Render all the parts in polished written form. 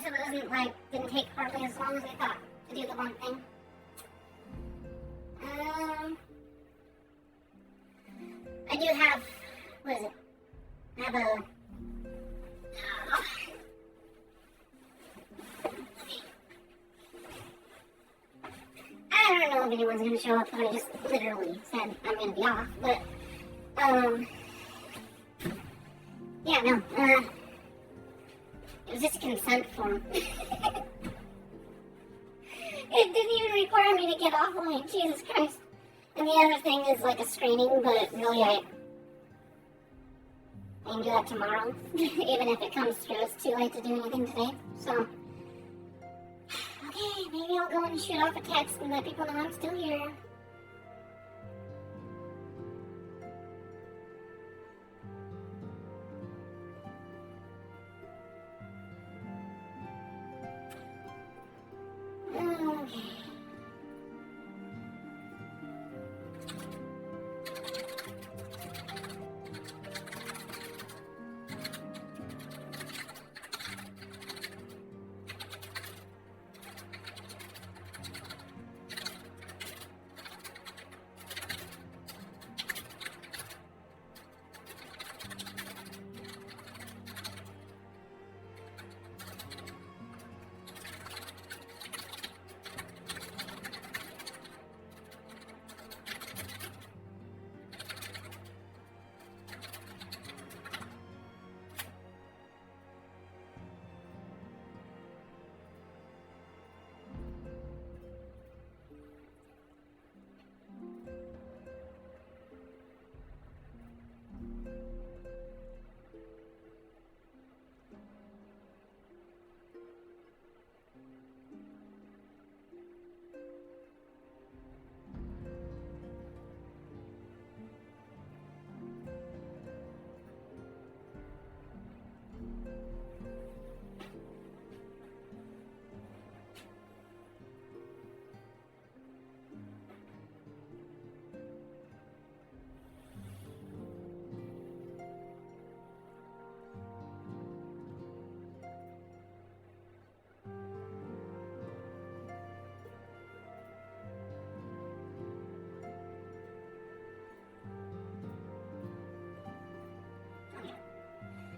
guess it wasn't like, didn't take hardly as long as I thought to do the one thing. I do have, what is it? I have a, I don't know if anyone's going to show up, but I just literally said I'm going to be off, but, yeah, no, it was just a consent form. It didn't even require me to get offline, Jesus Christ. And the other thing is like a screening, but really I can do that tomorrow, even if it comes through. It's too late to do anything today, so. Okay, maybe I'll go and shoot off a text and let people know I'm still here. Okay.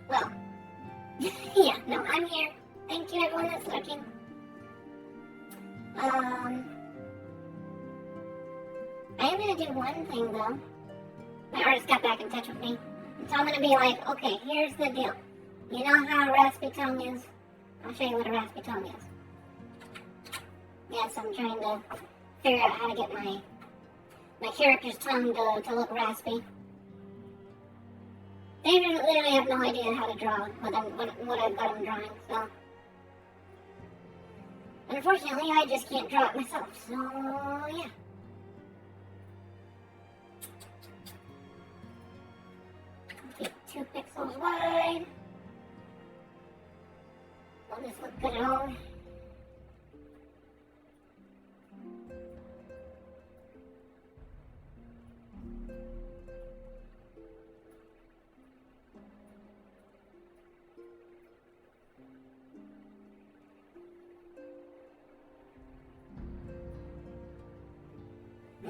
Well, yeah, no, I'm here. Thank you, everyone that's looking. I am going to do one thing, though. My artist got back in touch with me. So I'm going to be like, okay, here's the deal. You know how a raspy tongue is? I'll show you what a raspy tongue is. Yes, I'm trying to figure out how to get my character's tongue to look raspy. They literally have no idea how to draw what I've got them drawing, so. Unfortunately, I just can't draw it myself, so yeah. Get 2 pixels wide. Will this look good at all?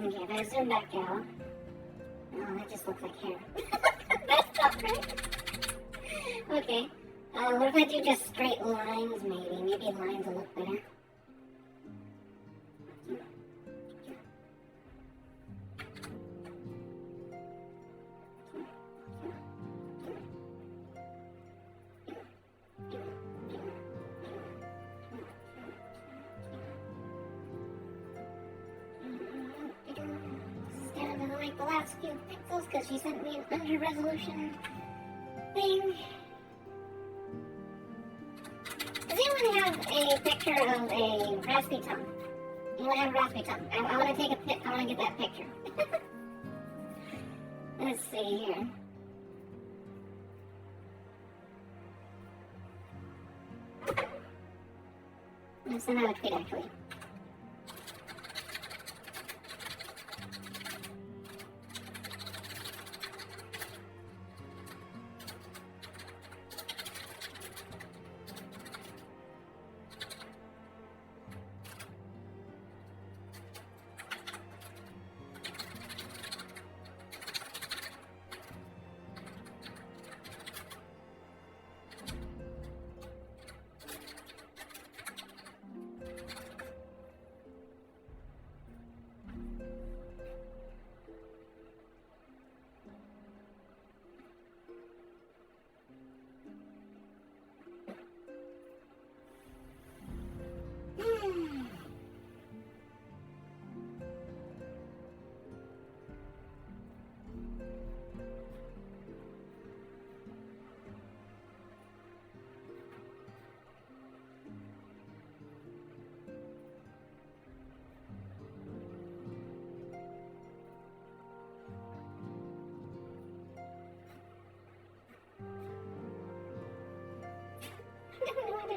Okay, if I zoom back out, oh, that just looks like hair. That's tough, right? Okay, what if I do just straight lines, maybe? Maybe lines will look better. The last few pixels because she sent me an under resolution thing. Does anyone have a picture of a raspy tongue? Anyone have a raspy tongue? I want to take a pic. I want to get that picture. Let's see here. Let's send out a tweet actually.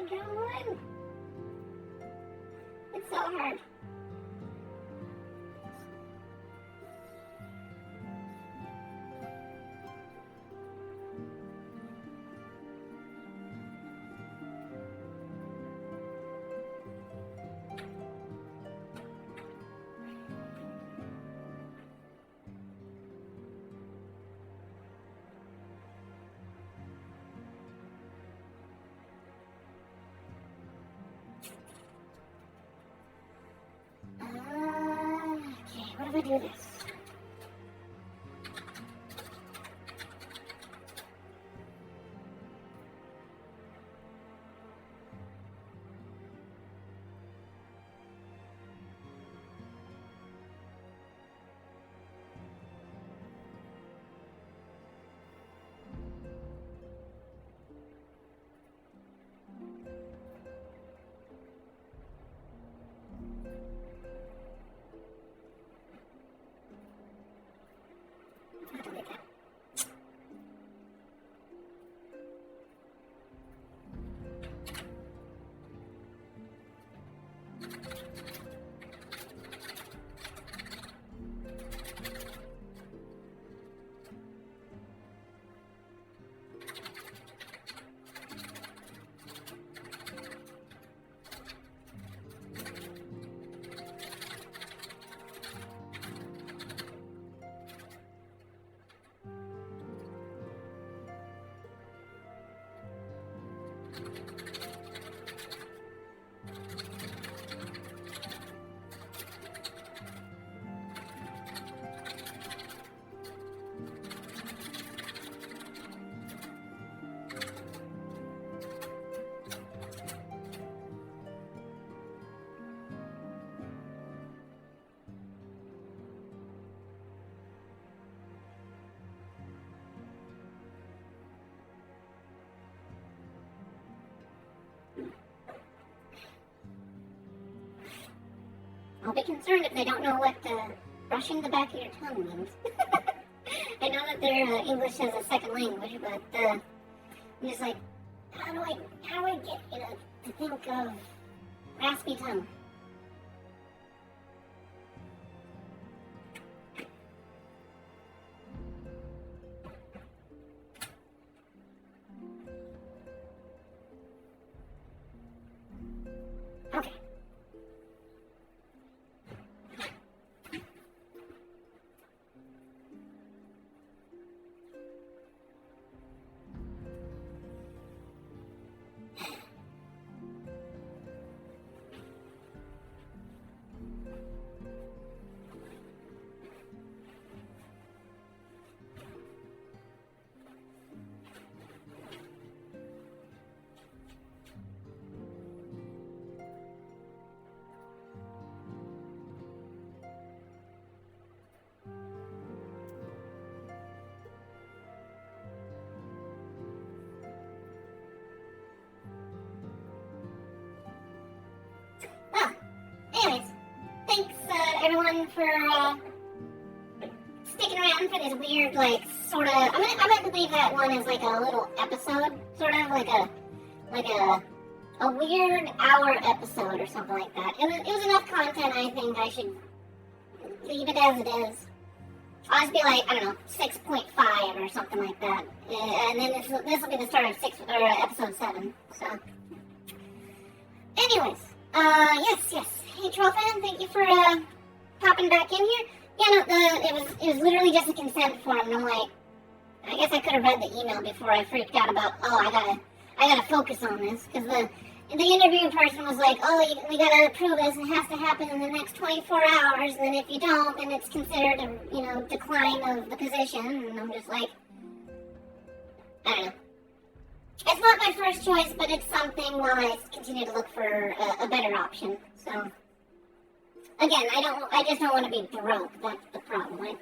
God. It's so hard. Okay, what if I do this? I'll delete that. I'll be concerned if they don't know what brushing the back of your tongue means. I know that their English as a second language, but I'm just like, how do I get to think of raspy tongue? Okay. Anyways, thanks everyone for sticking around for this weird, like, sort of. I'm gonna believe that one is like a little episode, sort of like a weird hour episode or something like that. It was enough content. I think I should leave it as it is. I'll just be like, I don't know, 6.5 or something like that, and then this will be the start of episode 7. So, anyways, yes. Hey, Troll fan, thank you for popping back in here. Yeah, no, it was literally just a consent form, and I'm like, I guess I could have read the email before I freaked out about, I gotta focus on this, because the interview person was like, we gotta approve this, and it has to happen in the next 24 hours, and if you don't, then it's considered a, decline of the position, and I'm just like, I don't know. It's not my first choice, but it's something while I continue to look for a better option, so. Again, I just don't want to be broke, that's the problem.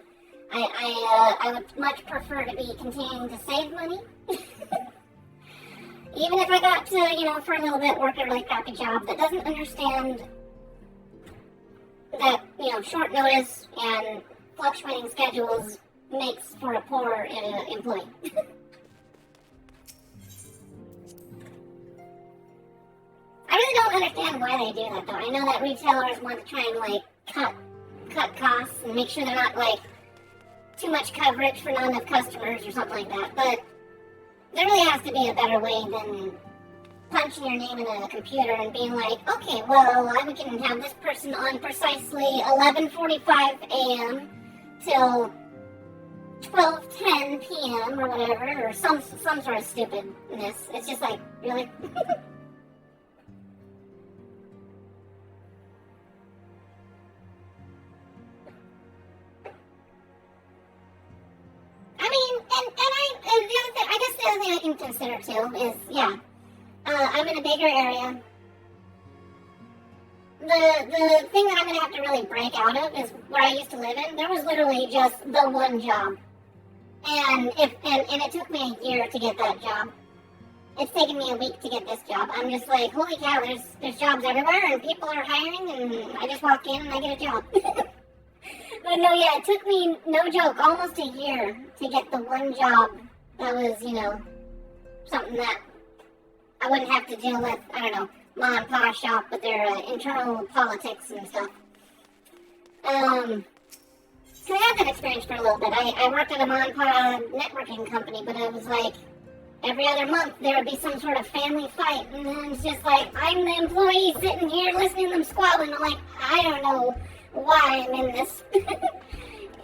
I would much prefer to be continuing to save money. Even if I got to, for a little bit, work a really crappy job that doesn't understand that, short notice and fluctuating schedules makes for a poor employee. don't understand why they do that though. I know that retailers want to try and like cut costs and make sure they're not like too much coverage for not enough customers or something like that. But there really has to be a better way than punching your name in a computer and being like, okay, well, we can have this person on precisely 11:45 a.m. till 12:10 p.m. or whatever, or some sort of stupidness. It's just like, really? I mean, and the other thing, I guess the other thing I can consider too is, yeah, I'm in a bigger area. The thing that I'm gonna have to really break out of is where I used to live in. There was literally just the one job, and it took me a year to get that job. It's taken me a week to get this job. I'm just like, holy cow! There's jobs everywhere, and people are hiring, and I just walk in and I get a job. But no, yeah, it took me, no joke, almost a year to get the one job that was, something that I wouldn't have to deal with, I don't know, mom and pop shop with their internal politics and stuff. So I had that experience for a little bit. I worked at a mom and pop networking company, but it was like every other month there would be some sort of family fight, and then it's just like, I'm the employee sitting here listening to them squabbling. I'm like, I don't know why I'm in this.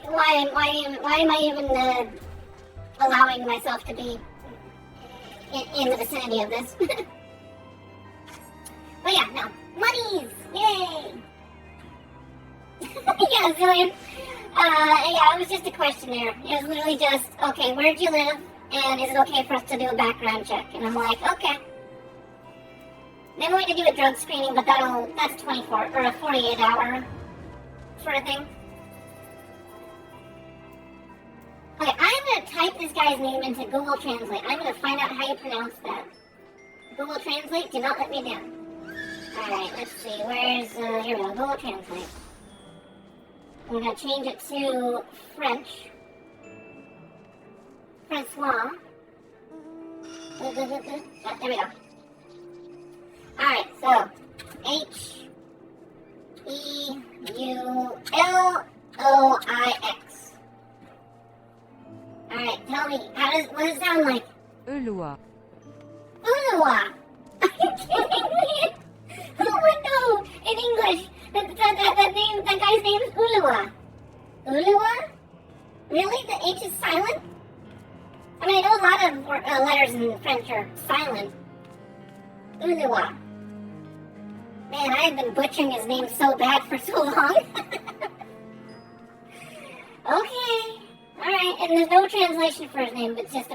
why am I even allowing myself to be in the vicinity of this? But yeah, no. Monies! Yay! Yeah, Zillion. Yeah, it was just a questionnaire. It was literally just, okay, where'd you live? And is it okay for us to do a background check? And I'm like, okay. Then we need to do a drug screening, but that's 24 or a 48-hour sort of thing. Okay, I'm gonna type this guy's name into Google Translate. I'm gonna find out how you pronounce that. Google Translate, do not let me down. Alright, let's see, where's, here we go, Google Translate. I'm gonna change it to French. Francois. Oh, there we go. Alright, so, H-E-U-L-O-I-X. Alright, tell me, what does it sound like? Ulua. Ulua! Are you kidding me? Who would know in English that guy's name is Ulua? Ulua? Really? The H is silent? I mean, I know a lot of letters in French are silent. Ulua. Man, I've been butchering his name so bad for so long. Okay. Alright, and there's no translation for his name, but just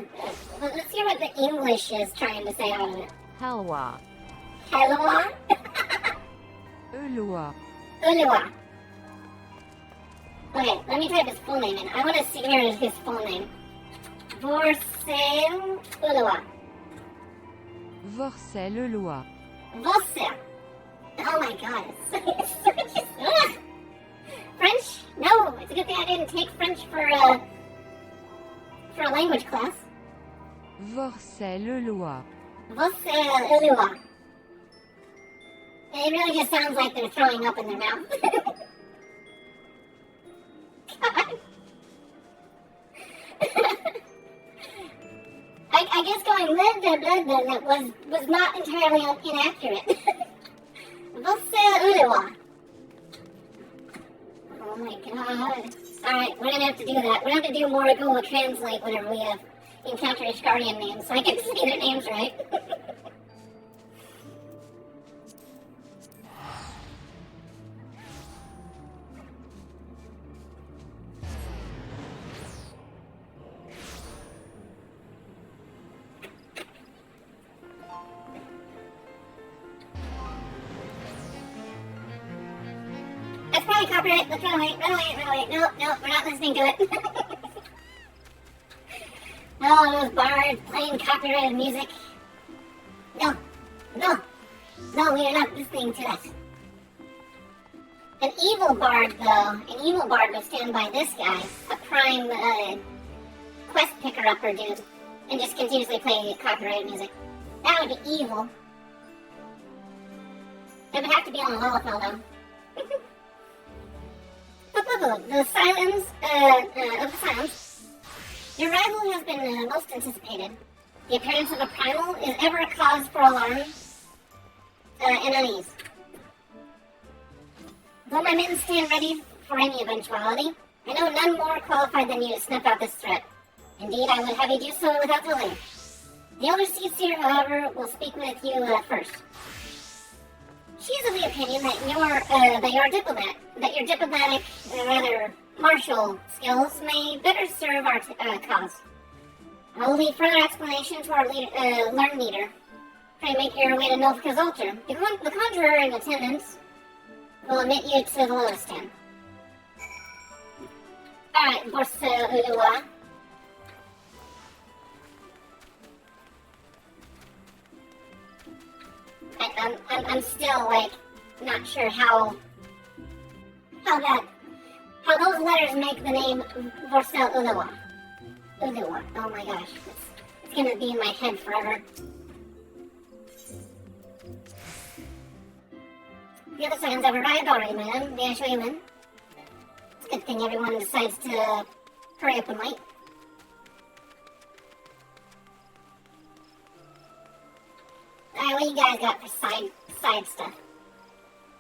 let's hear what the English is trying to say out of it. Halwa. Halwa? Ulua. Ulua. Okay, let me type his full name in. I want to see here his full name. Vorcel Ulua. Vorcel Ulua. Vorcel. Oh my god, it's just, ugh. French? No, it's a good thing I didn't take French for a language class. Vorcel Ulua. Vorcel Ulua. It really just sounds like they're throwing up in their mouth. God. I guess going that was not entirely inaccurate. Vorcel Ulua. Oh my god. Alright, we're gonna have to do that. We're gonna have to do more Google Translate whenever we encounter Ishgardian names so I can say their names right. That's probably copyright. Let's run away. No, we're not listening to it. No, those bards playing copyrighted music. No, we are not listening to that. An evil bard, would stand by this guy, a prime quest picker-upper dude, and just continuously play copyrighted music. That would be evil. It would have to be on the Lalafell, though. The silence of the silence. Your arrival has been most anticipated. The appearance of a primal is ever a cause for alarm and unease. Though my men stand ready for any eventuality, I know none more qualified than you to snuff out this threat. Indeed, I would have you do so without delay. The Elder Seer, however, will speak with you first. She is of the opinion that your diplomatic, rather martial skills may better serve our cause. I will leave further explanation to our learned leader. Pray make your way to Novka's altar. The conjurer in attendance will admit you to the lotus stand. Alright, Borsa Ulua. I'm still, like, not sure how those letters make the name Vorsel Ulua. Ulua. Oh my gosh. It's gonna be in my head forever. The other seconds have arrived already, man. May I show you in? It's a good thing everyone decides to hurry up and wait. Alright, what you guys got for side stuff?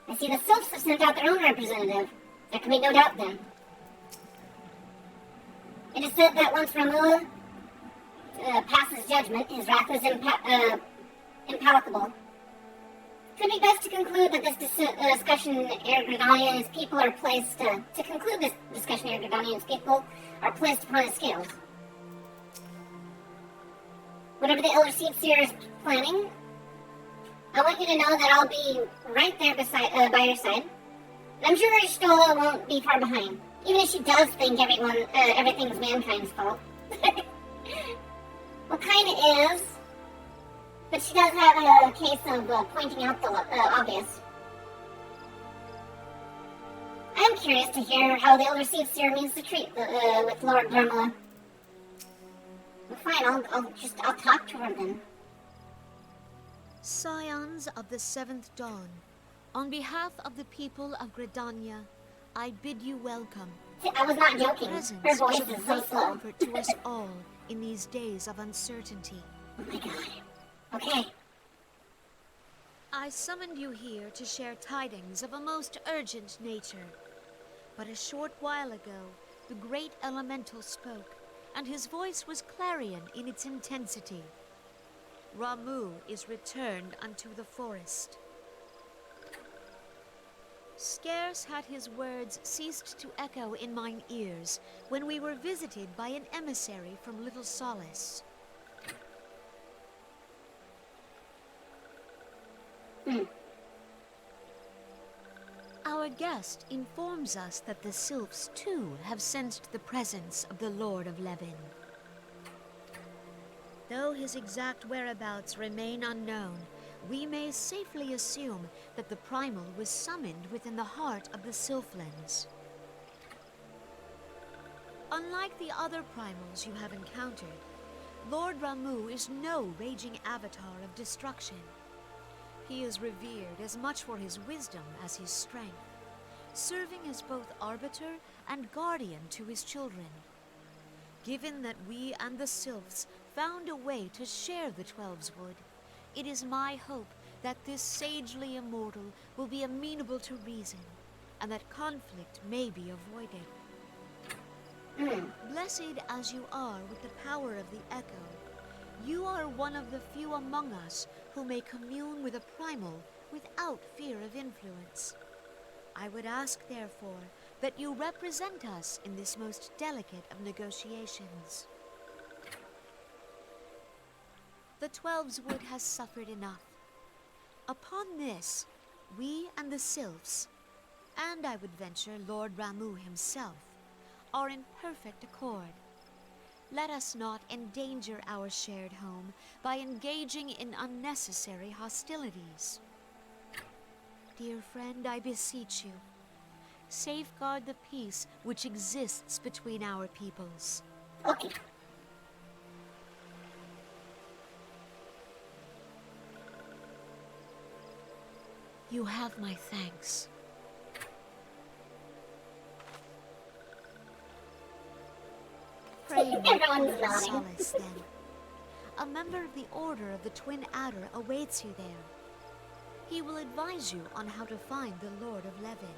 I see the Sylphs have sent out their own representative. There can be no doubt then. It is said that once Ramuh passes judgment, his wrath is impalpable. Could be best to conclude that this discussion Ergradani and his people are placed to conclude this discussion Ergradani and his people are placed upon his scales. Whatever the Elder Seer is planning, I want you to know that I'll be right there by your side. And I'm sure Stola won't be far behind, even if she does think everything's mankind's fault. Well, kind of is, but she does have a case of pointing out the obvious. I'm curious to hear how the Elder Seer means to treat with Lord Drumla. Well, fine, I'll talk to her then. Scions of the Seventh Dawn, on behalf of the people of Gridania, I bid you welcome. I was not joking. Her voice should is so bring slow. comfort to us all in these days of uncertainty. Oh my god. Okay. I summoned you here to share tidings of a most urgent nature. But a short while ago, the great elemental spoke, and his voice was clarion in its intensity. Ramuh is returned unto the forest. Scarce had his words ceased to echo in mine ears when we were visited by an emissary from Little Solace. Our guest informs us that the Sylphs too have sensed the presence of the Lord of Levin. Though his exact whereabouts remain unknown, we may safely assume that the Primal was summoned within the heart of the Sylphlands. Unlike the other Primals you have encountered, Lord Ramuh is no raging avatar of destruction. He is revered as much for his wisdom as his strength, serving as both arbiter and guardian to his children. Given that we and the Sylphs found a way to share the Twelves Wood, it is my hope that this sagely immortal will be amenable to reason, and that conflict may be avoided. Blessed as you are with the power of the Echo, you are one of the few among us who may commune with a primal without fear of influence. I would ask, therefore, that you represent us in this most delicate of negotiations. The Twelves Wood has suffered enough. Upon this, we and the Sylphs, and I would venture Lord Ramuh himself, are in perfect accord. Let us not endanger our shared home by engaging in unnecessary hostilities. Dear friend, I beseech you, safeguard the peace which exists between our peoples. Okay. You have my thanks. Pray me Everyone's for nodding. solace, then. A member of the Order of the Twin Adder awaits you there. He will advise you on how to find the Lord of Levin.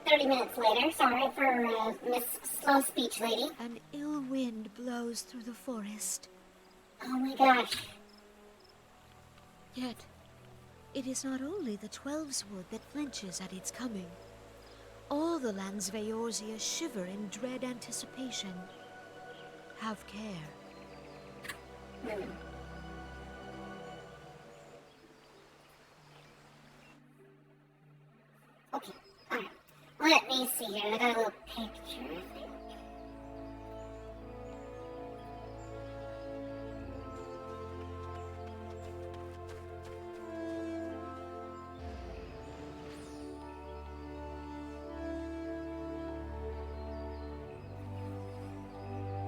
30 minutes later. Sorry for Miss Slow Speech Lady. An ill wind blows through the forest. Oh my gosh. Yet, it is not only the Twelves Wood that flinches at its coming. All the lands of Eorzea shiver in dread anticipation. Have care. Okay, alright. Let me see here. I got a little picture, I think.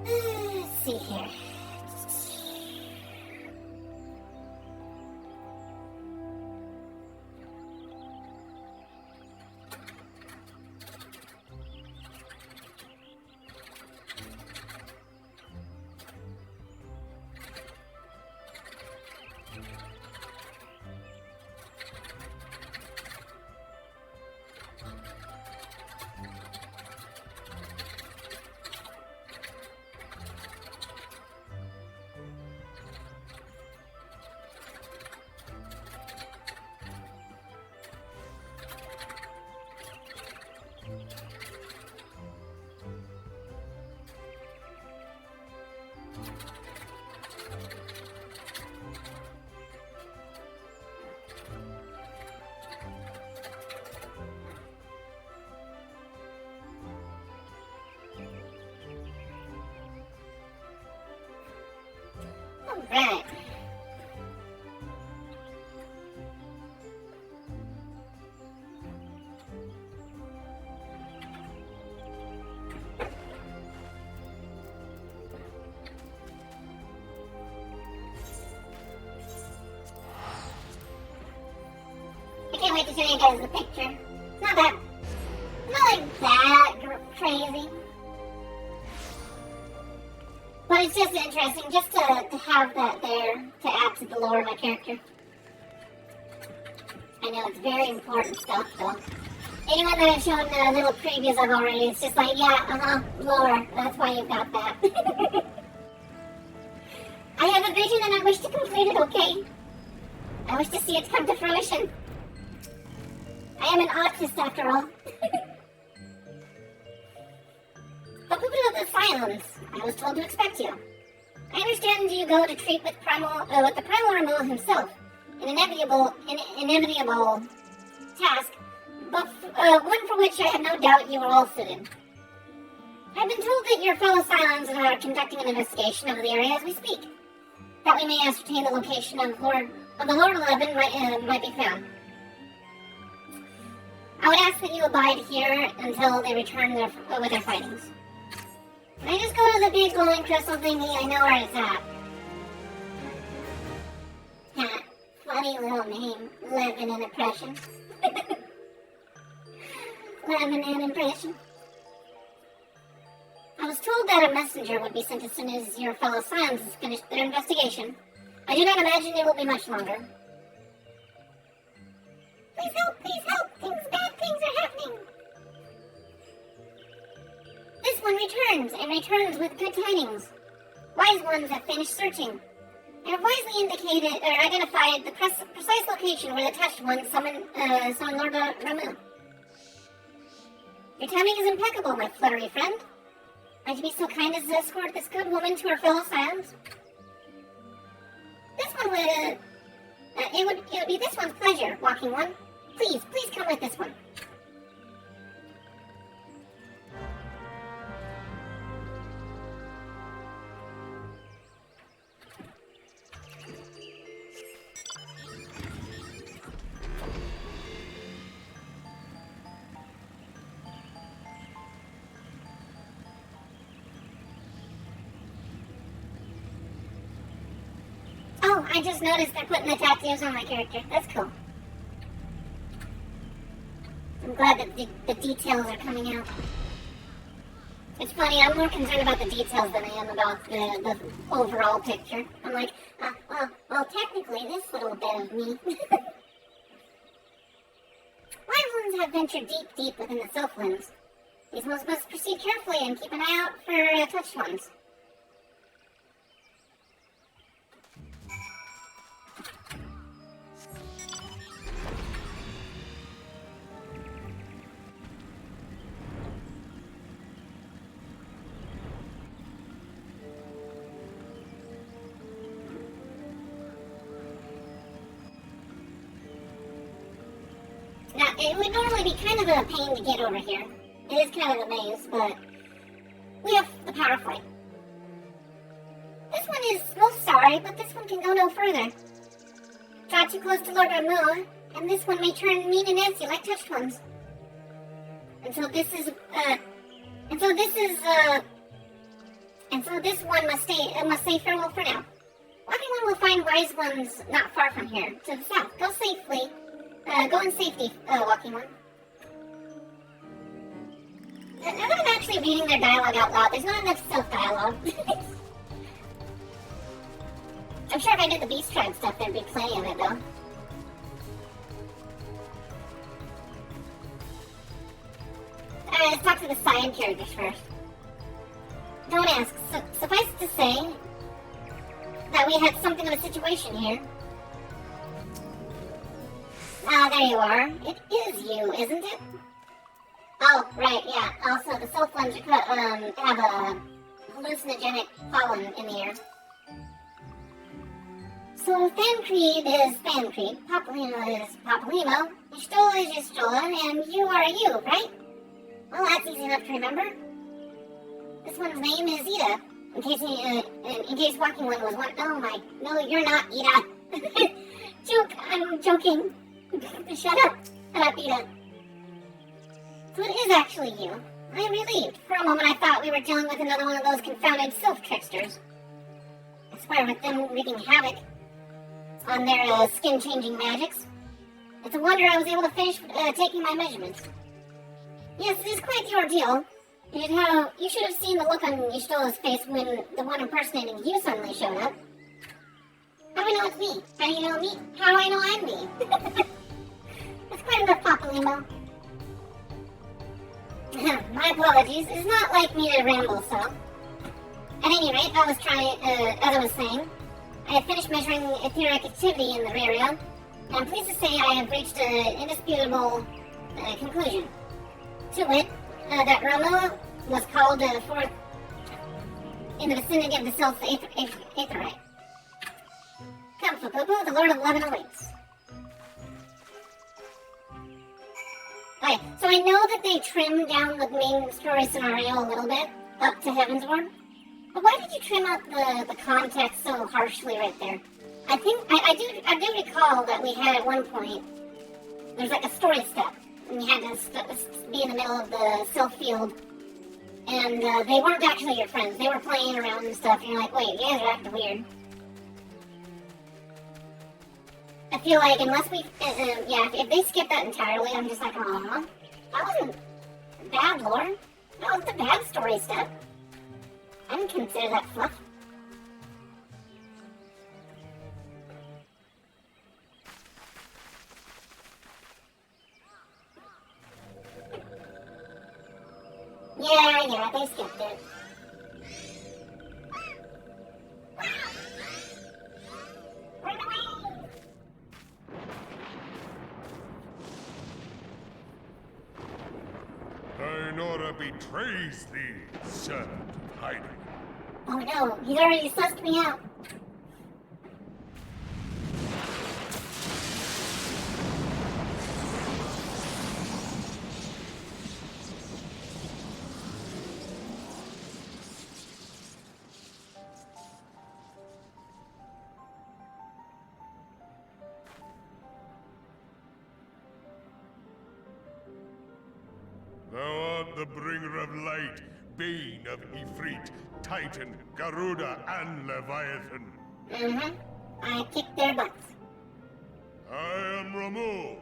Let's see here. Alright. I can't wait to show you guys the picture. It's not like that crazy. But it's just interesting just to have that there to add to the lore of my character. I know it's very important stuff though. Anyone that I've shown little previews of already, it's just like, yeah, lore, that's why you've got that. I have a vision and I wish to complete it, okay? I wish to see it come to fruition. I am an artist after all. But people of the silence, I was told to expect you. I understand you go to treat with the primal Ramu himself. An inevitable task, but one for which I have no doubt you are all suited. I've been told that your fellow Silons are conducting an investigation of the area as we speak, that we may ascertain the location of the Lord of Levin might be found. I would ask that you abide here until they return with their findings. Can I just go to the big glowing crystal thingy? I know where it's at. Funny little name, Levin and Impression. Levin and Impression. I was told that a messenger would be sent as soon as your fellow Silons has finished their investigation. I do not imagine it will be much longer. Please help, please help! Bad things are happening! This one returns, and returns with good tidings. Wise ones have finished searching. They have wisely indicated, or identified the precise location where the touched one summoned Lord Ramu. Your timing is impeccable, my fluttery friend. Might you be so kind as to escort this good woman to her fellow Silons? This one would, it would be this one's pleasure, walking one. Please come with this one. Oh, I just noticed they're putting the tattoos on my character. That's cool. I'm glad that the details are coming out. It's funny, I'm more concerned about the details than I am about the overall picture. I'm like, well, technically, this little bit of me. Wise ones have ventured deep within the Sylphlings. These ones must proceed carefully and keep an eye out for touched ones. Now, it would normally be kind of a pain to get over here. It is kind of a maze, but we have the power flight. This one is, well, sorry, but this one can go no further. Draw too close to Lord Ramu, and this one may turn mean and nasty like touched ones. And so this one must say farewell for now. Walking one will find wise ones not far from here, to the south. Go safely. Go in safety, Walking One. Now that I'm actually reading their dialogue out loud, there's not enough self-dialogue. I'm sure if I did the Beast Tribe stuff, there'd be plenty of it, though. Alright, let's talk to the side characters first. Don't ask. Suffice to say that we had something of a situation here. Ah, there you are. It is you, isn't it? Oh, right, yeah. Also, the Sylphlings have a hallucinogenic pollen in the air. So Thancred is Thancred, Papalymo is Papalymo, Y'shtola is Y'shtola, and you are you, right? Well, that's easy enough to remember. This one's name is Ida. In case Walking One was one. Oh my, no, you're not Ida. I'm joking. Shut up, Ida. So it is actually you. I'm relieved. For a moment I thought we were dealing with another one of those confounded sylph tricksters. I swear, with them wreaking havoc on their skin-changing magics. It's a wonder I was able to finish taking my measurements. Yes, it is quite the ordeal. You should have seen the look on Y'shtola's face when the one impersonating you suddenly showed up. How do I know it's me? How do you know me? How do I know I'm me? That's quite enough, Papalymo. My apologies. It's not like me to ramble, so. At any rate, as I was saying, I have finished measuring etheric activity in the area, and I'm pleased to say I have reached an indisputable conclusion. To wit, that Ramu was called forth in the vicinity of the Sylph Aetherite. Come, Fupupu, the Lord of Lebanon awaits. Okay, so I know that they trimmed down the main story scenario a little bit, up to Heavensward. But why did you trim out the context so harshly right there? I think, I do recall that we had at one point, there's like a story step, and you had to be in the middle of the Sylph field, and they weren't actually your friends. They were playing around and stuff, and you're like, wait, you guys are acting weird. I feel like unless we, if they skip that entirely, I'm just like, aw, that wasn't bad lore. That was the bad story step. I didn't consider that fluff. Yeah, they skipped it. Ainora betrays thee, servant of hiding. Oh no, he's already sussed me out. Thou art the bringer of light, bane of Ifrit, Titan, Garuda, and Leviathan. I kicked their butts. I am Ramu,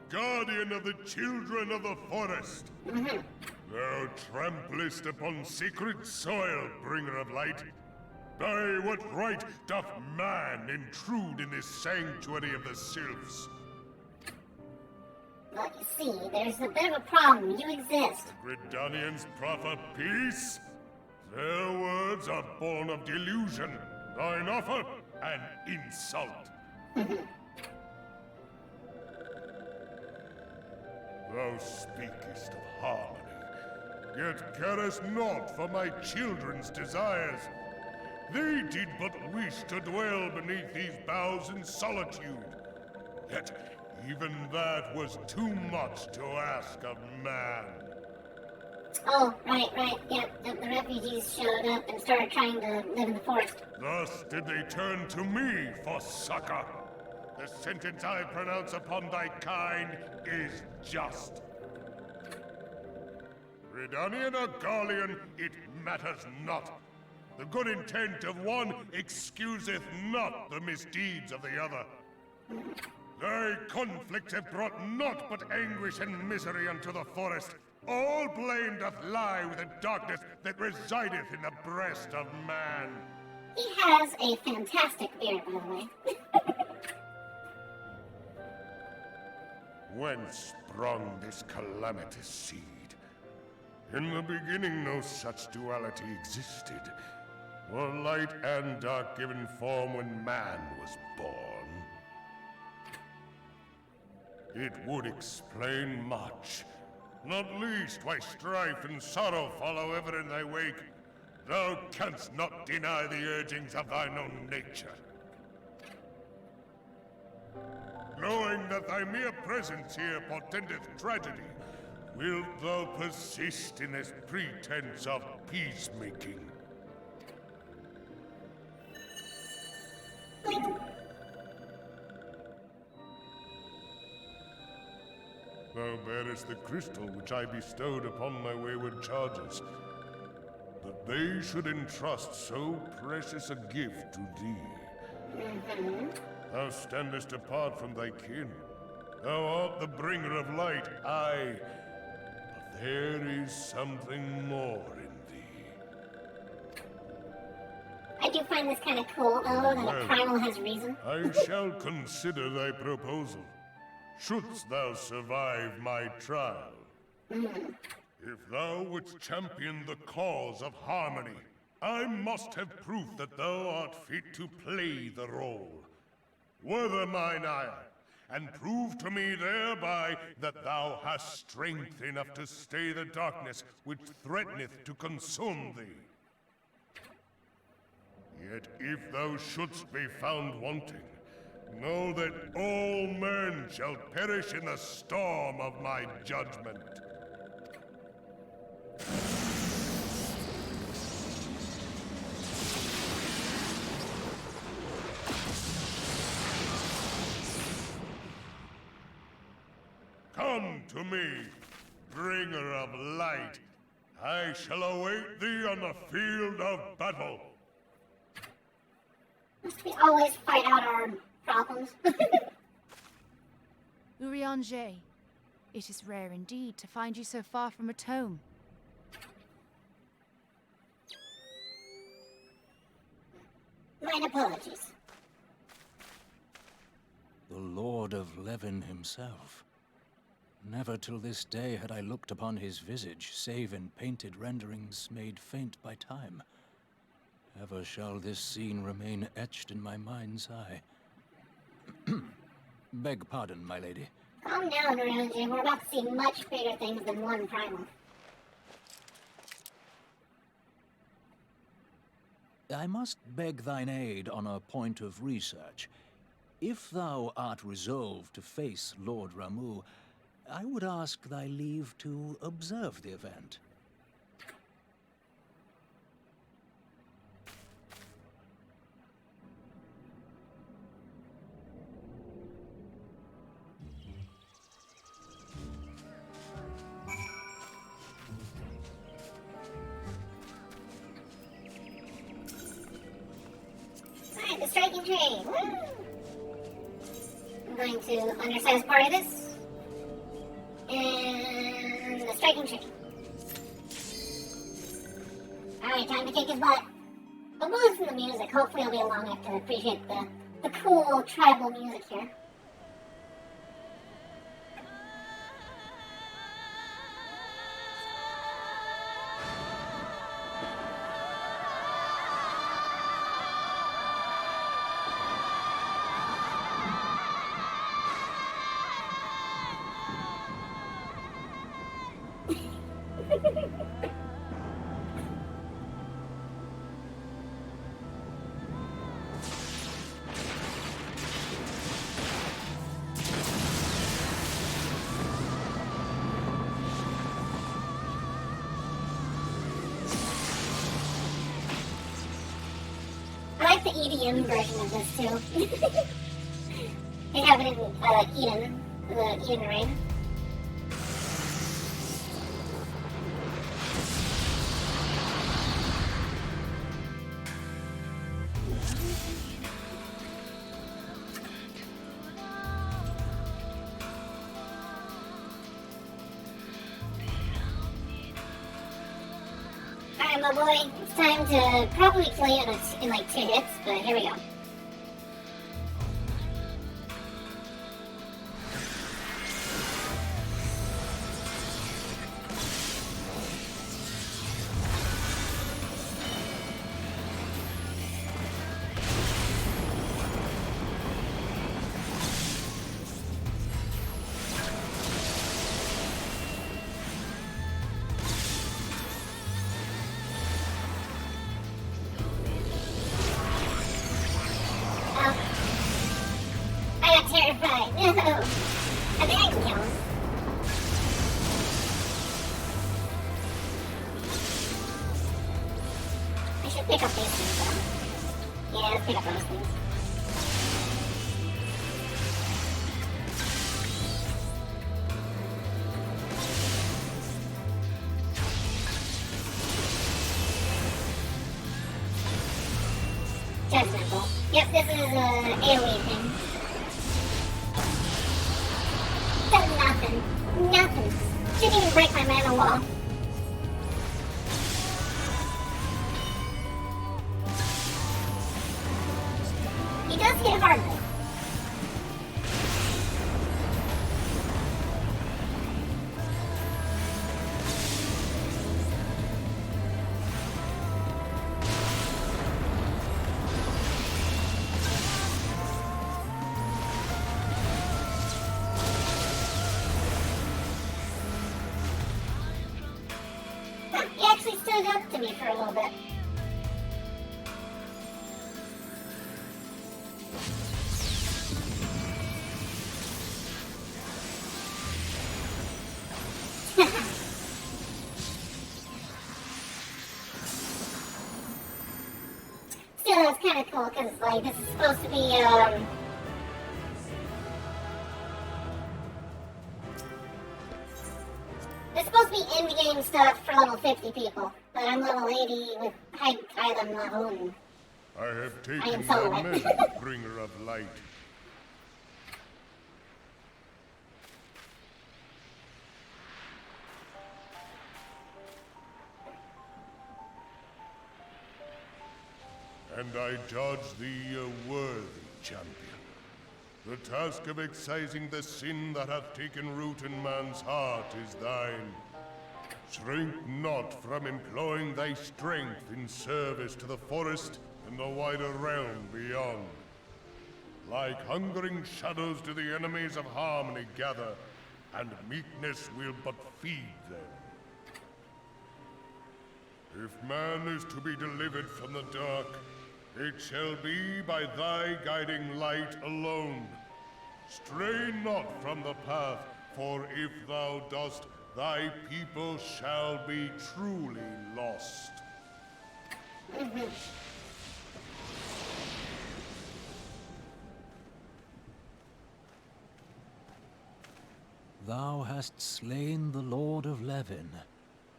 guardian of the children of the forest. Thou tramplest upon sacred soil, bringer of light. By what right doth man intrude in this sanctuary of the sylphs? Well, you see, there's a bit of a problem. You exist. Gridanians proffer peace? Their words are born of delusion. Thine offer, an insult. Thou speakest of harmony, yet carest not for my children's desires. They did but wish to dwell beneath these boughs in solitude. Yet even that was too much to ask of man. Oh, right. Yep, the refugees showed up and started trying to live in the forest. Thus did they turn to me for succor. The sentence I pronounce upon thy kind is just. Redanian or Garlean, it matters not. The good intent of one excuseth not the misdeeds of the other. Thy conflicts have brought naught but anguish and misery unto the forest. All blame doth lie with the darkness that resideth in the breast of man. He has a fantastic beard, by the way. Whence sprung this calamitous seed? In the beginning no such duality existed. Were light and dark given form when man was born? It would explain much. Not least why strife and sorrow follow ever in thy wake. Thou canst not deny the urgings of thine own nature. Knowing that thy mere presence here portendeth tragedy, wilt thou persist in this pretense of peacemaking? Thou bearest the crystal which I bestowed upon my wayward charges, that they should entrust so precious a gift to thee. Thou standest apart from thy kin. Thou art the bringer of light, aye. But there is something more in thee. I do find this kind of cool, though, that a primal has reason. I shall consider thy proposal, shouldst thou survive my trial. If thou wouldst champion the cause of harmony, I must have proof that thou art fit to play the role. Wither mine ire, and prove to me thereby that thou hast strength enough to stay the darkness which threateneth to consume thee. Yet if thou shouldst be found wanting, know that all men shall perish in the storm of my judgment. Come to me, bringer of light. I shall await thee on the field of battle. Must we always fight out our problems? Urianger, it is rare indeed to find you so far from a tome. My apologies. The Lord of Levin himself. Never till this day had I looked upon his visage, save in painted renderings made faint by time. Ever shall this scene remain etched in my mind's eye. Beg pardon, my lady. Calm down, Ranger. We're about to see much bigger things than one primal. I must beg thine aid on a point of research. If thou art resolved to face Lord Ramu, I would ask thy leave to observe the event. Alright, the striking trade. Woo! I'm going to undersize part of this. And the striking chicken. Alright, time to kick his butt. But we'll listen to the music. Hopefully I'll be long enough to appreciate the cool tribal music here. I like the EDM version of this too. They have it in Eden, the Eden Rain. Alright, my boy, it's time to probably kill you in like 2 hits, but here we go. I got terrified. No. I think I can kill him. I should pick up these things though. Yeah, let's pick up those things. Judgmental. Yep, this is an AoE thing. Does nothing. Nothing. Shouldn't even break my mana wall. He does hit hard though. He actually stood up to me for a little bit. Still, that was kind of cool because, like, this is supposed to be, It's supposed to be end-game stuff for level 50 people, but I'm level 80 with high island level, and I have I taken am your sorry. measure, bringer of light. And I judge thee a worthy champion. The task of excising the sin that hath taken root in man's heart is thine. Shrink not from employing thy strength in service to the forest and the wider realm beyond. Like hungering shadows do the enemies of harmony gather, and meekness will but feed them. If man is to be delivered from the dark, it shall be by thy guiding light alone. Stray not from the path, for if thou dost, thy people shall be truly lost. Thou hast slain the Lord of Levin.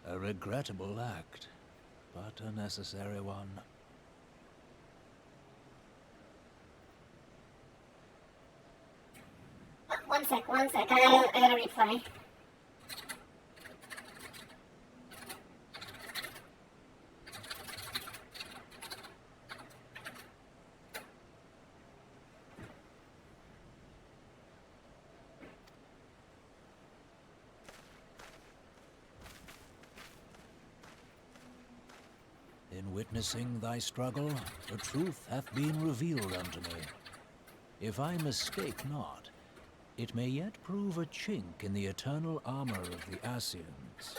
A regrettable act, but a necessary one. One sec. I gotta reply. witnessing thy struggle, the truth hath been revealed unto me. If I mistake not, it may yet prove a chink in the eternal armor of the Ascians.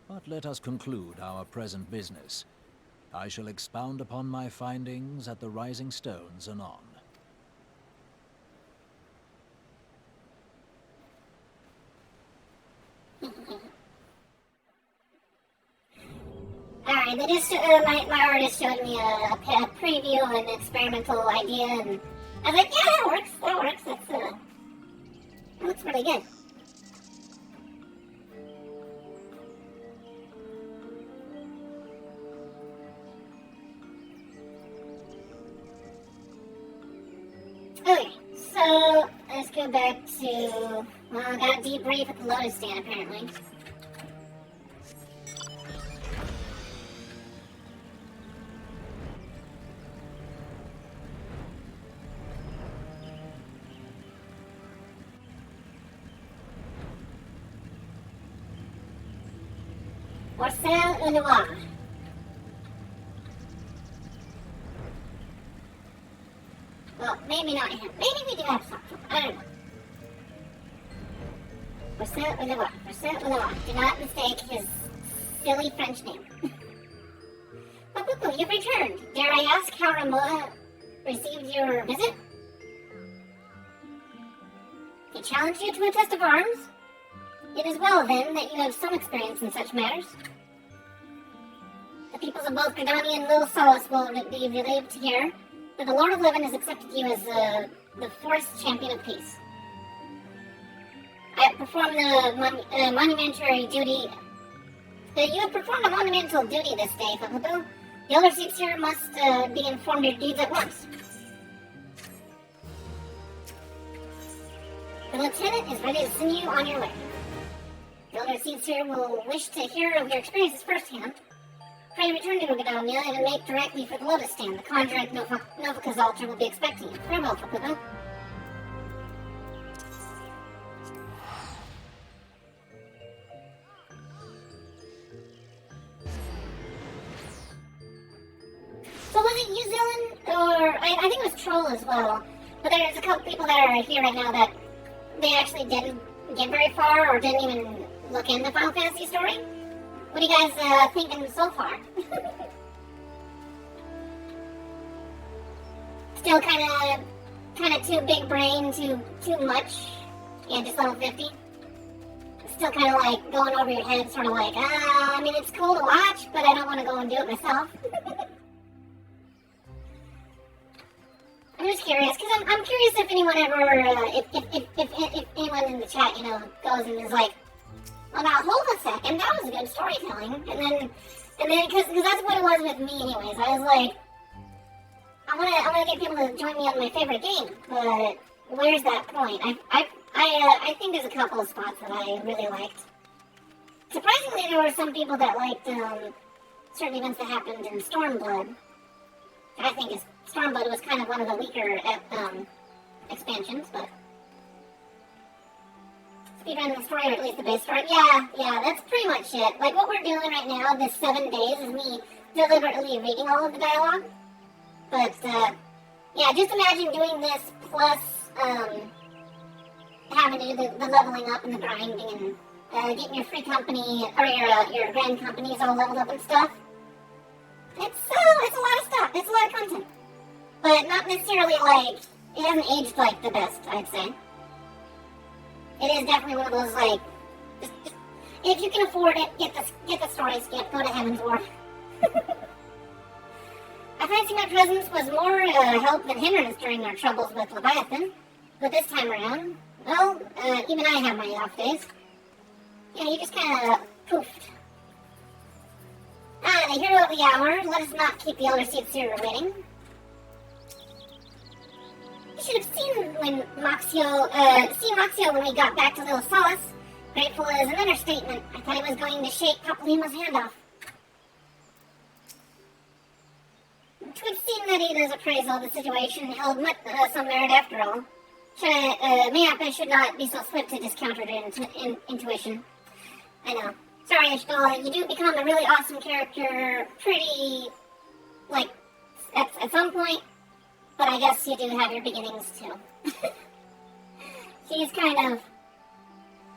But let us conclude our present business. I shall expound upon my findings at the Rising Stones anon. Alright, they just, my artist showed me a preview and an experimental idea, and I was like, yeah, that works, that looks really good. Okay, so let's go back to, I got a debrief at the Lotus stand apparently. Marcel Unoir. Well, maybe not him. Maybe we do have something. I don't know. Marcel Unoir. Marcel Unoir. Do not mistake his silly French name. Mapuku, you've returned. Dare I ask how Ramoa received your visit? He challenged you to a test of arms? It is well, then, that you have some experience in such matters. The peoples of both Gridania and Little Solace will be relieved to hear that the Lord of Leven has accepted you as the Forest Champion of Peace. I have performed the monumentary duty. You have performed a monumental duty this day, Fakubu. The Elder Seats here must be informed of your deeds at once. The Lieutenant is ready to send you on your way. The Elder Seats here will wish to hear of your experiences firsthand. Pray return to Gridania and make directly for the Lotus stand. The conjurer at Novika's altar will be expecting you. Farewell, Fakubu. So was it you, Zillan? Or I think it was Troll as well. But there's a couple people that are here right now that they actually didn't get very far or didn't even look into Final Fantasy story. What are you guys thinking so far? Still kind of too big brain, too much. Yeah, just level 50. Still kind of like going over your head, sort of like, I mean, it's cool to watch, but I don't want to go and do it myself. I'm just curious, because I'm curious if anyone ever, if anyone in the chat, you know, goes and is like, well, now hold a second, that was good storytelling, and then, because that's what it was with me anyways, I was like, I want to get people to join me on my favorite game, but where's that point? I think there's a couple of spots that I really liked. Surprisingly, there were some people that liked, certain events that happened in Stormblood. I think Stormblood was kind of one of the weaker, expansions, but speedrun the story, or at least the base story. Yeah, that's pretty much it. Like, what we're doing right now, this 7 days, is me deliberately reading all of the dialogue. But, yeah, just imagine doing this plus, having to do the leveling up and the grinding and, getting your free company, or your grand companies all leveled up and stuff. It's a lot of stuff. It's a lot of content. But not necessarily, like, it hasn't aged, like, the best, I'd say. It is definitely one of those, like, just if you can afford it, get the story skip, go to Heaven's War. I fancy my presence was more help than hindrance during our troubles with Leviathan. But this time around, well, even I have my off days. Yeah, you just kind of poofed. The hero of the hour, let us not keep the Elder Seats here waiting. You should have seen Moxio when we got back to Little Solace. Grateful is an understatement. I thought he was going to shake Papaluma's hand off. To have seen that Ada's appraisal of the situation held some merit after all. Mayhap I should not be so swift to discount her intuition. I know. sorry, Ishtal, you do become a really awesome character pretty, like, at some point, but I guess you do have your beginnings too. She's kind of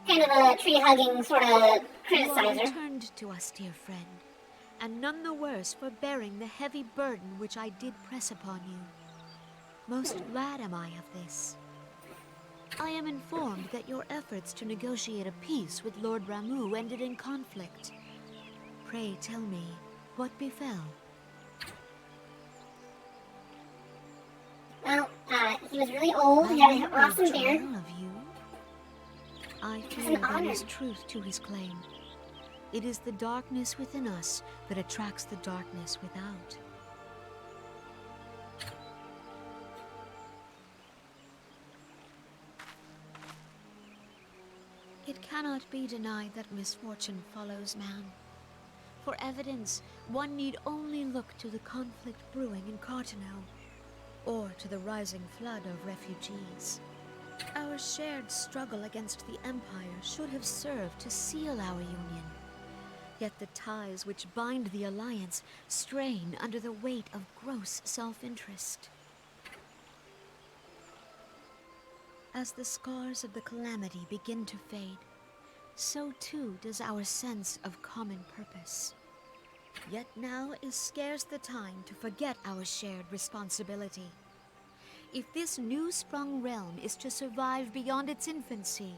a tree-hugging sort of You are criticizer. returned to us, dear friend, and none the worse for bearing the heavy burden which I did press upon you. Most glad am I of this. I am informed that your efforts to negotiate a peace with Lord Ramu ended in conflict. Pray tell me, what befell? Well, he was really old, he had an awesome beard. Betrayal of you? I was fear an there honor. is truth to his claim. It is the darkness within us that attracts the darkness without. It cannot be denied that misfortune follows man. For evidence, one need only look to the conflict brewing in Cartano, or to the rising flood of refugees. Our shared struggle against the Empire should have served to seal our union. Yet the ties which bind the Alliance strain under the weight of gross self-interest. As the scars of the calamity begin to fade, so too does our sense of common purpose. Yet now is scarce the time to forget our shared responsibility. If this new-sprung realm is to survive beyond its infancy,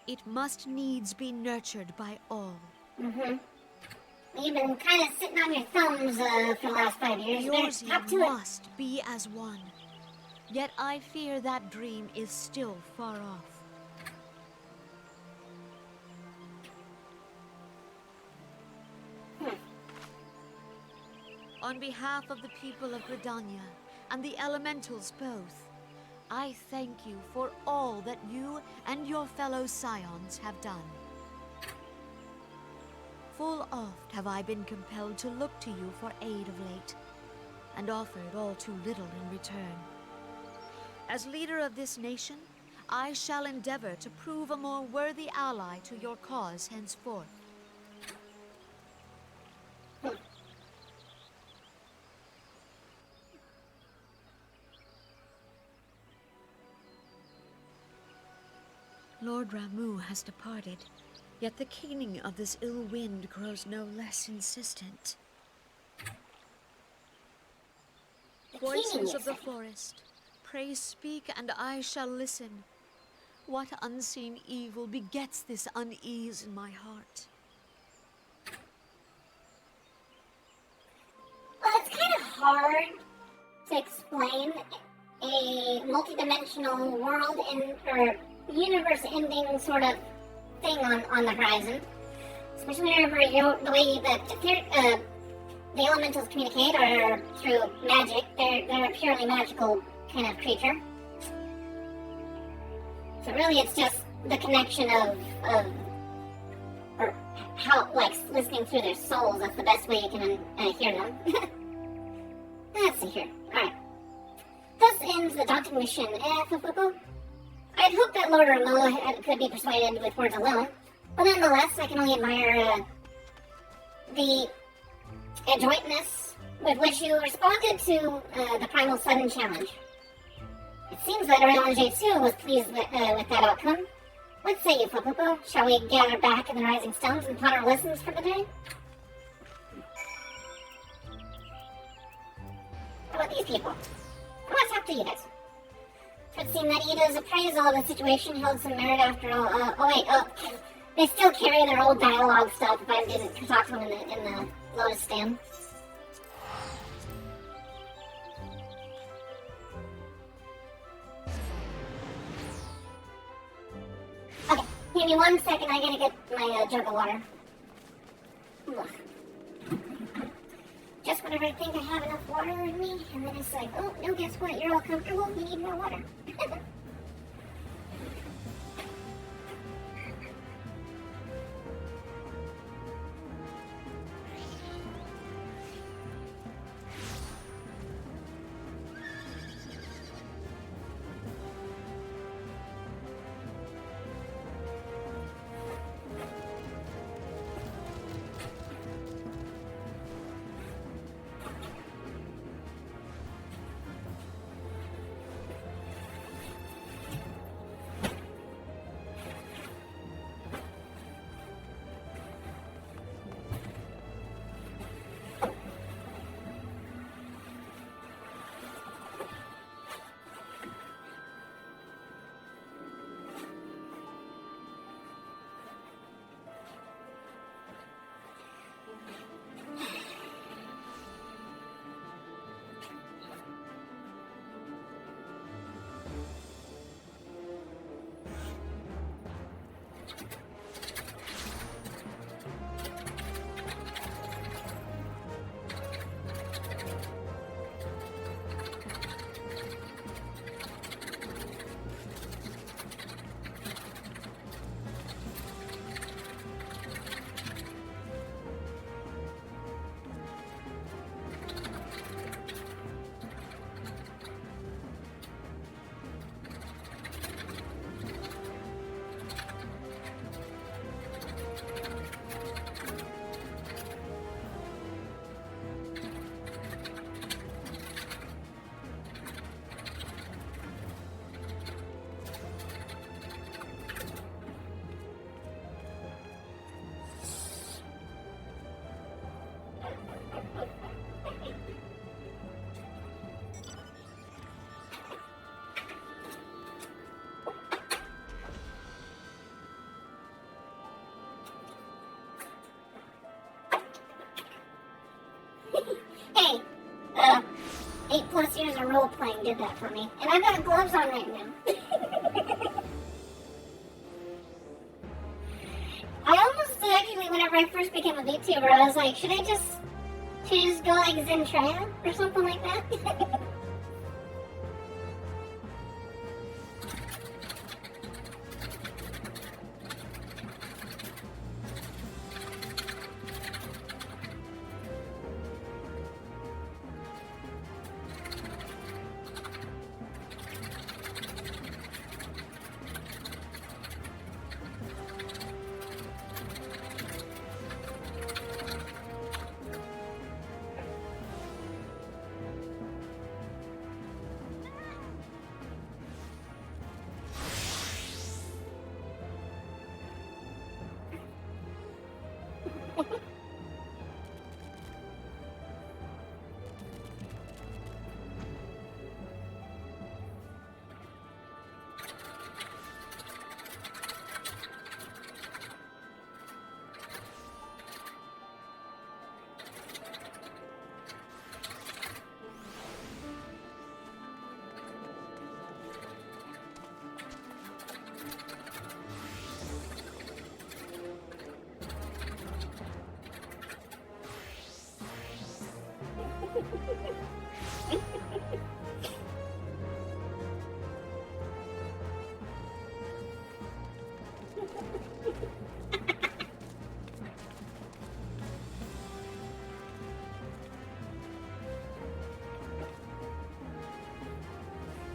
it must needs be nurtured by all. Mm-hmm. You've been kind of sitting on your thumbs for the last 5 years. You better Yours hop to it. must be as one. Yet I fear that dream is still far off. On behalf of the people of Gridania and the elementals both, I thank you for all that you and your fellow scions have done. Full oft have I been compelled to look to you for aid of late, and offered all too little in return. As leader of this nation, I shall endeavor to prove a more worthy ally to your cause henceforth. Lord Ramu has departed, yet the keening of this ill wind grows no less insistent. Voices of the forest, pray speak and I shall listen. What unseen evil begets this unease in my heart? Well, it's kind of hard to explain a multidimensional world or universe-ending sort of thing on the horizon, especially whenever the way that the elementals communicate are through magic. They're a purely magical kind of creature. So really, it's just the connection of or how, like, listening through their souls. That's the best way you can hear them. Let's see here. Alright. Thus ends the daunting mission. I'd hoped that Lord Ramu could be persuaded with words alone, but nonetheless, I can only admire the adroitness with which you responded to the primal sudden challenge. It seems that everyone in J2 was pleased with that outcome. What say you, Flipopo? Shall we gather back in the Rising Stones and ponder lessons for the day? How about these people? I want to talk to you guys. It seemed that Ida's appraisal of the situation held some merit after all. They still carry their old dialogue stuff if I didn't talk to them in the Lotus Stand. Okay, give me 1 second, I gotta get my jug of water. Ugh. Just whenever I think I have enough water in me, and then it's like, oh, no, guess what? You're all comfortable, you need more water. 8+ years of role-playing did that for me. And I've got gloves on right now. I almost actually, whenever I first became a VTuber, I was like, should I just go like Zentraya or something like that?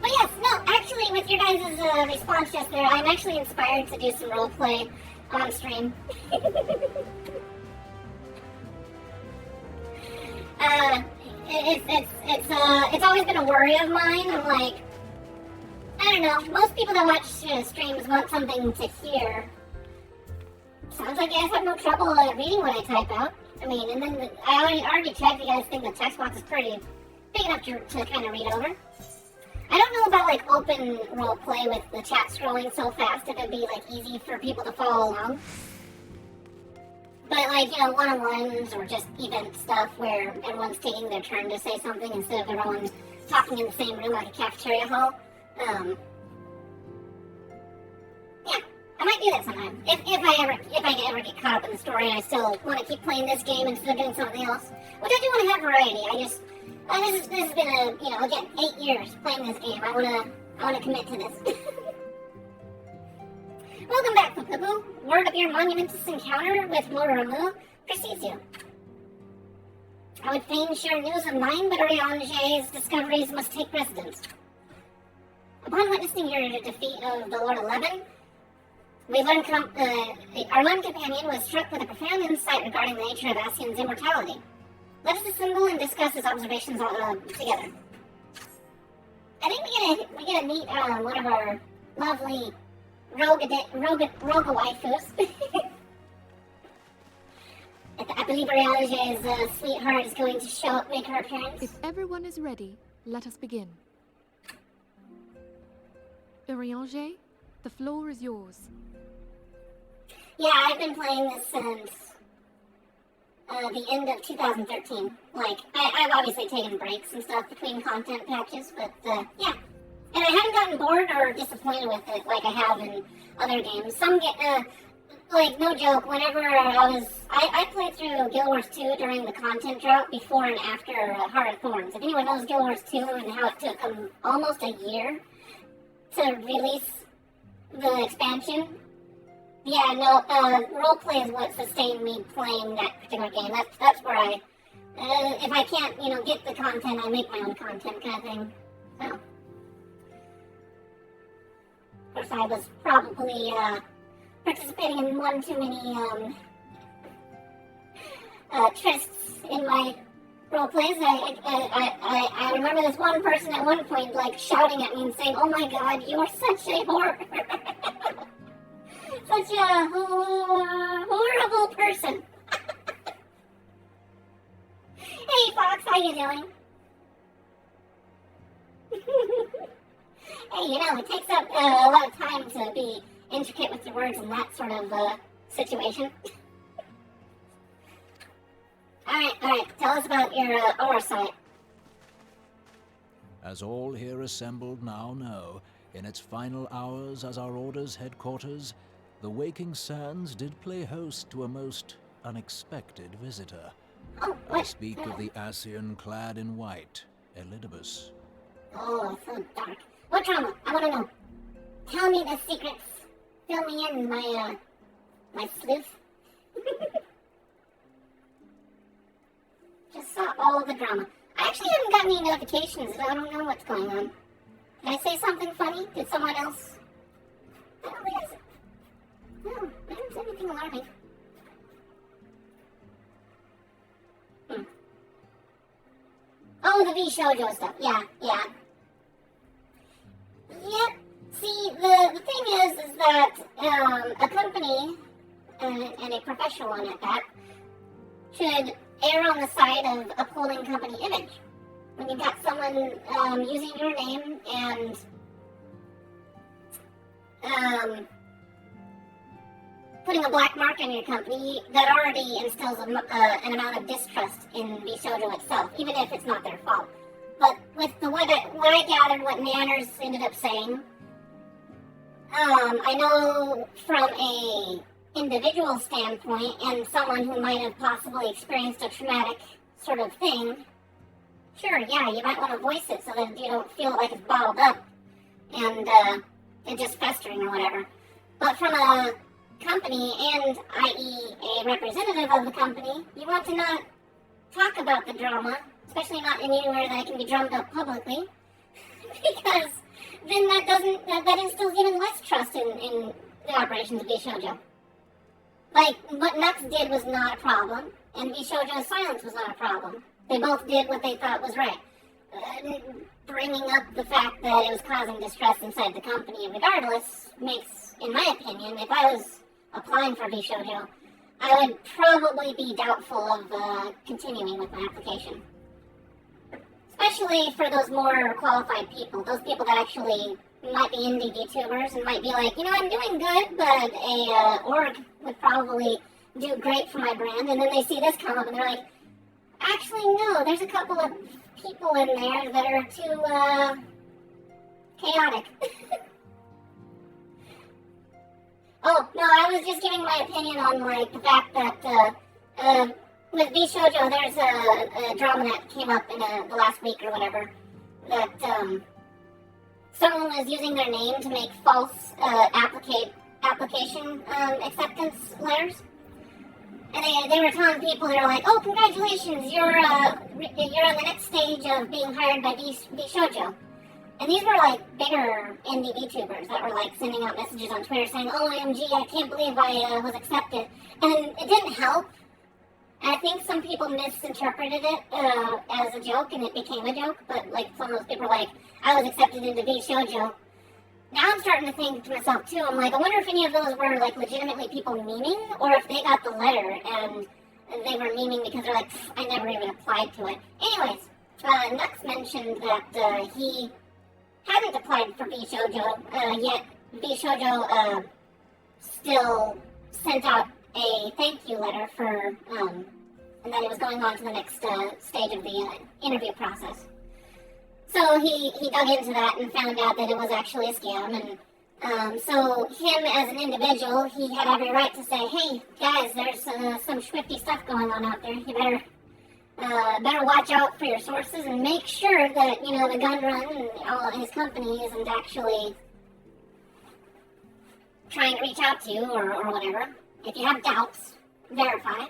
But yes, no, actually, with your guys' response just there, I'm actually inspired to do some roleplay on stream. It's always been a worry of mine. I'm like, I don't know, most people that watch streams want something to hear. Sounds like you guys have no trouble reading what I type out. I mean, and then I already checked, you guys think the text box is pretty big enough to kind of read over. I don't know about like open role play with the chat scrolling so fast if it'd be like easy for people to follow along. But like, you know, one-on-ones or just event stuff where everyone's taking their turn to say something instead of everyone talking in the same room like a cafeteria hall. Yeah, I might do that sometime. If I ever get caught up in the story and I still want to keep playing this game instead of doing something else, which I do want to have variety. I just this has been again 8 years playing this game. I wanna commit to this. Welcome back, Poo. Word of your monumentous encounter with Lord Ramu precedes you. I would fain share news of mine, but Oriange's discoveries must take precedence. Upon witnessing your defeat of the Lord 11, our lone companion was struck with a profound insight regarding the nature of Ascian's immortality. Let us assemble and discuss his observations together. I think we get to meet one of our lovely Roga waifus. I believe Oriange's sweetheart is going to make her appearance. If everyone is ready, let us begin. Oriange, the floor is yours. Yeah, I've been playing this since the end of 2013. Like, I've obviously taken breaks and stuff between content patches, but yeah. And I haven't gotten bored or disappointed with it like I have in other games. Some get, like, no joke, whenever I played through Guild Wars 2 during the content drought before and after Heart of Thorns. If anyone knows Guild Wars 2 and how it took them almost a year to release the expansion, yeah, no, roleplay is what sustained me playing that particular game. That's where if I can't, get the content, I make my own content kind of thing. So, of course, I was probably participating in one too many trysts in my roleplays. I remember this one person at one point like shouting at me and saying, "Oh my God, you are such a such a horrible person." Hey Fox, how you doing? Hey, it takes up a lot of time to be intricate with your words in that sort of situation. Alright, tell us about your oversight. As all here assembled now know, in its final hours as our Order's headquarters, the Waking Sands did play host to a most unexpected visitor. Oh, I what? speak of the Ascian clad in white, Elidibus. Oh, it's so dark. What drama? I want to know. Tell me the secrets. Fill me in, my sleuth. Just saw all the drama. I actually haven't gotten any notifications, so I don't know what's going on. Did I say something funny? Did someone else? I don't think I said... No, I didn't say anything alarming. Oh, the V Shoujo stuff. Yeah. Yep. See, the thing is that a company, and a professional one at that, should err on the side of upholding company image. When you've got someone using your name and putting a black mark on your company, that already instills an amount of distrust in Bishojo itself, even if it's not their fault. But with what I gathered, what Manners ended up saying, I know from a individual standpoint and someone who might have possibly experienced a traumatic sort of thing, sure, yeah, you might want to voice it so that you don't feel like it's bottled up and just festering or whatever. But from a company and i.e. a representative of the company, you want to not talk about the drama, especially not anywhere that it can be drummed up publicly, because then that instills even less trust in the operations of Bishojo. Like, what Nux did was not a problem, and Bishojo's silence was not a problem. They both did what they thought was right. Bringing up the fact that it was causing distress inside the company regardless makes, in my opinion, if I was applying for Bishojo, I would probably be doubtful of continuing with my application. Especially for those more qualified people, those people that actually might be indie VTubers and might be like, you know, I'm doing good, but a org would probably do great for my brand, and then they see this come up and they're like, actually no, there's a couple of people in there that are too chaotic. Oh, no, I was just giving my opinion on, like, the fact that, with Bishojo, there's a drama that came up in the last week or whatever, that, someone was using their name to make false, application, acceptance letters. And they were telling people, they were like, oh, congratulations, you're on the next stage of being hired by Bishojo. And these were, like, bigger indie VTubers that were, like, sending out messages on Twitter saying, oh, OMG, I can't believe I was accepted. And it didn't help. I think some people misinterpreted it as a joke, and it became a joke. But, like, some of those people were like, I was accepted into Bishojo. Now I'm starting to think to myself, too, I'm like, I wonder if any of those were, like, legitimately people memeing, or if they got the letter and they were memeing because they're like, I never even applied to it. Anyways, Nux mentioned that he hadn't applied for Bishojo, yet Bishojo still sent out a thank you letter for, and that it was going on to the next stage of the interview process. So he dug into that and found out that it was actually a scam, and so him as an individual, he had every right to say, hey, guys, there's some swifty stuff going on out there. You better watch out for your sources and make sure that, you know, the gun run and all of his company isn't actually trying to reach out to you or whatever. If you have doubts, verify.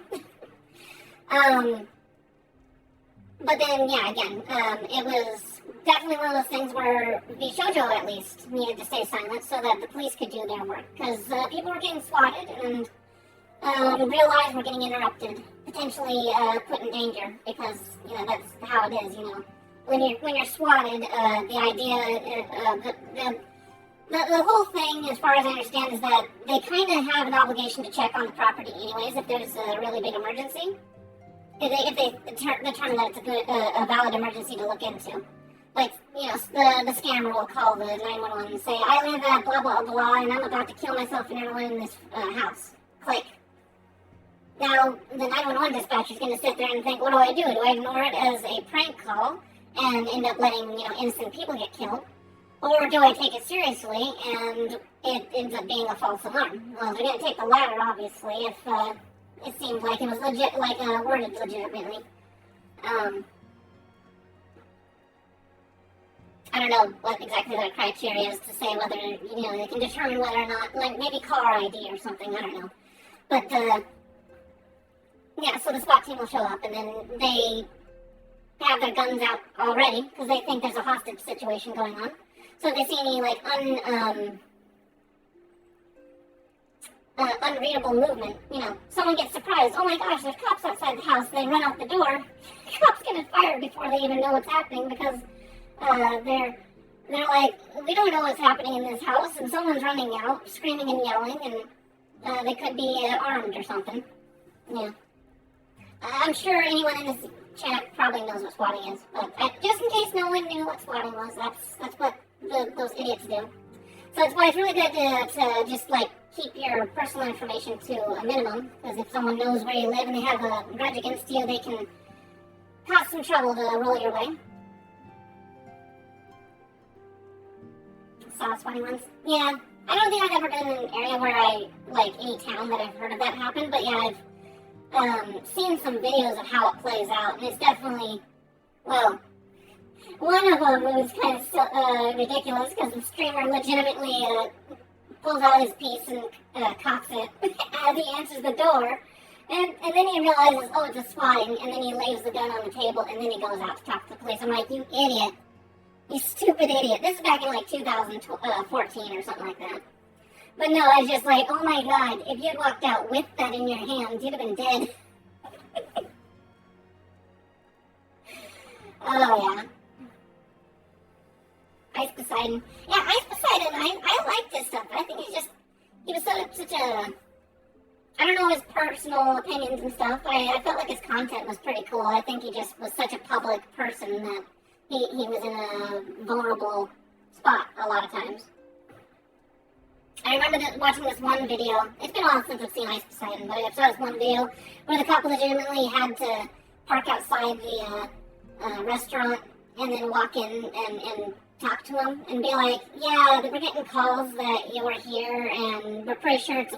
But then, yeah, again, it was definitely one of those things where Bishojo at least needed to stay silent so that the police could do their work. Because people were getting swatted and real lives were getting interrupted, potentially put in danger, because, you know, that's how it is, you know. When you're swatted, the idea, the whole thing, as far as I understand, is that they kind of have an obligation to check on the property anyways if there's a really big emergency. If they determine that it's a valid emergency to look into. Like, you know, the scammer will call the 911 and say, I live at blah, blah, blah, and I'm about to kill myself and everyone in this house. Click. Now, the 911 dispatcher is going to sit there and think, what do? Do I ignore it as a prank call and end up letting, innocent people get killed? Or do I take it seriously and it ends up being a false alarm? Well, they're going to take the latter, obviously, if it seemed like it was legit, worded legitimately. I don't know what exactly their criteria is to say whether, they can determine whether or not, like maybe caller ID or something, I don't know. But, yeah, so the SWAT team will show up, and then they have their guns out already, because they think there's a hostage situation going on. So if they see any, unreadable movement, someone gets surprised, oh my gosh, there's cops outside the house, they run out the door, cops get fired before they even know what's happening, because they're like, we don't know what's happening in this house, and someone's running out, screaming and yelling, and they could be armed or something. Yeah. I'm sure anyone in this chat probably knows what swatting is, but just in case no one knew what swatting was, that's what those idiots do. So it's why it's really good to just, keep your personal information to a minimum, because if someone knows where you live and they have a grudge against you, they can cause some trouble to roll your way. Saw swatting ones. Yeah, I don't think I've ever been in an area where any town that I've heard of that happen, but yeah, I've seen some videos of how it plays out, and it's definitely, well, one of them was kind of ridiculous, because the streamer legitimately pulls out his piece and cocks it as he answers the door, and then he realizes, oh, it's a swatting, and then he lays the gun on the table, and then he goes out to talk to the police. I'm like, you idiot. You stupid idiot. This is back in 2014 or something like that. But no, I was just like, oh my god, if you had walked out with that in your hands, you'd have been dead. Oh yeah. Ice Poseidon. Yeah, Ice Poseidon, I like this stuff. I think he was such a, I don't know his personal opinions and stuff, but I felt like his content was pretty cool. I think he just was such a public person that he was in a vulnerable spot a lot of times. I remember watching this one video. It's been a while since I've seen Ice Poseidon, but I saw this one video where the couple legitimately had to park outside the restaurant and then walk in and talk to him and be like, yeah, we're getting calls that you were here and we're pretty sure it's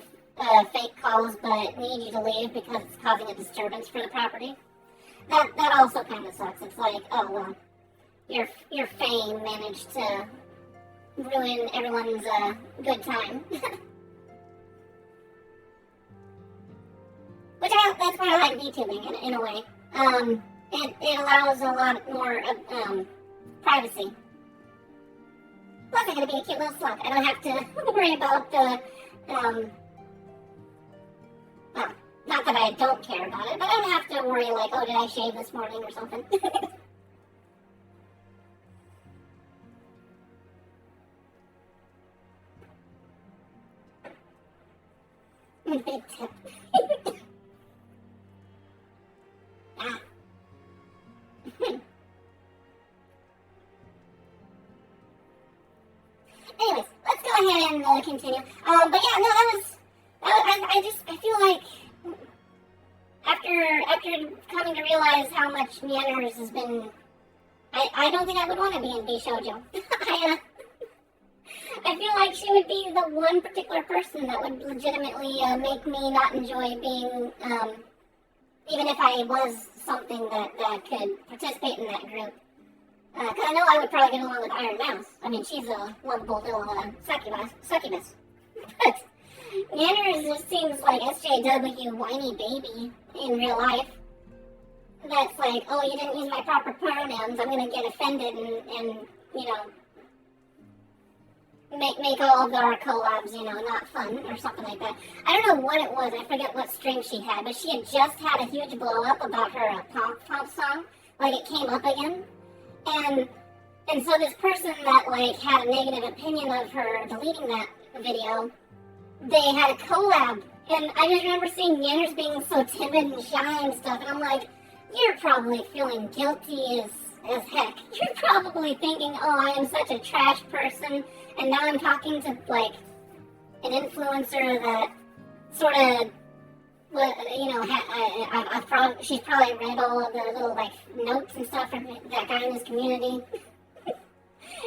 fake calls, but we need you to leave because it's causing a disturbance for the property. That also kind of sucks. It's like, oh, well, your fame managed to ruin everyone's good time. That's why I like VTubing in a way. It allows a lot more privacy. Plus, I'm gonna be a cute little slug. I don't have to worry about well, not that I don't care about it, but I don't have to worry oh, did I shave this morning or something? Big tip. Anyways, let's go ahead and continue. But yeah, no, I feel like after coming to realize how much Neanders has been, I don't think I would want to be in Bishoujo. I feel like she would be the one particular person that would legitimately make me not enjoy being, even if I was something that could participate in that group. Because I know I would probably get along with Iron Mouse. I mean, she's a lovable little succubus. But Nanners just seems like SJW whiny baby in real life. That's like, oh, you didn't use my proper pronouns, I'm gonna get offended and make all of our collabs, not fun or something like that. I don't know what it was, I forget what string she had, but she had just had a huge blow up about her pop song. It came up again. And so this person that had a negative opinion of her deleting that video, they had a collab, and I just remember seeing Yanners being so timid and shy and stuff, and I'm like, you're probably feeling guilty as heck. You're probably thinking, oh, I am such a trash person, and now I'm talking to an influencer that sort of she's probably read all of the little like notes and stuff from that guy in his community.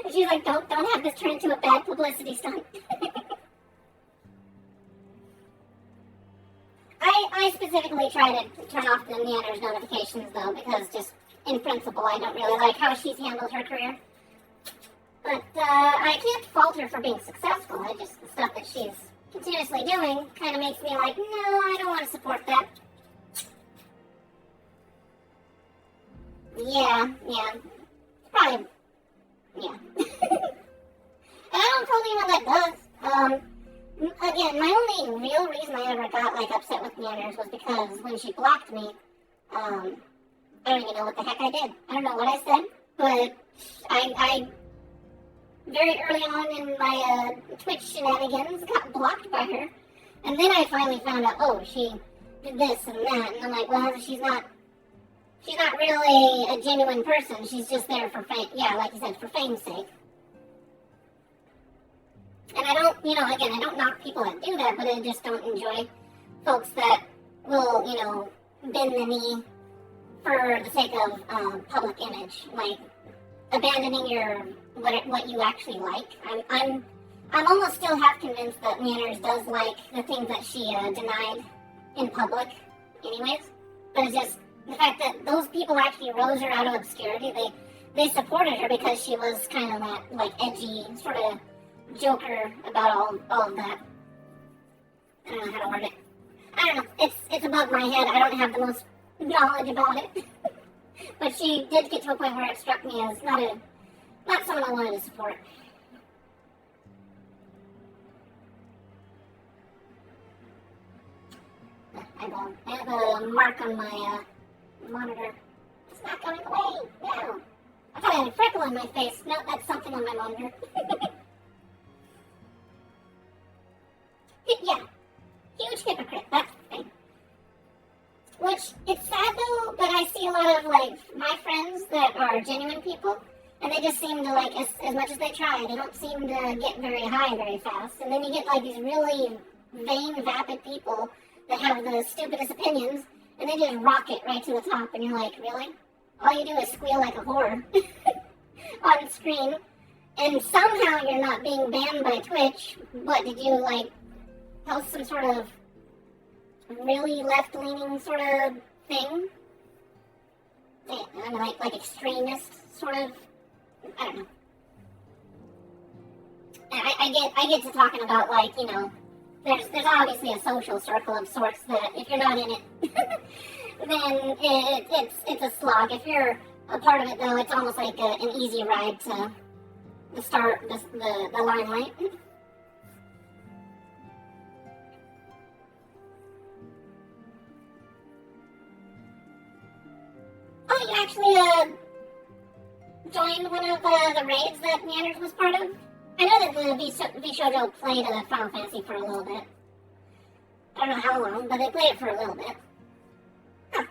And she's like, don't have this turn into a bad publicity stunt. I specifically try to turn off the Neander's notifications though, because just in principle I don't really like how she's handled her career. But I can't fault her for being successful. I just, the stuff that she's continuously doing kind of makes me like, no, I don't want to support that. Yeah. Probably, yeah. And I don't totally know what that does. Again, my only real reason I ever got like upset with Neanders was because when she blocked me, I don't even know what the heck I did. I don't know what I said, but I very early on in my Twitch shenanigans got blocked by her. And then I finally found out, oh, she did this and that. And I'm like, well, she's not really a genuine person. She's just there for fame. Yeah, like you said, for fame's sake. And I don't, again, I don't knock people that do that, but I just don't enjoy folks that will, bend the knee for the sake of public image. Like, abandoning what you actually like. I'm almost still half convinced that Manners does like the things that she denied in public, anyways. But it's just the fact that those people actually rose her out of obscurity. They supported her because she was kind of that like edgy sort of joker about all of that. I don't know how to word it. I don't know. It's above my head. I don't have the most knowledge about it. But she did get to a point where it struck me as not someone I wanted to support. I have a mark on my monitor. It's not going away. No. I thought I had a freckle on my face. No, that's something on my monitor. Yeah. Huge hypocrite. That's the thing. Which, it's sad though, but I see a lot of, like, my friends that are genuine people, and they just seem to, like, as much as they try, they don't seem to get very high very fast. And then you get, like, these really vain, vapid people that have the stupidest opinions, and they just rocket right to the top, and you're like, really? All you do is squeal like a whore on screen, and somehow you're not being banned by Twitch. What, did you, like, post some sort of really left-leaning sort of thing? Yeah, I mean, like extremist sort of, I don't know. I get to talking about, like, there's obviously a social circle of sorts that if you're not in it, then it's a slog. If you're a part of it, though, it's almost like an easy ride to the limelight. Oh, you actually joined one of the raids that Neanders was part of? I know that the Vishojo played Final Fantasy for a little bit. I don't know how long, but they played it for a little bit. Huh.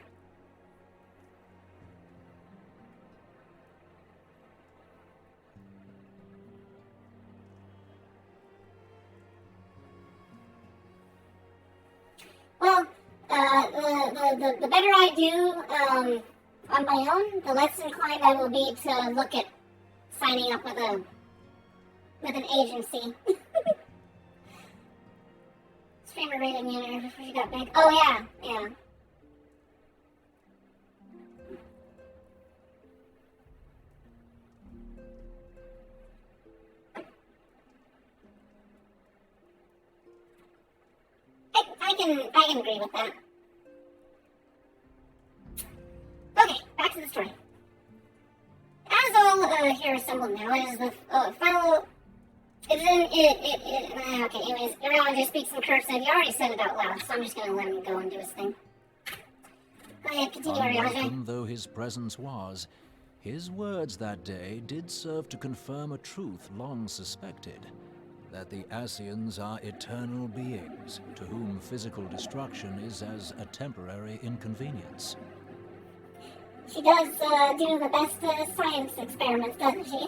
Well, the better I do on my own, the less inclined I will be to look at signing up with an agency. Streamer rating unit before she got big. Oh yeah. I can agree with that. Okay, back to the story. As all here assembled now, it is the final. Okay, anyways, everyone just speaks in curse, and he already said it out loud, so I'm just gonna let him go and do his thing. Go ahead, continue, Unwelcome though his presence was, his words that day did serve to confirm a truth long suspected, that the Asians are eternal beings, to whom physical destruction is as a temporary inconvenience. She does do the best science experiments, doesn't she?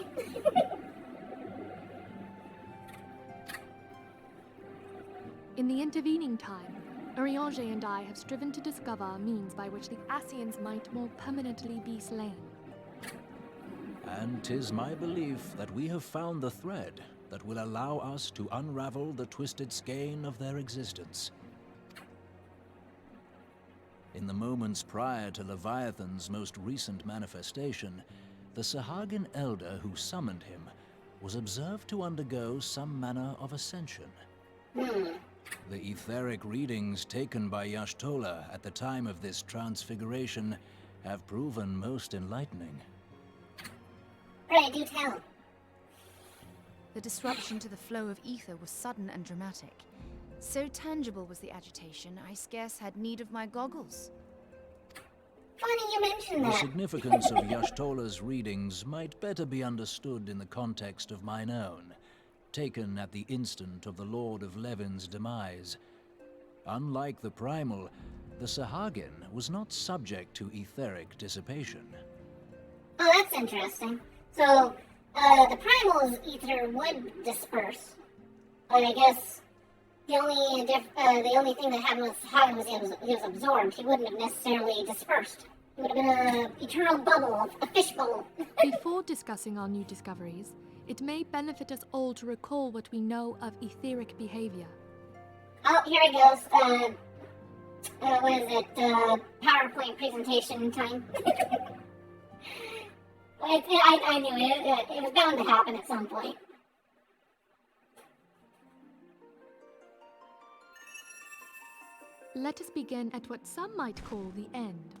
In the intervening time, Urianger and I have striven to discover a means by which the Ascians might more permanently be slain. And 'tis my belief that we have found the thread that will allow us to unravel the twisted skein of their existence. In the moments prior to Leviathan's most recent manifestation, the Sahagin elder who summoned him was observed to undergo some manner of ascension. The etheric readings taken by Y'shtola at the time of this transfiguration have proven most enlightening. Pray, do tell. The disruption to the flow of ether was sudden and dramatic. So tangible was the agitation, I scarce had need of my goggles. Funny you mention The that. significance of Y'shtola's readings might better be understood in the context of mine own, taken at the instant of the Lord of Levin's demise. Unlike the Primal, the Sahagin was not subject to etheric dissipation. Oh, that's interesting. So, the Primal's ether would disperse, but I guess the only thing that happened with Sahagin was he was absorbed. He wouldn't have necessarily dispersed. It would have been an eternal bubble, a fish bubble. Before discussing our new discoveries, it may benefit us all to recall what we know of etheric behavior. Oh, here it goes. What is it? PowerPoint presentation time. I knew it. It was bound to happen at some point. Let us begin at what some might call the end.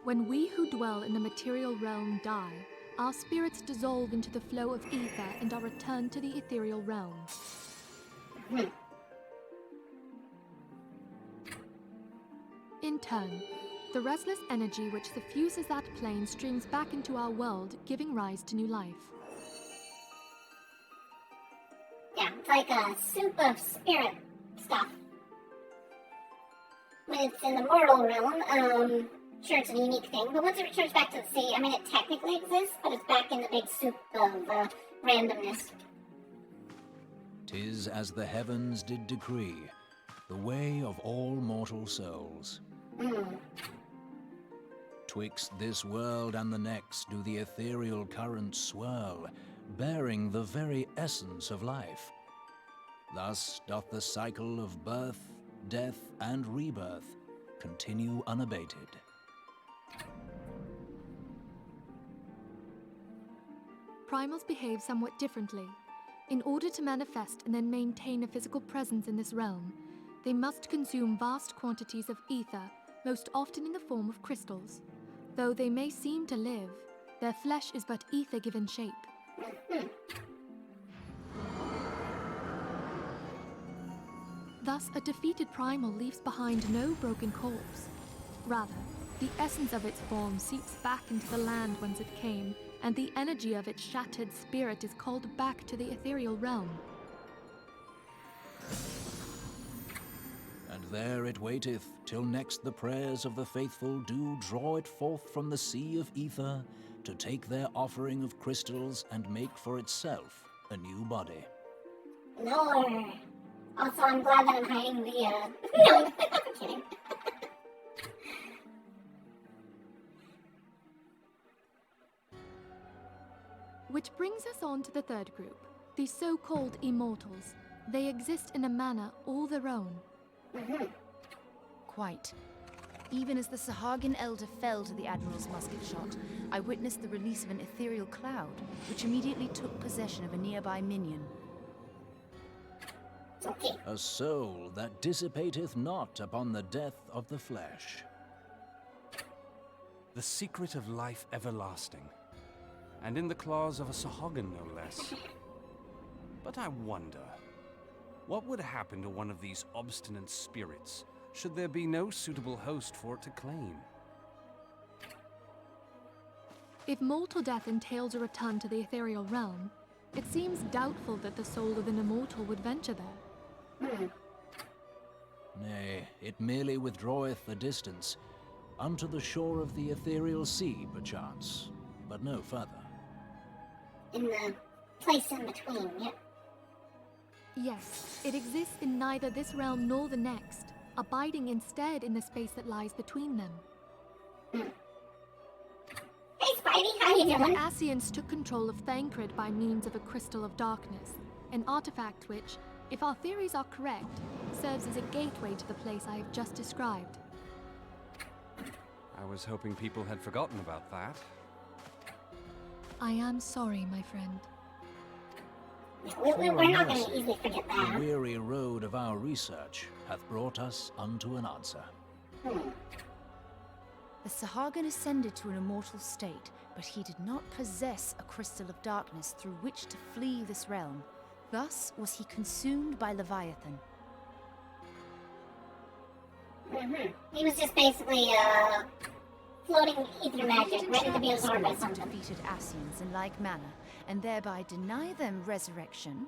When we who dwell in the material realm die, our spirits dissolve into the flow of ether and are returned to the ethereal realm. In turn, the restless energy which suffuses that plane streams back into our world, giving rise to new life. Yeah, it's like a soup of spirit stuff. When it's in the mortal realm, sure, it's a unique thing, but once it returns back to the sea, I mean, it technically exists, but it's back in the big soup of randomness. 'Tis as the heavens did decree, the way of all mortal souls. Twixt this world and the next do the ethereal currents swirl, bearing the very essence of life. Thus doth the cycle of birth, death, and rebirth continue unabated. Primals behave somewhat differently. In order to manifest and then maintain a physical presence in this realm, they must consume vast quantities of ether, most often in the form of crystals. Though they may seem to live, their flesh is but ether given shape. Thus, a defeated primal leaves behind no broken corpse. Rather, the essence of its form seeps back into the land whence it came, and the energy of its shattered spirit is called back to the ethereal realm. And there it waiteth, till next the prayers of the faithful do draw it forth from the sea of ether, to take their offering of crystals and make for itself a new body. Lord. Also, I'm glad that I'm hiding the, No, I'm kidding. Which brings us on to the third group, the so-called immortals. They exist in a manner all their own. Quite. Even as the Sahagin elder fell to the Admiral's musket shot, I witnessed the release of an ethereal cloud, which immediately took possession of a nearby minion. Okay. A soul that dissipateth not upon the death of the flesh. The secret of life everlasting, and in the claws of a Sahagin no less. But I wonder, what would happen to one of these obstinate spirits should there be no suitable host for it to claim? If mortal death entails a return to the ethereal realm, it seems doubtful that the soul of an immortal would venture there. Nay, it merely withdraweth a distance, unto the shore of the ethereal sea, perchance, but no further. In the place in between, yep. Yes, it exists in neither this realm nor the next, abiding instead in the space that lies between them. Hey, Spidey, how you The doing? Ascians took control of Thancred by means of a crystal of darkness, an artifact which, if our theories are correct, serves as a gateway to the place I have just described. I was hoping people had forgotten about that. I am sorry, my friend. We're not going to easily forget The that. weary road of our research hath brought us unto an answer. The Sahagin ascended to an immortal state, but he did not possess a crystal of darkness through which to flee this realm. Thus was he consumed by Leviathan. He was just basically, floating ether magic, ready to be absorbed by Spirits something. defeated Ascians in like manner, and thereby deny them resurrection.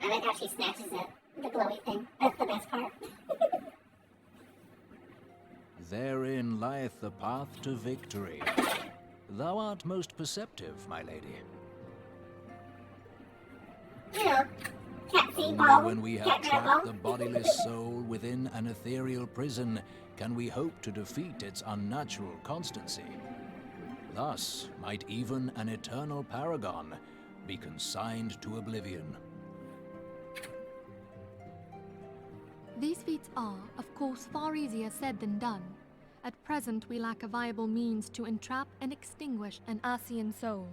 I like how she snatches it, the glowy thing. That's the best part. Therein lieth the path to victory. Thou art most perceptive, my lady. You know, cat seed Only ball, when we have cat grab trapped ball. the bodiless soul within an ethereal prison can we hope to defeat its unnatural constancy. Thus might even an eternal paragon be consigned to oblivion. These feats are, of course, far easier said than done. At present, we lack a viable means to entrap and extinguish an Ascian soul.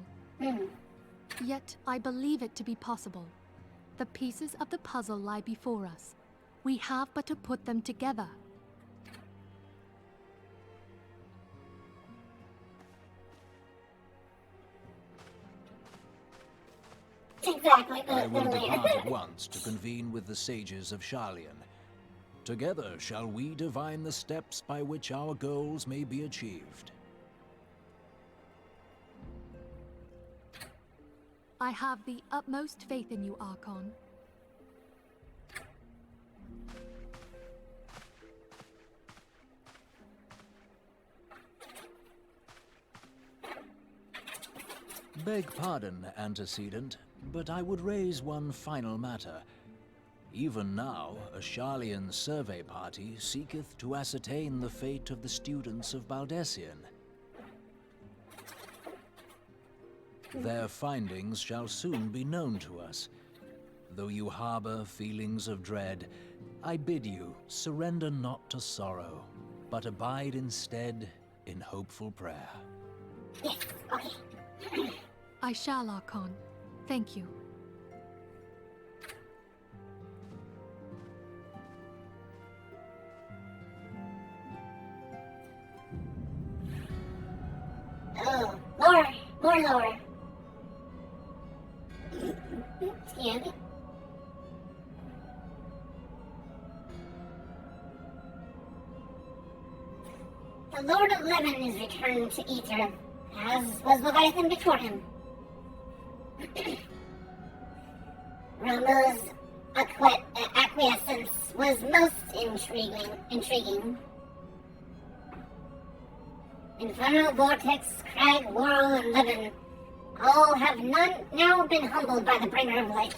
Yet, I believe it to be possible. The pieces of the puzzle lie before us. We have but to put them together. Exactly, I the will depart layer. at once to convene with the sages of Sharlayan. Together shall we divine the steps by which our goals may be achieved. I have the utmost faith in you, Archon. Beg pardon, antecedent, but I would raise one final matter. Even now, a Sharlayan survey party seeketh to ascertain the fate of the students of Baldessian. Their findings shall soon be known to us. Though you harbor feelings of dread, I bid you surrender not to sorrow, but abide instead in hopeful prayer. Yes, okay. I shall, Archon. Thank you. Oh, more lore. Excuse me. The Lord of Levin is returned to Ether, as was Leviathan before him. Rama's acquiescence was most intriguing. Infernal Vortex, Crag, Whirl, and Levin all have now been humbled by the Bringer of Light.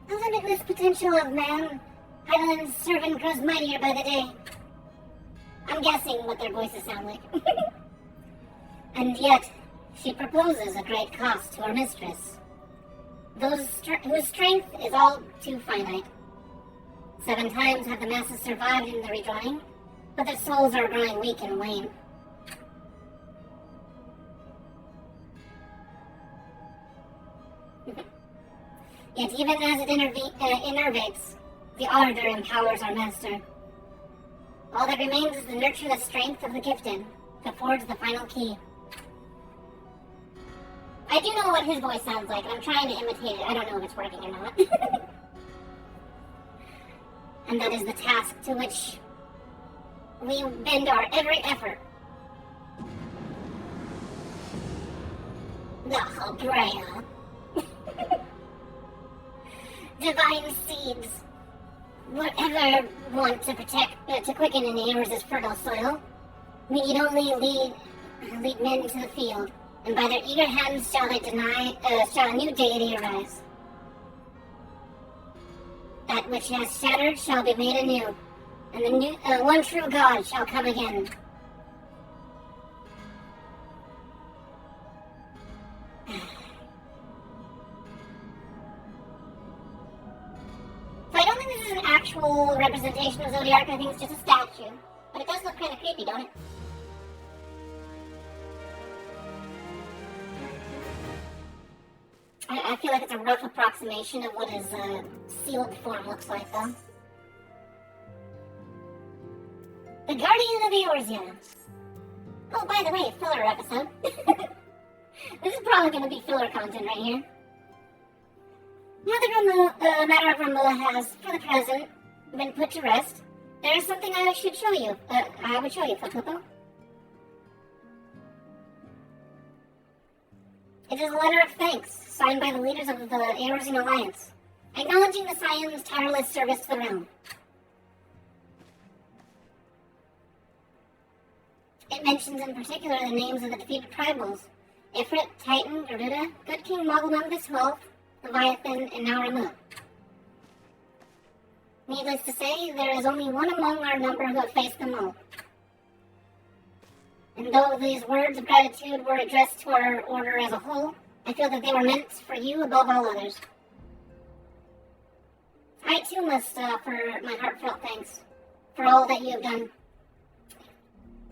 The limitless potential of man, Hydalin's servant grows mightier by the day. I'm guessing what their voices sound like. And yet, she proposes a great cost to her mistress, whose strength is all too finite. 7 times have the masses survived in the rejoining, but their souls are growing weak and wane. Yet even as it innervates, the ardor empowers our master. All that remains is to nurture the strength of the gifted, to forge the final key. I do know what his voice sounds like, and I'm trying to imitate it. I don't know if it's working or not. And that is the task to which we bend our every effort. The Hobrea. Divine seeds. Whatever want to protect, to quicken and air this fertile soil, we need only lead men into the field, and by their eager hands shall a new deity arise. That which has shattered shall be made anew, and the new one true God shall come again. So I don't think this is an actual representation of Zodiac. I think it's just a statue, but it does look kind of creepy, don't it? I feel like it's a rough approximation of what his sealed form looks like, though. The Guardian of Eorzea. Oh, by the way, filler episode. This is probably going to be filler content right here. Now that the matter of Ramula has, for the present, been put to rest, there is something I should show you. I would show you, Flipupo. It is a letter of thanks, signed by the leaders of the Eorzean Alliance, acknowledging the Scion's tireless service to the realm. It mentions in particular the names of the defeated tribals: Ifrit, Titan, Garuda, Good King Moggleman the 12th, Leviathan, and now Ramula. Needless to say, there is only one among our number who have faced them all. And though these words of gratitude were addressed to our order as a whole, I feel that they were meant for you above all others. I too must offer my heartfelt thanks for all that you have done.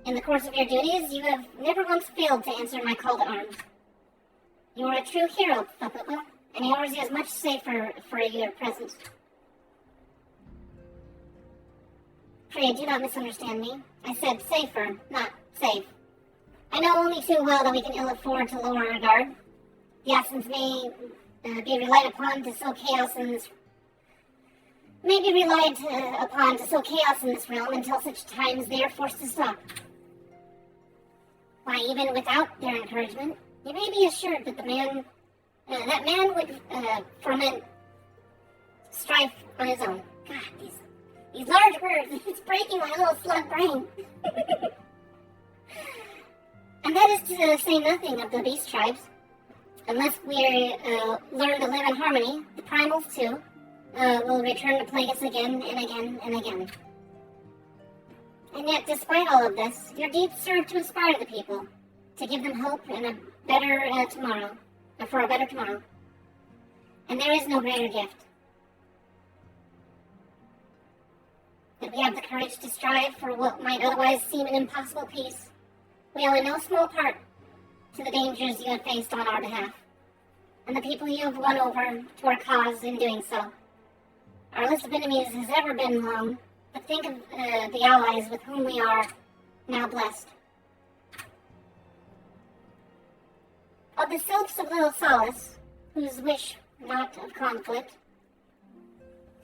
In the course of your duties, you have never once failed to answer my call to arms. You are a true hero, Flipupo, and Eorzea is much safer for your presence. Pray, do not misunderstand me. I said safer, not safe. I know only too well that we can ill afford to lower our guard. The Assassins may be relied upon to sow chaos in this realm until such time as they are forced to stop. Why, even without their encouragement, you may be assured that that man would foment strife on his own. God, these large words, it's breaking my little slug brain. And that is to say nothing of the beast tribes. Unless we learn to live in harmony, the primals too will return to plague us again and again and again. And yet, despite all of this, your deeds serve to inspire the people, to give them hope and a better tomorrow, for a better tomorrow. And there is no greater gift. That we have the courage to strive for what might otherwise seem an impossible peace. We owe in no small part to the dangers you have faced on our behalf, and the people you have won over to our cause in doing so. Our list of enemies has ever been long, but think of the allies with whom we are now blessed. Of the Sylphs of Little Solace, who wish not of conflict.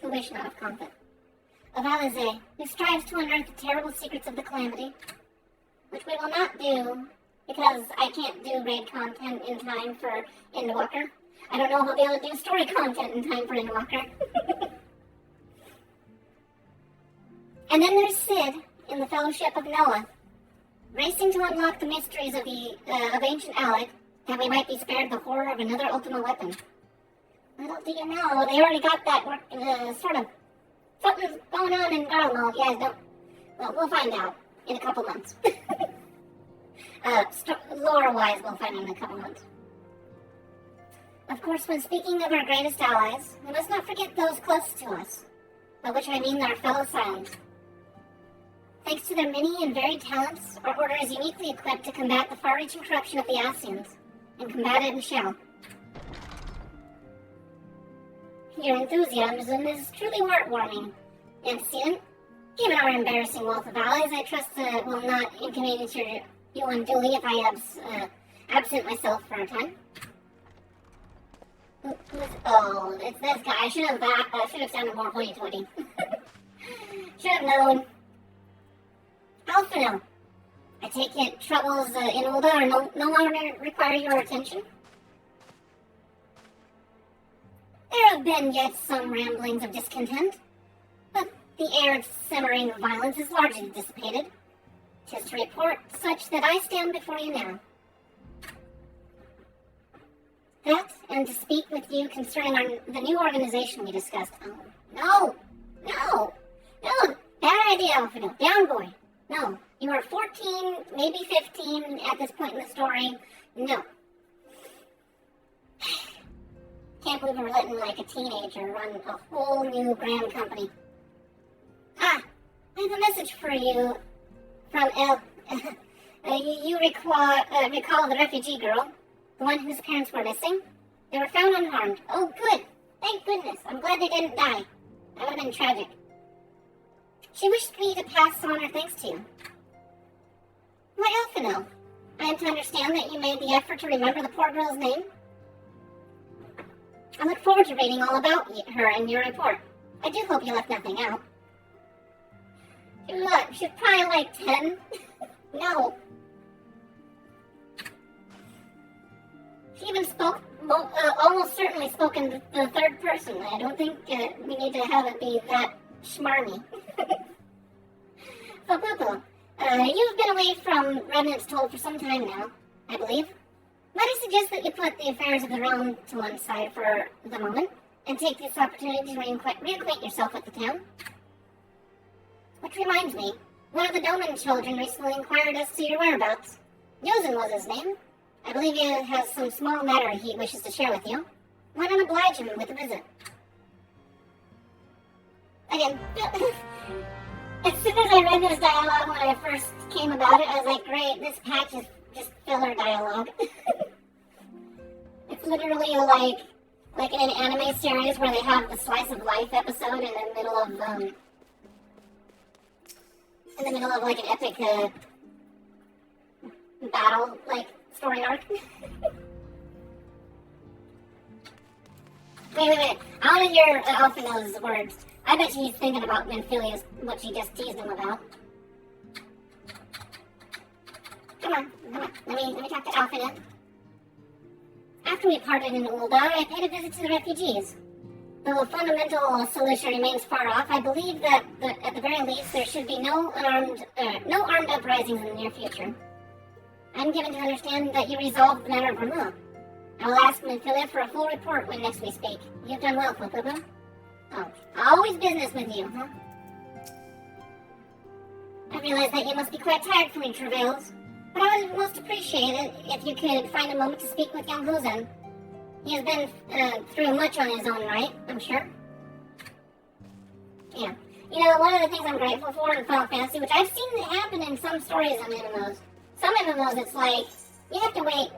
Of Alizé, who strives to unearth the terrible secrets of the Calamity, which we will not do because I can't do raid content in time for Endwalker. I don't know if I'll be able to do story content in time for Endwalker. And then there's Sid in the Fellowship of Noah, racing to unlock the mysteries of ancient Alec, that we might be spared the horror of another Ultima weapon. Little do you know, they already got that sort of something's going on in Garlemald. You guys don't. Well, we'll find out in a couple months. Lore-wise, we'll find out in a couple months. Of course, when speaking of our greatest allies, we must not forget those close to us, by which I mean our fellow Scions. Thanks to their many and varied talents, our order is uniquely equipped to combat the far-reaching corruption of the Ascians, and combat it and shall. Your enthusiasm is truly heartwarming, Antecedent. Given our embarrassing wealth of allies, I trust will not inconvenience you unduly if I absent myself for a time. It's this guy. I should have sounded more hoity-toity. Should have known. Alphino, I take it troubles in Ulda are no longer require your attention? There have been yet some ramblings of discontent, but the air of simmering violence is largely dissipated. 'Tis to report such that I stand before you now. That, and to speak with you concerning the new organization we discussed. Oh, no, bad idea, Alfredo. Down, boy. No, you are 14, maybe 15 at this point in the story. No. Can't believe we're letting like a teenager run a whole new brand company. I have a message for you from El. You recall the refugee girl, the one whose parents were missing? They were found unharmed. Oh, good. Thank goodness. I'm glad they didn't die. That would have been tragic. She wished me to pass on her thanks to you. Why, Elfinel, I am to understand that you made the effort to remember the poor girl's name? I look forward to reading all about her in your report. I do hope you left nothing out. Look, she's probably like 10. No. She even spoke, almost certainly spoke in the third person. I don't think we need to have it be that schmarmy. Fopupo, you've been away from Revenant's Toll for some time now, I believe. Might I suggest that you put the affairs of the realm to one side for the moment, and take this opportunity to reacquaint yourself with the town? Which reminds me, one of the Doman children recently inquired as to your whereabouts. Yozen was his name. I believe he has some small matter he wishes to share with you. Why not oblige him with a visit? Again, as soon as I read this dialogue when I first came about it, I was like, great, this patch is just filler dialogue. It's literally like in an anime series where they have the slice of life episode in the middle of like an epic battle like story arc. Wait. I want to hear Alphina's words. I bet he's thinking about Menphilius, what she just teased him about. Come on. Let me talk to Alphina. After we parted in Ulda, I paid a visit to the refugees. Though a fundamental solution remains far off, I believe that at the very least there should be no armed uprisings in the near future. I'm given to understand that you resolved the matter of Ramu. I will ask Menphilia for a full report when next we speak. You've done well, Fopupo. Oh, always business with you, huh? I realize that you must be quite tired from your travails, but I would most appreciate it if you could find a moment to speak with young Hosen. He has been through much on his own right, I'm sure. Yeah. You know, one of the things I'm grateful for in Final Fantasy, which I've seen happen in some stories on MMOs, some MMOs it's like, you have to wait,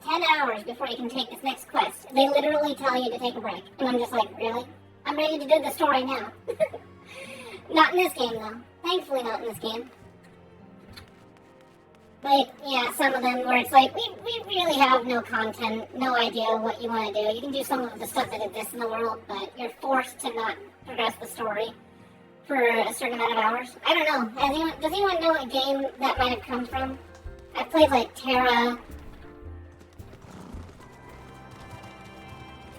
10 hours before you can take this next quest. They literally tell you to take a break. And I'm just like, really? I'm ready to do the story now. Not in this game, though. Thankfully not in this game. But, yeah, some of them where it's like, we really have no content, no idea what you want to do. You can do some of the stuff that exists in the world, but you're forced to not progress the story for a certain amount of hours. I don't know. Does anyone know a game that might have come from? I've played, like, Terra.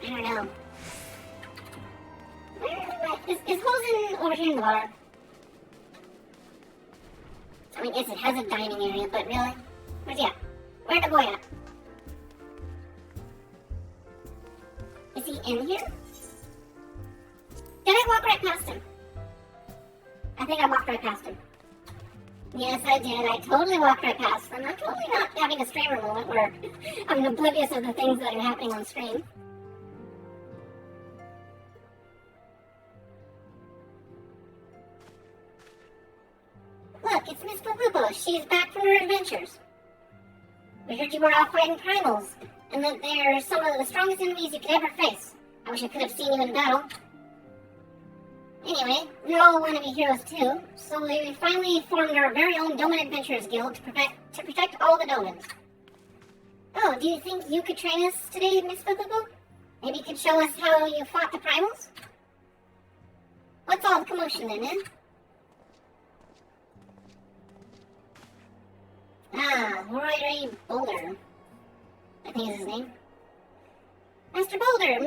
I don't know. Is Hosen over here in the bar? I mean, yes, it has a dining area, but really? Where's he at? Where's the boy at? Is he in here? Did I walk right past him? I think I walked right past him. Yes, I did. I totally walked right past him. I'm totally not having a streamer moment where I'm oblivious of the things that are happening on screen. Look, it's Miss Palupo. She's back from her adventures. We heard you were off fighting primals, and that they're some of the strongest enemies you could ever face. I wish I could have seen you in battle. Anyway, we all want to be heroes too, so we finally formed our very own Doman Adventurers Guild to protect all the Domans. Oh, do you think you could train us today, Miss Palupo? Maybe you could show us how you fought the primals? What's all the commotion then, eh? Roy Boulder. I think is his name. Master Boulder,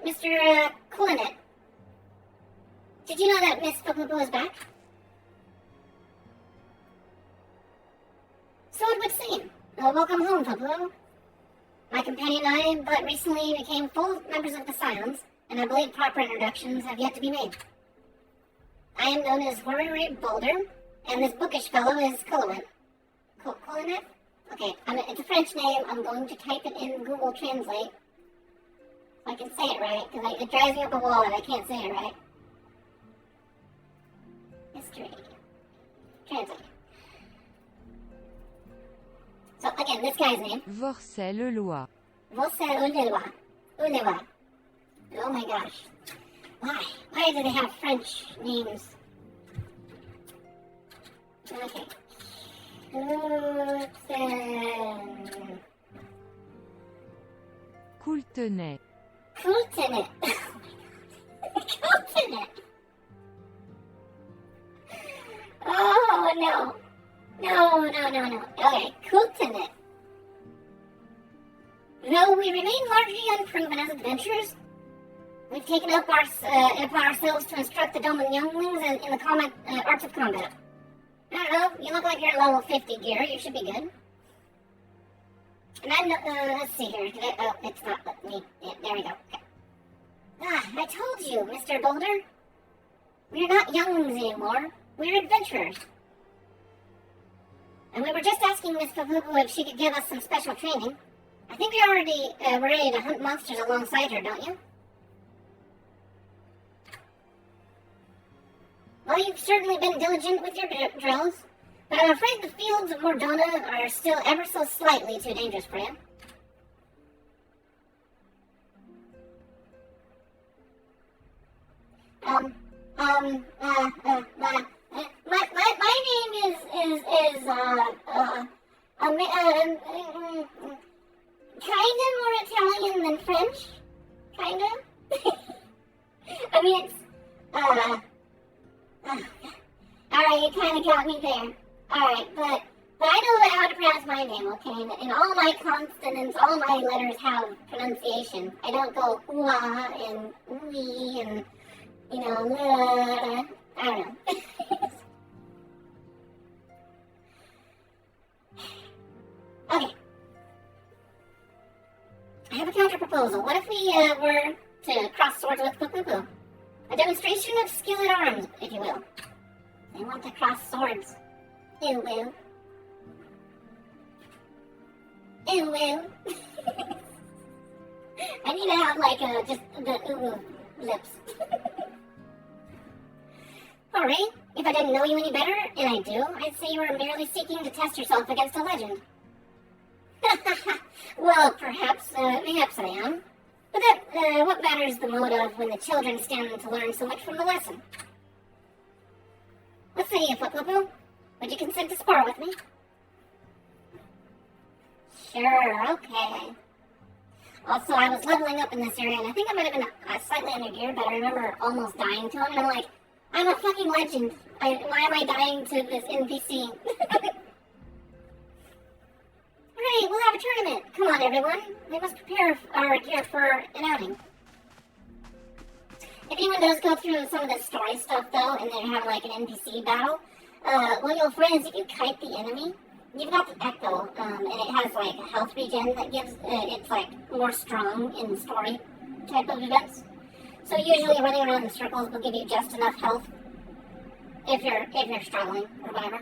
Mr. Colinet. Did you know that Miss Palupo is back? welcome home, Pablo. My companion and I but recently became full members of the Scions, and I believe proper introductions have yet to be made. I am known as Horary Boulder, and this bookish fellow is Cullinan. Cullinan? Okay, it's a French name. I'm going to type it in Google Translate so I can say it right, because it drives me up a wall and I can't say it right. History. Translate. So, again, this guy's name. Vorcel-Loi. Vorcel-Loi. Oh my gosh. Why? Why do they have French names? Okay. Coultenay. Coultenay. Coultenay. Oh, no. No. Okay, Coultenay. Though we remain largely unproven as adventurers, we've taken up upon ourselves to instruct the Doman younglings in the arts of combat. I don't know, you look like you're at level 50 gear, you should be good. And I'm, let's see here, it's not letting me, yeah, there we go. Okay. I told you, Mr. Boulder, we're not younglings anymore, we're adventurers. And we were just asking Miss Pavubu if she could give us some special training. I think we already were ready to hunt monsters alongside her, don't you? Well, you've certainly been diligent with your drills, but I'm afraid the fields of Mordona are still ever so slightly too dangerous for you. My name is kind of more Italian than French. Kind of. I mean, it's, alright, you kind of got me there. Alright, but I know how to pronounce my name, okay? And all my consonants, all my letters have pronunciation. I don't go ooh-ah and ooey and, you know, I don't know. Okay. I have a counter proposal. What if we were to cross swords with Pupupu? A demonstration of skill at arms, if you will. They want to cross swords. Ew, ew. Ew, ew. I need to have, like, just the ooh lips. Alright, if I didn't know you any better, and I do, I'd say you were merely seeking to test yourself against a legend. Well, perhaps I am. But what matters the motive when the children stand to learn so much from the lesson? What say you, Pupupu? Would you consent to spar with me? Sure, okay. Also, I was leveling up in this area, and I think I might have been slightly under gear, but I remember almost dying to him, and I'm like, I'm a fucking legend. Why am I dying to this NPC? Alright, we'll have a tournament. Come on, everyone. We must prepare our gear for an outing. If anyone does go through some of the story stuff, though, and they have, like, an NPC battle, well, your friends, if you kite the enemy, you've got the Echo, and it has, like, a health regen that gives, it's, like, more strong in story type of events. So usually running around in circles will give you just enough health if you're struggling, or whatever.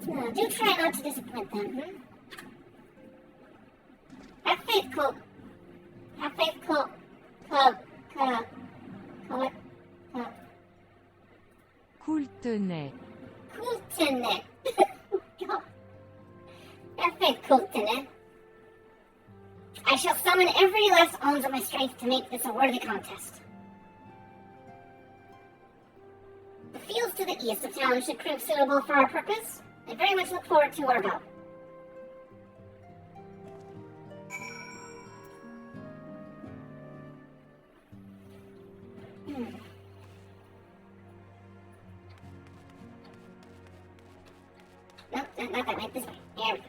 Do try not to disappoint them, Have faith, Colt. Have faith, Colt. Coultenay. Coultenay. Have faith, Coultenay. I shall summon every last ounce of my strength to make this a worthy contest. The fields to the east of town should prove suitable for our purpose. I very much look forward to our bout. Nope, not that way. This way. There we go.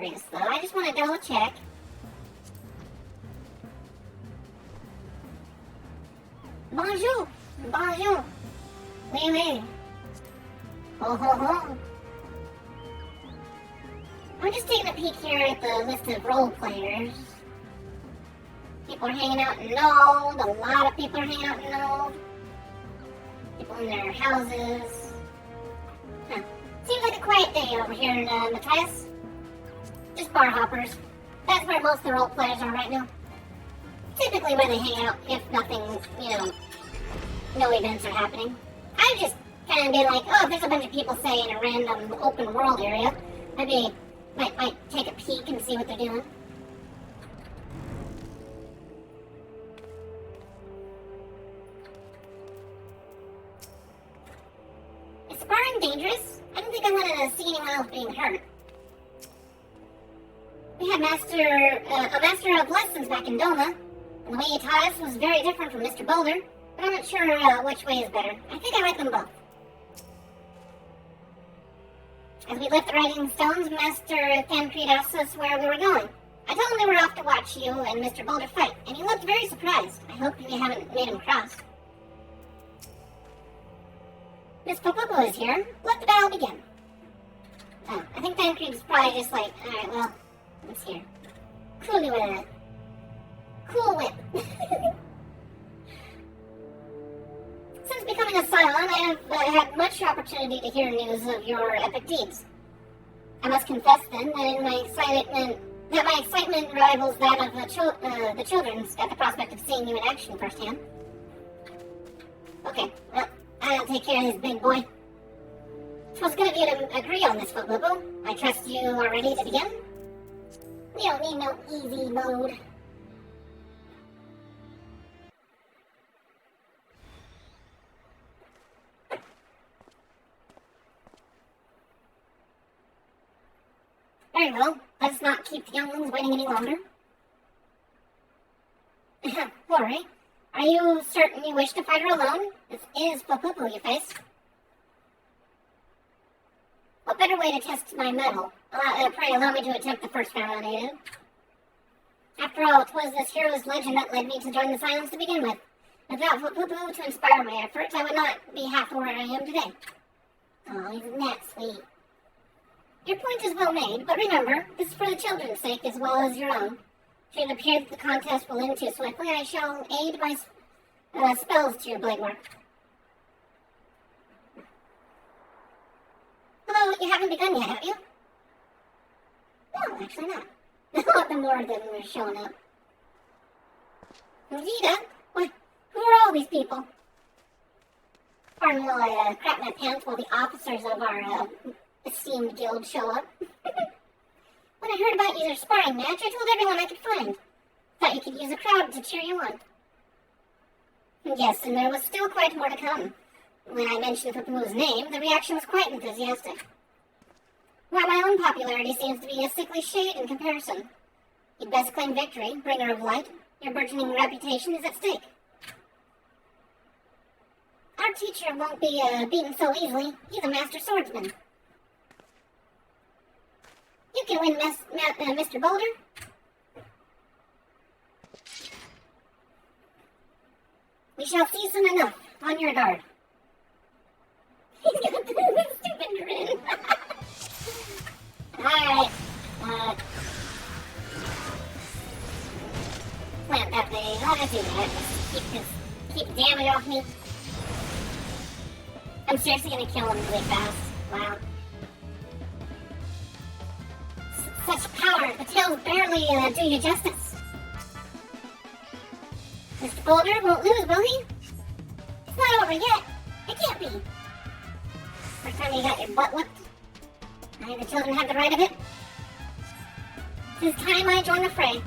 curious, though. I just want to double check. Bonjour! Bonjour! Oui, oui. Ho, ho, ho. I'm just taking a peek here at the list of role players. People are hanging out in Node. A lot of people are hanging out in Node. People in their houses. Huh. Seems like a quiet day over here in Matthias. Just bar hoppers. That's where most of the role players are right now. Typically where they hang out if nothing, no events are happening. I just kind of be like, oh, if there's a bunch of people, say, in a random open world area, maybe might take a peek and see what they're doing. Is sparring dangerous? I don't think I want to see anyone else being hurt. We had a master of lessons back in Doma, and the way he taught us was very different from Mr. Boulder, but I'm not sure which way is better. I think I like them both. As we left the Writing Stones, Master Thancred asked us where we were going. I told him we were off to watch you and Mr. Boulder fight, and he looked very surprised. I hope you haven't made him cross. Miss Popopo is here. Let the battle begin. Oh, I think Thancred is probably just like, alright, well, let's hear. Cool whip. Cool whip. Since becoming a Cylon, I have had much opportunity to hear news of your epic deeds. I must confess, then, that my excitement rivals that of the children's at the prospect of seeing you in action firsthand. Okay, well, I'll take care of this big boy. Twas good of you to agree on this, Footlopo. I trust you are ready to begin? We don't need no easy mode. Very well. Let's not keep the young ones waiting any longer. Lori, are you certain you wish to fight her alone? This is Popopo you face. What better way to test my mettle? Pray allow me to attempt the first round unaided. After all, 'twas this hero's legend that led me to join the Silence to begin with. Without Popopo to inspire my efforts, I would not be half where I am today. Oh, isn't that sweet? Your point is well made, but remember, this is for the children's sake as well as your own. Should it appear that the contest will end too swiftly, I shall aid by spells to your blade work. Hello, you haven't begun yet, have you? No, actually not. Not the more of them are showing up. Vita? What? Who are all these people? Pardon while I crap my pants while the officers of our esteemed guild show up. When I heard about your sparring match, I told everyone I could find. Thought you could use a crowd to cheer you on. Yes, and there was still quite more to come. When I mentioned Popopo's name, the reaction was quite enthusiastic. While my own popularity seems to be a sickly shade in comparison. You'd best claim victory, bringer of light. Your burgeoning reputation is at stake. Our teacher won't be beaten so easily. He's a master swordsman. You can win, Mr. Boulder. We shall see soon enough. On your guard. He's got the stupid grin. Alright. Plant that thing. I'll just do that. Keep the damage off me. I'm seriously gonna kill him really fast. Wow. Such power, the tails barely do you justice. Mr. Boulder won't lose, will he? It's not over yet. It can't be. First time you got your butt whipped. The children have the right of it. It's time I join the fray.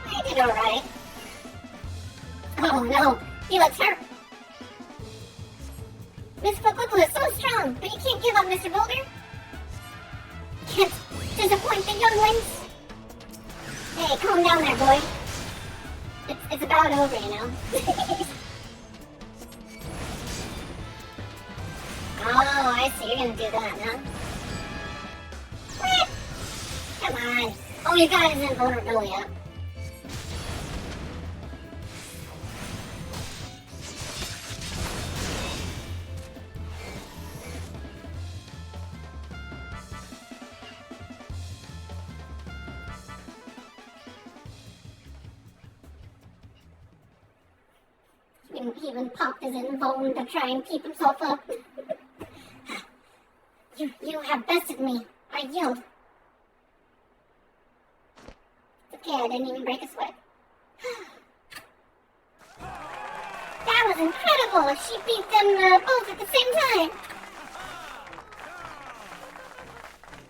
I did alright. Oh no, he looks hurt. Miss Fukubu is so strong, but you can't give up, Mr. Boulder. Can't disappoint the younglings. Hey, calm down there, boy. It's about over, you know. Oh, I see. You're gonna do that, huh? What? Come on. Oh, you got his invulnerability up. He even popped his invuln to try and keep himself up. You have bested me. I yield. It's okay, I didn't even break a sweat. That was incredible! She beat them both at the same time!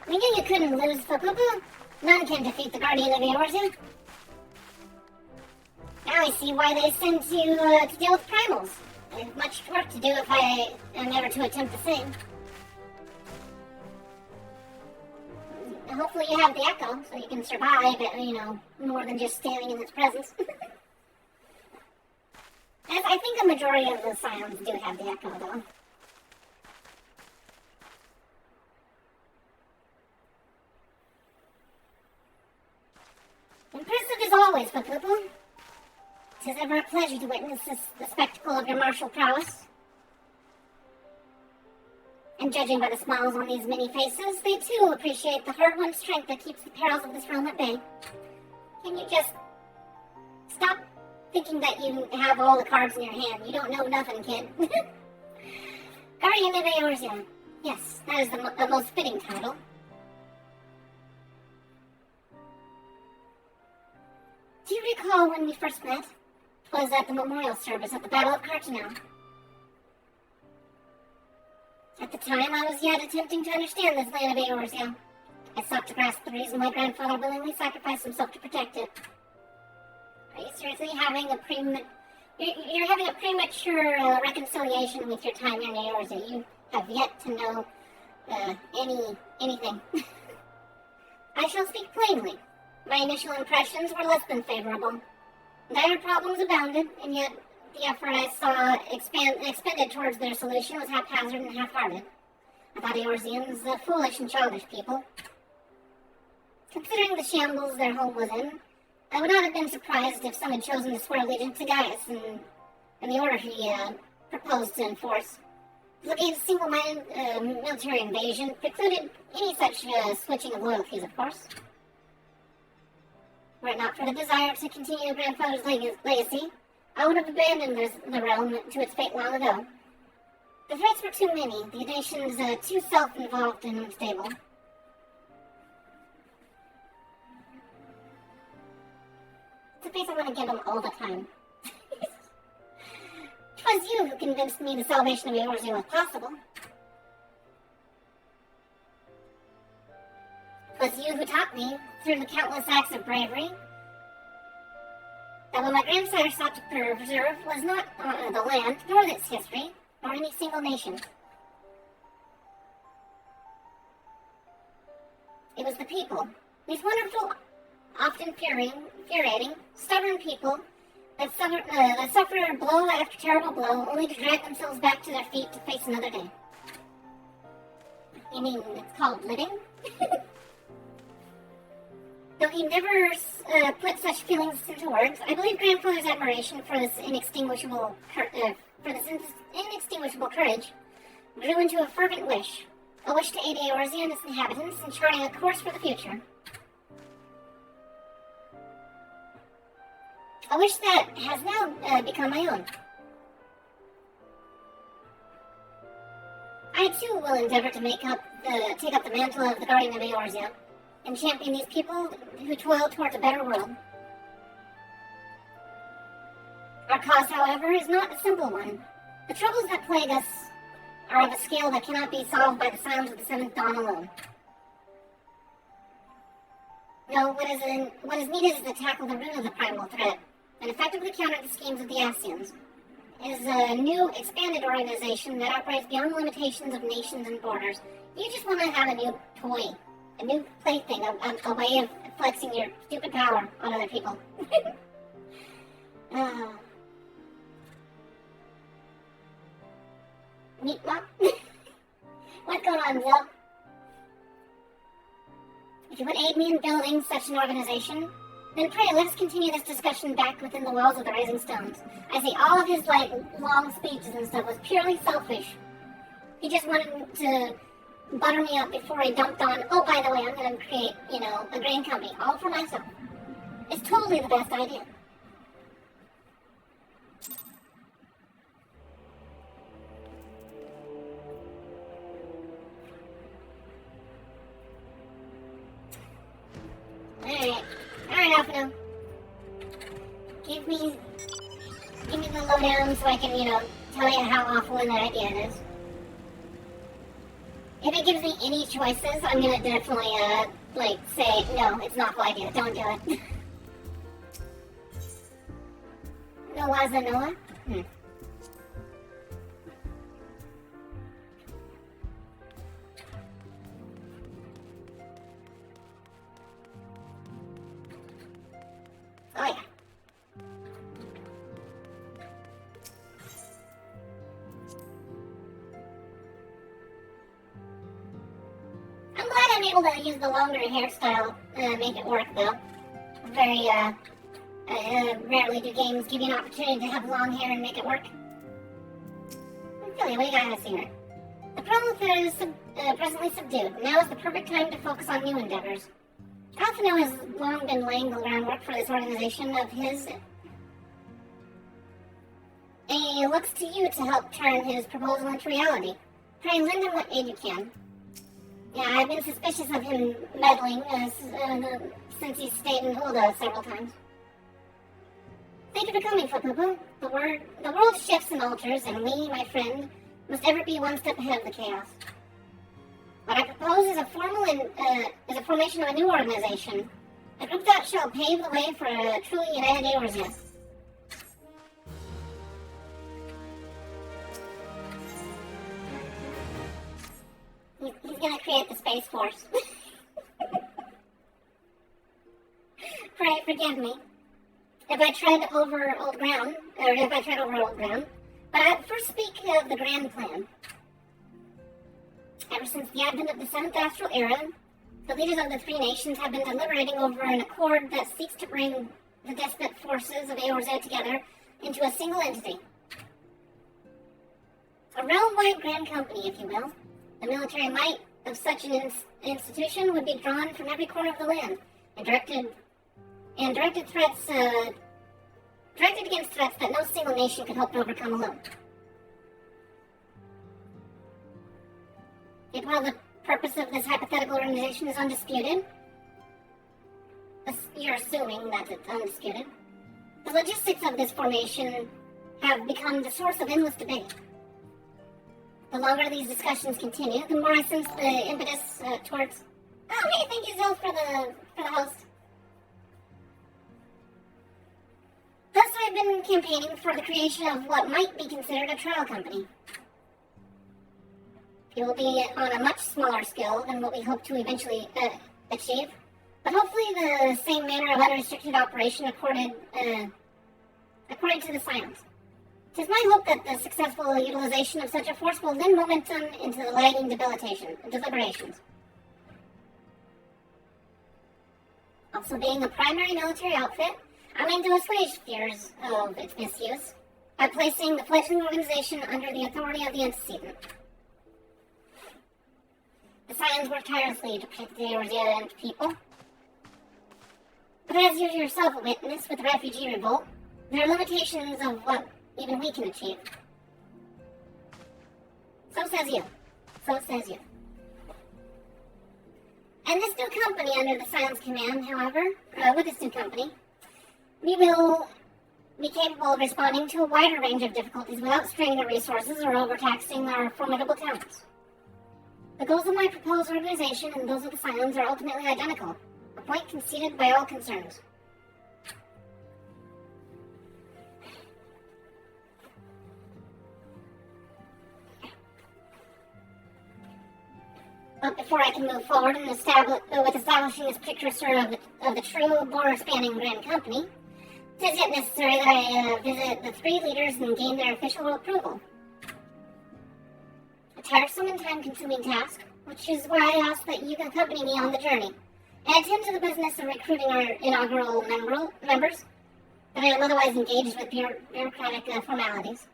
We knew you couldn't lose, Fukubu. None can defeat the Guardian of Eorzea. Now I see why they sent you to deal with primals. I have much work to do if I am ever to attempt the same. Hopefully you have the echo, so you can survive, you know, more than just standing in its presence. As I think a majority of the Scions do have the echo, though. Impressive as always, Fukubu. It is ever a pleasure to witness the spectacle of your martial prowess. And judging by the smiles on these many faces, they too appreciate the hard-won strength that keeps the perils of this realm at bay. Can you just stop thinking that you have all the cards in your hand? You don't know nothing, kid. Guardian of Eorzea. Yes, that is the most fitting title. Do you recall when we first met? It was at the memorial service at the Battle of Cartano. At the time, I was yet attempting to understand this land of Eorzea. I sought to grasp the reason my grandfather willingly sacrificed himself to protect it. Are you seriously having a You're having a premature reconciliation with your time in Eorzea. You have yet to know anything. I shall speak plainly. My initial impressions were less than favorable. Dire problems abounded, and yet the effort I saw expended towards their solution was haphazard and half-hearted. I thought Eorzeans foolish and childish people. Considering the shambles their home was in, I would not have been surprised if some had chosen to swear allegiance to Gaius and the order he proposed to enforce. Looking at a single-minded military invasion precluded any such switching of loyalties, of course. Were it not for the desire to continue grandfather's legacy, I would have abandoned the realm to its fate long ago. The threats were too many, the nations too self-involved and unstable. It's a face I want to give them all the time. 'Twas you who convinced me the salvation of Eorzea was possible. 'Twas you who taught me, through the countless acts of bravery, that what my grandsire sought to preserve was not the land, nor its history, nor any single nation. It was the people. These wonderful, often infuriating, stubborn people that suffer blow after terrible blow, only to drag themselves back to their feet to face another day. You mean it's called living? Though he never put such feelings into words, I believe grandfather's admiration for this inextinguishable courage grew into a fervent wish, a wish to aid Eorzea and its inhabitants in charting a course for the future. A wish that has now become my own. I too will endeavor to take up the mantle of the Guardian of Eorzea and champion these people who toil towards a better world. Our cause, however, is not a simple one. The troubles that plague us are of a scale that cannot be solved by the sounds of the seventh dawn alone. No, what is needed is to tackle the root of the primal threat and effectively counter the schemes of the Ascians. is a new, expanded organization that operates beyond the limitations of nations and borders. You just want to have a new toy, a new plaything, a way of flexing your stupid power on other people. Meat mop? What's going on, Zil? If you would aid me in building such an organization, then pray let us continue this discussion back within the walls of the Rising Stones. I see all of his, long speeches and stuff was purely selfish. He just wanted to butter me up before he dumped on, oh, by the way, I'm going to create, a grain company, all for myself. It's totally the best idea. Alright, Alphino. Give me the lowdown so I can, tell you how awful an idea it is. If it gives me any choices, I'm gonna definitely, say, no, it's an awful idea, don't do it. Noah's a Noah? Oh, yeah. I'm glad I'm able to use the longer hairstyle to make it work, though. Very, rarely do games give you an opportunity to have long hair and make it work. Philly, what do you got to see here? The problem with it is presently subdued. Now is the perfect time to focus on new endeavors. Alphino has long been laying the groundwork for this organization of his, and he looks to you to help turn his proposal into reality. Pray lend him what aid you can. Yeah, I've been suspicious of him meddling since he stayed in Hulda several times. Thank you for coming, Footpoo. The world shifts and alters, and we, my friend, must ever be one step ahead of the chaos. What I propose is a formation of a new organization, a group that shall pave the way for a truly united Eorzea. He's gonna create the Space Force. Pray forgive me if I tread over old ground, but I'd first speak of the grand plan. Ever since the advent of the 7th Astral Era, the leaders of the three nations have been deliberating over an accord that seeks to bring the despot forces of Eorzea together into a single entity. A realm-wide grand company, if you will. The military might of such an institution would be drawn from every corner of the land, and directed against threats that no single nation could hope to overcome alone. Yet while the purpose of this hypothetical organization is undisputed, you're assuming that it's undisputed, the logistics of this formation have become the source of endless debate. The longer these discussions continue, the more I sense the impetus towards... Oh, hey, thank you, Zil, for the host. Thus, I've been campaigning for the creation of what might be considered a trial company. It will be on a much smaller scale than what we hope to eventually achieve, but hopefully the same manner of unrestricted operation according to the science. It is my hope that the successful utilization of such a force will lend momentum into the lagging deliberations. Also, being a primary military outfit, I aim to assuage fears of its misuse by placing the fledgling organization under the authority of the antecedent. The Scions work tirelessly to protect the Eorzea and people. But as you yourself witness with the refugee revolt, there are limitations of what even we can achieve. So says you. And this new company under the Scions command, however, with this new company, we will be capable of responding to a wider range of difficulties without straining our resources or overtaxing our formidable talents. The goals of my proposed organization and those of the Scions are ultimately identical, a point conceded by all concerned. But before I can move forward and with establishing this precursor of the true border-spanning Grand Company, it is yet necessary that I visit the 3 leaders and gain their official approval. A tiresome and time-consuming task, which is why I ask that you accompany me on the journey and attend to the business of recruiting our inaugural members, that I am otherwise engaged with bureaucratic formalities.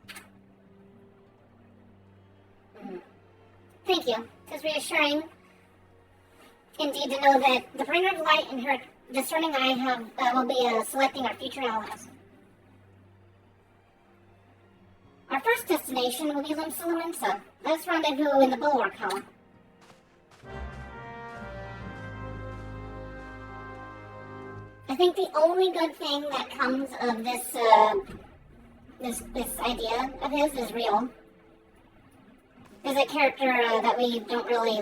Thank you. It is reassuring indeed to know that the bringer of light and her discerning eye will be selecting our future allies. Our first destination will be Limsa. Let us rendezvous in the Bulwark Hall. I think the only good thing that comes of this idea of his is Real. Is a character that we don't really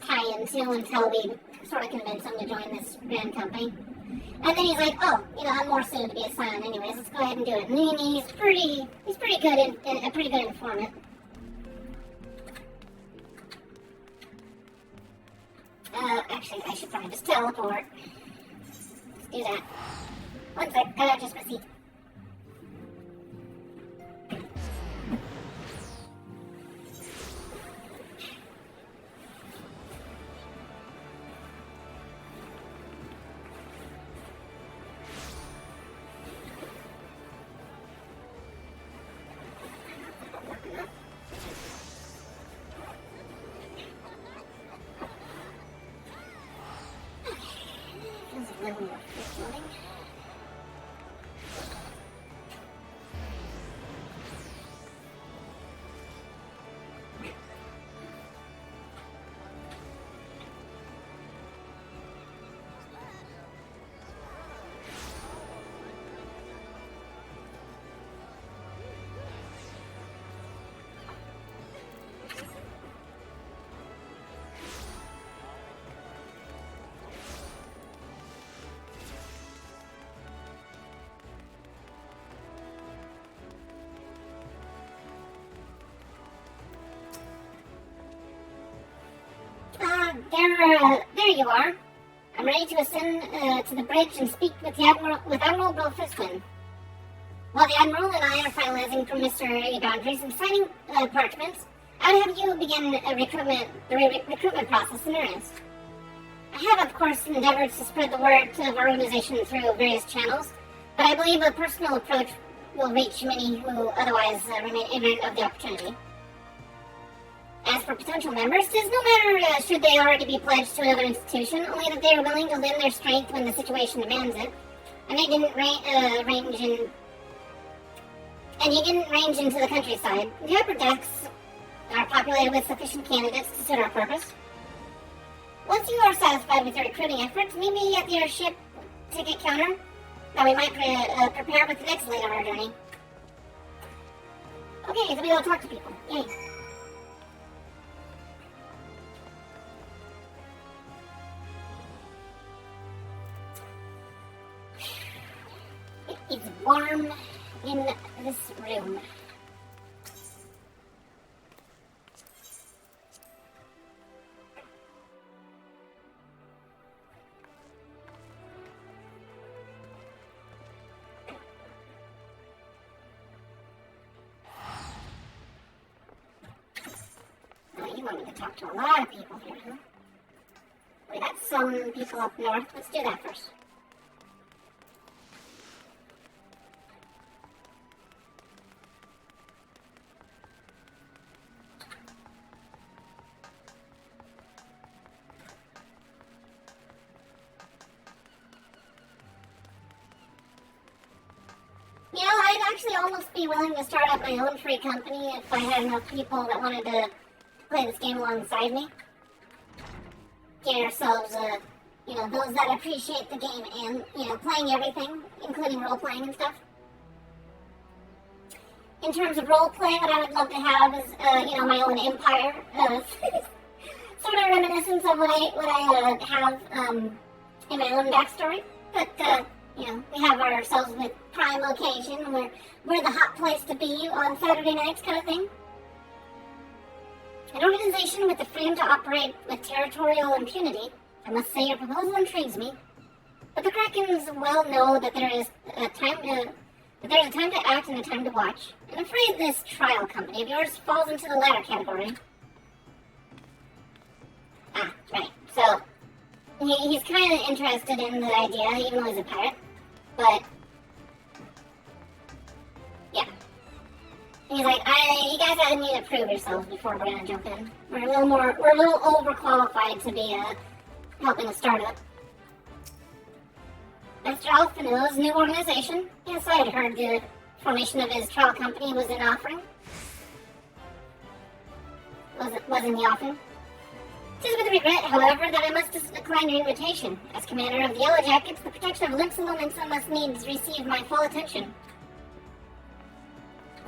tie into until we sort of convince him to join this Grand Company. And then he's like, oh, I'm more suited to be a Scion anyways, let's go ahead and do it. And then he's pretty good and a pretty good informant. Actually, I should probably just teleport. Let's do that. One sec, gotta adjust my seat. There you are. I'm ready to ascend to the bridge and speak with Admiral Blofiswin. While the Admiral and I are finalizing promissory boundaries and signing parchments, I would have you begin the recruitment process in earnest. I have, of course, endeavored to spread the word of our organization through various channels, but I believe a personal approach will reach many who otherwise remain ignorant of the opportunity. As for potential members, it is no matter should they already be pledged to another institution, only that they are willing to lend their strength when the situation demands it, and they didn't range into the countryside. The upper decks are populated with sufficient candidates to suit our purpose. Once you are satisfied with your recruiting efforts, meet me at your ship ticket counter, that we might prepare with the next leg of our journey. Okay, so we will talk to people. Yay. It's warm in this room. Oh, you want me to talk to a lot of people here, huh? We got some people up north. Let's do that first. I'd actually almost be willing to start up my own free company if I had enough people that wanted to play this game alongside me. Get ourselves, those that appreciate the game and, playing everything, including role-playing and stuff. In terms of role-play, what I would love to have is, my own empire. Sort of reminiscent of what I have in my own backstory. But, we have ourselves with prime location, where we're the hot place to be on Saturday nights kind of thing. An organization with the freedom to operate with territorial impunity. I must say your proposal intrigues me. But the Krakens well know that there is a time to act and a time to watch. I'm afraid this trial company of yours falls into the latter category. Ah, right. So, he's kind of interested in the idea, even though he's a pirate. But, yeah. He's like, you guys need to prove yourselves before we're gonna jump in. We're a little overqualified to be helping a startup. Mr. Alfino's new organization. Yes, I had heard the formation of his trial company was in offering. Was in the offing. It is with regret, however, that I must decline your invitation. As commander of the Yellow Jackets, the protection of Limsa Lominsa must needs receive my full attention.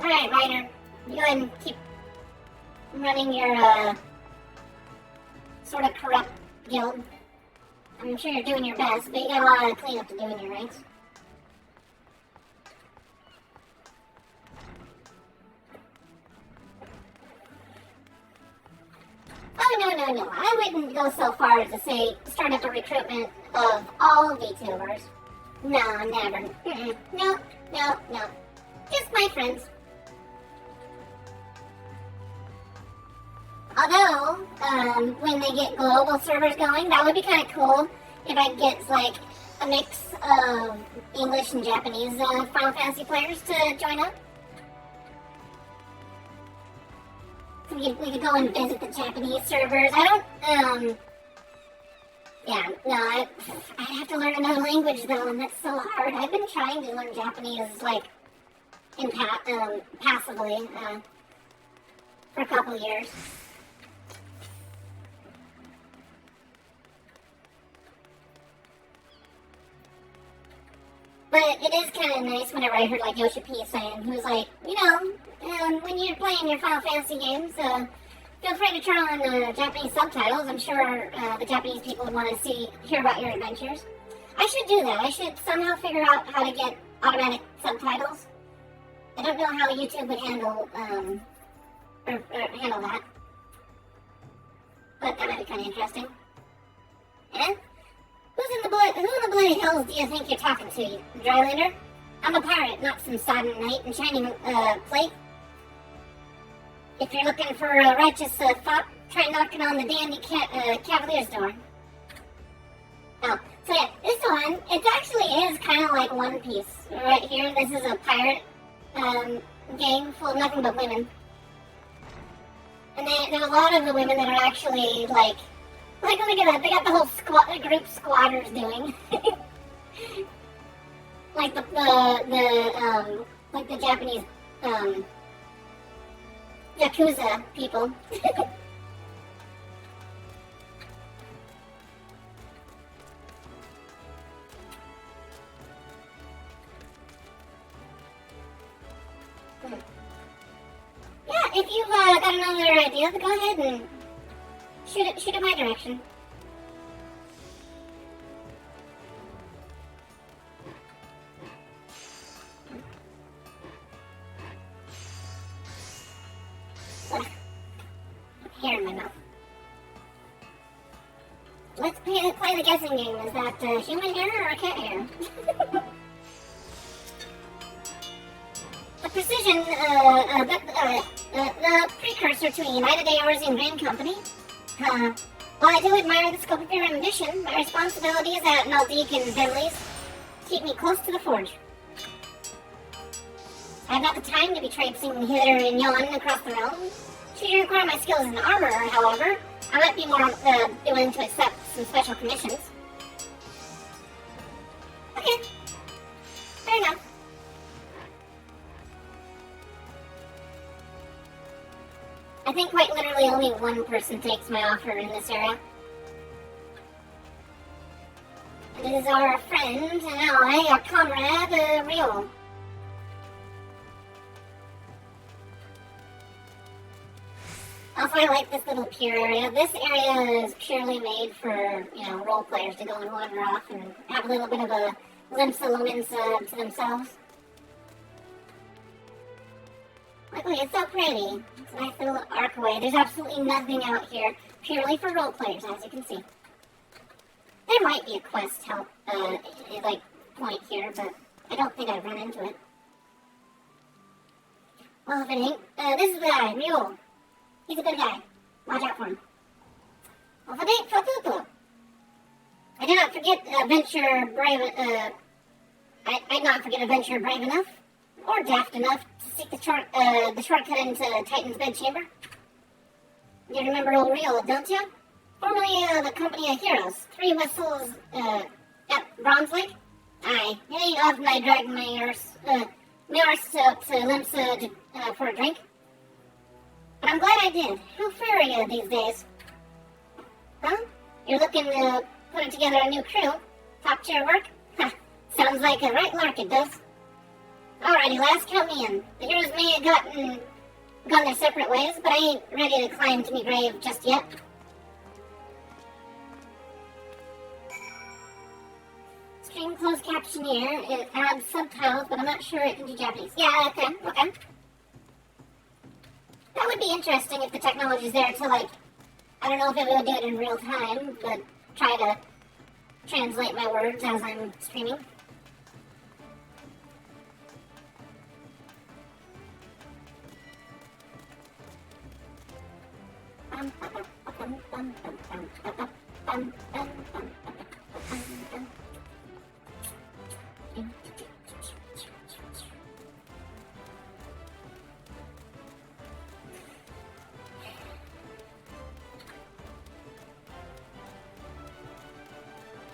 Alright, Ryder. You go ahead and keep running your, sort of corrupt guild. I'm sure you're doing your best, but you got a lot of cleanup to do in your ranks. Oh, no. I wouldn't go so far as to say start up a recruitment of all VTubers. No, never. No. Just my friends. Although, when they get global servers going, that would be kind of cool if I could get, like, a mix of English and Japanese Final Fantasy players to join up. So we could go and visit the Japanese servers. I'd have to learn another language, though, and that's so hard. I've been trying to learn Japanese, like, passively, for a couple years. But it is kind of nice whenever I heard, like, Yoshi P saying, who's like, when you're playing your Final Fantasy games, feel free to turn on Japanese subtitles. I'm sure the Japanese people would want to hear about your adventures. I should do that. I should somehow figure out how to get automatic subtitles. I don't know how YouTube would handle handle that. But that might be kind of interesting. Eh? Who in the bloody hells do you think you're talking to, you Drylander? I'm a pirate, not some sodden knight in shining plate. If you're looking for a righteous fop, try knocking on the dandy cavalier's door. Oh, so yeah, this one, it actually is kind of like One Piece. Right here, this is a pirate gang full of nothing but women. And there are a lot of the women that are actually, like look at that, they got the whole group squatters doing. Like the Japanese, Yakuza people. Yeah, if you've got another idea, go ahead and shoot it my direction. Hair in my mouth. Let's play the guessing game. Is that human hair or a cat hair? The precision, the precursor to a United Eorzean Grain Company. While I do admire the scope of your ambition, my responsibilities at Maldique and Bentley's keep me close to the forge. I have not the time to be traipsing hither and yon across the realm. Should you require my skills in armor, however, I might be more willing to accept some special commissions. Okay. Fair enough. I think quite literally only one person takes my offer in this area. It is our friend and ally, our comrade, Rio. Also, I like this little pier area. This area is purely made for, role players to go and wander off and have a little bit of a glimpse of Lominsa to themselves. Look, it's so pretty. It's a nice little archway. There's absolutely nothing out here. Purely for role players, as you can see. There might be a quest help, like, point here, but I don't think I've run into it. Well, if it ain't, this is the guy, Mule. He's a good guy. Watch out for him. Well, if it ain't Fatuto, I did not forget adventure brave, I'd not forget adventure brave enough, or daft enough, to seek the shortcut into Titan's bedchamber. You remember old Rio, don't you? Formerly the Company of Heroes. 3 vessels at Bronze Lake. Aye, it ain't often I drag my arse up to Limsa for a drink. But I'm glad I did. How fair are you these days? Huh? You're looking to put together a new crew? Top tier work? Ha, sounds like a right lark, it does. Alrighty, lass, count me in. The heroes may have gone their separate ways, but I ain't ready to climb to me grave just yet. Stream closed caption here. It adds subtitles, but I'm not sure it can do Japanese. Yeah, okay. That would be interesting if the technology's there to, like, I don't know if it would do it in real time, but try to translate my words as I'm streaming.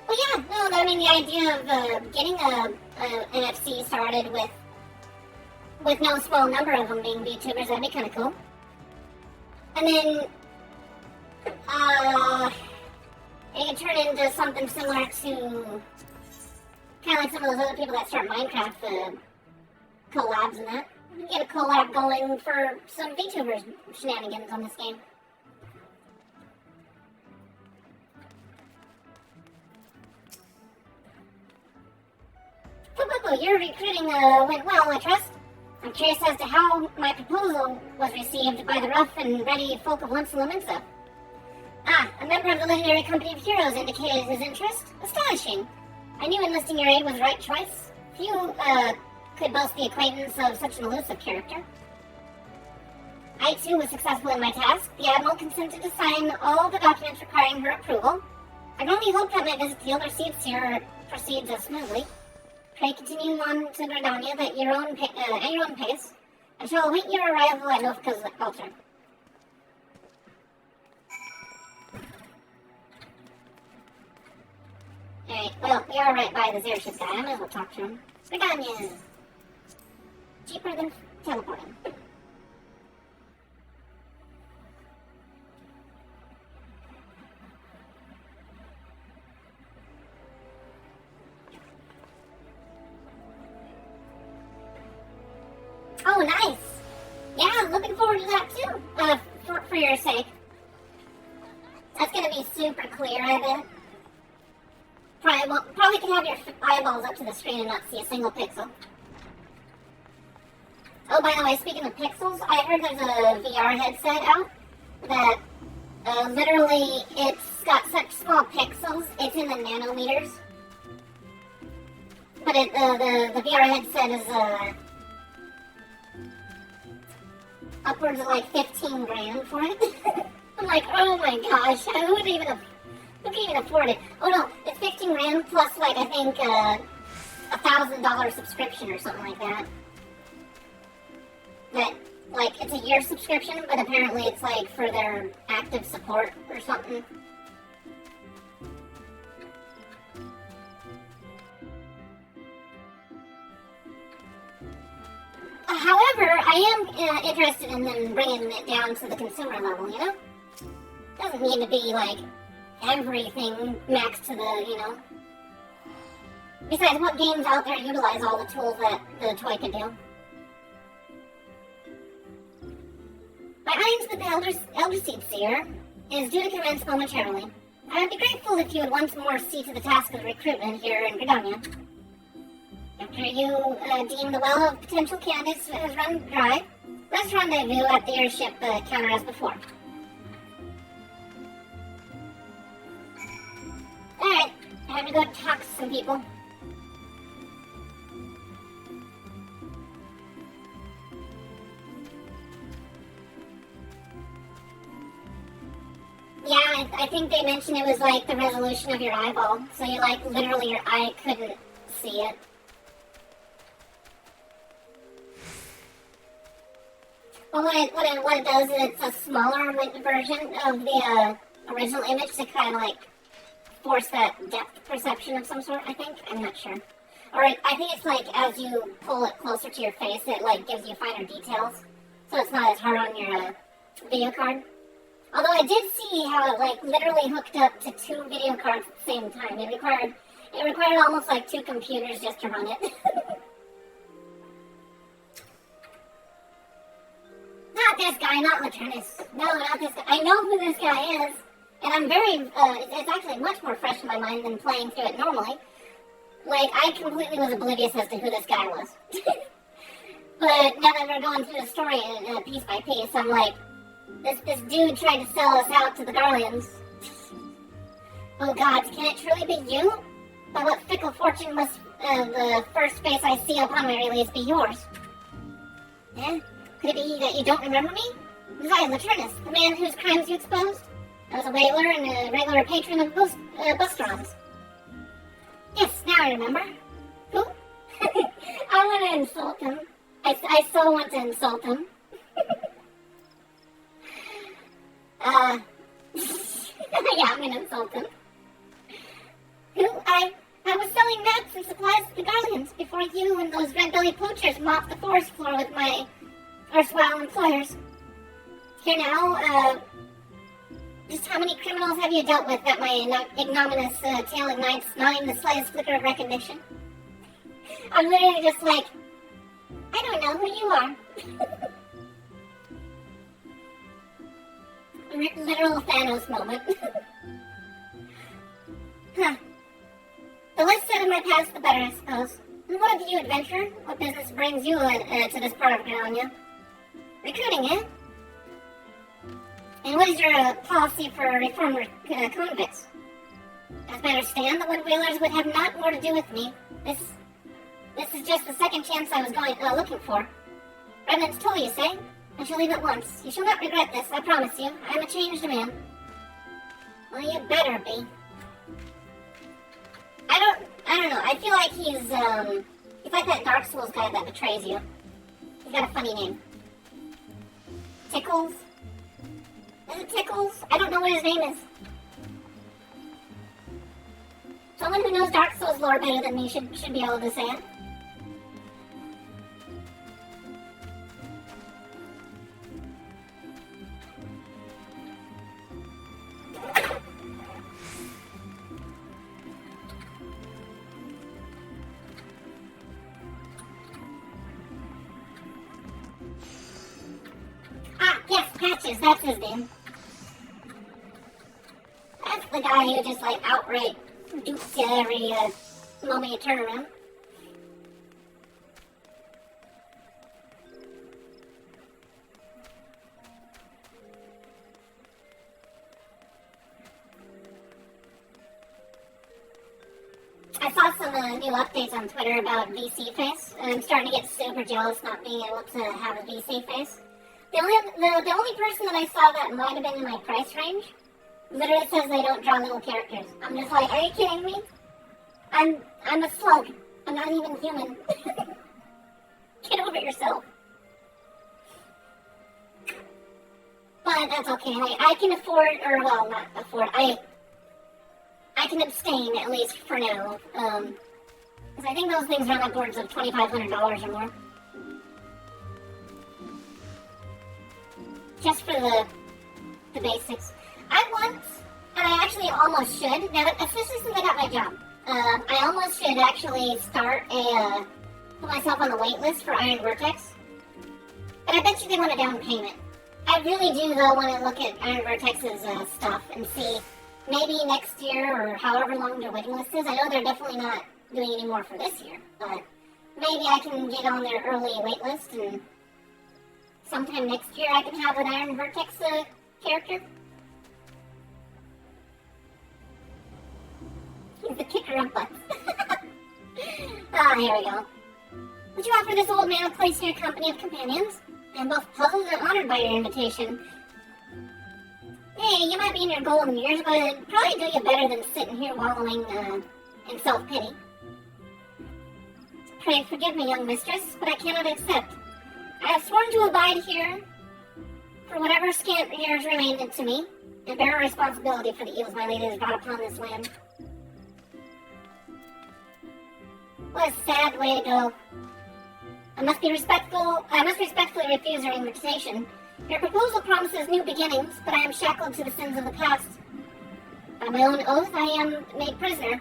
Well, yeah, no, I mean, the idea of getting a NFC started with no small number of them being VTubers, that'd be kind of cool. And then, it could turn into something similar to, kind of like some of those other people that start Minecraft collabs and that. You can get a collab going for some VTubers shenanigans on this game. Your recruiting went well, I trust. I'm curious as to how my proposal was received by the rough and ready folk of Limsa Lominsa. Ah, a member of the legendary Company of Heroes indicated his interest. Astonishing. I knew enlisting your aid was the right choice. Few could boast the acquaintance of such an elusive character. I too was successful in my task. The Admiral consented to sign all the documents requiring her approval. I can only hope that my visit to the Elder Seats here proceeds as smoothly. Pray continue on to Gridania at your own pace. I shall await your arrival at Nofka's altar. Alright, well, we are right by the airship guy. I might as well talk to him. Gridania! Cheaper than teleporting. Oh, nice! Yeah, I'm looking forward to that too, for your sake. That's gonna be super clear, I bet. Probably can have your eyeballs up to the screen and not see a single pixel. Oh, by the way, speaking of pixels, I heard there's a VR headset out that literally it's got such small pixels, it's in the nanometers. But the VR headset is upwards of like 15 grand for it. I'm like, oh my gosh, who could even afford it? Oh no, it's 15 grand plus like I think $1,000 subscription or something like that. That, like, it's a year subscription, but apparently it's like for their active support or something. However, I am interested in them bringing it down to the consumer level, you know? Doesn't need to be, like, everything max to the, you know? Besides, what games out there utilize all the tools that the toy could do? My audience with the Elder Seat Seer is due to commence momentarily. I would be grateful if you would once more see to the task of recruitment here in Gridania. After you deem the well of potential candidates has run dry, Let's rendezvous at the airship counter as before. Alright, time to go talk to some people. Yeah, I think they mentioned it was like the resolution of your eyeball. So you like literally your eye couldn't see it. Well, what it does is it's a smaller version of the original image to kind of like force that depth perception of some sort, I think. I'm not sure. Or I think it's like as you pull it closer to your face, it like gives you finer details. So it's not as hard on your video card. Although I did see how it like literally hooked up to 2 video cards at the same time. It required almost like 2 computers just to run it. Not this guy, not Laternus. No, not this guy. I know who this guy is. And I'm very, it's actually much more fresh in my mind than playing through it normally. Like, I completely was oblivious as to who this guy was. But now that we're going through the story piece by piece, I'm like, this dude tried to sell us out to the Garleans. Oh god, can it truly be you? By what fickle fortune must the first face I see upon my release be yours? Eh? Could it be that you don't remember me? It was I, Laternus, the man whose crimes you exposed? I was a whaler and a regular patron of Bustrons. Yes, now I remember. Who? I want to insult him. I so want to insult him. Yeah, I'm gonna insult him. Who? I was selling mats and supplies to the Garleans before you and those red-bellied poachers mopped the forest floor with my erstwhile employers. Here now, just how many criminals have you dealt with that my ignominious tale ignites not even the slightest flicker of recognition? I'm literally just like, I don't know who you are. Literal Thanos moment. Huh. The less said of my past, the better, I suppose. And what of you, adventurer? What business brings you to this part of Granonia? Recruiting, eh? And what is your policy for reformer convicts? As I understand, the Woodwheelers would have not more to do with me. This is just the second chance I was looking for. Remnant's told you, say? I shall leave at once. You shall not regret this, I promise you. I am a changed man. Well, you better be. I don't know. I feel like he's like that Dark Souls guy that betrays you. He's got a funny name. Tickles? Is it Tickles? I don't know what his name is. Someone who knows Dark Souls lore better than me should be able to say it. Patches, that's his name. That's the guy who just like outright dupes you every moment you turn around. I saw some new updates on Twitter about VC face, and I'm starting to get super jealous not being able to have a VC face. The only person that I saw that might have been in my price range literally says they don't draw little characters. I'm just like, are you kidding me? I'm a slug. I'm not even human. Get over yourself. But that's okay. I can afford, or well, not afford. I can abstain at least for now. Because I think those things run upwards of $2,500 or more. Just for the basics. I once, and I actually almost should, now especially since I got my job, I almost should actually put myself on the wait list for Iron Vertex. But I bet you they want a down payment. I really do though want to look at Iron Vertex's stuff and see maybe next year or however long their waiting list is. I know they're definitely not doing any more for this year, but maybe I can get on their early wait list and sometime next year I can have an Iron Vertex character. He's the kicker of butts. Here we go. Would you offer this old man a place in your company of companions? I'm both puzzled and honored by your invitation. Hey, you might be in your golden years, but it'd probably do you better than sitting here wallowing in self-pity. Pray forgive me, young mistress, but I cannot accept. I have sworn to abide here for whatever scant years remain to me, and bear responsibility for the evils my lady has brought upon this land. What a sad way to go. I must respectfully refuse your invitation. Your proposal promises new beginnings, but I am shackled to the sins of the past. By my own oath, I am made prisoner.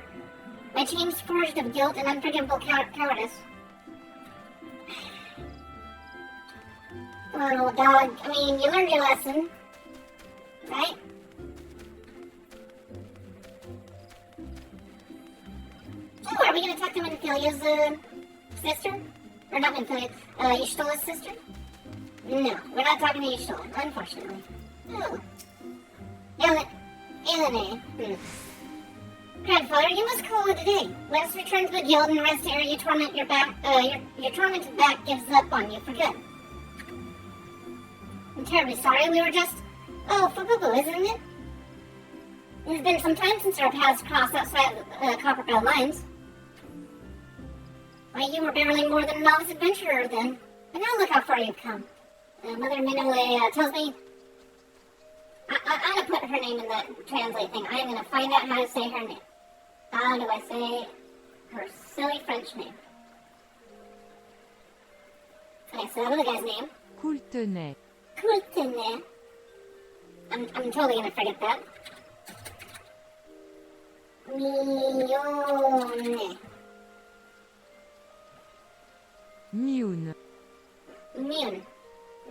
My chains forged of guilt and unforgivable cowardice. Come on, old dog. I mean, you learned your lesson, right? So, are we going to talk to Minthilia's sister? Or not Minthelia, Y'shtola's sister? No, we're not talking to Y'shtola, unfortunately. Oh. Elena. Grandfather, you must call it a day. Let us return to the guild and rest ere your tormented back gives up on you for good. I'm terribly sorry, we were just... Oh, Fububu, isn't it? It's been some time since our paths crossed outside the Copperbell Mines. Why, you were barely more than a novice adventurer then. But now look how far you've come. Mother Minnow tells me... I'm gonna put her name in the translate thing. I'm gonna find out how to say her name. How do I say her silly French name? Okay, so that other guy's name. Coultenay. Coultenay. I'm totally gonna forget that. Mione. Mune. Mune.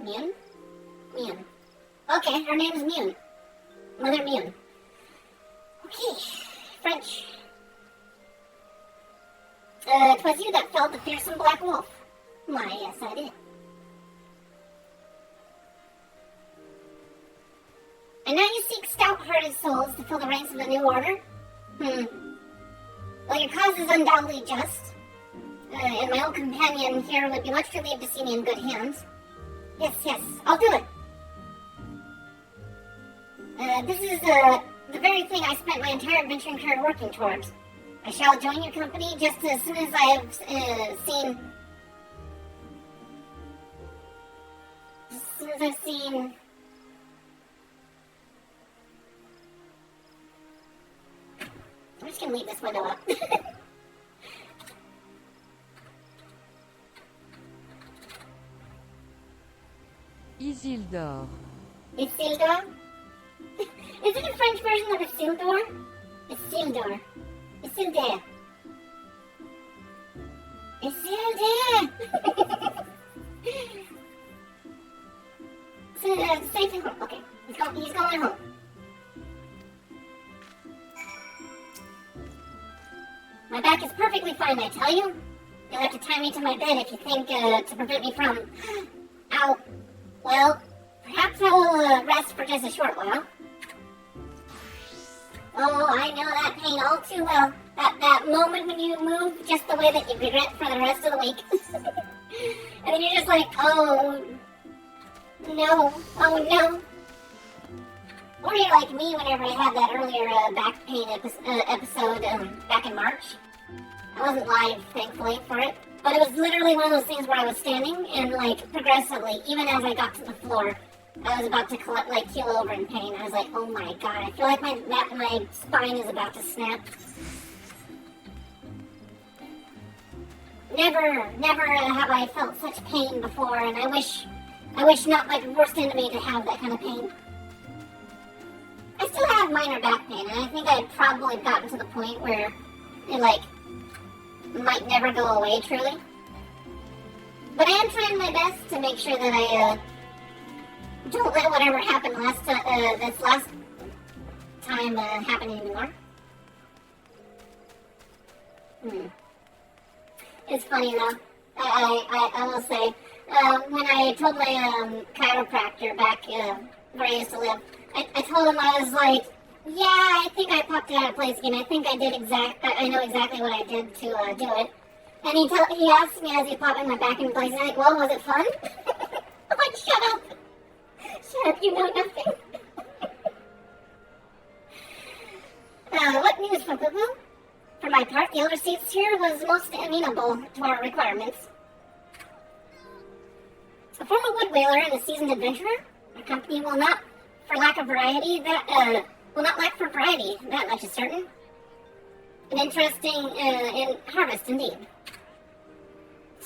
Mune? Mune. Okay, her name is Mune. Mother Mune. Okay, French. 'Twas you that felled the fearsome black wolf. Why, yes, I did. And now you seek stout-hearted souls to fill the ranks of the new order? Well, your cause is undoubtedly just. And my old companion here would be much relieved to see me in good hands. Yes, I'll do it. This is the very thing I spent my entire adventuring career working towards. I shall join your company just as soon as I have seen... As soon as I've seen... I'm just gonna leave this window up. Isildur. Isildur? Is it a French version of Isildur? Isildur. Isildur. Isildur! Safe and home. Okay, he's going home. My back is perfectly fine, I tell you. You'll have to tie me to my bed if you think to prevent me from... Ow. Well, perhaps I'll rest for just a short while. Oh, I know that pain all too well. That moment when you move just the way that you regret for the rest of the week. And then you're just like, oh no. Or you're like me whenever I had that earlier back pain episode back in March. I wasn't live, thankfully, for it. But it was literally one of those things where I was standing and, like, progressively, even as I got to the floor, I was about to, keel over in pain. I was like, oh my god, I feel like my spine is about to snap. Never have I felt such pain before, and I wish not my worst enemy to have that kind of pain. I still have minor back pain, and I think I'd probably gotten to the point where it, might never go away, truly. But I am trying my best to make sure that I, don't let whatever happened this last time, happen anymore. It's funny, though. I will say, when I told my chiropractor back where I used to live, I told him, I was like, yeah, I think I popped it out of place again. I think I know exactly what I did to do it. And he asked me as he popped my back in place, he's like, well, was it fun? I'm like, shut up. Shut up, you know nothing. What news from Poo-Poo? For my part, the elder seats here was most amenable to our requirements. A former wood whaler and a seasoned adventurer, our company will not lack for variety, that much is certain. An interesting in harvest indeed.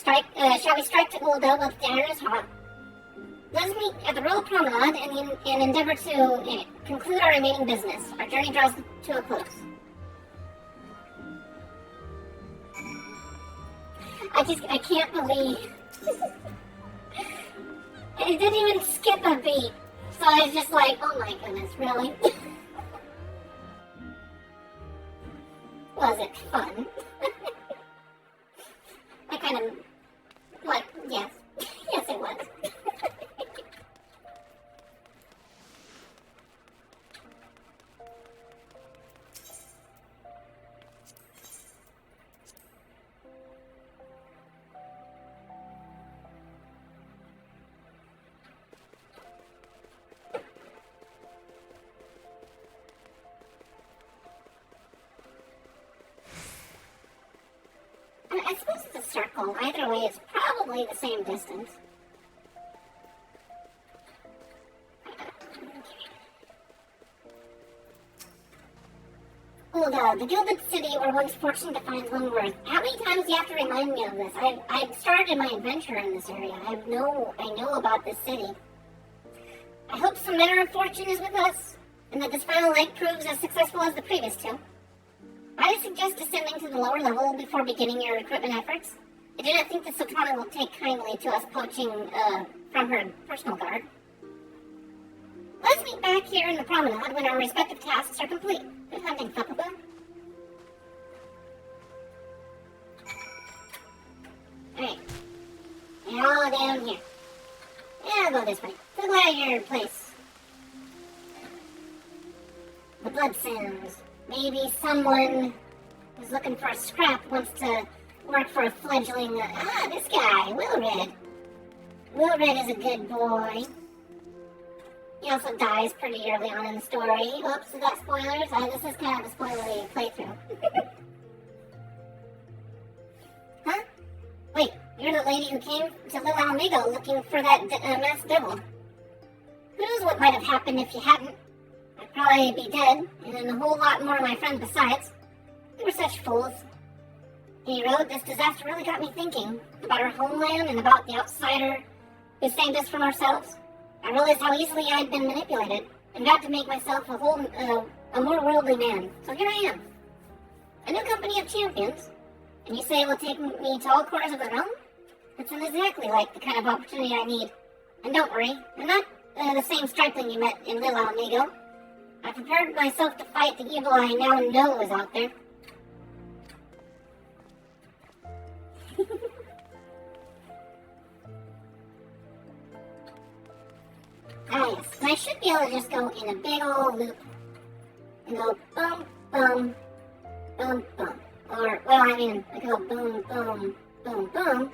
Shall we strike to Ulda with the iron is hot? Let us meet at the Royal Promenade and endeavor to conclude our remaining business. Our journey draws to a close. I can't believe it didn't even skip a beat. So I was just like, oh my goodness, really? Was it fun? I kind of, what, yes. Yes, it was. I suppose it's a circle. Either way, it's probably the same distance. Oh, the Gilded City were once fortunate to find Longworth. How many times do you have to remind me of this? I've started my adventure in this area. I know about this city. I hope some manner of fortune is with us, and that this final leg proves as successful as the previous two. I suggest descending to the lower level before beginning your recruitment efforts. I do not think the Sultana will take kindly to us poaching from her personal guard. Let's meet back here in the promenade when our respective tasks are complete. Good hunting, Papa. Alright. Now down here. Yeah, I'll go this way. To the gladiator place. The blood sounds. Maybe someone who's looking for a scrap wants to work for a fledgling. This guy, Wilred. Wilred is a good boy. He also dies pretty early on in the story. Oops, is that spoilers? This is kind of a spoilery playthrough. Huh? Wait, you're the lady who came to Lil Almigo looking for that masked devil. Who knows what might have happened if you hadn't? I'd probably be dead, and a whole lot more of my friends besides. We were such fools. Hero, this disaster really got me thinking about our homeland and about the outsider who saved us from ourselves. I realized how easily I'd been manipulated, and got to make myself a more worldly man. So here I am. A new company of champions, and you say it will take me to all corners of the realm? That sounds exactly like the kind of opportunity I need. And don't worry, I'm not the same stripling you met in Lil Amigo. I prepared myself to fight the evil I now know is out there. Yes, and I should be able to just go in a big old loop and go boom, boom, boom, boom. Or, well, I mean, I go boom, boom, boom, boom,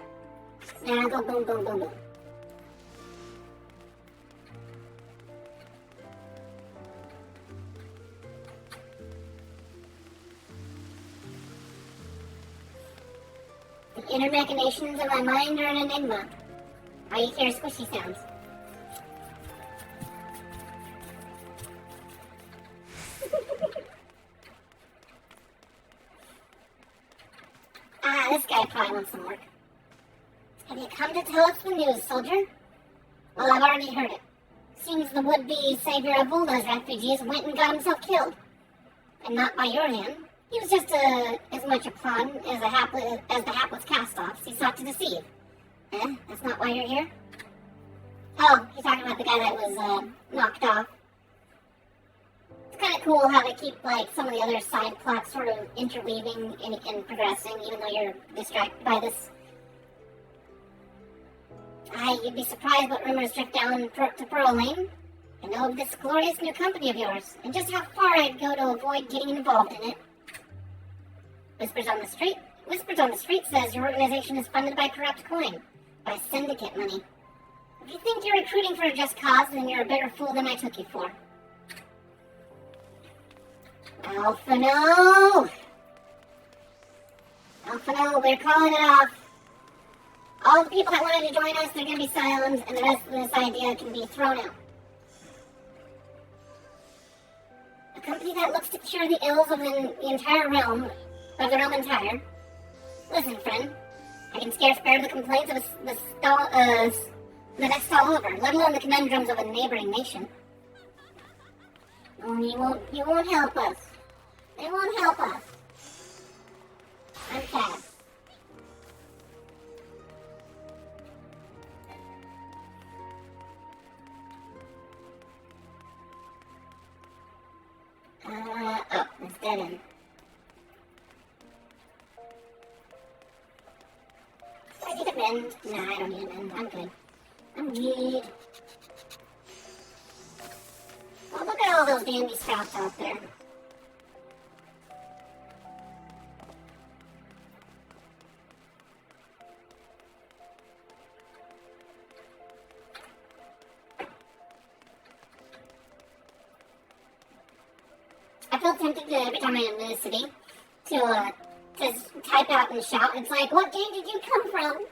and I go boom, boom, boom, boom. The inner machinations of my mind are an enigma. All you hear squishy sounds. This guy probably wants some work. Have you come to tell us the news, soldier? Well, I've already heard it. Seems the would-be savior of Ulda's refugees went and got himself killed. And not by your hand. He was just as much a pawn as the hapless cast-offs he sought to deceive. That's not why you're here? Oh, you're talking about the guy that was knocked off. It's kind of cool how they keep like some of the other side plots sort of interweaving and progressing, even though you're distracted by this Aye, you'd be surprised what rumors drift down to Pearl Lane. I know of this glorious new company of yours, and just how far I'd go to avoid getting involved in it. Whispers on the street says your organization is funded by corrupt coin, by syndicate money. If you think you're recruiting for a just cause, then you're a bigger fool than I took you for. Alphino, we're calling it off. All the people that wanted to join us, they're going to be silenced, and the rest of this idea can be thrown out. A company that looks to cure the ills of the entire realm, of the realm entire. Listen, friend, I can scarce bear the complaints of the next stall over, let alone the conundrums of a neighboring nation. Oh, you won't help us. They won't help us. I'm Cass. It's dead end. Do I need a mend? Nah, I don't need a mend. I'm good. I'm good. Oh, look at all those dandy scouts out there. I feel tempted to, every time I'm in the city, to type out and shout. It's like, what game did you come from?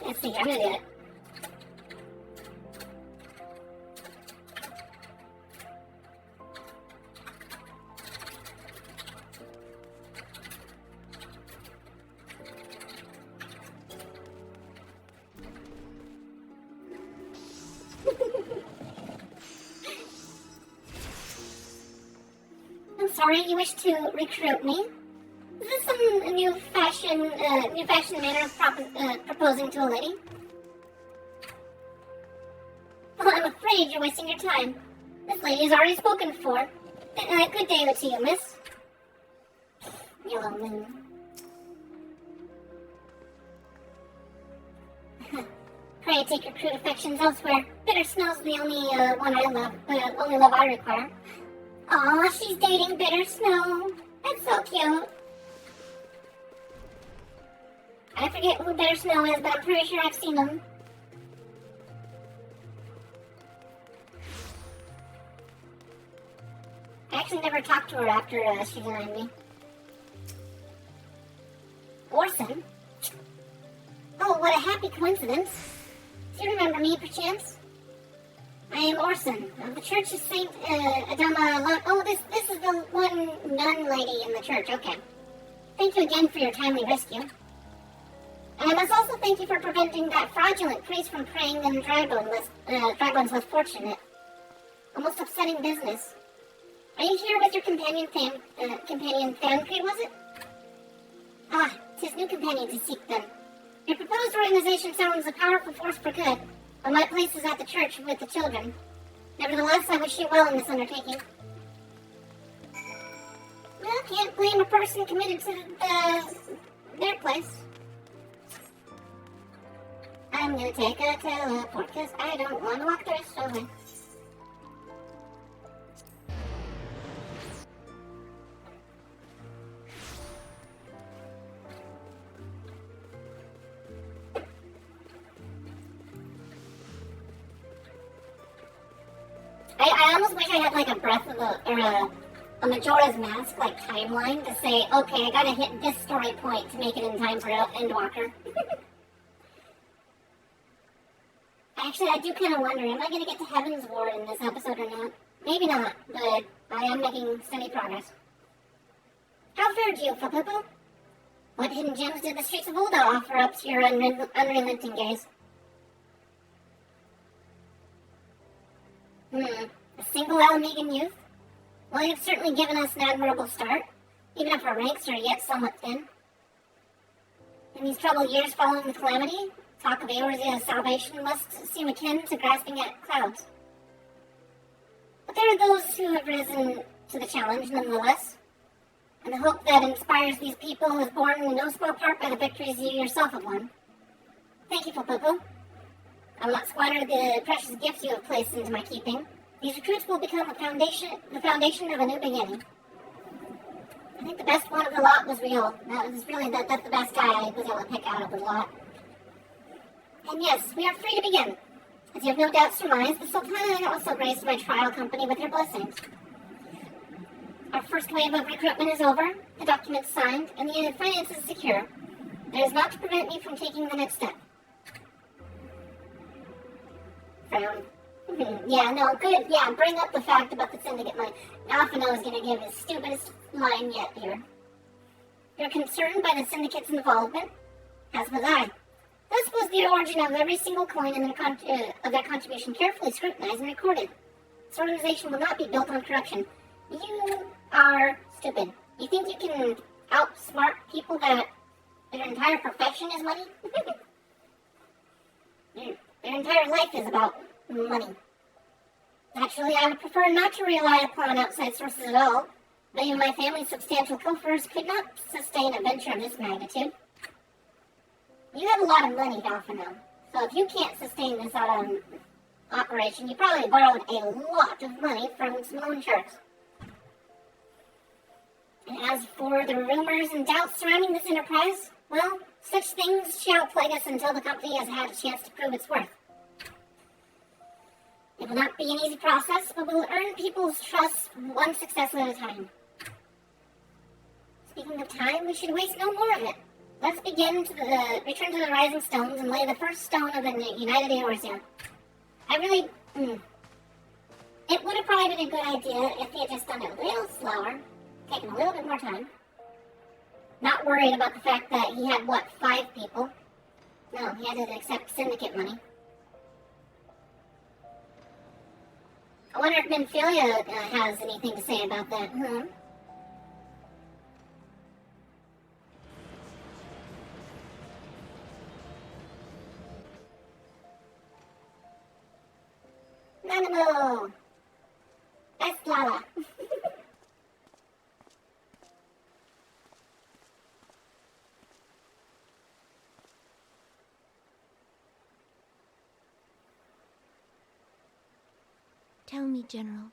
Let's see, I'm gonna do it. I'm sorry, you wish to recruit me? Is this some new fashion manner of proposing to a lady? Well, I'm afraid you're wasting your time. This lady is already spoken for. Good day to you, miss. Yellow moon. Pray take your crude affections elsewhere. Bitter Snow's the only only love I require. Aw, she's dating Bitter Snow. That's so cute. I forget who Bitter Snow is, but I'm pretty sure I've seen him. I actually never talked to her after she denied me. Orson? Oh, what a happy coincidence. Do you remember me, perchance? I am Orson, of the Church of Saint Adama. Oh, this is the one nun lady in the church. Okay. Thank you again for your timely rescue. And I must also thank you for preventing that fraudulent priest from preying on Drybone's less fortunate. Almost upsetting business. Are you here with your companion Thancred, was it? Ah, 'tis new companion to seek then. Your proposed organization sounds a powerful force for good, but my place is at the church with the children. Nevertheless, I wish you well in this undertaking. Well, can't blame a person committed to their place. I'm gonna take a teleport, because I don't want to walk the rest of the way. I almost wish I had like a Breath of the, or a Majora's Mask like timeline to say, okay, I gotta hit this story point to make it in time for Endwalker. Actually, I do kind of wonder, am I gonna get to Heaven's Ward in this episode or not? Maybe not, but I am making steady progress. How fared you, Fapupu? What hidden gems did the streets of Ulda offer up to your unrelenting gaze? A single Alamegan youth? Well, you've certainly given us an admirable start, even if our ranks are yet somewhat thin. In these troubled years following the calamity, talk of Eorzea's salvation must seem akin to grasping at clouds. But there are those who have risen to the challenge nonetheless. and the hope that inspires these people is born in no small part by the victories you yourself have won. Thank you, Popopo. I will not squander the precious gifts you have placed into my keeping. These recruits will become the foundation of a new beginning. I think the best one of the lot was Real. That's the best guy I was able to pick out of the lot. And yes, we are free to begin. As you have no doubt surmised, the Sultana also graced my trial company with her blessings. Our first wave of recruitment is over, the documents signed, and the finances secure. That is not to prevent me from taking the next step. Frown. Yeah, no, good. Yeah, bring up the fact about the syndicate money. Alphino is going to give his stupidest line yet here. You're concerned by the syndicate's involvement? As was I. This was the origin of every single coin and of their contribution carefully scrutinized and recorded. This organization will not be built on corruption. You are stupid. You think you can outsmart people that their entire profession is money? Their entire life is about money. Naturally, I would prefer not to rely upon outside sources at all, but even my family's substantial coffers could not sustain a venture of this magnitude. You have a lot of money, Alphino, so if you can't sustain this operation, you probably borrowed a lot of money from some loan sharks. And as for the rumors and doubts surrounding this enterprise, well, such things shall plague us until the company has had a chance to prove its worth. It will not be an easy process, but we'll earn people's trust one success at a time. Speaking of time, we should waste no more of it. Let's begin to return to the Rising Stones and lay the first stone of the United Eorzea. It would have probably been a good idea if he had just done it a little slower, taken a little bit more time. Not worried about the fact that he had, 5 people? No, he had to accept syndicate money. I wonder if Minfilia has anything to say about that, huh? Nanamo! Best Lala. Tell me, General,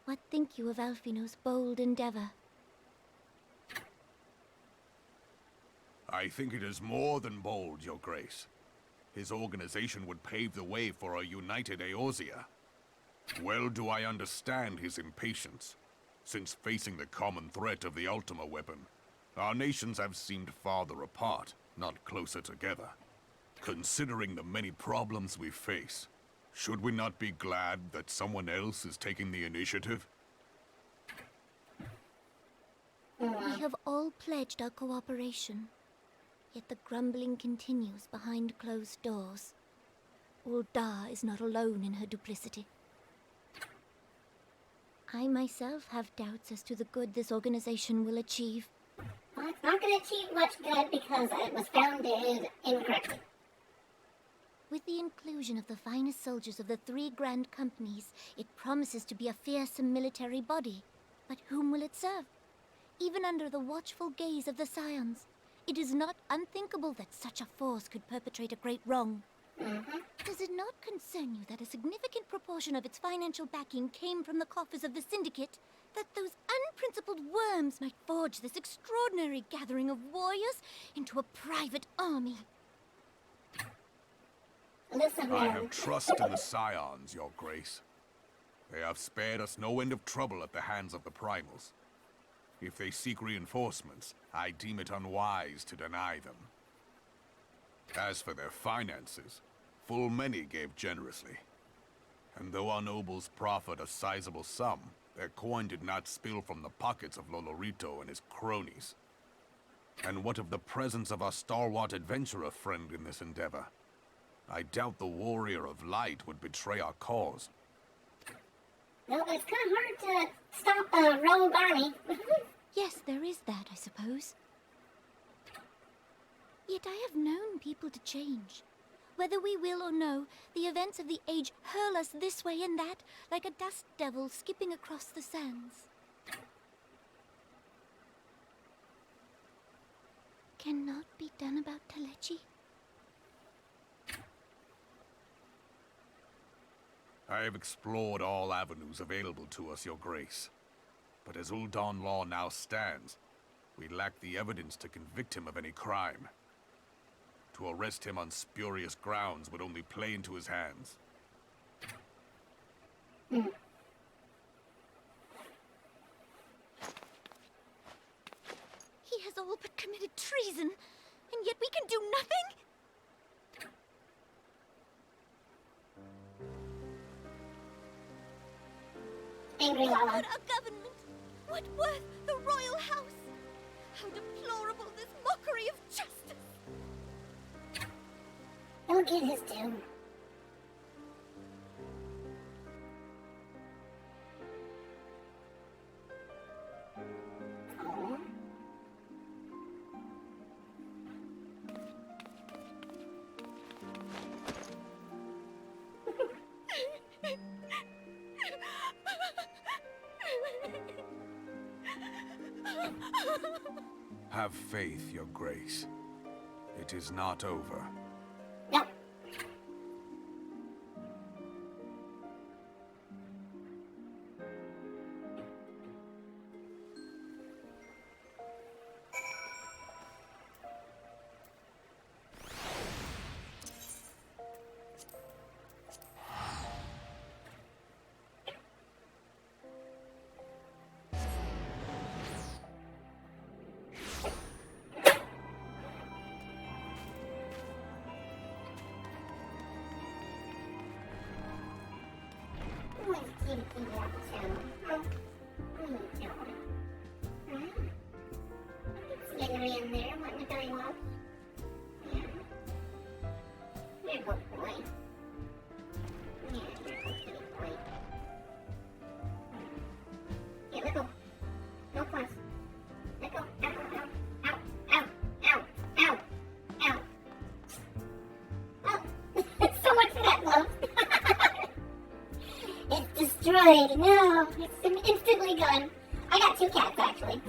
what think you of Alphino's bold endeavor? I think it is more than bold, Your Grace. His organization would pave the way for a united Eorzea. Well do I understand his impatience, since facing the common threat of the Ultima weapon, our nations have seemed farther apart, not closer together. Considering the many problems we face, should we not be glad that someone else is taking the initiative? We have all pledged our cooperation, yet the grumbling continues behind closed doors. Ul'dah is not alone in her duplicity. I myself have doubts as to the good this organization will achieve. Well, it's not going to achieve much good because it was founded incorrectly. With the inclusion of the finest soldiers of the 3 grand companies, it promises to be a fearsome military body. But whom will it serve? Even under the watchful gaze of the Scions, it is not unthinkable that such a force could perpetrate a great wrong. Does it not concern you that a significant proportion of its financial backing came from the coffers of the Syndicate? That those unprincipled worms might forge this extraordinary gathering of warriors into a private army? Listen, I have trust in the Scions, Your Grace. They have spared us no end of trouble at the hands of the Primals. If they seek reinforcements, I deem it unwise to deny them. As for their finances, full many gave generously. And though our nobles proffered a sizable sum, their coin did not spill from the pockets of Lolorito and his cronies. And what of the presence of our stalwart adventurer friend in this endeavor? I doubt the Warrior of Light would betray our cause. No, but it's kind of hard to stop a rogue army. Yes, there is that, I suppose. Yet I have known people to change. Whether we will or no, the events of the age hurl us this way and that, like a dust devil skipping across the sands. cannot be done about Kalechi? I have explored all avenues available to us, Your Grace. But as Ul'Dan law now stands, we lack the evidence to convict him of any crime. To arrest him on spurious grounds would only play into his hands. He has all but committed treason, and yet we can do nothing? Angry Lala. What a government! What worth the royal house! How deplorable this mockery of justice! He'll get his due. Oh. Have faith, Your Grace. It is not over. No. In there, wanting to go up. Yeah. You're a good boy. Yeah, you're a good boy. Yeah, let go. No class. Let go. Ow, ow, ow, ow, ow, ow, ow. Oh, so much for that glove. It's destroyed. No, it's instantly gone. I got 2 cats, actually.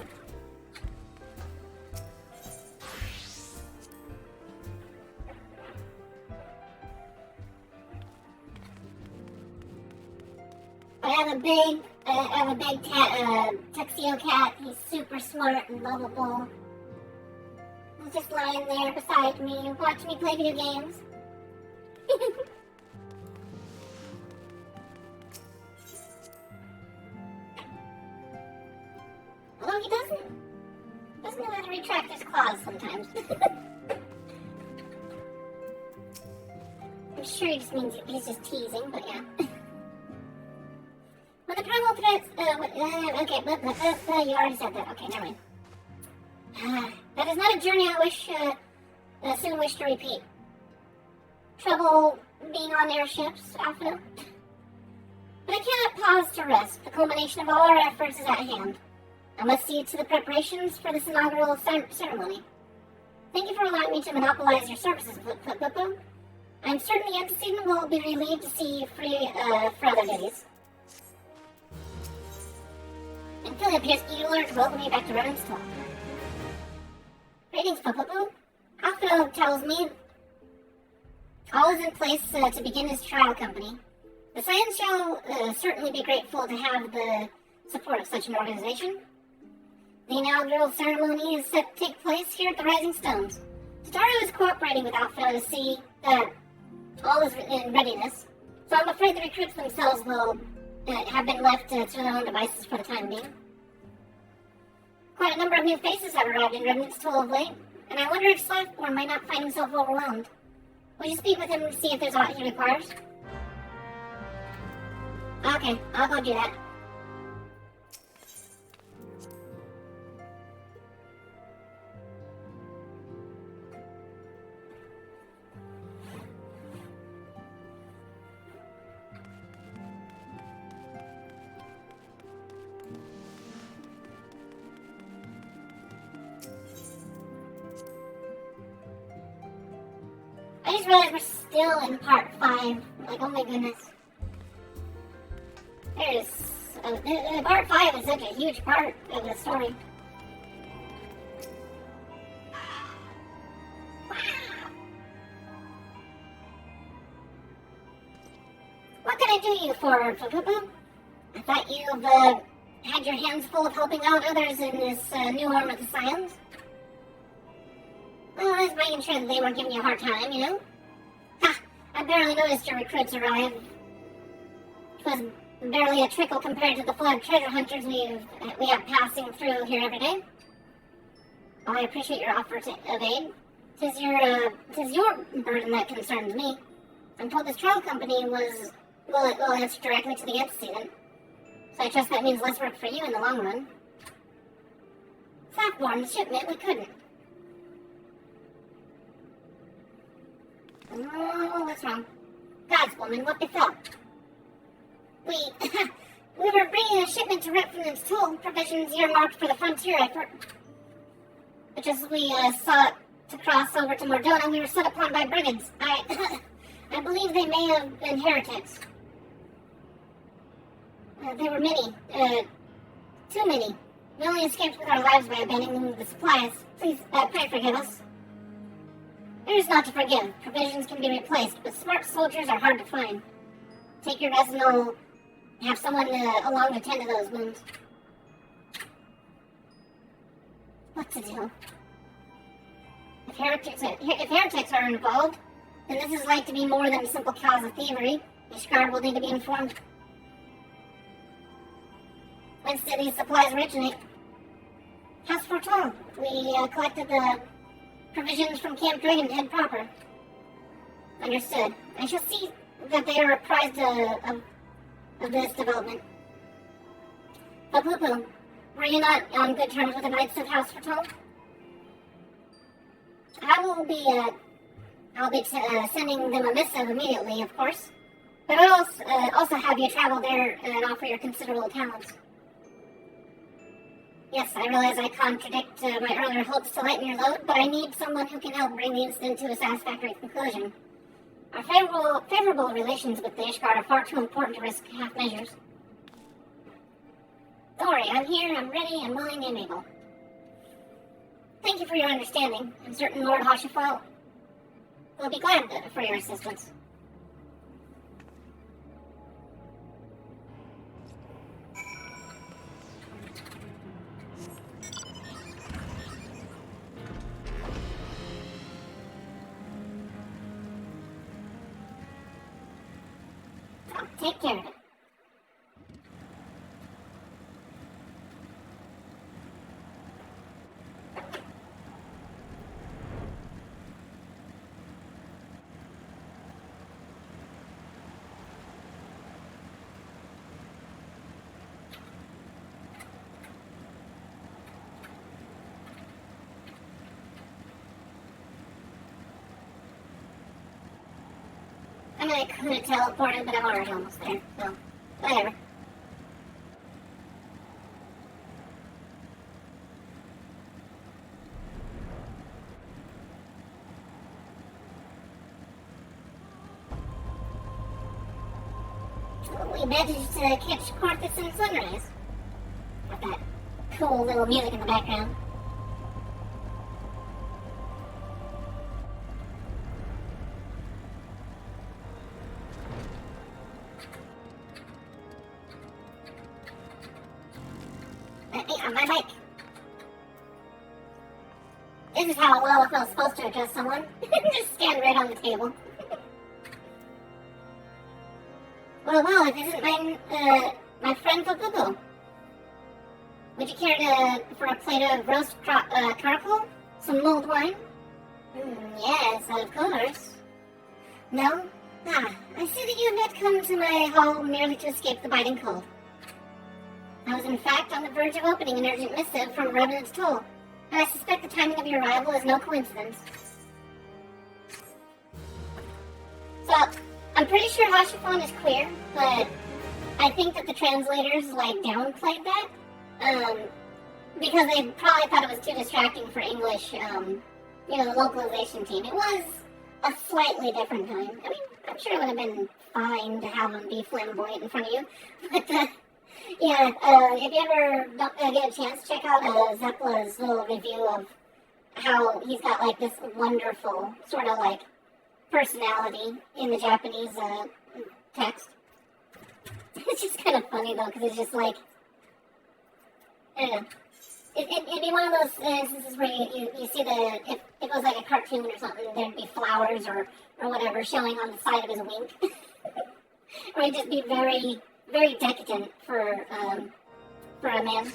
I have a big cat, tuxedo cat. He's super smart and lovable. He's just lying there beside me, watching me play video games. Although he doesn't know how to retract his claws sometimes. I'm sure he just means he's just teasing, but yeah. When the primal threats, okay, you already said that. Okay, never mind. That is not a journey I soon wish to repeat. Trouble being on airships, Alpha. But I cannot pause to rest. The culmination of all our efforts is at hand. I must see to the preparations for this inaugural ceremony. Thank you for allowing me to monopolize your services, Flip. I'm certain the antecedent will be relieved to see you free for other days. And Philly appears eager to welcome me back to Reverend's Talk. Greetings, Flip. Alpha tells me all is in place to begin his trial company. The Science shall certainly be grateful to have the support of such an organization. The inaugural ceremony is set to take place here at the Rising Stones. Tataru is cooperating with Alpha to see that all is in readiness, so I'm afraid the recruits themselves will have been left to their own devices for the time being. Quite a number of new faces have arrived in Remnant's Toll of late, and I wonder if Slackborn might not find himself overwhelmed. Will you speak with him to see if there's aught he requires? Okay, I'll go do that. I just realized we're still in part 5. Like, oh my goodness. Part 5 is such a huge part of the story. I do you for, Fukupu? I thought you've had your hands full of helping out others in this new arm of the Scions. Well, I was making sure that they weren't giving you a hard time, you know? Ha! I barely noticed your recruits arrive. It was barely a trickle compared to the flood of treasure hunters we have passing through here every day. Oh, I appreciate your offer of aid. Tis your burden that concerns me. I'm told this trial company will answer directly to the antecedent. So I trust that means less work for you in the long run. Softborn shipment, we couldn't. Oh, what's wrong? Gods, woman, what befell? We were bringing a shipment to Repfin's Toll, provisions earmarked for the frontier effort. But just as we sought to cross over to Mordona, we were set upon by brigands. I believe they may have been heretics. There were many. Too many. We only escaped with our lives by abandoning the supplies. Please, pray forgive us. There is not to forgive. Provisions can be replaced, but smart soldiers are hard to find. Take your rest and I'll have someone along to tend to those wounds. What to do? If heretics are involved, then this is like to be more than a simple cause of thievery. Ishgard will need to be informed. Whence did these supplies originate? House Foretold. We collected the provisions from Camp Dragonhead proper. Understood. I shall see that they are apprised of this development. Papupu, were you not on good terms with the Knights of House Foretold? I'll be sending them a missive immediately, of course. But I'll also have you travel there and offer your considerable talents. Yes, I realize I contradict my earlier hopes to lighten your load, but I need someone who can help bring the incident to a satisfactory conclusion. Our favorable relations with the Ishgard are far too important to risk half measures. Don't worry, I'm here, I'm ready, I'm willing, and able. Thank you for your understanding. I'm certain Lord Hoshifal will be glad for your assistance. Take care of it. I mean, I could have teleported, but I'm already almost there, so whatever. We managed to catch Corthus and Sunrise. With that cool little music in the background. On my mic. This is how well if I was supposed to address someone. Just stand right on the table. Well, if isn't my friend Fukuko. Would you care for a plate of roast charcoal? Some mulled wine? Yes, of course. No? I see that you have not come to my hall merely to escape the biting cold. I was in fact on the verge of opening an urgent missive from Revenant's Toll, and I suspect the timing of your arrival is no coincidence. So, I'm pretty sure Hashifon is queer, but I think that the translators, downplayed that, because they probably thought it was too distracting for English, the localization team. It was a slightly different time. I mean, I'm sure it would have been fine to have him be flamboyant in front of you, but, yeah, if you ever get a chance, check out Zepla's little review of how he's got, this wonderful sort of, personality in the Japanese text. It's just kind of funny though, because it's just like, I don't know. It'd be one of those instances where you see if it was like a cartoon or something, there'd be flowers or whatever showing on the side of his wing. Or it'd just be very, very decadent for a man.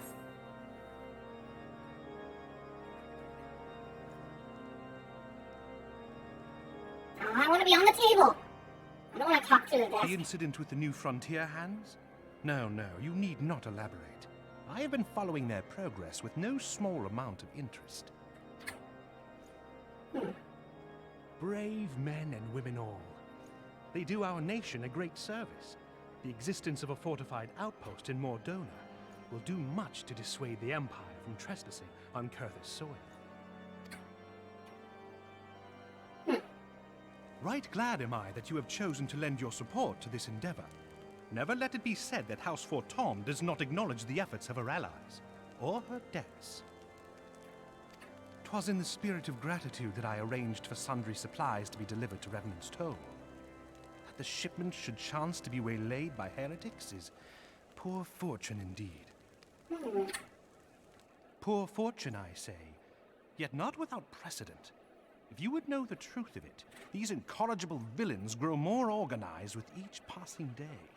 Oh, I want to be on the table. I don't want to talk to the desk. The incident with the new frontier hands? No, you need not elaborate. I have been following their progress with no small amount of interest. Brave men and women all. They do our nation a great service. The existence of a fortified outpost in Mordona will do much to dissuade the Empire from trespassing on Kurthus soil. Right glad am I that you have chosen to lend your support to this endeavor. Never let it be said that House Fortom does not acknowledge the efforts of her allies, or her debts. 'Twas in the spirit of gratitude that I arranged for sundry supplies to be delivered to Revenant's Toll. That the shipment should chance to be waylaid by heretics is poor fortune indeed. Poor fortune, I say, yet not without precedent. If you would know the truth of it, these incorrigible villains grow more organized with each passing day.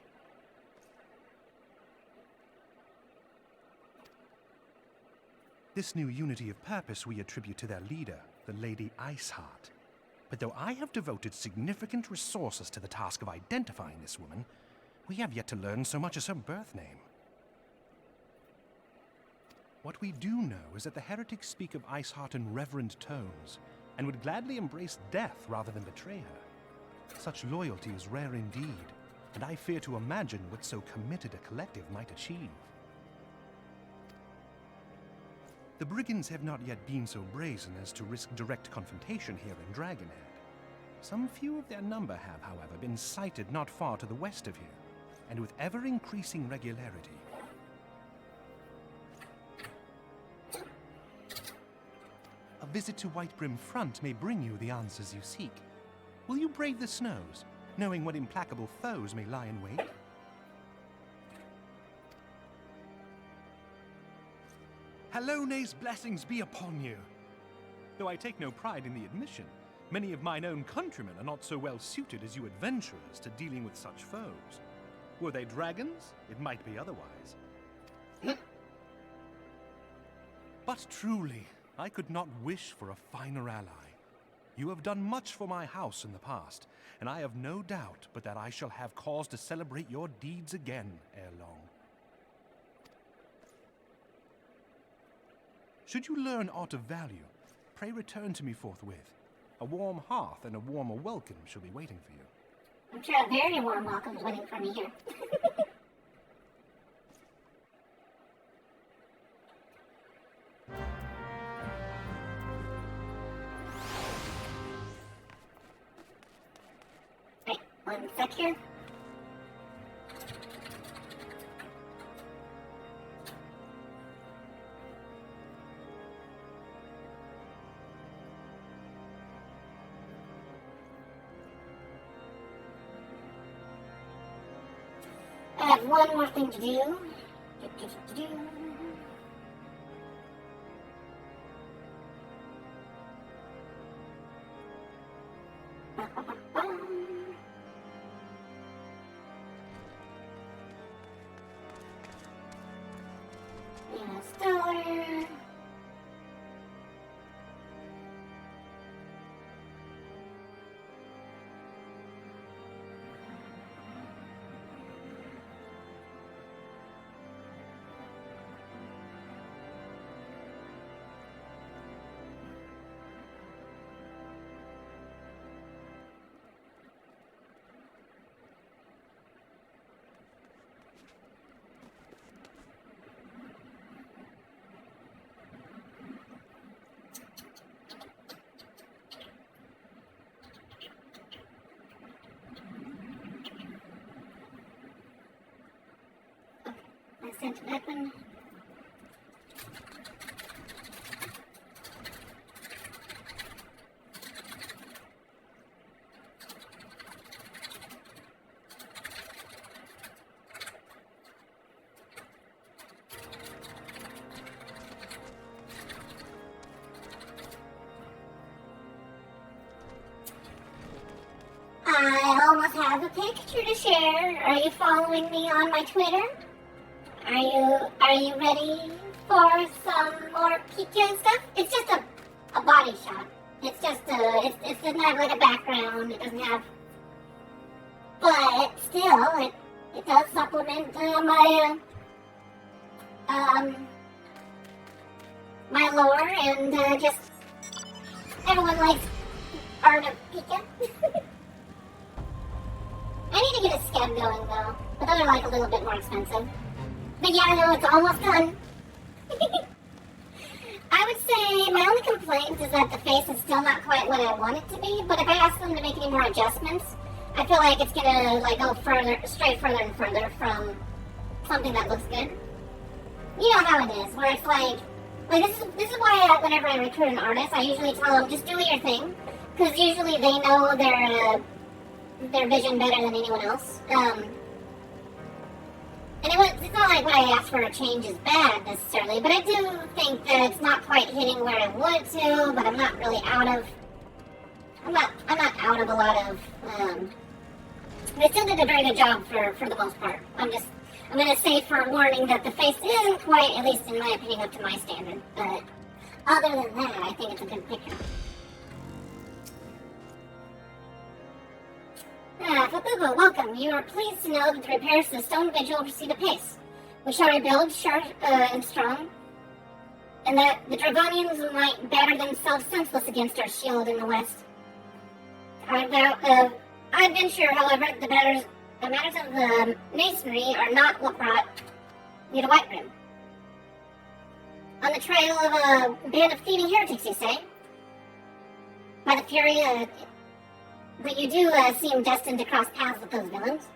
This new unity of purpose we attribute to their leader, the Lady Iceheart. But though I have devoted significant resources to the task of identifying this woman, we have yet to learn so much as her birth name. What we do know is that the heretics speak of Iceheart in reverent tones, and would gladly embrace death rather than betray her. Such loyalty is rare indeed, and I fear to imagine what so committed a collective might achieve. The brigands have not yet been so brazen as to risk direct confrontation here in Dragonhead. Some few of their number have, however, been sighted not far to the west of here, and with ever-increasing regularity. A visit to Whitebrim Front may bring you the answers you seek. Will you brave the snows, knowing what implacable foes may lie in wait? Hallone's blessings be upon you! Though I take no pride in the admission, many of mine own countrymen are not so well suited as you adventurers to dealing with such foes. Were they dragons, it might be otherwise. But truly, I could not wish for a finer ally. You have done much for my house in the past, and I have no doubt but that I shall have cause to celebrate your deeds again ere long. Should you learn aught of value, pray return to me forthwith. A warm hearth and a warmer welcome shall be waiting for you. I'm sure a very warm welcome is waiting for me here. Wait, 1 sec here. I have one more thing to do. $. I sent that one. a picture to share. Are you following me on my Twitter? Are you ready for some more Pika stuff? It's just a body shot. It's just it doesn't have like a background. It doesn't have, but still, it does supplement my my lore, and just everyone likes art of Pika. I need to get a scab going though, but those are like a little bit more expensive. But yeah, no, it's almost done. I would say my only complaint is that the face is still not quite what I want it to be, but if I ask them to make any more adjustments, I feel like it's gonna like go stray further and further from something that looks good. You know how it is, where it's like this is why whenever I recruit an artist, I usually tell them just do your thing, because usually they know their vision better than anyone else. And it's not like what I asked for a change is bad necessarily, but I do think that it's not quite hitting where I want to. But I'm not really out of. I'm not out of a lot of. They still did a very good job for the most part. I'm gonna say for warning that the face isn't quite, at least in my opinion, up to my standard. But other than that, I think it's a good picture. Fabubu, welcome. You are pleased to know that the repairs to the stone vigil will proceed apace. We shall rebuild sharp and strong, and that the Dravonians might batter themselves senseless against our shield in the west. I venture, however, the matters of the masonry are not what brought you to Whiterun. On the trail of a band of thieving heretics, you say? By the fury, but you do seem destined to cross paths with those villains.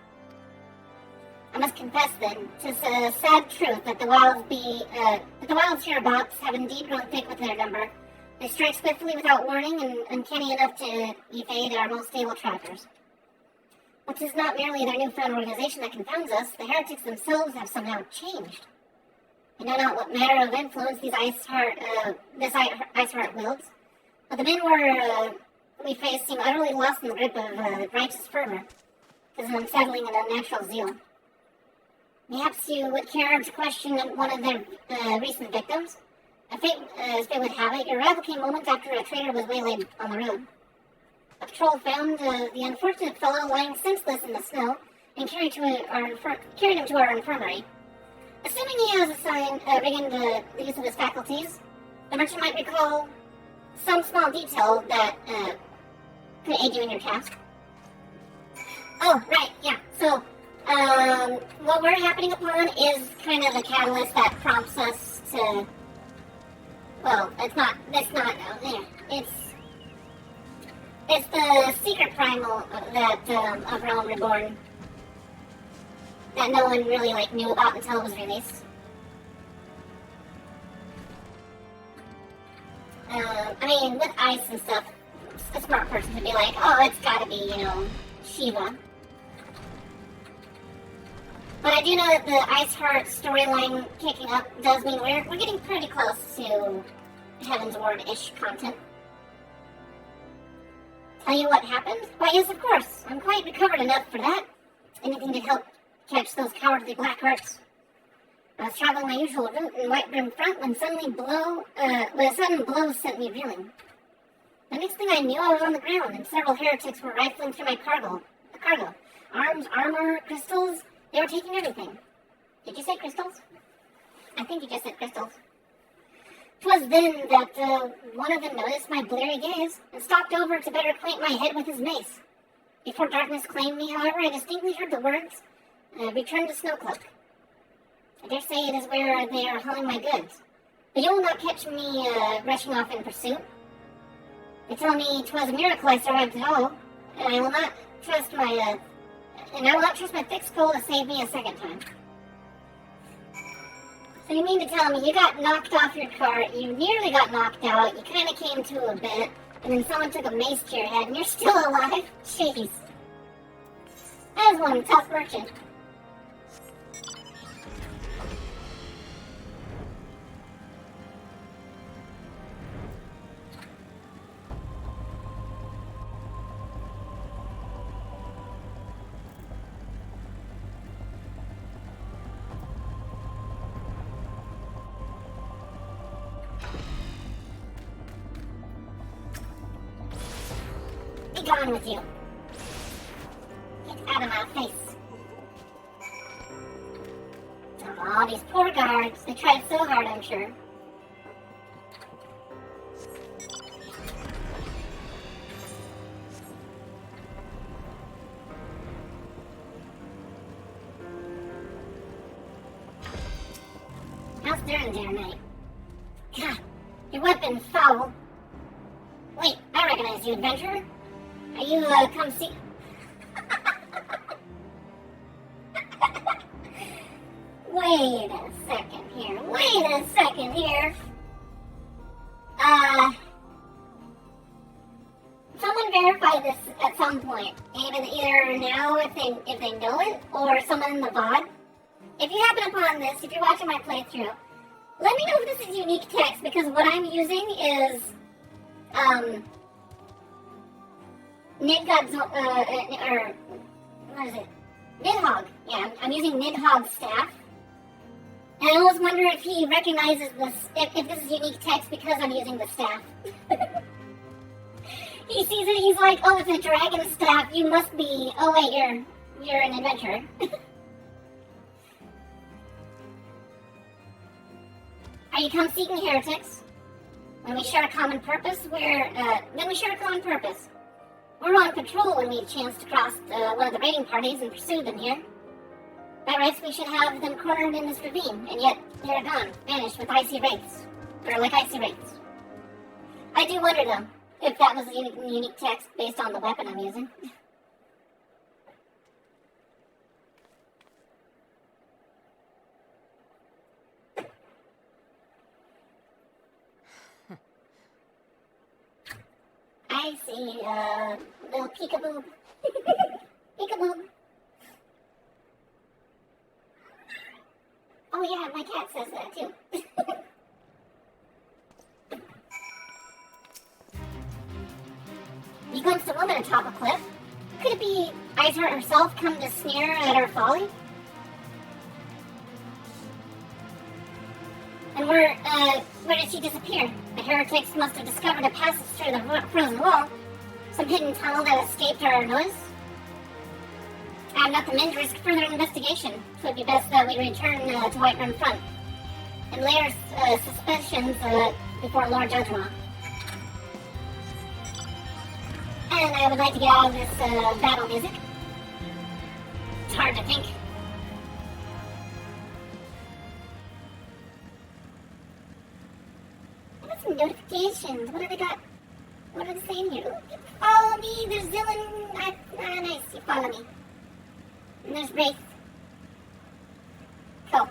I must confess, then, 'tis a sad truth that the wilds hereabouts have indeed grown thick with their number. They strike swiftly without warning, and uncanny enough to evade our most able trackers. But 'tis not merely their newfound organization that confounds us. The heretics themselves have somehow changed. I know not what matter of influence this Iceheart wields, but the men we face seem utterly lost in the grip of righteous fervor. 'Tis an unsettling and unnatural zeal. Perhaps you would care to question one of their recent victims? As fate would have it, your arrival came moments after a traitor was waylaid on the road. A patrol found the unfortunate fellow lying senseless in the snow and carried him to our infirmary. Assuming he has regained the use of his faculties, the merchant might recall some small detail that could aid you in your task. Oh, right, yeah. So, what we're happening upon is kind of the catalyst that prompts us to. Well, it's not. It's the secret primal of Realm Reborn that no one really knew about until it was released. I mean, with ice and stuff, a smart person could be like, oh, it's gotta be, Shiva. But I do know that the Iceheart storyline kicking up does mean we're getting pretty close to Heaven's Ward-ish content. Tell you what happened? Why, yes, of course. I'm quite recovered enough for that. Anything to help catch those cowardly black hearts. I was traveling my usual route in Whiterun front when a sudden blow sent me reeling. The next thing I knew, I was on the ground, and several heretics were rifling through my cargo. Arms, armor, crystals, they were taking everything. Did you say crystals? I think you just said crystals. 'Twas then that one of them noticed my bleary gaze and stalked over to better acquaint my head with his mace. Before darkness claimed me, however, I distinctly heard the words, return to Snowcloak. I dare say it is where they are hauling my goods. But you will not catch me rushing off in pursuit. They tell me 'twas a miracle I survived at all, and I will not trust my thick skull to save me a second time. So you mean to tell me you got knocked off your cart, you nearly got knocked out, you kind of came to a bit, and then someone took a mace to your head, and you're still alive? Jeez. That is one tough merchant. on with you? Get out of my face. Oh, these poor guards. They tried so hard, I'm sure. How's Durham there, mate? God, your weapon's foul. Wait, I recognize you, adventurer. Are you, come see... Wait a second here. Someone verify this at some point. Either now if they know it, or someone in the VOD. If you happen upon this, if you're watching my playthrough, let me know if this is unique text, because what I'm using is, Nidhogg. Yeah, I'm using Nidhogg's staff. And I always wonder if he recognizes this, if this is unique text because I'm using the staff. He sees it, he's like, oh, it's a dragon staff, you must be, oh wait, you're an adventurer. Are you come seeking heretics? When we share a common purpose, we're on patrol when we chance to cross one of the raiding parties and pursue them here. By rights, we should have them cornered in this ravine, and yet they're gone, vanished with icy wraiths. Or like icy wraiths. I do wonder, though, if that was a unique text based on the weapon I'm using. I see, little peekaboo. Peekaboo. Oh yeah, my cat says that too. You glimpsed a woman atop a cliff. Could it be Iceheart herself come to sneer at our folly? And where did she disappear? The heretics must have discovered a passage through the frozen wall. Some hidden tunnel that escaped our notice. I have nothing men to risk further investigation, so it'd be best that we return to Whiterun Front and lay our suspicions before Lord Judgemaw. And I would like to get out of this battle music. It's hard to think. I got some notifications. What have they got? What are they saying here? Ooh, follow me. There's Zillan. Nice. You follow me. And there's Wraith. Cool.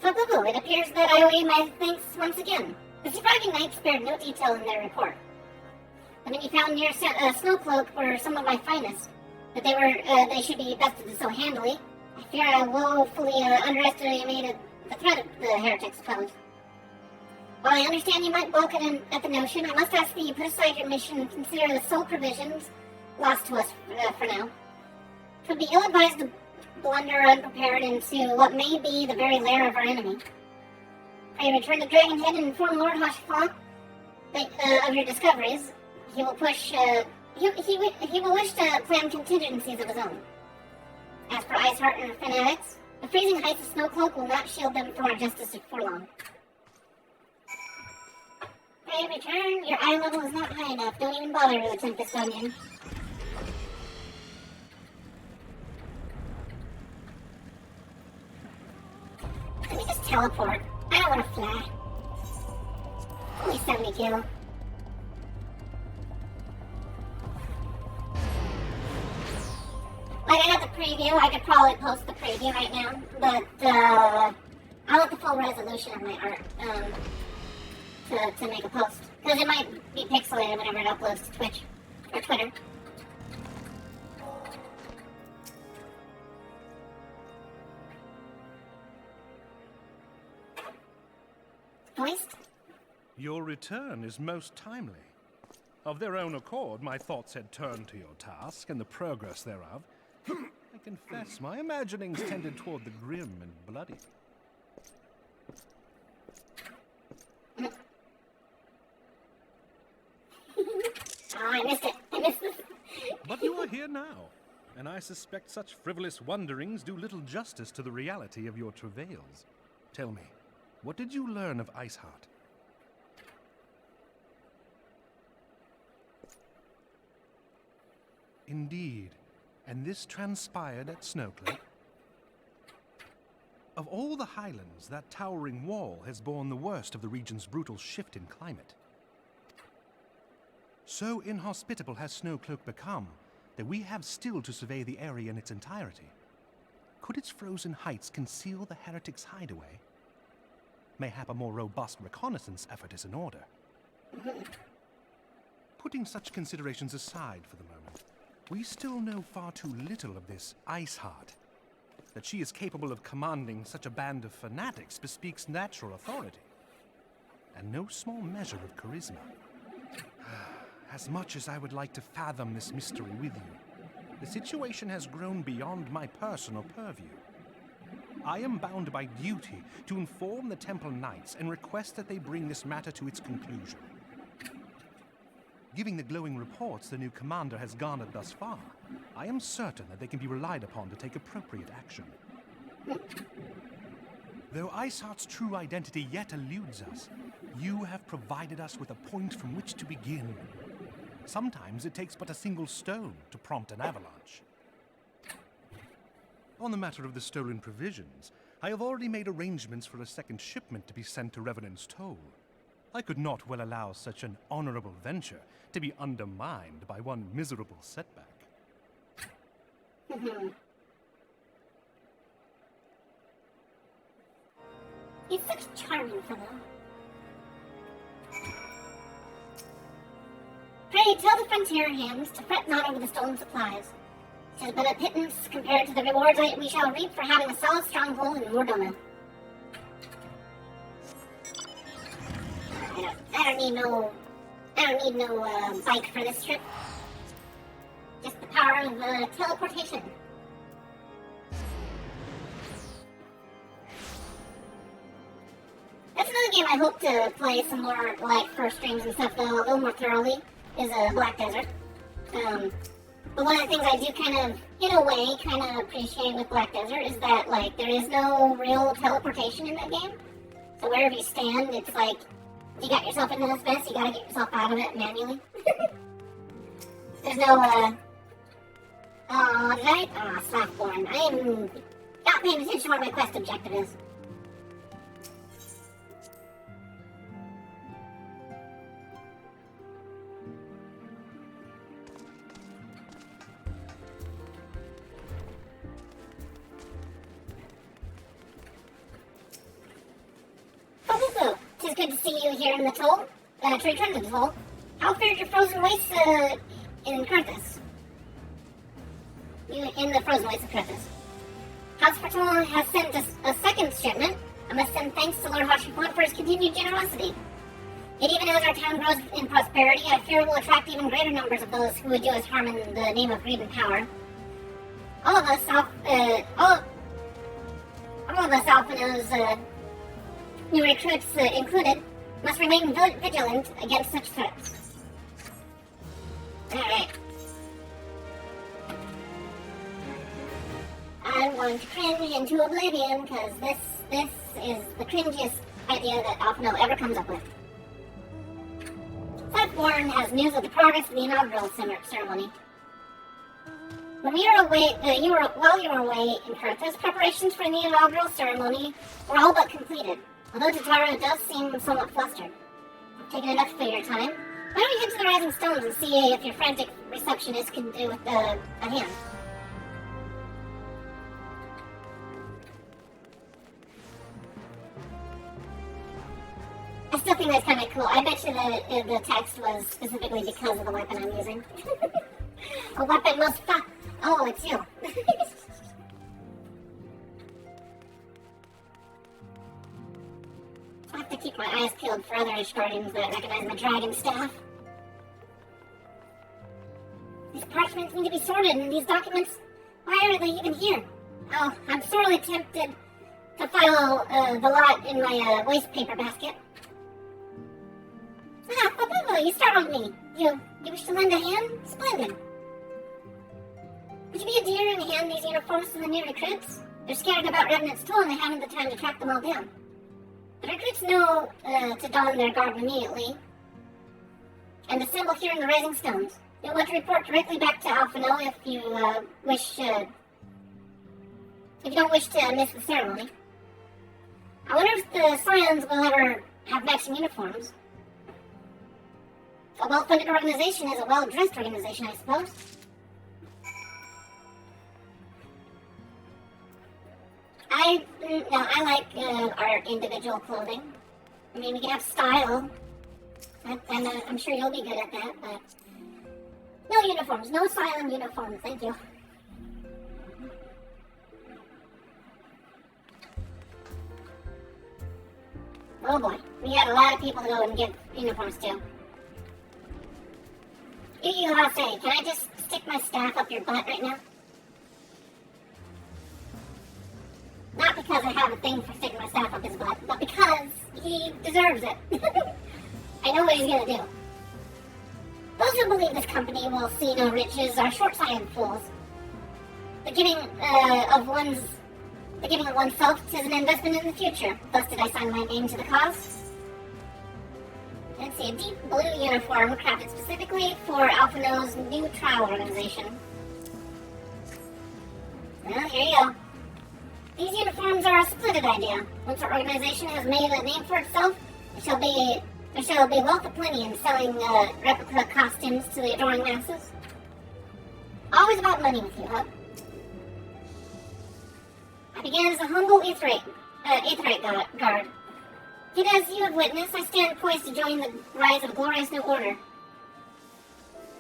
So, Boo-Boo, it appears that I owe you my thanks once again. The surviving knights spared no detail in their report. The men you found near Snowcloak were some of my finest. But they should be bested so handily. I fear I woefully underestimated the threat of the heretics posed. While I understand you might balk at the notion, I must ask that you put aside your mission and consider the sole provisions lost to us for now. It would be ill-advised to blunder unprepared into what may be the very lair of our enemy. Pray return to Dragonhead and inform Lord Hoshfall of your discoveries. He will push... He will wish to plan contingencies of his own. As for Iceheart and her fanatics, the freezing heights of Snowcloak will not shield them from our justice for long. Pray return. Your eye level is not high enough. Don't even bother, Lieutenant Custodian. Let me just teleport. I don't want to fly. Only 70 kilo. Like, I got the preview, I could probably post the preview right now, but, I want the full resolution of my art, to make a post. Because it might be pixelated whenever it uploads to Twitch, or Twitter. Voiced? Your return is most timely. Of their own accord, my thoughts had turned to your task and the progress thereof. I confess, my imaginings tended toward the grim and bloody. Oh, I missed it. I missed it. But you are here now, and I suspect such frivolous wonderings do little justice to the reality of your travails. Tell me, what did you learn of Iceheart? Indeed, and this transpired at Snowclip? Of all the highlands, that towering wall has borne the worst of the region's brutal shift in climate. So inhospitable has Snowcloak become that we have still to survey the area in its entirety. Could its frozen heights conceal the heretics' hideaway? Mayhap a more robust reconnaissance effort is in order. Putting such considerations aside for the moment, we still know far too little of this Iceheart. That she is capable of commanding such a band of fanatics bespeaks natural authority, and no small measure of charisma. As much as I would like to fathom this mystery with you, the situation has grown beyond my personal purview. I am bound by duty to inform the Temple Knights and request that they bring this matter to its conclusion. Given the glowing reports the new commander has garnered thus far, I am certain that they can be relied upon to take appropriate action. Though Iceheart's true identity yet eludes us, you have provided us with a point from which to begin. Sometimes it takes but a single stone to prompt an avalanche. On the matter of the stolen provisions, I have already made arrangements for a second shipment to be sent to Revenant's Toll. I could not well allow such an honorable venture to be undermined by one miserable setback. He's such a charming fellow. Pray tell the frontier hands to fret not over the stolen supplies. 'Tis but a pittance compared to the rewards we shall reap for having a solid stronghold in Mordona. I don't need no bike for this trip. Just the power of teleportation. That's another game I hope to play some more, like, first streams and stuff, though, a little more thoroughly, is Black Desert. But one of the things I do kind of, in a way, kind of appreciate with Black Desert is that, like, there is no real teleportation in that game. So wherever you stand, it's like, you got yourself into this mess, you gotta get yourself out of it manually. There's no, Slackborn. I am not paying attention to what my quest objective is. Tis good to see you here in the Toll, to return to the Toll. How fared your frozen wastes, in Kurthus? In the frozen wastes of Kurthus. House Fortuna has sent us a second shipment. I must send thanks to Lord Washington for his continued generosity. Yet even as our town grows in prosperity, I fear it will attract even greater numbers of those who would do us harm in the name of greed and power. All of us, Alphanos, new recruits included, must remain vigilant against such threats. Alright. I'm going to cringe into oblivion, because this is the cringiest idea that Alphano ever comes up with. Slackborn has news of the progress of the inaugural ceremony. When we were away, while you were away in Kurthus, preparations for the inaugural ceremony were all but completed. Although Tatara does seem somewhat flustered. I've taken enough of your time. Why don't we head to the Rising Stones and see if your frantic receptionist can do with a hand? I still think that's kind of cool. I bet you the text was specifically because of the weapon I'm using. A weapon must fuck. Oh, it's you. I have to keep my eyes peeled for other Asgardians that recognize my dragon staff. attachments need to be sorted, and these documents, why are they even here? Oh, I'm sorely tempted to file the lot in my waste paper basket. Ah, Babubo, you startled me. You wish to lend a hand? Splendid. Would you be a dear and hand these uniforms to the new recruits? They're scattered about Remnant's Toll and they haven't the time to track them all down. The recruits know to don their garb immediately and assemble here in the Rising Stones. You'll want to report directly back to Alphino if you don't wish to miss the ceremony. I wonder if the Scions will ever have matching uniforms. A well-funded organization is a well-dressed organization, I suppose. I like our individual clothing. I mean, we can have style. I'm sure you'll be good at that, but... No uniforms. No silent uniforms. Thank you. Oh boy. We got a lot of people to go and give uniforms to. Say, can I just stick my staff up your butt right now? Not because I have a thing for sticking my staff up his butt, but because he deserves it. I know what he's gonna do. Those who believe this company will see no riches are short-sighted fools. The giving of oneself is an investment in the future. Thus did I sign my name to the cause. Let's see, a deep blue uniform crafted specifically for Alphino's new trial organization. Well, here you go. These uniforms are a splendid idea. Once our organization has made a name for itself, there shall be wealth aplenty in selling replica costumes to the adoring masses. Always about money with you, huh? I began as a humble Aetheryte guard. Yet as you have witnessed, I stand poised to join the rise of a glorious new order.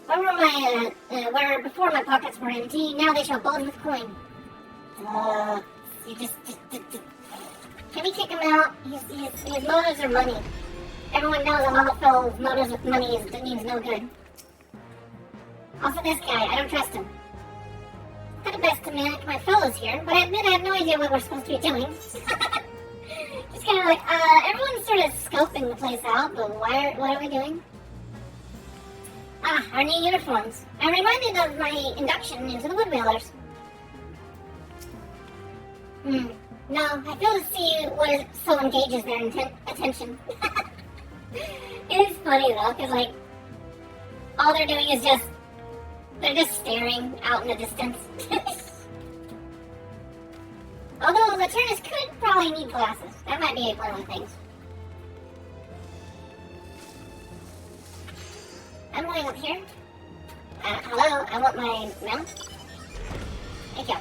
Where before my pockets were empty, now they shall bulge with coin. Can we kick him out? His motives are money. Everyone knows a little fellow's motives with money means no good. Also this guy, I don't trust him. I'd the best to manage my fellows here, but I admit I have no idea what we're supposed to be doing. Just kind of like, everyone's sort of scoping the place out, but what are we doing? Ah, our new uniforms. I'm reminded of my induction into the Woodwheelers. No, I fail to see what so engages their attention. It is funny though, because like, all they're doing is they're just staring out in the distance. Although Laturnus could probably need glasses. That might be one of the things. I'm going up here. Hello, I want my mount. Thank you.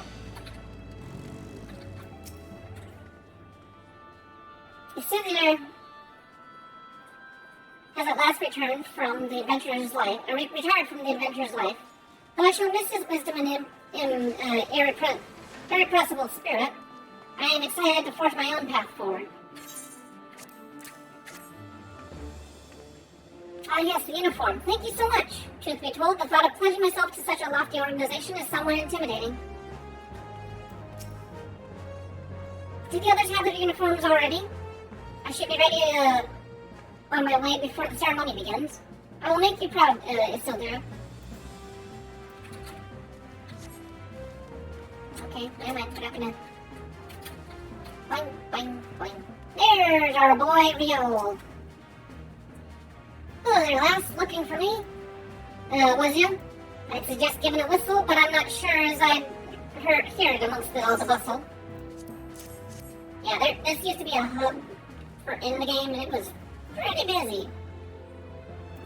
The Scythian has at last returned from the adventurer's life, retired from the adventurer's life. Though I shall miss his wisdom and irrepressible spirit, I am excited to forge my own path forward. Ah yes, the uniform. Thank you so much. Truth be told, the thought of pledging myself to such a lofty organization is somewhat intimidating. Do the others have their uniforms already? I should be ready on my way before the ceremony begins. I will make you proud, Isildur. Okay, never mind, we're not gonna... Boing, boing, boing. There's our boy, Rio. Hello there, lass. Looking for me? Was you? I'd suggest giving a whistle, but I'm not sure as I'd hear it amongst all the bustle. Yeah, this used to be a hub for in the game, and it was pretty busy.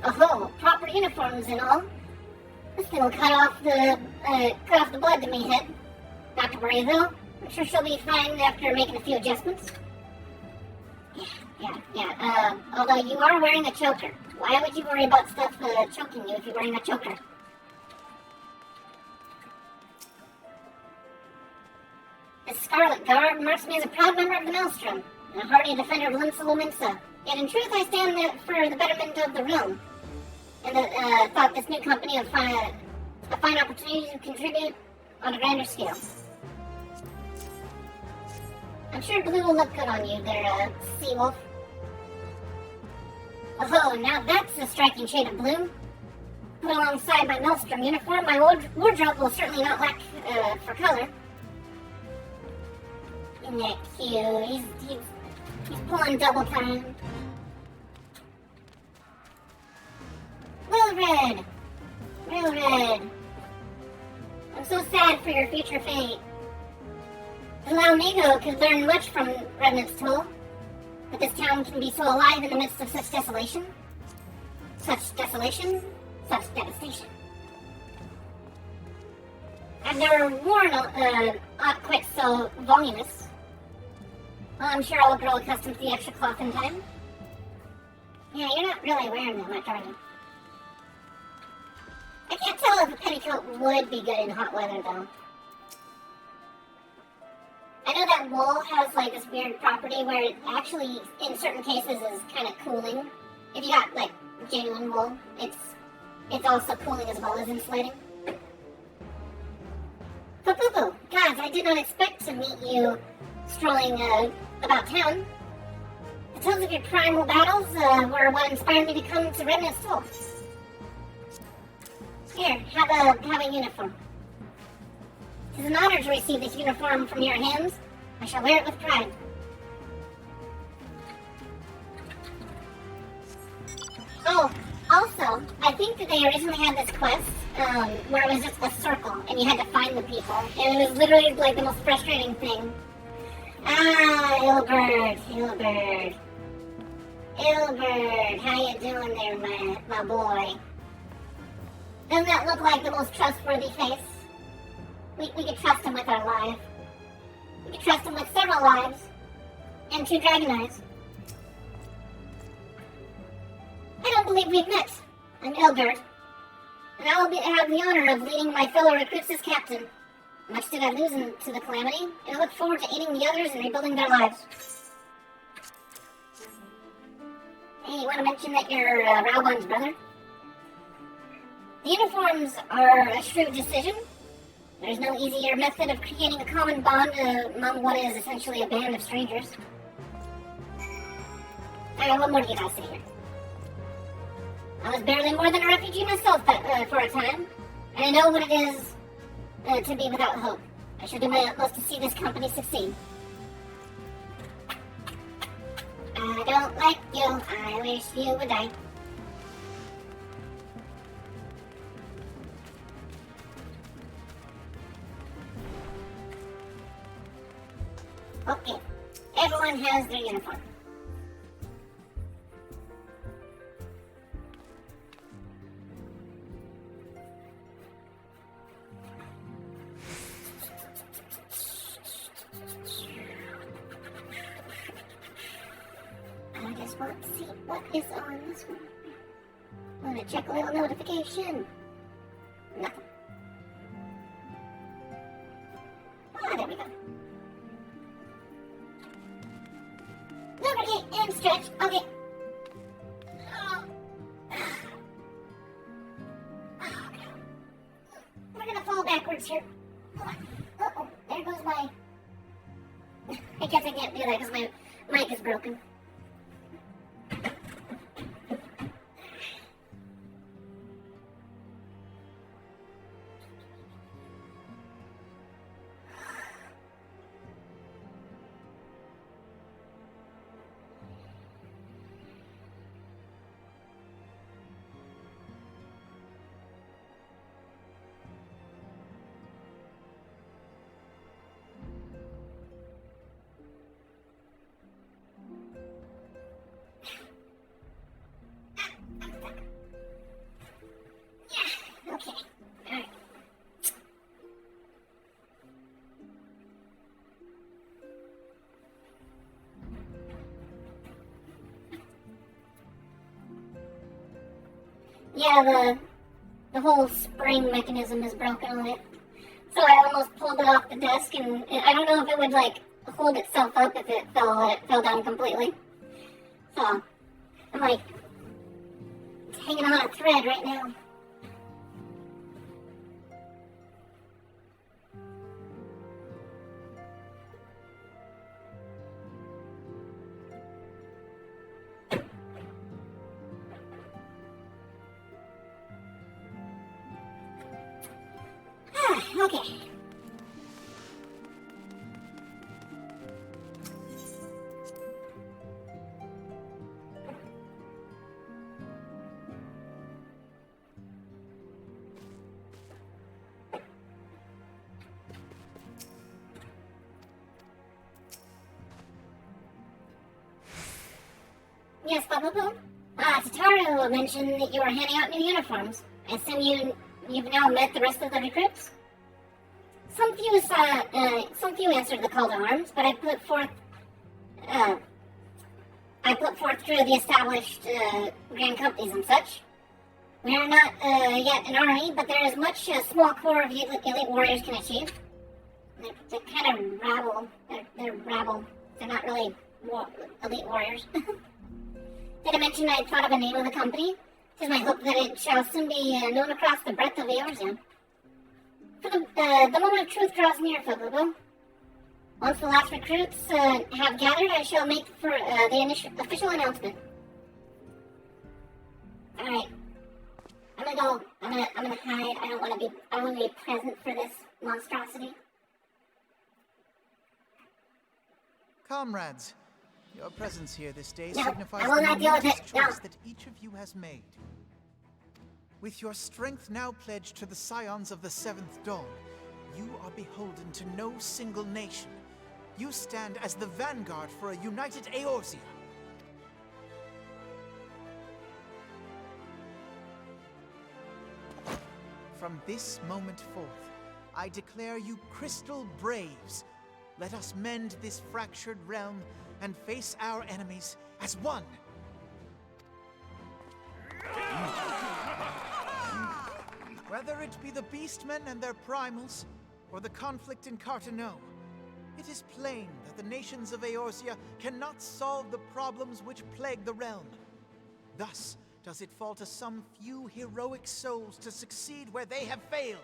Oh, proper uniforms and all. This thing will cut off the blood to me head. Not to worry though. I'm sure she'll be fine after making a few adjustments. Yeah. Although you are wearing a choker. Why would you worry about stuff choking you if you're wearing a choker? This scarlet garb marks me as a proud member of the Maelstrom, and a hardy defender of Linsa. Yet in truth I stand for the betterment of the realm, and thought this new company of A fine opportunity to contribute on a grander scale. I'm sure blue will look good on you there, Seawolf. Oh, now that's a striking shade of blue. Put alongside my Maelstrom uniform, my wardrobe will certainly not lack for color. Isn't that cute? He's pulling double time. Real red. Real red. I'm so sad for your future fate. Alamigo could learn much from Remnant's Toll, but this town can be so alive in the midst of such desolation. Such desolation, such devastation. I've never worn aught quite so voluminous. Well, I'm sure I'll grow accustomed to the extra cloth in time. Yeah, you're not really wearing that much, are you? I can't tell if a petticoat would be good in hot weather, though. I know that wool has like this weird property where it actually, in certain cases, is kind of cooling. If you got like genuine wool, it's also cooling as well as insulating. But Boo-Boo, guys, I did not expect to meet you strolling about town. The tales of your primal battles were what inspired me to come to Remnant's Toll. Here, have a uniform. It is an honor to receive this uniform from your hands. I shall wear it with pride. Oh, also, I think that they originally had this quest where it was just a circle and you had to find the people. And it was literally like the most frustrating thing. Ah, Ilbert. Ilbert, how you doing there, my boy? Doesn't that look like the most trustworthy face? We could trust him with our life. We could trust him with several lives. And 2 dragon eyes. I don't believe we've met. I'm Ilbert. And I will have the honor of leading my fellow recruits as captain. Much did I lose to the calamity, and I look forward to aiding the others in rebuilding their lives. Hey, you want to mention that you're Raubon's brother? The uniforms are a shrewd decision. There's no easier method of creating a common bond among what is essentially a band of strangers. Alright, what more do you guys say here? I was barely more than a refugee myself for a time, and I know what it is to be without hope. I shall do my utmost to see this company succeed. I don't like you. I wish you would die. Okay, everyone has their uniform. I just want to see what is on this one. I'm gonna check a little notification. Nothing. Ah, there we go. Lubricate and stretch. Okay. We're gonna fall backwards here. Hold on. Uh-oh, there goes my... I guess I can't do that because my mic is broken. Okay. Alright. Yeah, the whole spring mechanism is broken on it. So I almost pulled it off the desk, and I don't know if it would, like, hold itself up if it fell down completely. So, I'm like, hanging on a thread right now. Okay. Yes, Bubble. Tataru mentioned that you were handing out new uniforms. I assume you've now met the rest of the recruits? Some few answered the call to arms, but I put forth through the established grand companies and such. We are not yet an army, but there is much a small core of elite warriors can achieve. They're kind of rabble. They're rabble. They're not really elite warriors. Did I mention I thought of a name of the company? It is my hope that it shall soon be known across the breadth of Eorzea. For the moment of truth draws near, Fogubo. Once the last recruits have gathered, I shall make for the official announcement. Alright. I'm gonna go. I'm gonna hide. I don't want to be present for this monstrosity. Comrades, your presence here this day No, signifies I will the not deal with momentous it. No. choice that each of you has made. With your strength now pledged to the scions of the Seventh Dawn, you are beholden to no single nation. You stand as the vanguard for a united Eorzea. From this moment forth, I declare you Crystal Braves. Let us mend this fractured realm and face our enemies as one. Whether it be the Beastmen and their primals, or the conflict in Carteneau, it is plain that the nations of Eorzea cannot solve the problems which plague the realm. Thus does it fall to some few heroic souls to succeed where they have failed.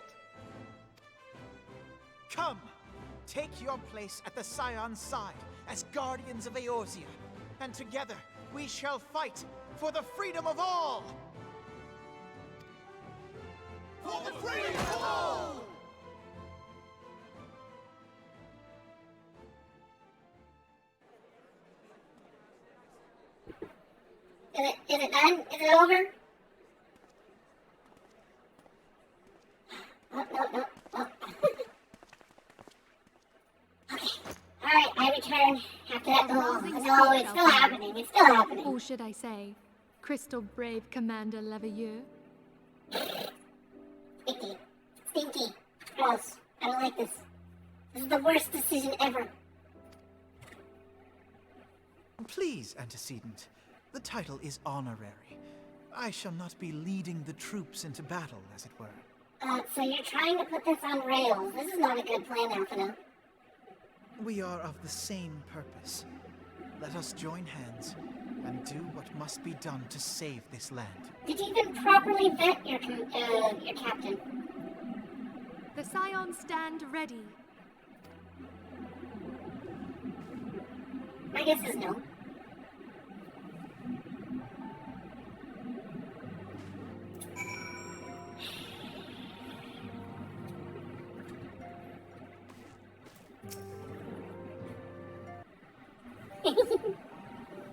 Come, take your place at the Scion's side as guardians of Eorzea, and together we shall fight for the freedom of all! For the freedom of all! Is it done? Is it over? No. Oh. Okay. Alright, I return after that. Oh, no, it's still happening. It's still happening. Or should I say, Crystal Brave Commander Leveilleur? Stinky. Gross. I don't like this. This is the worst decision ever. Please, Antecedent. The title is honorary. I shall not be leading the troops into battle, as it were. So you're trying to put this on rails. This is not a good plan, Alphino. We are of the same purpose. Let us join hands and do what must be done to save this land. Did you even properly vet your captain? The Scions stand ready. My guess is no.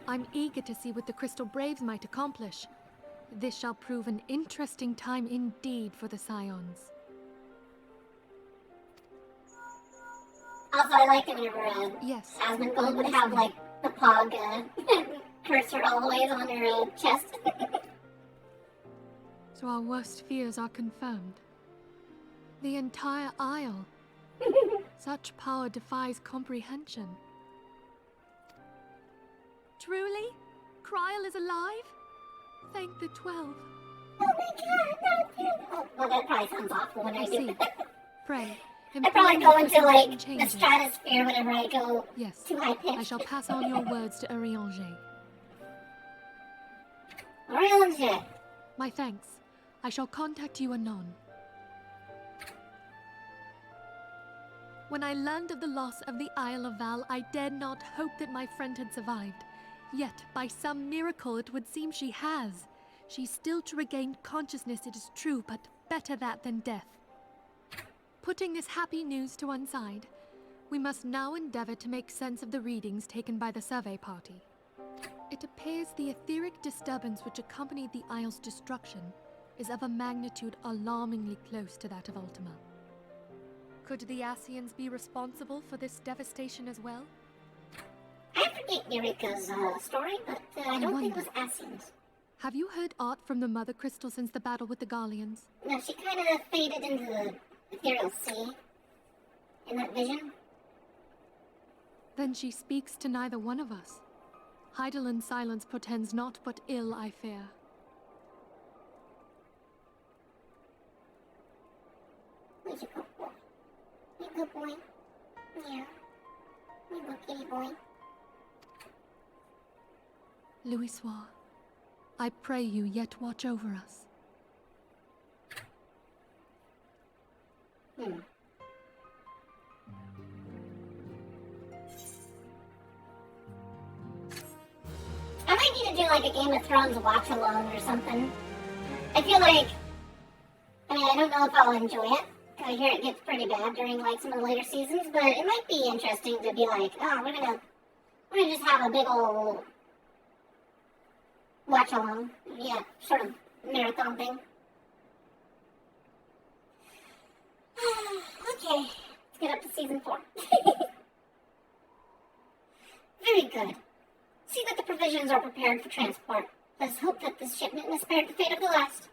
I'm eager to see what the Crystal Braves might accomplish. This shall prove an interesting time indeed for the Scions. Also, I like it whenever Yes. Asmongold would have, like, the Pog cursor all the way on her chest. So our worst fears are confirmed. The entire Isle. Such power defies comprehension. Truly? Kryl is alive? Thank the 12. Oh my god, no. Well, that probably sounds awful when I do See. that. Pray. I probably go into, like, the changes. stratosphere whenever I go Yes. too high pitched. I shall pass on your words to Urianger. Urianger. My thanks. I shall contact you anon. When I learned of the loss of the Isle of Val, I dared not hope that my friend had survived. Yet, by some miracle, it would seem she has. She's still to regain consciousness, it is true, but better that than death. Putting this happy news to one side, we must now endeavor to make sense of the readings taken by the survey party. It appears the etheric disturbance which accompanied the Isle's destruction is of a magnitude alarmingly close to that of Ultima. Could the Ascians be responsible for this devastation as well? I forget Eureka's story, but I don't think it was Ascians. Have you heard aught from the Mother Crystal since the battle with the Garleans? No, she kind of faded into the ethereal sea in that vision. Then she speaks to neither one of us. Heidel's silence portends naught but ill, I fear. He's a good boy. You good boy? Yeah. You good kitty boy. Louisoix, I pray you yet watch over us. I might need to do like a Game of Thrones watch along or something. I feel like, I mean, I don't know if I'll enjoy it. I hear it gets pretty bad during like some of the later seasons, but it might be interesting to be like, oh, we're gonna just have a big old watch along, yeah, sort of marathon thing. Okay, let's get up to season 4. Very good. See that the provisions are prepared for transport. Let's hope that this shipment is spared the fate of the last.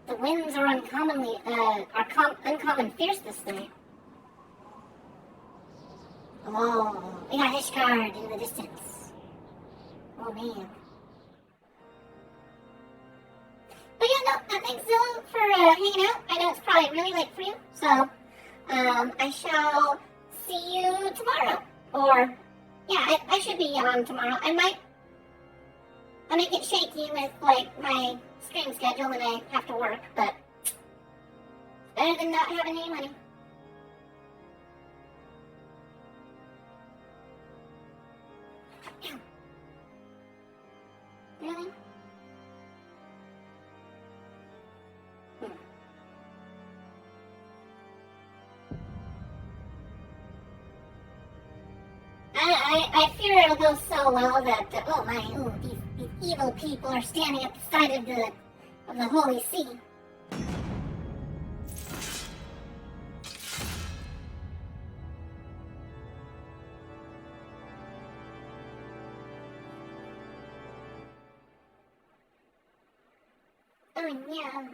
The winds are uncommon fierce this night. Oh, we got Ishgard in the distance. Oh man. But yeah, no, thanks Zilla for hanging out. I know it's probably really late for you, so I shall see you tomorrow. Or yeah, I should be on tomorrow. I might get shaky with like my stream schedule when I have to work, but it's better than not having any money. Really? I fear it'll go so well that these evil people are standing at the side of the holy sea. Oh yeah.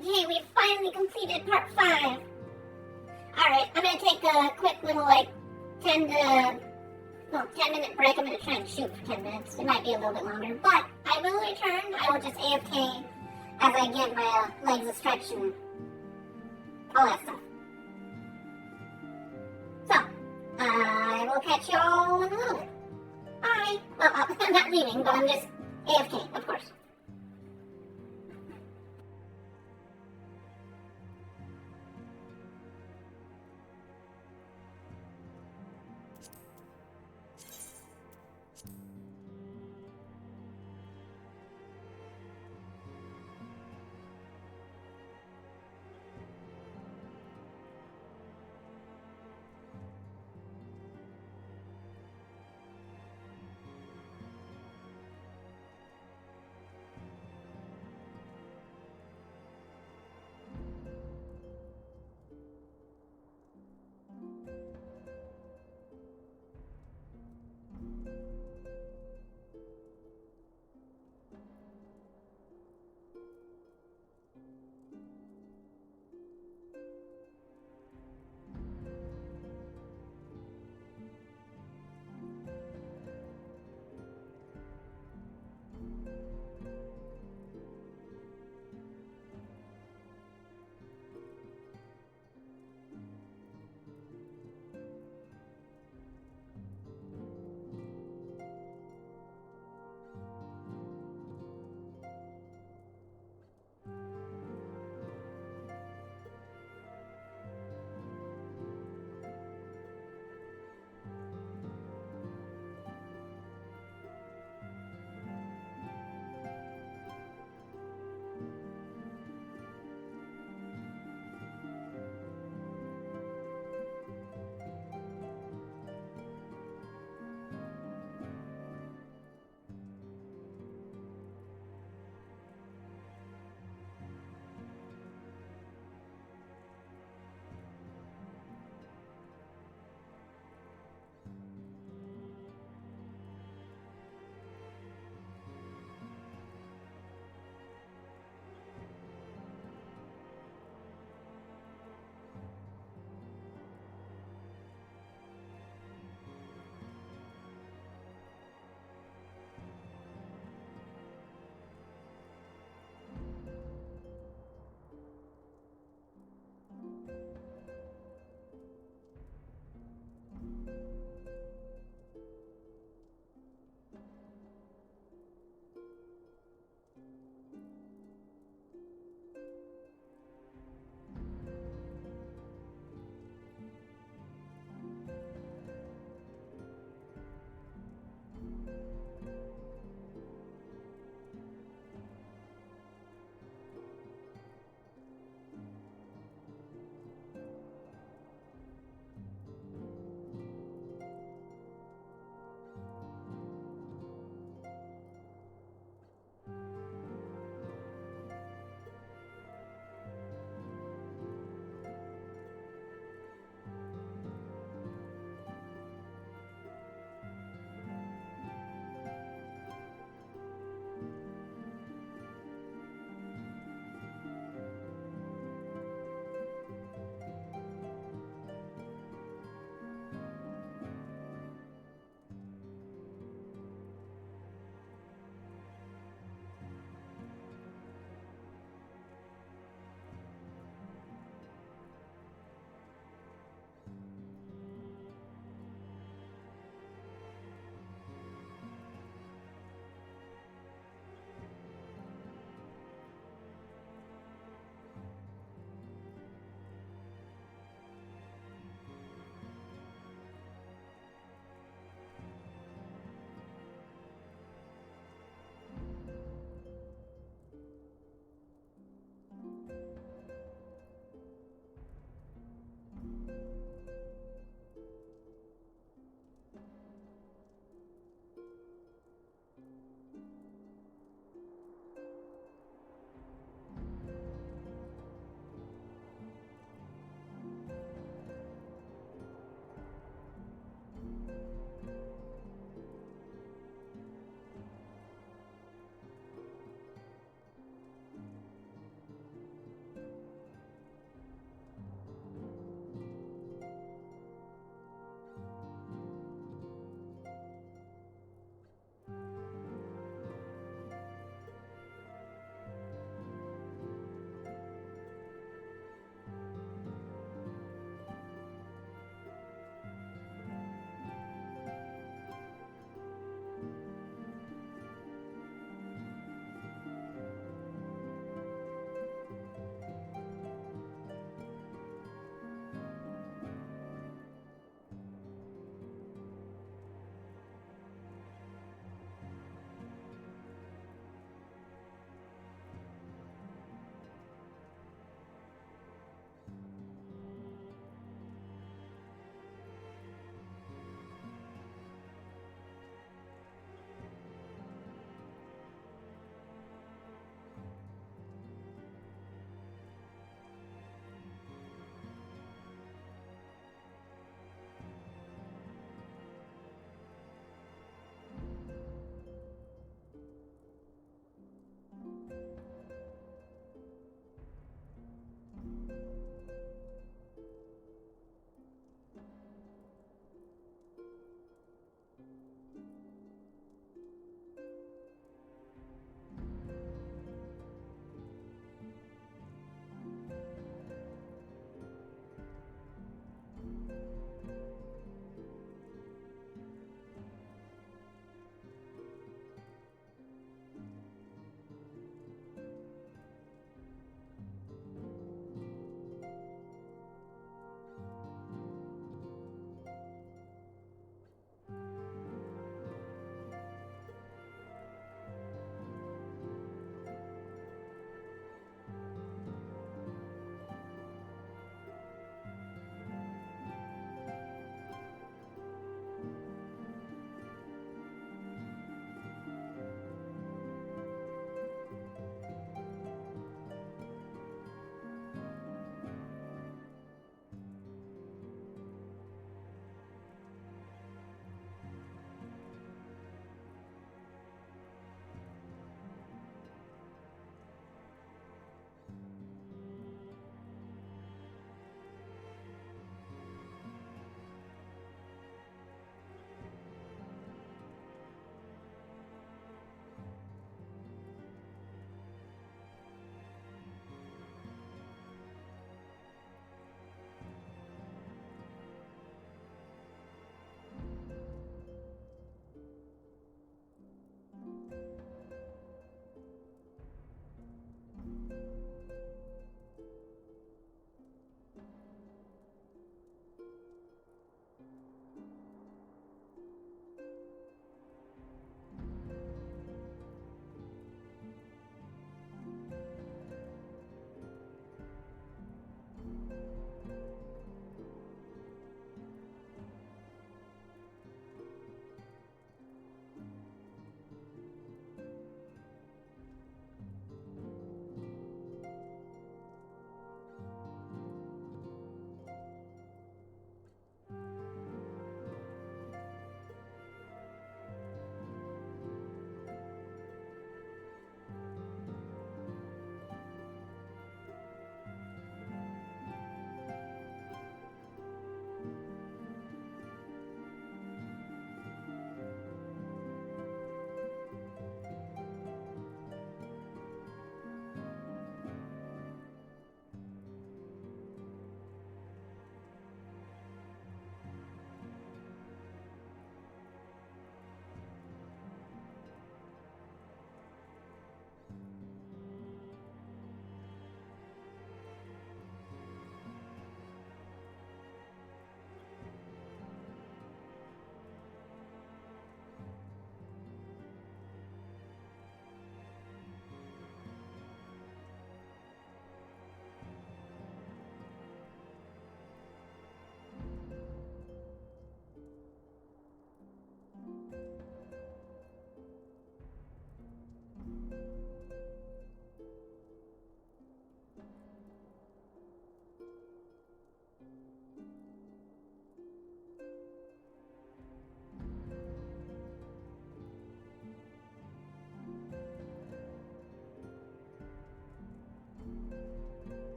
Hey, we've finally completed part 5. Alright, I'm gonna take a quick little 10-minute break. I'm gonna try and shoot for 10 minutes. It might be a little bit longer, but I will return. I will just AFK as I give my legs a stretch and all that stuff. So, I will catch y'all in a little bit. Bye. Well, I'm not leaving, but I'm just AFK, of course.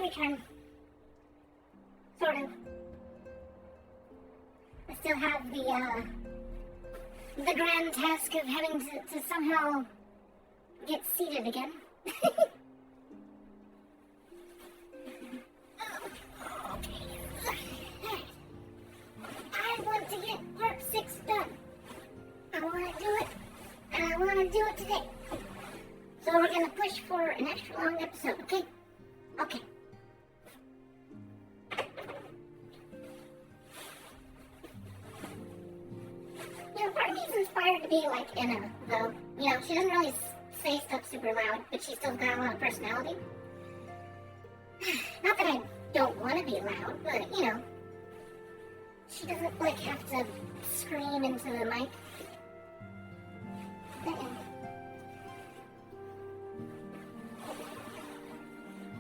return. Sort of. I still have the grand task of having to somehow get seated again. I want to get part 6 done. I want to do it, and I want to do it today. So we're going to push for an extra long episode, okay? Okay. You know, part of me is inspired to be like Anna, though. You know, she doesn't really say stuff super loud, but she's still got a lot of personality. Not that I don't want to be loud, but, you know, she doesn't, like, have to scream into the mic.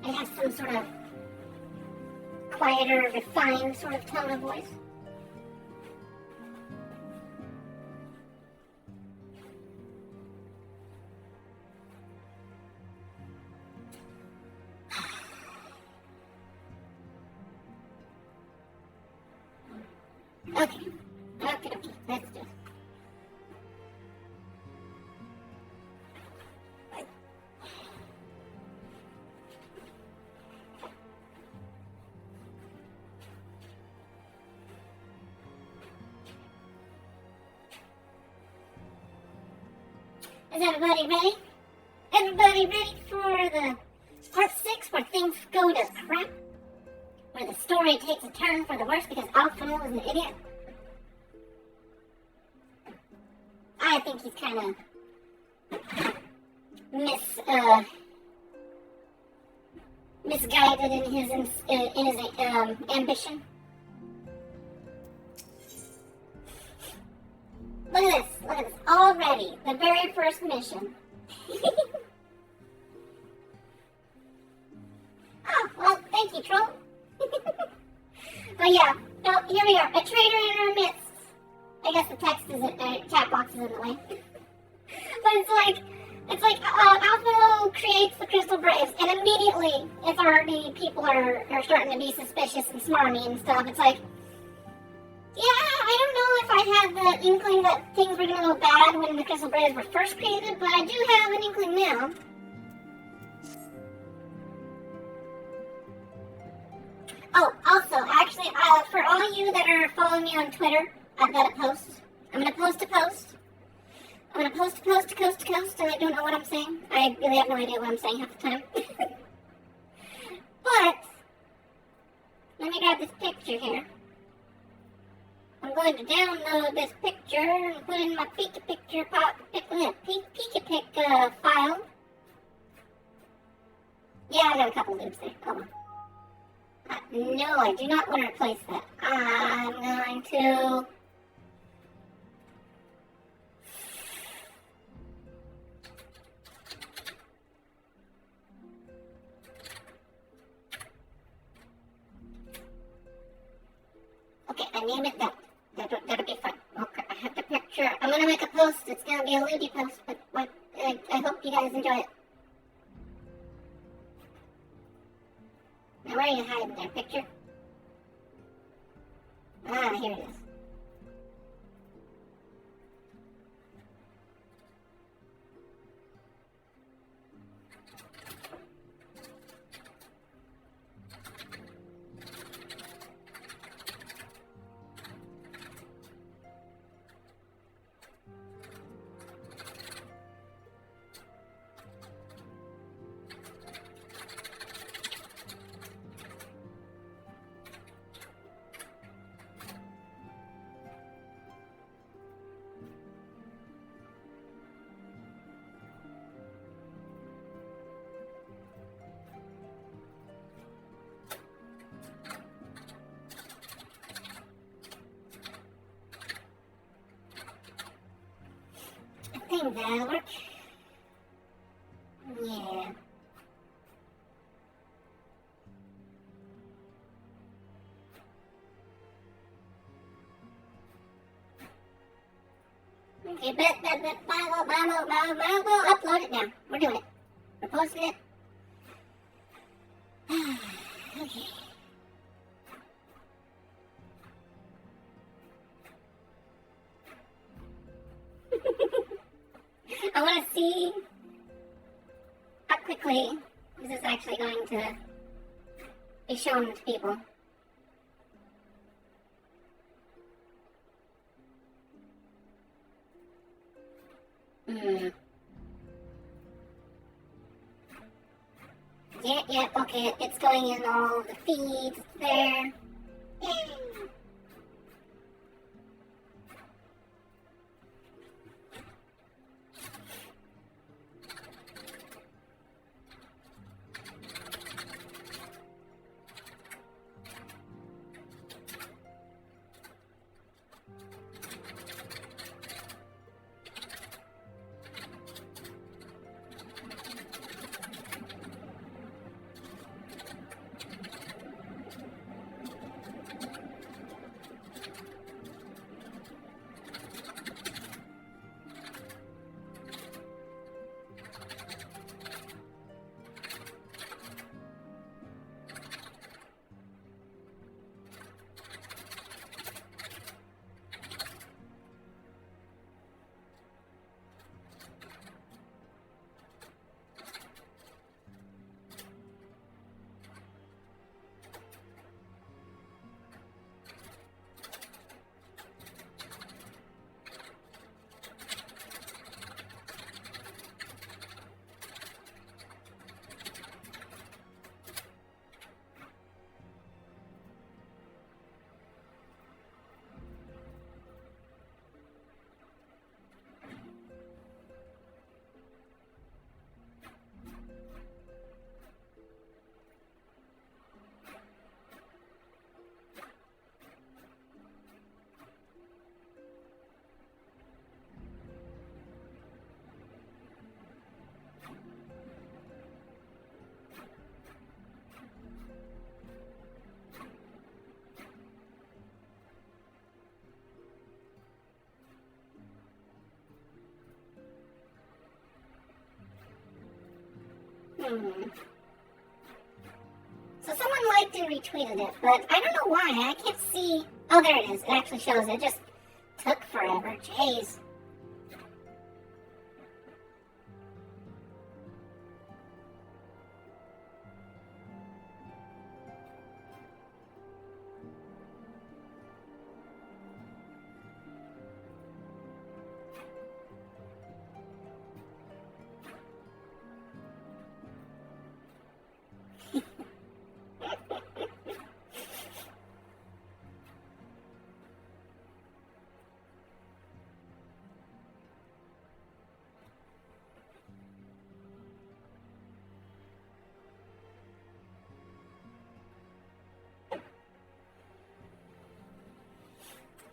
It has some sort of quieter, refined sort of tone of voice. Okay. Okay, let's do it. Is everybody ready? Everybody ready for the part 6 where things go to crap? Where the story takes a turn for the worse because Alphino is an idiot? I think he's kind of misguided in his ambition. Look at this, already, the very first mission. Oh, well, thank you, troll. But yeah, no, here we are, a traitor in our midst. I guess the text isn't, chat box is in the way. But it's like, Alpha creates the Crystal Braves, and immediately, it's already, people are starting to be suspicious and smarmy and stuff. It's like, yeah, I don't know if I had the inkling that things were going to go bad when the Crystal Braves were first created, but I do have an inkling now. Oh, also, actually, for all you that are following me on Twitter, I've got a post. I'm going to post a post. I'm going to post a post to coast to coast, and I don't know what I'm saying. I really have no idea what I'm saying half the time. But, let me grab this picture here. I'm going to download this picture and put it in my Pika file. Yeah, I got a couple loops there. Hold on. No, I do not want to replace that. I'm going to... Okay, I name it that. That'll be fun. Okay, I have the picture. I'm going to make a post. It's going to be a lewdy post, but I hope you guys enjoy it. Now, where are you hiding there, picture? Ah, here it is. I think that'll work. Yeah. Okay, we'll upload it now. We're doing it. We're posting it. I want to see how quickly this is actually going to be shown to people. Yeah, okay, it's going in all the feeds there. Yay! So someone liked and retweeted it, but I don't know why. I can't see. Oh, there it is. It actually shows. It just took forever. Jeez.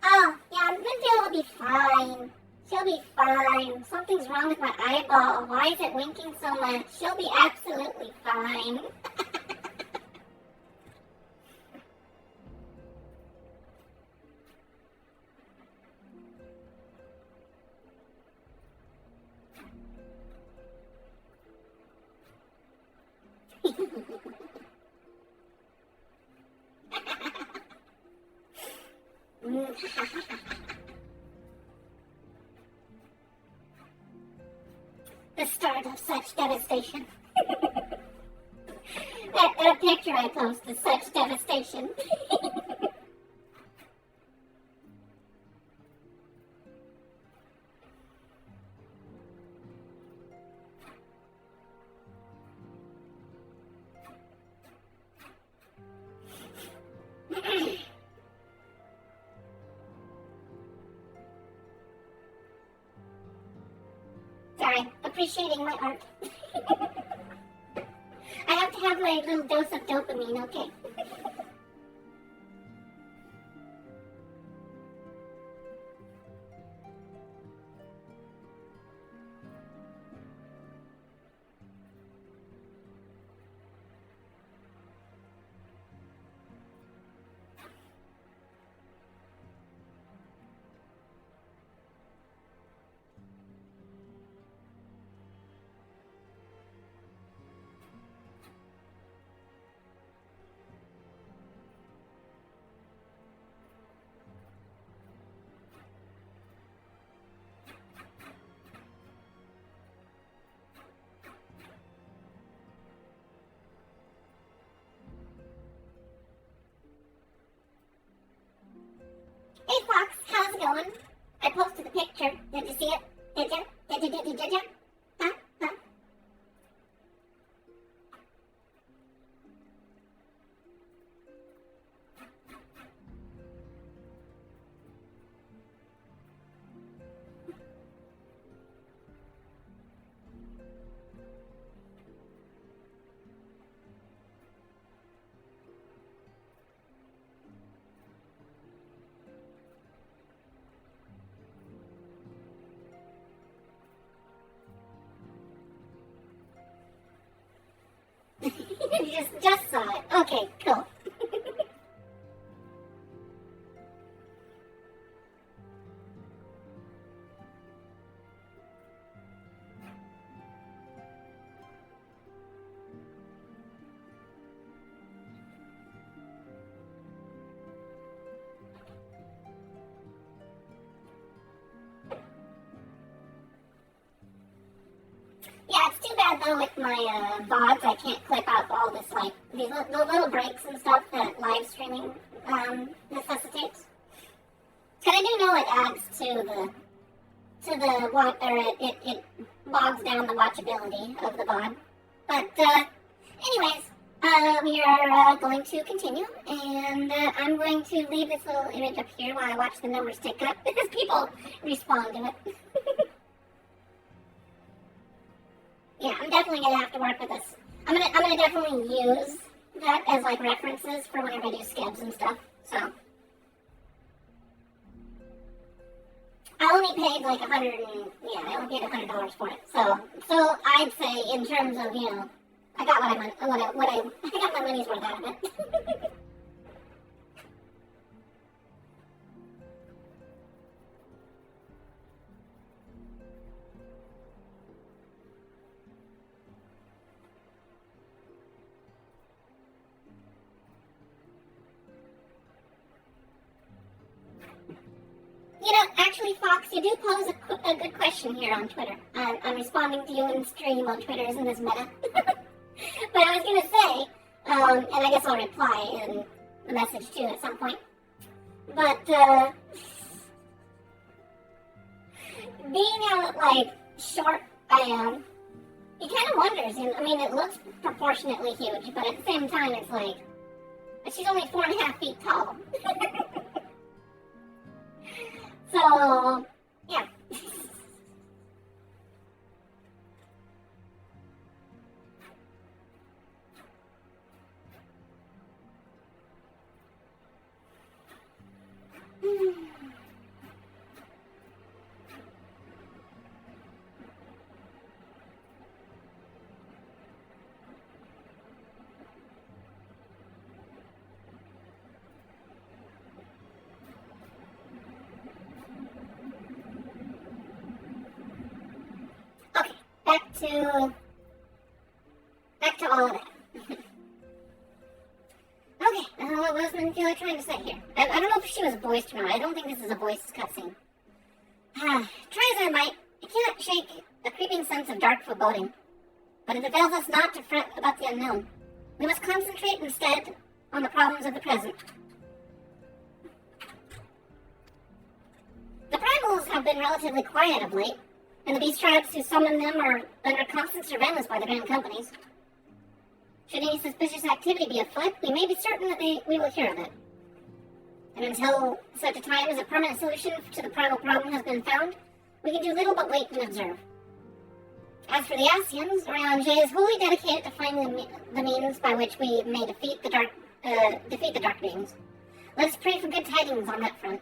Oh, yeah, Lindsay will be fine. She'll be fine. Something's wrong with my eyeball. Why is it winking so much? She'll be absolutely fine. The start of such devastation. that picture I posted, such devastation. Sorry, appreciating my art. I have to have my little dose of dopamine, okay? one? I posted the picture. Did you see it? Did you? Did you? Huh? Huh? You just saw it. Okay, cool. Yeah, it's too bad though with my VODs, I can't clip out all this, like, these the little breaks and stuff that live streaming necessitates. Because I do know it adds to the watch, or it bogs down the watchability of the VOD. But anyways, we are going to continue, and I'm going to leave this little image up here while I watch the numbers tick up as people respond to it. Yeah, I'm definitely gonna have to work with this. I'm gonna definitely use that as like references for whenever I do skibs and stuff. So I only paid like I only paid $100 for it. So I'd say in terms of, you know, I got I got my money's worth out of it. You know, actually, Fox, you do pose a good question here on Twitter. I'm responding to you in stream on Twitter, isn't this meta? But I was going to say, and I guess I'll reply in the message too at some point, but being how, like, short I am, you kind of wonders, I mean, it looks proportionately huge, but at the same time, it's like, she's only 4.5 feet tall. So, yeah. Back to all of that. Okay, what was Manipula trying to say here? I don't know if she was voiced or not. I don't think this is a voiced cutscene. Try as I might, I cannot shake a creeping sense of dark foreboding. But it avails us not to fret about the unknown. We must concentrate instead on the problems of the present. The primals have been relatively quiet of late, and the beast tribes who summon them are under constant surveillance by the grand companies. Should any suspicious activity be afoot, we may be certain that we will hear of it. And until such a time as a permanent solution to the primal problem has been found, we can do little but wait and observe. As for the Asians, Oriange is wholly dedicated to finding the means by which we may defeat the dark beings. Let us pray for good tidings on that front.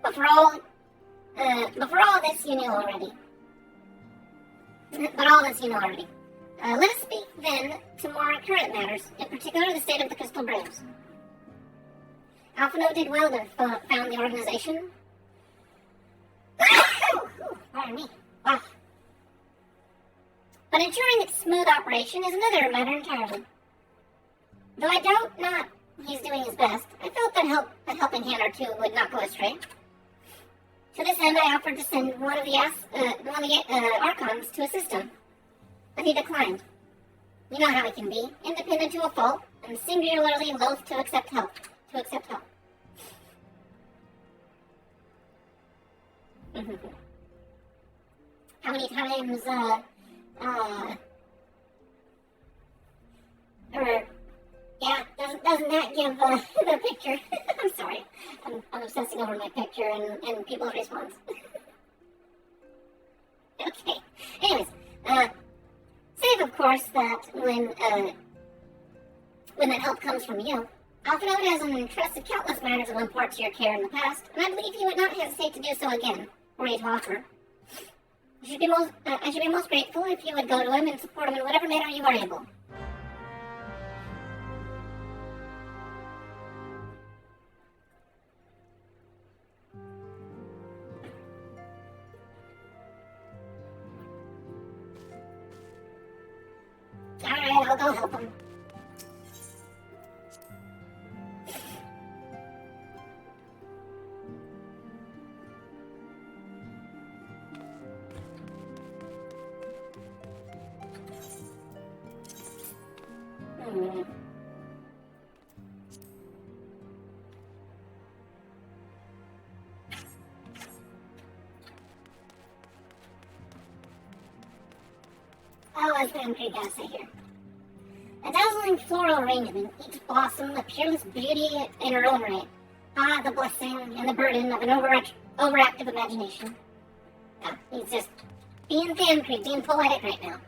But for all this you know already. Let us speak then to more current matters, in particular the state of the Crystal Braves. Alphino did well to have found the organization. Pardon me. Wow. But ensuring its smooth operation is another matter entirely. Though I doubt not he's doing his best, I felt that a helping hand or two would not go astray. To this end, I offered to send one of the Archons to assist him, but he declined. You know how he can be, independent to a fault, and singularly loath to accept help. How many times, doesn't that give, the picture? I'm sorry. I'm obsessing over my picture and people's response. Okay. Anyways, save, of course, that when that help comes from you, often out has entrusted countless matters of import to your care in the past, and I believe you would not hesitate to do so again, were he to offer. I should be most grateful if you would go to him and support him in whatever manner you are able. Alright, I'll go help him. Oh, as Vampire does say here. A dazzling floral arrangement, each blossom a peerless beauty in her own right. Ah, the blessing and the burden of an overactive imagination. Oh, he's just being Vampire, being poetic right now.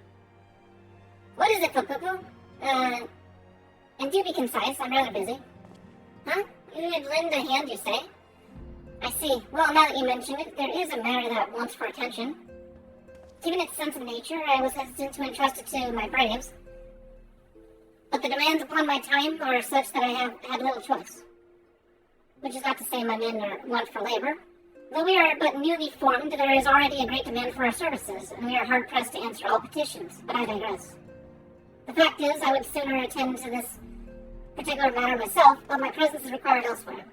What is it, Poo-Poo-Poo? And do be concise, I'm rather busy. Huh? You would lend a hand, you say? I see. Well, now that you mention it, there is a matter that wants for attention. Given its sense of nature, I was hesitant to entrust it to my braves. But the demands upon my time are such that I have had little choice. Which is not to say my men are want for labor. Though we are but newly formed, there is already a great demand for our services, and we are hard-pressed to answer all petitions, but I digress. The fact is, I would sooner attend to this particular matter myself, but my presence is required elsewhere.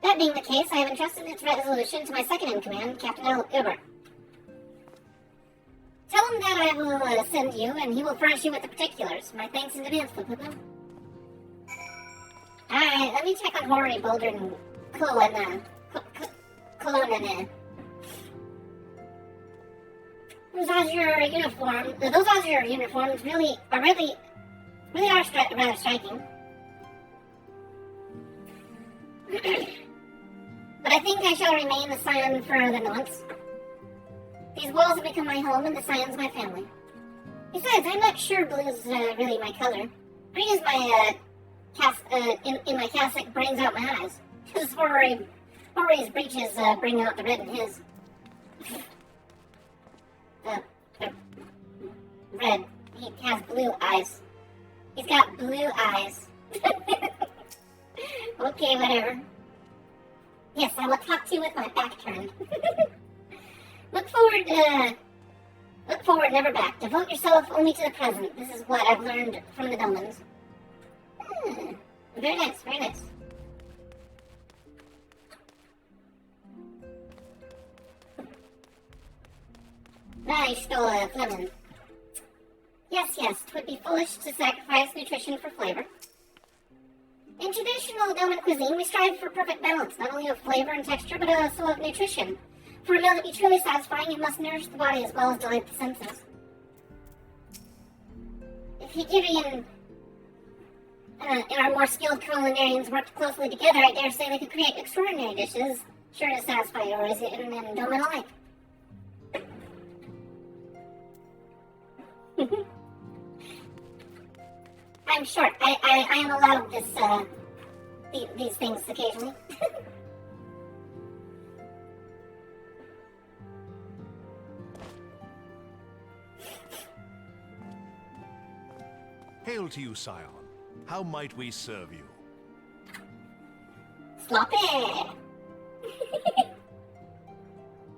That being the case, I have entrusted its resolution to my second-in-command, Captain Uber. Tell him that I will send you, and he will furnish you with the particulars. My thanks in advance, Poo-Poo-Poo. Alright, let me check on Hori, Boulder, and Cologne. Those azure uniforms really are rather striking. But I think I shall remain the Scion for the nonce. These walls have become my home, and the Scion's my family. Besides, I'm not sure blue's really my color. Green is my in my cassock brings out my eyes. His Hori's breeches bring out the red in his. Red. He has blue eyes. He's got blue eyes. Okay, whatever. Yes, I will talk to you with my back turned. Look forward, never back. Devote yourself only to the present. This is what I've learned from the Domans. Very nice, very nice. I stole a Fleming. Yes, 'twould be foolish to sacrifice nutrition for flavor. In traditional Doman cuisine, we strive for perfect balance, not only of flavor and texture, but also of nutrition. For a meal to be truly satisfying, it must nourish the body as well as delight the senses. If Higiri and our more skilled culinarians worked closely together, I dare say they could create extraordinary dishes, sure to satisfy Eorzean and Doman alike. I'm short. I am allowed these things occasionally. Hail to you, Scion. How might we serve you? Sloppy!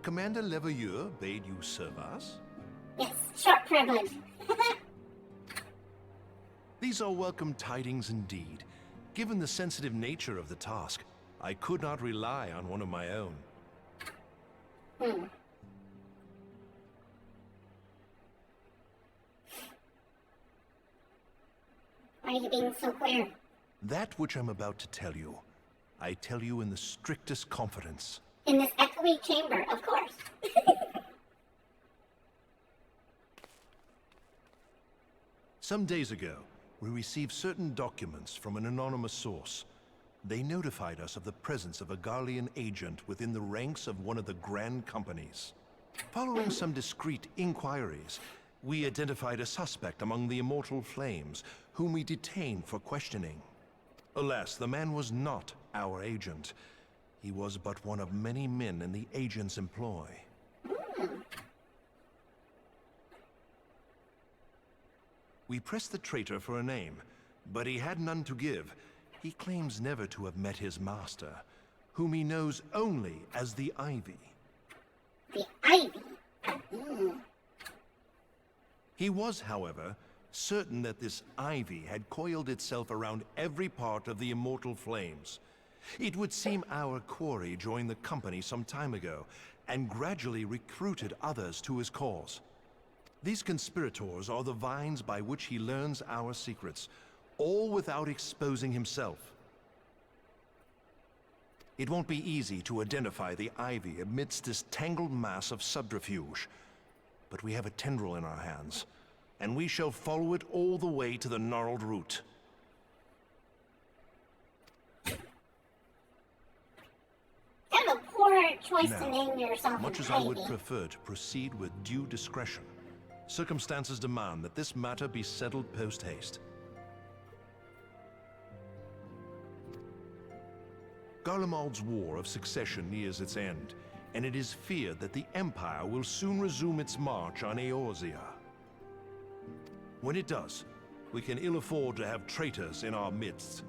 Commander Leveilleur bade you serve us? Yes, short privilege. These are welcome tidings indeed. Given the sensitive nature of the task, I could not rely on one of my own. Why are you being so queer? That which I'm about to tell you, I tell you in the strictest confidence. in this echoey chamber, of course. Some days ago, we received certain documents from an anonymous source. They notified us of the presence of a Garlean agent within the ranks of one of the Grand Companies. Following some discreet inquiries, we identified a suspect among the Immortal Flames, whom we detained for questioning. Alas, the man was not our agent. He was but one of many men in the agent's employ. We pressed the traitor for a name, but he had none to give. He claims never to have met his master, whom he knows only as the Ivy. The Ivy? He was, however, certain that this Ivy had coiled itself around every part of the Immortal Flames. It would seem our quarry joined the company some time ago, and gradually recruited others to his cause. These conspirators are the vines by which he learns our secrets, all without exposing himself. It won't be easy to identify the Ivy amidst this tangled mass of subterfuge, but we have a tendril in our hands, and we shall follow it all the way to the gnarled root. Kind of a poor choice Now, to name yourself much as an I would Ivy. prefer to proceed with due discretion, circumstances demand that this matter be settled post-haste. Garlemald's War of Succession nears its end, and it is feared that the Empire will soon resume its march on Eorzea. When it does, we can ill afford to have traitors in our midst.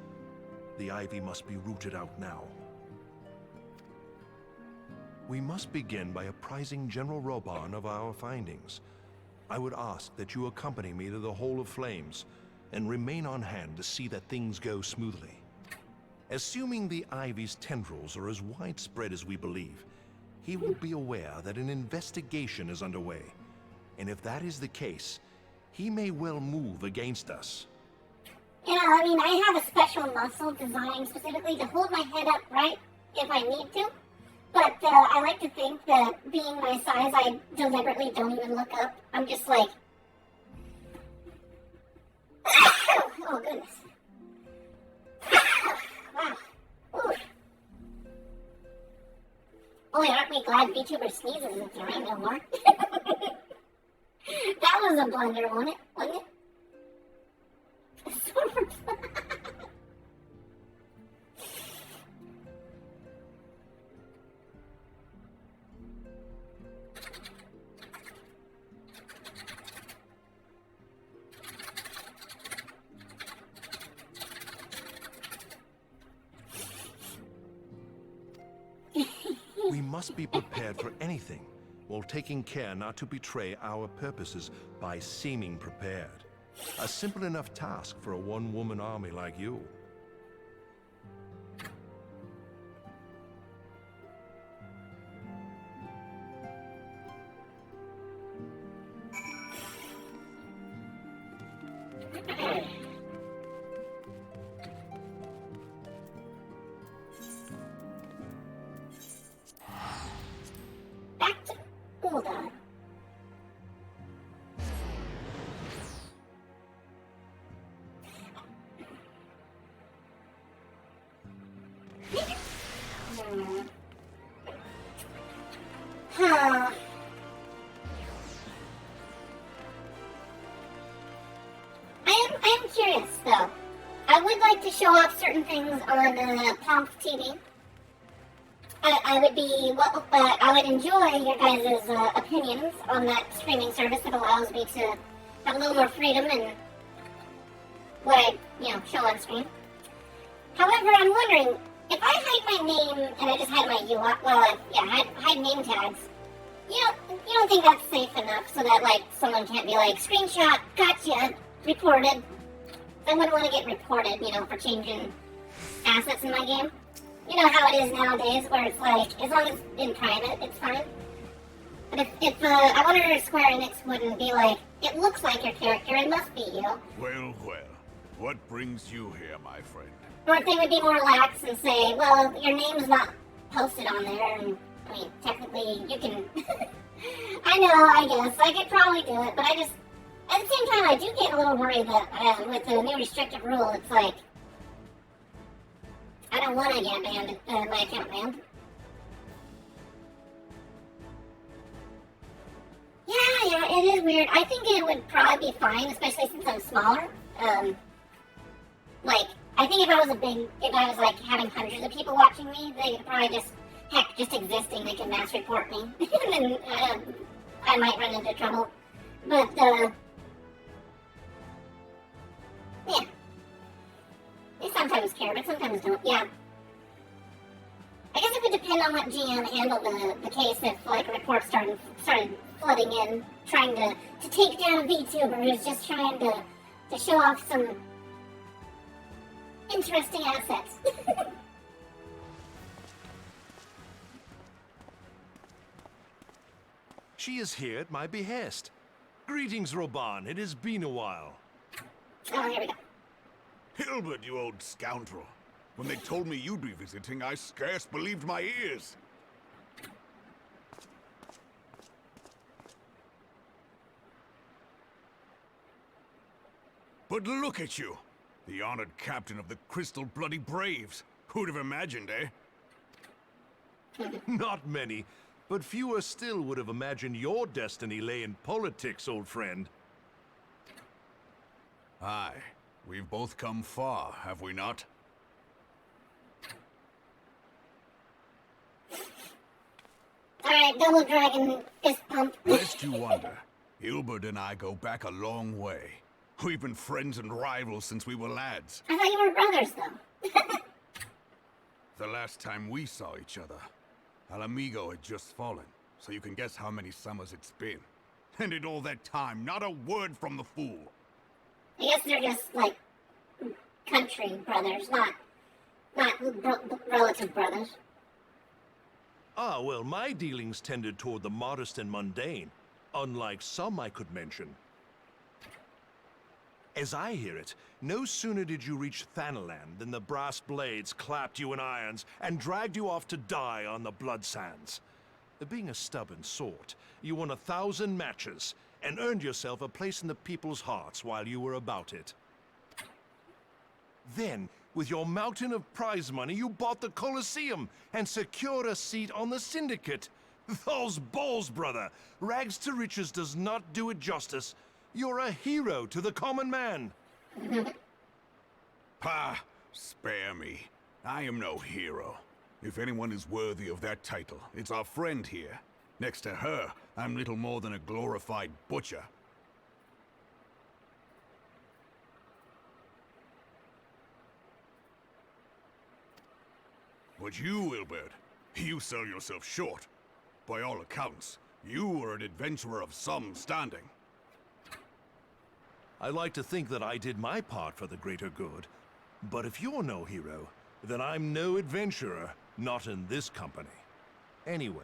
The Ivy must be rooted out now. We must begin by apprising General Roban of our findings. I would ask that you accompany me to the Hall of Flames, and remain on hand to see that things go smoothly. Assuming the Ivy's tendrils are as widespread as we believe, he will be aware that an investigation is underway, and if that is the case, he may well move against us. Yeah, I mean, I have a special muscle designed specifically to hold my head up right if I need to. But I like to think that being my size, I deliberately don't even look up. I'm just like... oh, goodness. Wow. Ooh. Boy, aren't we glad VTuber sneezes isn't around no more. That was a blunder, wasn't it? Wasn't it? We must be prepared for anything, while taking care not to betray our purposes by seeming prepared. A simple enough task for a one-woman army like you. Back to Ulda. Huh. I am curious though. I would like to show off certain things on Pomp TV. I would be well, I would enjoy your guys' opinions on that streaming service that allows me to have a little more freedom in what I, show on stream. However, I'm wondering, if I hide my name and I just hide my UI, hide name tags, you don't think that's safe enough so that, like, someone can't be like, screenshot, gotcha, reported. I wouldn't want to get reported, for changing assets in my game. You know how it is nowadays, where it's like, as long as it's in private, it's fine. But if I wonder if Square Enix wouldn't be like, it looks like your character, it must be you. Well, what brings you here, my friend? Or if they would be more lax and say, well, your name's not posted on there, and I mean, technically, you can... I know, I guess. I could probably do it, but I just... At the same time, I do get a little worried that with the new restricted rule, it's like... I don't want to get banned, my account banned. Yeah, it is weird. I think it would probably be fine, especially since I'm smaller. Like, I think if I was like having hundreds of people watching me, they could probably just, heck, just existing, they could mass report me. And then I might run into trouble. But, yeah. They sometimes care, but sometimes don't, yeah. I guess it would depend on what GM handled the case if, like, reports started flooding in, trying to take down a VTuber who's just trying to show off some interesting assets. She is here at my behest. Greetings, Roban. It has been a while. Oh, here we go. Hilbert, you old scoundrel. When they told me you'd be visiting, I scarce believed my ears. But look at you! The honored captain of the Crystal Bloody Braves. Who'd have imagined, eh? Not many, but fewer still would have imagined your destiny lay in politics, old friend. Aye. We've both come far, have we not? Alright, double dragon fist pump. Lest you wonder, Hilbert and I go back a long way. We've been friends and rivals since we were lads. I thought you were brothers, though. The last time we saw each other, Alamigo had just fallen, so you can guess how many summers it's been. And in all that time, not a word from the fool. I guess they're just, like, country brothers, not relative brothers. Ah, well, my dealings tended toward the modest and mundane, unlike some I could mention. As I hear it, no sooner did you reach Thanalan than the brass blades clapped you in irons and dragged you off to die on the blood sands. Being a stubborn sort, you won 1,000 matches and earned yourself a place in the people's hearts while you were about it. Then, with your mountain of prize money, you bought the Colosseum and secured a seat on the Syndicate. Those balls, brother! Rags to riches does not do it justice. You're a hero to the common man. Pah! Spare me. I am no hero. If anyone is worthy of that title, it's our friend here. Next to her, I'm little more than a glorified butcher. But you, Wilbert, you sell yourself short. By all accounts, you are an adventurer of some standing. I like to think that I did my part for the greater good. But if you're no hero, then I'm no adventurer, not in this company. Anyway.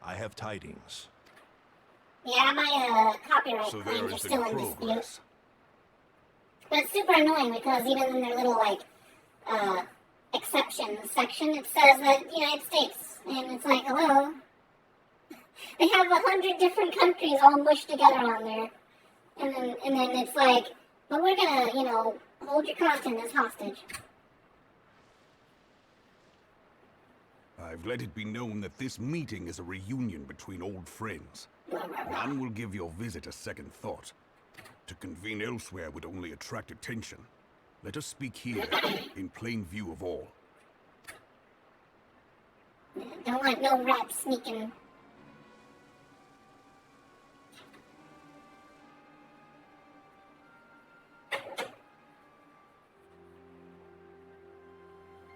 I have tidings. Yeah, my copyright So claims there are has still been in dispute. progress. But it's super annoying because even in their little, like, exceptions section, it says that United States. And it's like, hello? They have 100 different countries all mushed together on there. And then it's like, but we're gonna, hold your content as hostage. I've let it be known that this meeting is a reunion between old friends. None will give your visit a second thought. To convene elsewhere would only attract attention. Let us speak here, in plain view of all. Don't want no rats sneaking.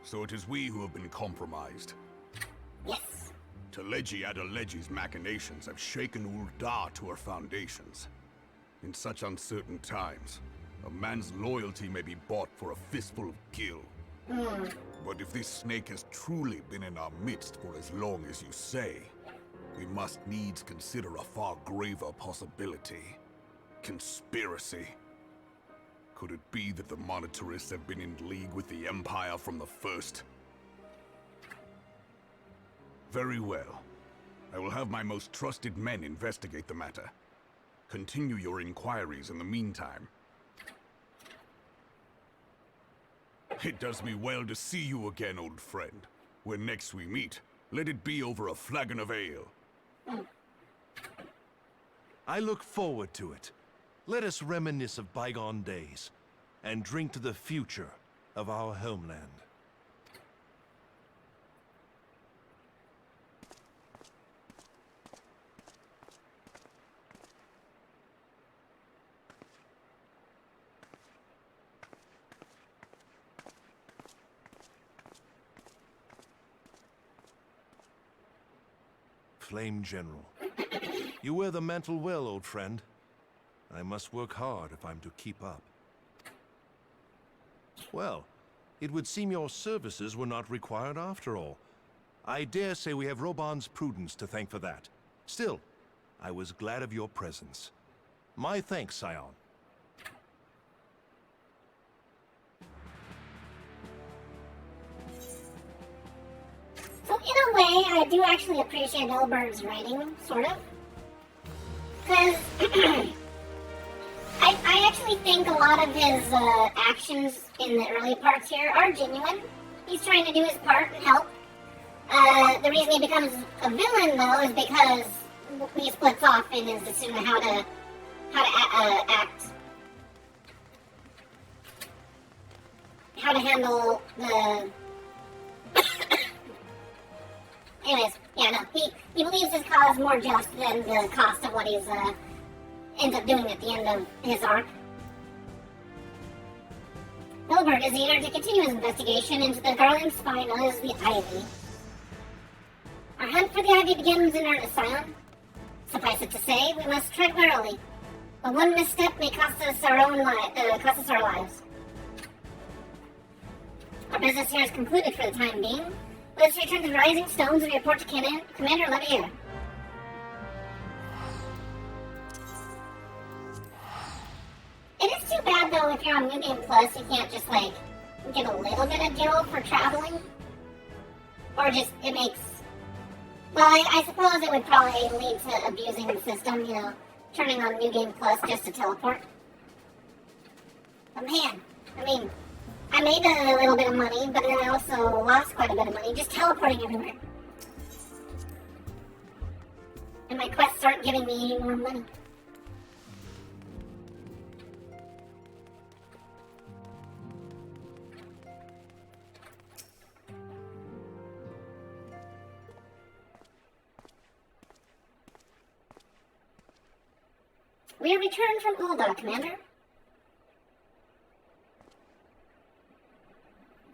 So it is we who have been compromised. Yes. Teleji Adeleji's machinations have shaken Ul'dah to her foundations. In such uncertain times, a man's loyalty may be bought for a fistful of gil. But if this snake has truly been in our midst for as long as you say, we must needs consider a far graver possibility. Conspiracy. Could it be that the Monitorists have been in league with the Empire from the first? Very well. I will have my most trusted men investigate the matter. Continue your inquiries in the meantime. It does me well to see you again, old friend. When next we meet, let it be over a flagon of ale. I look forward to it. Let us reminisce of bygone days, and drink to the future of our homeland. Flame General. You wear the mantle well, old friend. I must work hard if I'm to keep up. Well, it would seem your services were not required after all. I dare say we have Roban's prudence to thank for that. Still, I was glad of your presence. My thanks, Scion. So in a way, I do actually appreciate Elbert's writing, sort of. Because I actually think a lot of his actions in the early parts here are genuine. He's trying to do his part and help. The reason he becomes a villain, though, is because he splits off in his decision how to act, how to handle the. Anyways, yeah, no, he believes his cause more just than the cost of what he's ends up doing at the end of his arc. Hilbert is eager to continue his investigation into the Garland spy known as the Ivy. Our hunt for the Ivy begins in earnest, Scion. Suffice it to say, we must tread warily. But one misstep may cost us our lives. Our business here is concluded for the time being. Let us return to the Rising Stones and report to Commander Levier. It is too bad, though, if you're on New Game Plus, you can't just, like, get a little bit of deal for traveling. Or just, it makes... Well, I suppose it would probably lead to abusing the system, you know, turning on New Game Plus just to teleport. But man, I mean... I made a little bit of money, but then I also lost quite a bit of money just teleporting everywhere. And my quests aren't giving me any more money. We have returned from Ulda, Commander.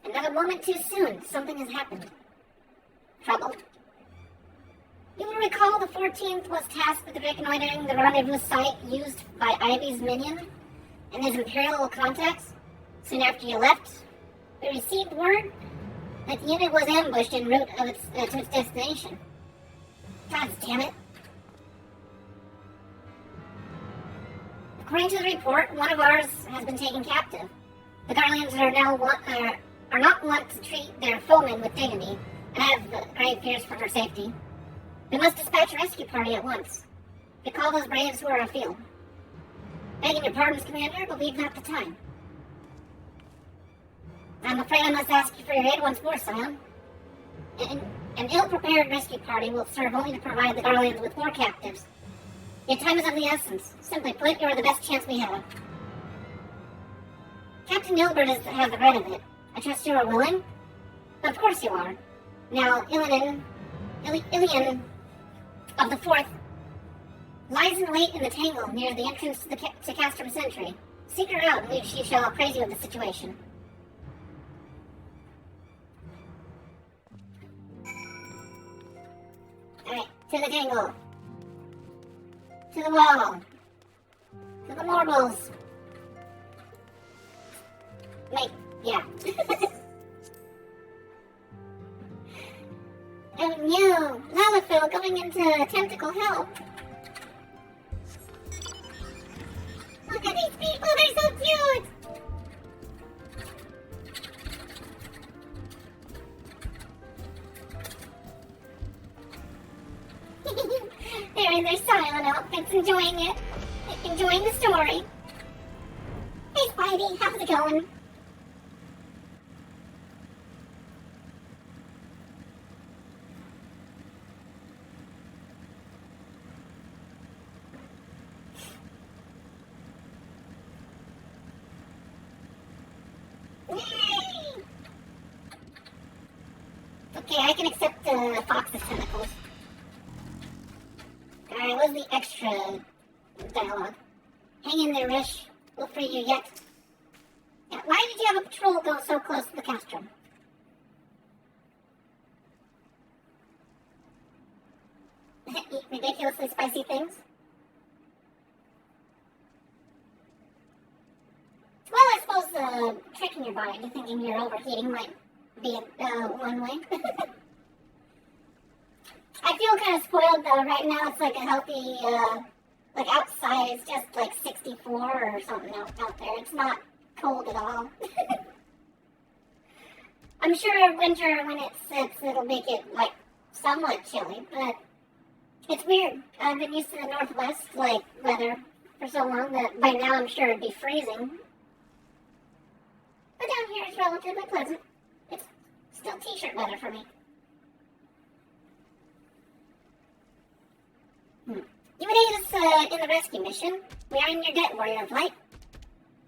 Another moment too soon. Something has happened. Trouble. You will recall the 14th was tasked with reconnoitering the rendezvous site used by Ivy's minion and his Imperial contacts. Soon after you left, we received word that the unit was ambushed en route to its destination. God damn it. According to the report, one of ours has been taken captive. The Garleans are not wont to treat their foemen with dignity, and have grave fears for her safety. We must dispatch a rescue party at once. Recall those braves who are afield. Begging your pardons, Commander, but we've not the time. I'm afraid I must ask you for your aid once more, Scion. An ill-prepared rescue party will serve only to provide the Garleans with more captives. Yet time is of the essence. Simply put, you are the best chance we have. Captain Gilbert has the right of it. I trust you are willing? Of course you are. Now, Ilian of the 4th lies in wait in the tangle near the entrance to Castrum Sentry. Seek her out, and she shall appraise you of the situation. Alright, to the tangle. To the wall. To the marbles. Wait. Yeah. Oh no! Lalafell going into tentacle hell! Look at these people, they're so cute! enjoying it. Enjoying the story. Hey, Spidey, how's it going? Okay, I can accept Fox's tentacles. Alright, what's the extra dialogue? Hang in there, Rish. We'll free you yet. Yeah, why did you have a patrol go so close to the castrum? Eat ridiculously spicy things? Well, I suppose tricking your body into thinking you're overheating might be one way. I feel kind of spoiled though. Right now it's like a healthy, like outside it's just like 64 or something out there. It's not cold at all. I'm sure winter when it sits it'll make it like somewhat chilly, but it's weird. I've been used to the Northwest like weather for so long that by now I'm sure it'd be freezing. But down here it's relatively pleasant. It's still t-shirt weather for me. You would aid us in the rescue mission. We are in your debt, Warrior of Light.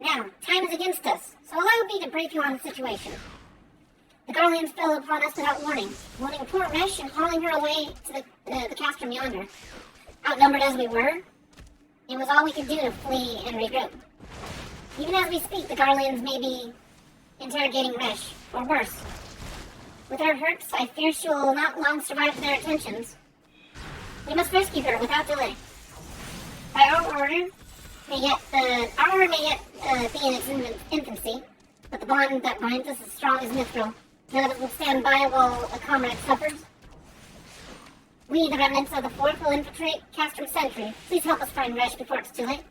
Now, time is against us, so allow me to brief you on the situation. The Garleans fell upon us without warning, loading poor Resh and hauling her away to the castrum yonder. Outnumbered as we were, it was all we could do to flee and regroup. Even as we speak, the Garleans may be interrogating Resh, or worse. With her hurts, I fear she will not long survive their attentions. We must rescue her without delay. By our order may yet be in its infancy, but the bond that binds us is strong as mithril. None of us will stand by while a comrade suffers. We, the remnants of the 4th, will infiltrate Castrum Sentry. Please help us find Resh before it's too late.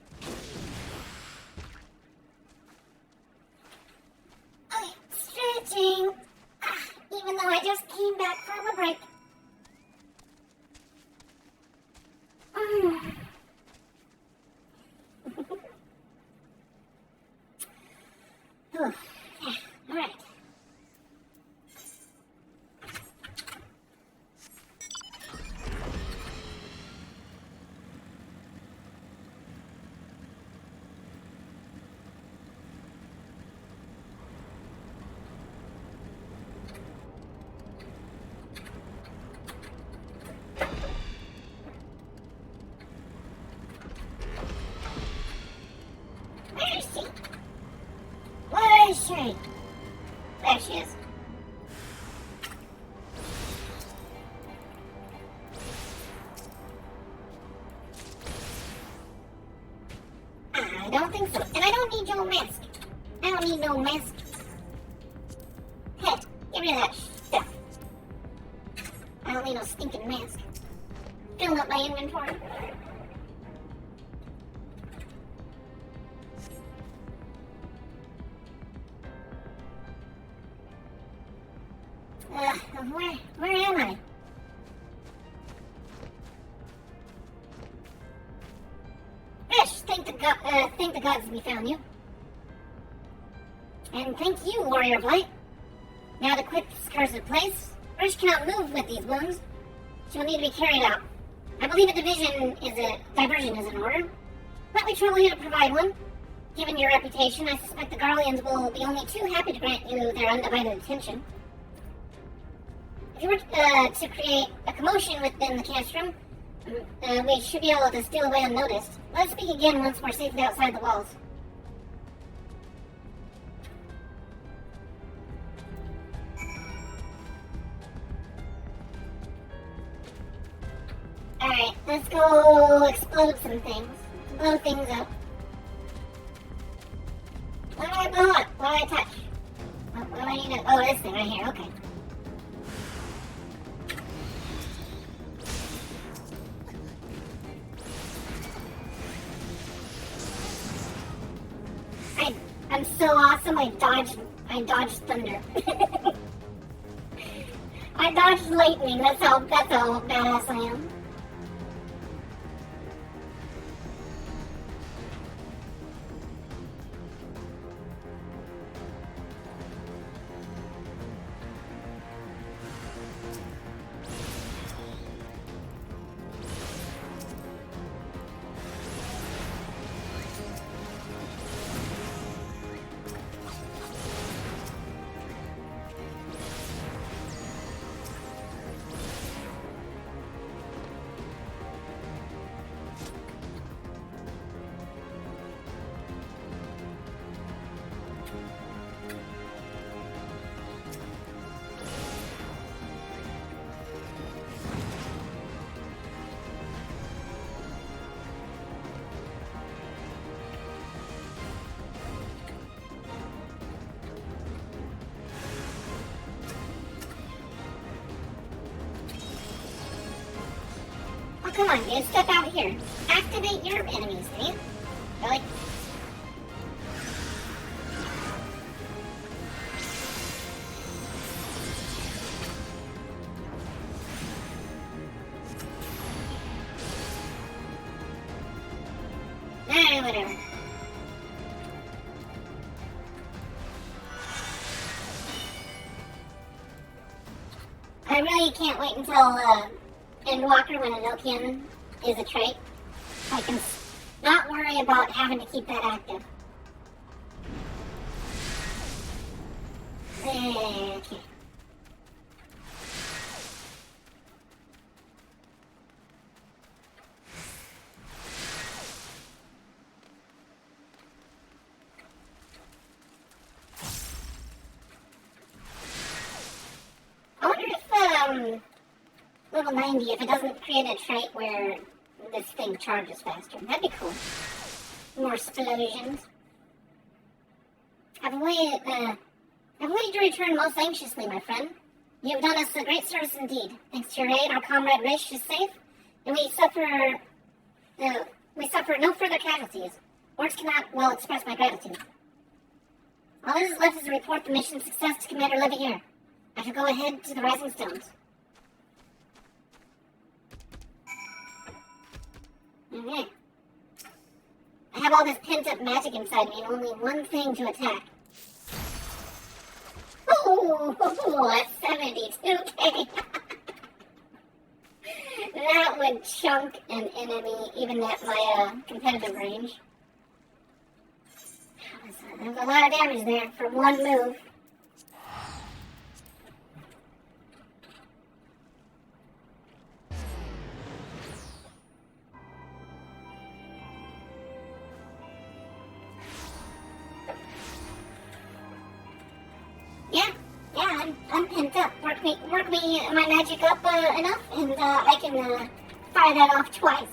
Okay, stretching. Even though I just came back from a break. Yeah, all right. Where is she? There she is. I don't think so. And I don't need your mask. I don't need no mask. Hey, get rid of that stuff. I don't need no stinking mask. Filling up my inventory. Where am I? Fish, thank the gods we found you. And thank you, Warrior of Light. Now to quit this cursed place, Fish cannot move with these wounds. She will need to be carried out. I believe a diversion is in order. Let me trouble you to provide one. Given your reputation, I suspect the Garleans will be only too happy to grant you their undivided attention. If you were to create a commotion within the castrum, we should be able to steal away unnoticed. Let's speak again once we're safely outside the walls. Alright, let's go explode some things. Blow things up. What do I blow up? What do I touch? What do I need to... Oh, this thing right here, okay. I'm so awesome, I dodged thunder. I dodged lightning, that's how badass I am. come on, dude, step out here. Activate your enemies, dude. Really? Whatever. I really can't wait until Endwalker when a no cannon is a trait. I can not worry about having to keep that active. Okay. I wonder if, level 90, if it doesn't create a trait where this thing charges faster. That'd be cool. More explosions. I've waited to return most anxiously, my friend. You have done us a great service indeed. Thanks to your aid, our comrade Rish is safe, and we suffer no further casualties. Words cannot well express my gratitude. All that is left is to report the mission's success to Commander Levier. I shall go ahead to the Rising Stones. Okay. I have all this pent-up magic inside me and only one thing to attack. Oh, that's 72k. That would chunk an enemy even at my competitive range. There's a lot of damage there for one move. Yeah, I'm pent up. Work me my magic up enough, and I can fire that off twice.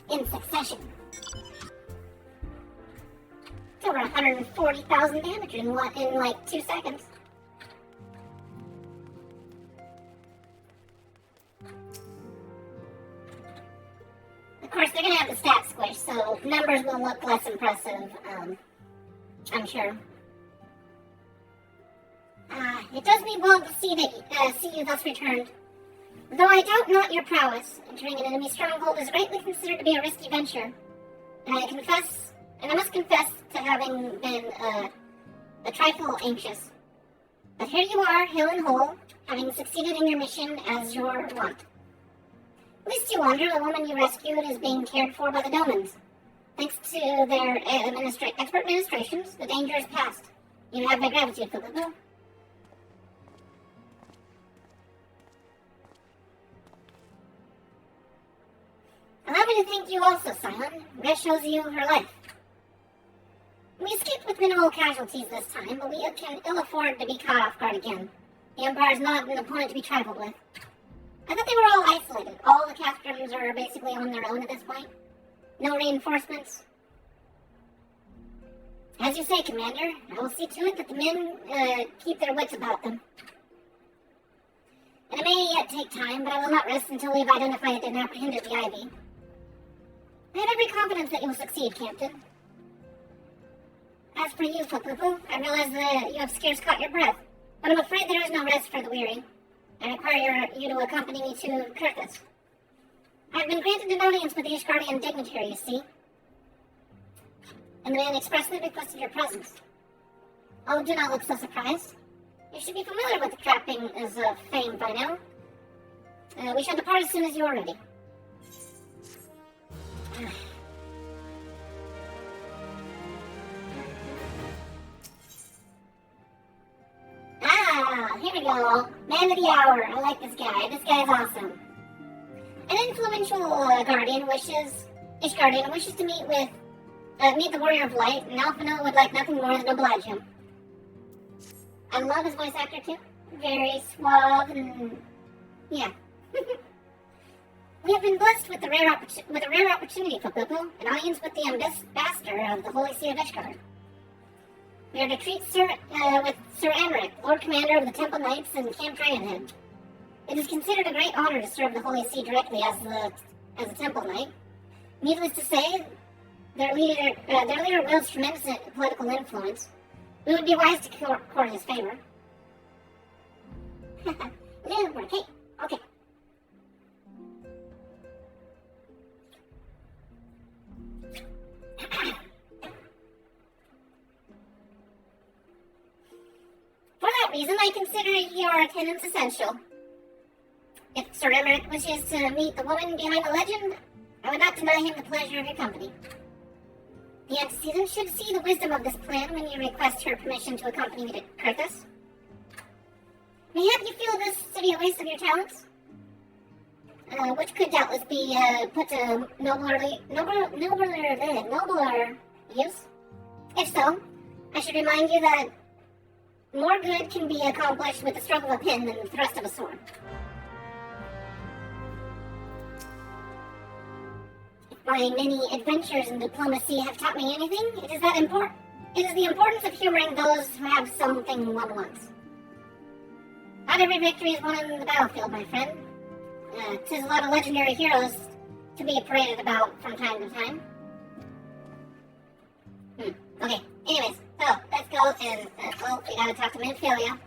In succession. It's over 140,000 damage in like 2 seconds. Of course, they're gonna have the stat squish, so numbers will look less impressive, I'm sure. It does me well to see you thus returned. Though I doubt not your prowess, entering an enemy stronghold is greatly considered to be a risky venture. And I must confess to having been a trifle anxious. But here you are, hill and whole, having succeeded in your mission as your wont. Least you wonder the woman you rescued is being cared for by the Domans. Thanks to their expert administrations, the danger is past. You have my gratitude, Philippa. Allow me to thank you also, Simon. Resh shows you her life. We escaped with minimal casualties this time, but we can ill afford to be caught off guard again. The Empire is not an opponent to be trifled with. I thought they were all isolated. All the castrums are basically on their own at this point. No reinforcements. As you say, Commander, I will see to it that the men keep their wits about them. And it may yet take time, but I will not rest until we've identified and apprehended the Ivy. I have every confidence that you will succeed, Captain. As for you, Papupu, I realize that you have scarce caught your breath, but I'm afraid there is no rest for the weary. I require you to accompany me to Kirthus. I've been granted an audience with the Ishgardian dignitary, you see. And the man expressly requested your presence. Oh, do not look so surprised. You should be familiar with the trappings of fame by now. We shall depart as soon as you are ready. Here we go. Man of the hour. I like this guy. This guy's awesome. An influential Ishgardian wishes to meet the Warrior of Light, and Alphino would like nothing more than to oblige him. I love his voice actor too. Very suave and yeah. We have been blessed with a rare opportunity for Popo, an audience with the ambassador of the Holy See of Ishgard. We are to treat with Sir Emmerich, Lord Commander of the Temple Knights and Camp Dragonhead. It is considered a great honor to serve the Holy See directly as a Temple Knight. Needless to say, their leader wields tremendous political influence. We would be wise to court his favor. No, okay. Okay. For that reason, I consider your attendance essential. If Sir Emmerich wishes to meet the woman behind the legend, I would not deny him the pleasure of your company. The antecedent should see the wisdom of this plan when you request her permission to accompany me to Kurthus. Mayhap you feel this to be a waste of your talents? Which could doubtless be put to nobler use. If so, I should remind you that more good can be accomplished with the stroke of a pen than the thrust of a sword. If my many adventures in diplomacy have taught me anything, it is the importance of humoring those who have something one wants. Not every victory is won in the battlefield, my friend. 'Tis a lot of legendary heroes to be paraded about from time to time. Okay, anyways, so let's go and, we gotta talk to Minfilia.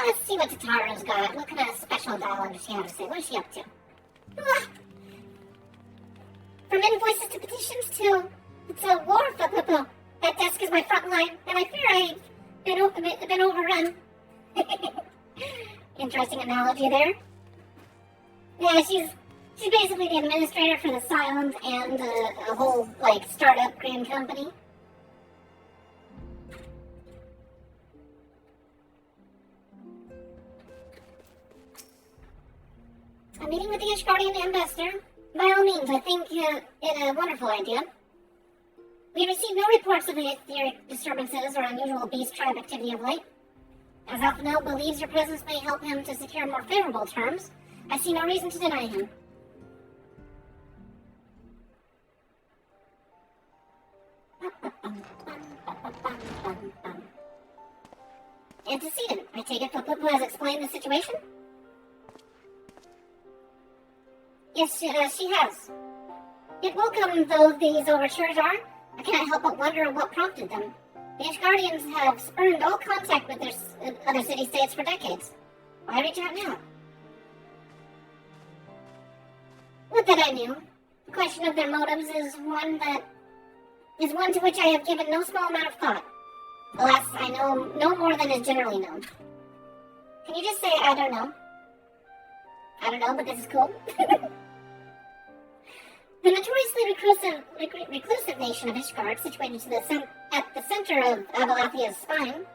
Let's see what Tataro's got. What kind of special dialogue does she have to say? What is she up to? From invoices to petitions to war, that desk is my front line, and I fear I've been overrun. Interesting analogy there. Yeah, she's basically the administrator for the Silent and a whole, startup grand company. A meeting with the Ishgardian ambassador? By all means, I think it a wonderful idea. We received no reports of etheric disturbances or unusual beast tribe activity of late. As Alphanel believes your presence may help him to secure more favorable terms, I see no reason to deny him. Antecedent. I take it Popopo has explained the situation? Yes, she has. Yet welcome though these overtures are, I cannot help but wonder what prompted them. The Ishgardians have spurned all contact with their other city-states for decades. Why reach out now? Would that I knew. The question of their motives is one to which I have given no small amount of thought. Alas, I know no more than is generally known. Can you just say, I don't know? I don't know, but this is cool. The notoriously reclusive nation of Ishgard, situated at the center of Abalathia's spine,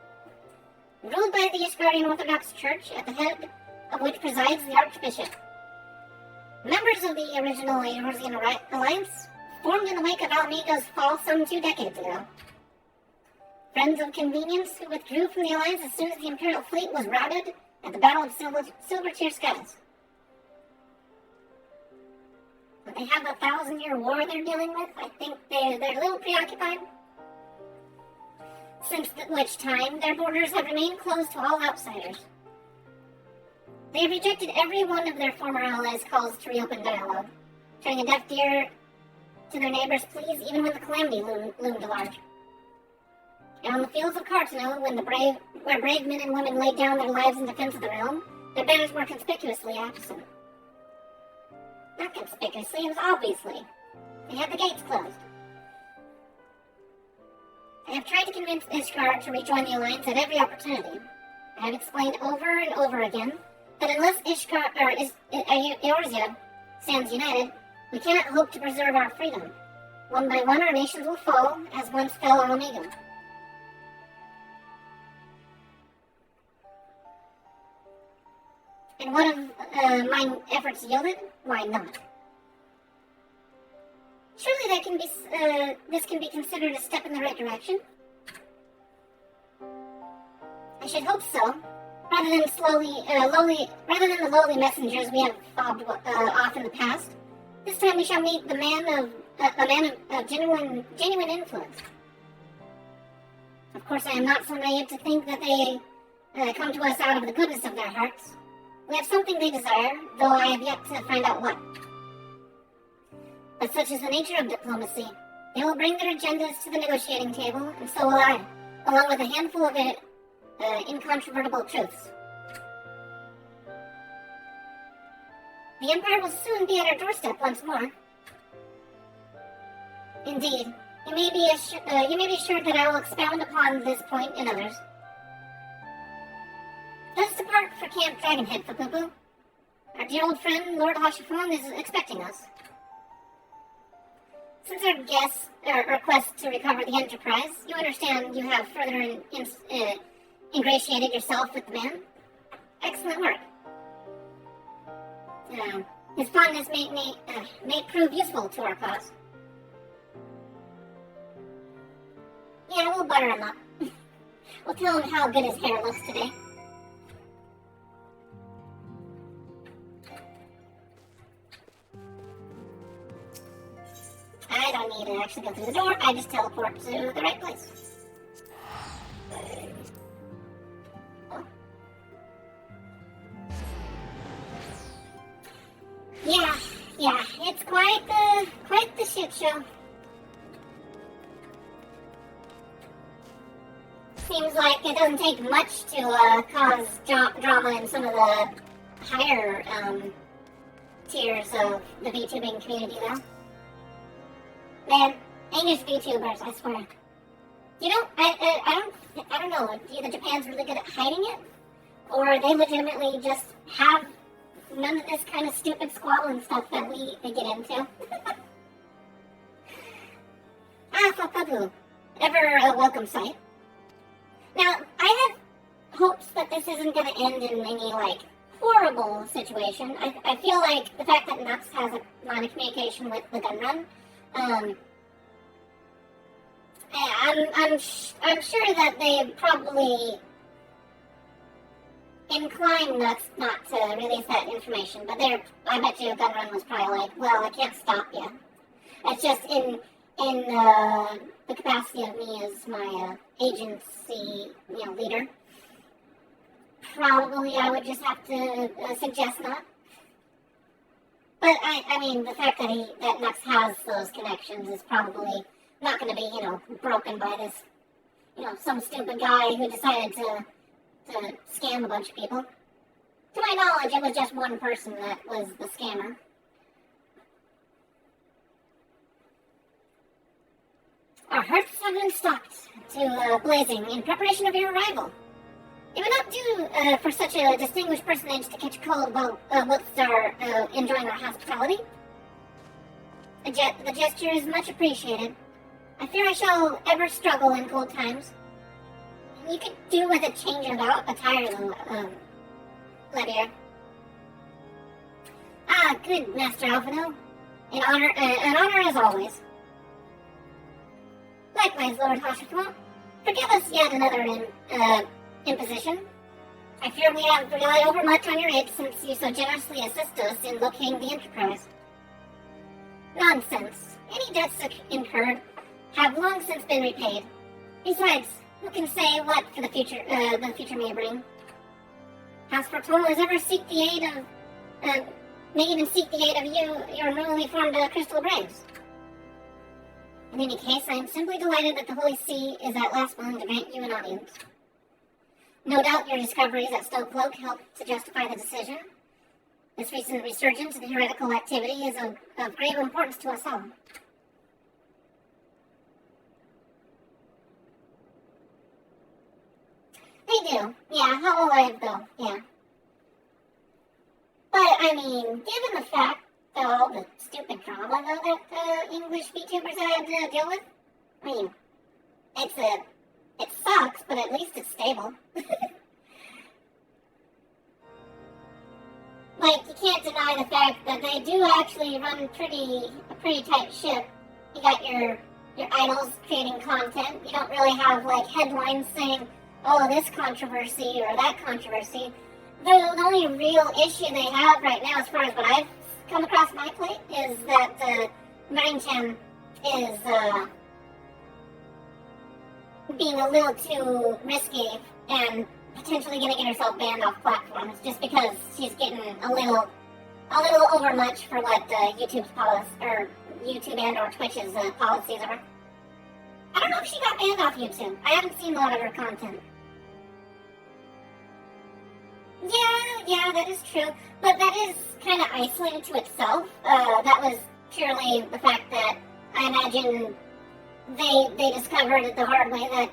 ruled by the Ishgardian Orthodox Church, at the head of which presides the Archbishop. Members of the original Eorzean Alliance formed in the wake of Almega's fall some 2 decades ago. Friends of convenience who withdrew from the Alliance as soon as the Imperial fleet was routed at the Battle of Silvertear Skies. But they have a 1,000-year war they're dealing with. I think they're a little preoccupied. Since which time, their borders have remained closed to all outsiders. They have rejected every one of their former allies' calls to reopen dialogue, turning a deaf ear to their neighbors' pleas even when the calamity loomed large. And on the fields of Cartano, where brave men and women laid down their lives in defense of the realm, their banners were conspicuously absent. Not conspicuously, it was obviously. They had the gates closed. I have tried to convince Ishgard to rejoin the Alliance at every opportunity. I have explained over and over again that unless Eorzea stands united, we cannot hope to preserve our freedom. One by one, our nations will fall, as once fell Omega. And what have my efforts yielded? Why not? Surely this can be considered a step in the right direction. I should hope so. Rather than the lowly messengers we have fobbed off in the past, this time we shall meet a man of genuine influence. Of course, I am not so naive to think that they come to us out of the goodness of their hearts. We have something they desire, though I have yet to find out what. But such is the nature of diplomacy. They will bring their agendas to the negotiating table, and so will I, along with a handful of incontrovertible truths. The Empire will soon be at our doorstep once more. Indeed, you may be assured that I will expound upon this point and others. Let us depart for Camp Dragonhead, Fapupu. Our dear old friend, Lord Hashifon, is expecting us. Since our quest to recover the Enterprise, you understand you have further ingratiated yourself with the man. Excellent work. His fondness may prove useful to our cause. Yeah, we'll butter him up. We'll tell him how good his hair looks today. I don't need to actually go through the door, I just teleport to the right place. Yeah, it's quite the shit show. Seems like it doesn't take much to cause drama in some of the higher tiers of the VTubing community, though. Man, English VTubers, I swear. You know, I don't know. Either Japan's really good at hiding it, or they legitimately just have none of this kind of stupid squabbling stuff that we get into. Fapabu. Ever a welcome sight. Now, I have hopes that this isn't going to end in any, horrible situation. I feel like the fact that Nux has a line of communication with the gun run, I'm sure that they probably inclined Nux not to release that information, but I bet you gun run was probably like, well, I can't stop you. It's just in the capacity of me as my agency, leader. Probably I would just have to suggest not. But I mean, the fact that Nux has those connections is probably not going to be, broken by this, some stupid guy who decided to scam a bunch of people. To my knowledge, it was just one person that was the scammer. Our hearts have been stopped to blazing in preparation of your arrival. It would not do for such a distinguished personage to catch cold while whilst are enjoying our hospitality. The gesture is much appreciated. I fear I shall ever struggle in cold times. You could do with a change of attire, though, Levier. Good, Master Alphino. An honor as always. Likewise, Lord Hashifon. Forgive us yet another imposition. I fear we have relied overmuch on your aid since you so generously assist us in locating the Enterprise. Nonsense. Any debts incurred have long since been repaid. Besides, who can say what for the future may bring? House Fortuna has ever seek the aid of, may even seek the aid of your newly formed Crystal Braves. In any case, I am simply delighted that the Holy See is at last willing to grant you an audience. No doubt your discoveries at Stokecloak helped to justify the decision. This recent resurgence in heretical activity is of grave importance to us all. They do. Yeah, how alive though, yeah. But, I mean, given the fact that all the stupid drama though that English VTubers had to deal with, I mean, it sucks, but at least it's stable. You can't deny the fact that they do actually run a pretty tight ship. You got your idols creating content. You don't really have, headlines saying, oh, this controversy or that controversy. The only real issue they have right now, as far as what I've come across my plate, is that Marin-chan is, being a little too risky and potentially going to get herself banned off platforms just because she's getting a little over much for what YouTube's policy, or YouTube and or Twitch's policies are. I don't know if she got banned off YouTube. I haven't seen a lot of her content. Yeah, that is true. But that is kind of isolated to itself. That was purely the fact that I imagine they discovered the hard way that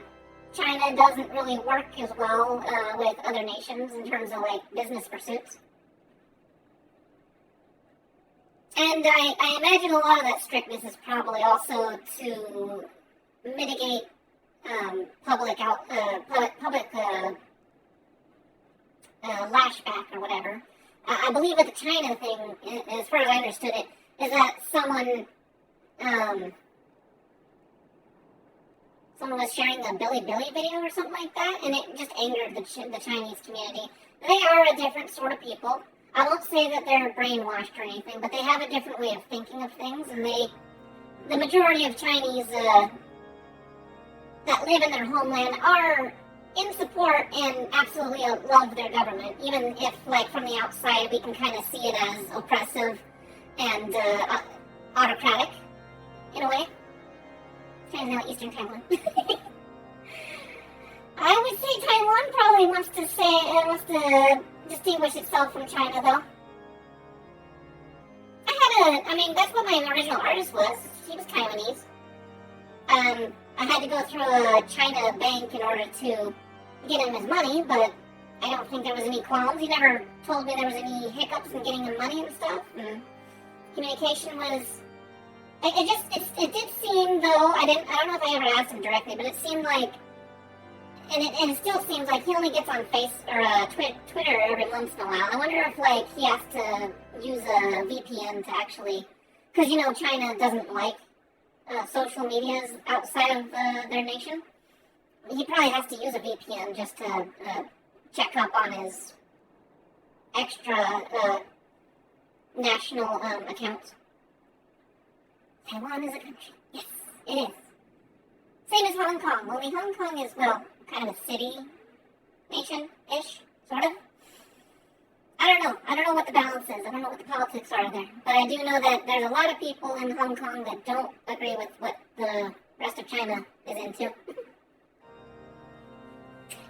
China doesn't really work as well with other nations in terms of like business pursuits. And I imagine a lot of that strictness is probably also to mitigate public lashback or whatever. I believe with the China thing, as far as I understood it, is that someone was sharing a Billy video or something like that, and it just angered the Chinese community. They are a different sort of people. I won't say that they're brainwashed or anything, but they have a different way of thinking of things, and the majority of Chinese that live in their homeland are in support and absolutely love their government, even if, like, from the outside we can kind of see it as oppressive and autocratic, in a way. China's now Eastern Taiwan. I would say Taiwan probably wants to distinguish itself from China, though. That's what my original artist was. He was Taiwanese. I had to go through a China bank in order to get him his money, but I don't think there was any qualms. He never told me there was any hiccups in getting him money and stuff. And communication was... It did seem, though, I don't know if I ever asked him directly, but it seemed like, and it still seems like he only gets on Twitter every once in a while. I wonder if, like, he has to use a VPN to actually, because, China doesn't like social medias outside of their nation. He probably has to use a VPN just to check up on his extra national accounts. Taiwan is a country. Yes, it is. Same as Hong Kong. Only Hong Kong is, well, kind of a city nation-ish, sort of. I don't know. I don't know what the balance is. I don't know what the politics are there. But I do know that there's a lot of people in Hong Kong that don't agree with what the rest of China is into.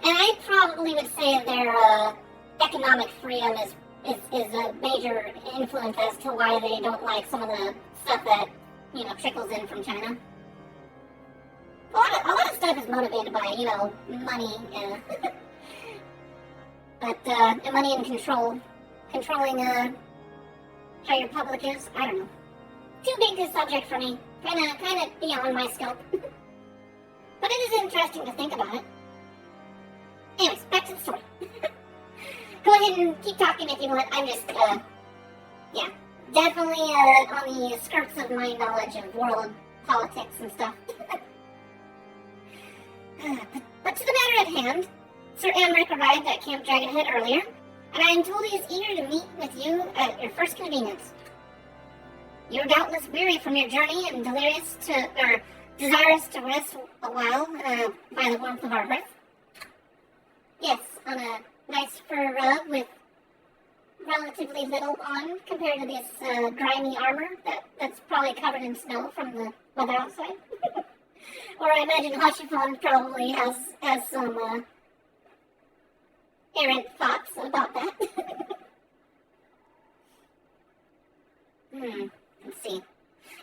And I probably would say their economic freedom is a major influence as to why they don't like some of the stuff that trickles in from China. A lot of stuff is motivated by, money, but money and controlling how your public is. I don't know. Too big a subject for me. Kind of beyond my scope. But it is interesting to think about it. Anyways, back to the story. Go ahead and keep talking if you want. I'm just, definitely on the skirts of my knowledge of world politics and stuff. But to the matter at hand, Sir Amric arrived at Camp Dragonhead earlier, and I am told he is eager to meet with you at your first convenience. You are doubtless weary from your journey and desirous to rest a while by the warmth of our hearth. Yes, on a nice fur rug with relatively little on compared to this grimy armor that's probably covered in snow from the weather outside. Or I imagine Hashifon probably has some errant thoughts about that. Let's see.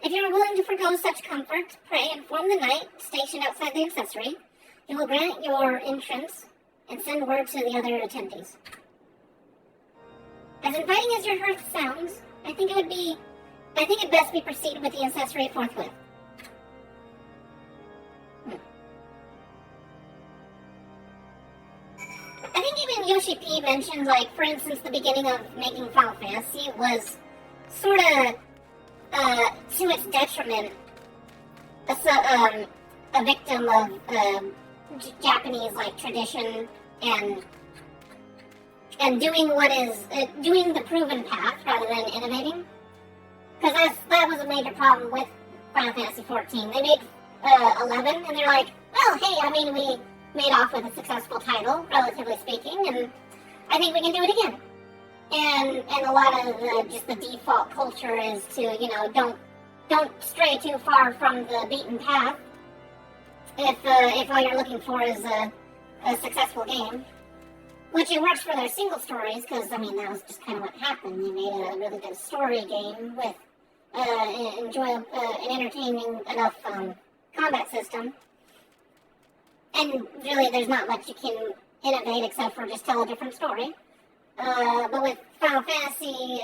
If you are willing to forgo such comfort, pray inform the knight stationed outside the accessory. He will grant your entrance and send word to the other attendees. As inviting as your hearth sounds, I think it best be proceeded with the accessory forthwith. I think even Yoshi P mentioned, like, for instance, the beginning of making Final Fantasy was sort of, to its detriment, a victim of Japanese, like, tradition and doing doing the proven path rather than innovating. Because that was a major problem with Final Fantasy 14. They made 11, and they're like, well, hey, I mean, we made off with a successful title, relatively speaking, and I think we can do it again. And a lot of just the default culture is to, you know, don't stray too far from the beaten path if all you're looking for is a successful game. Which it works for their single stories, because, I mean, that was just kind of what happened. They made a really good story game with an entertaining enough combat system. And really, there's not much you can innovate except for just tell a different story. But with Final Fantasy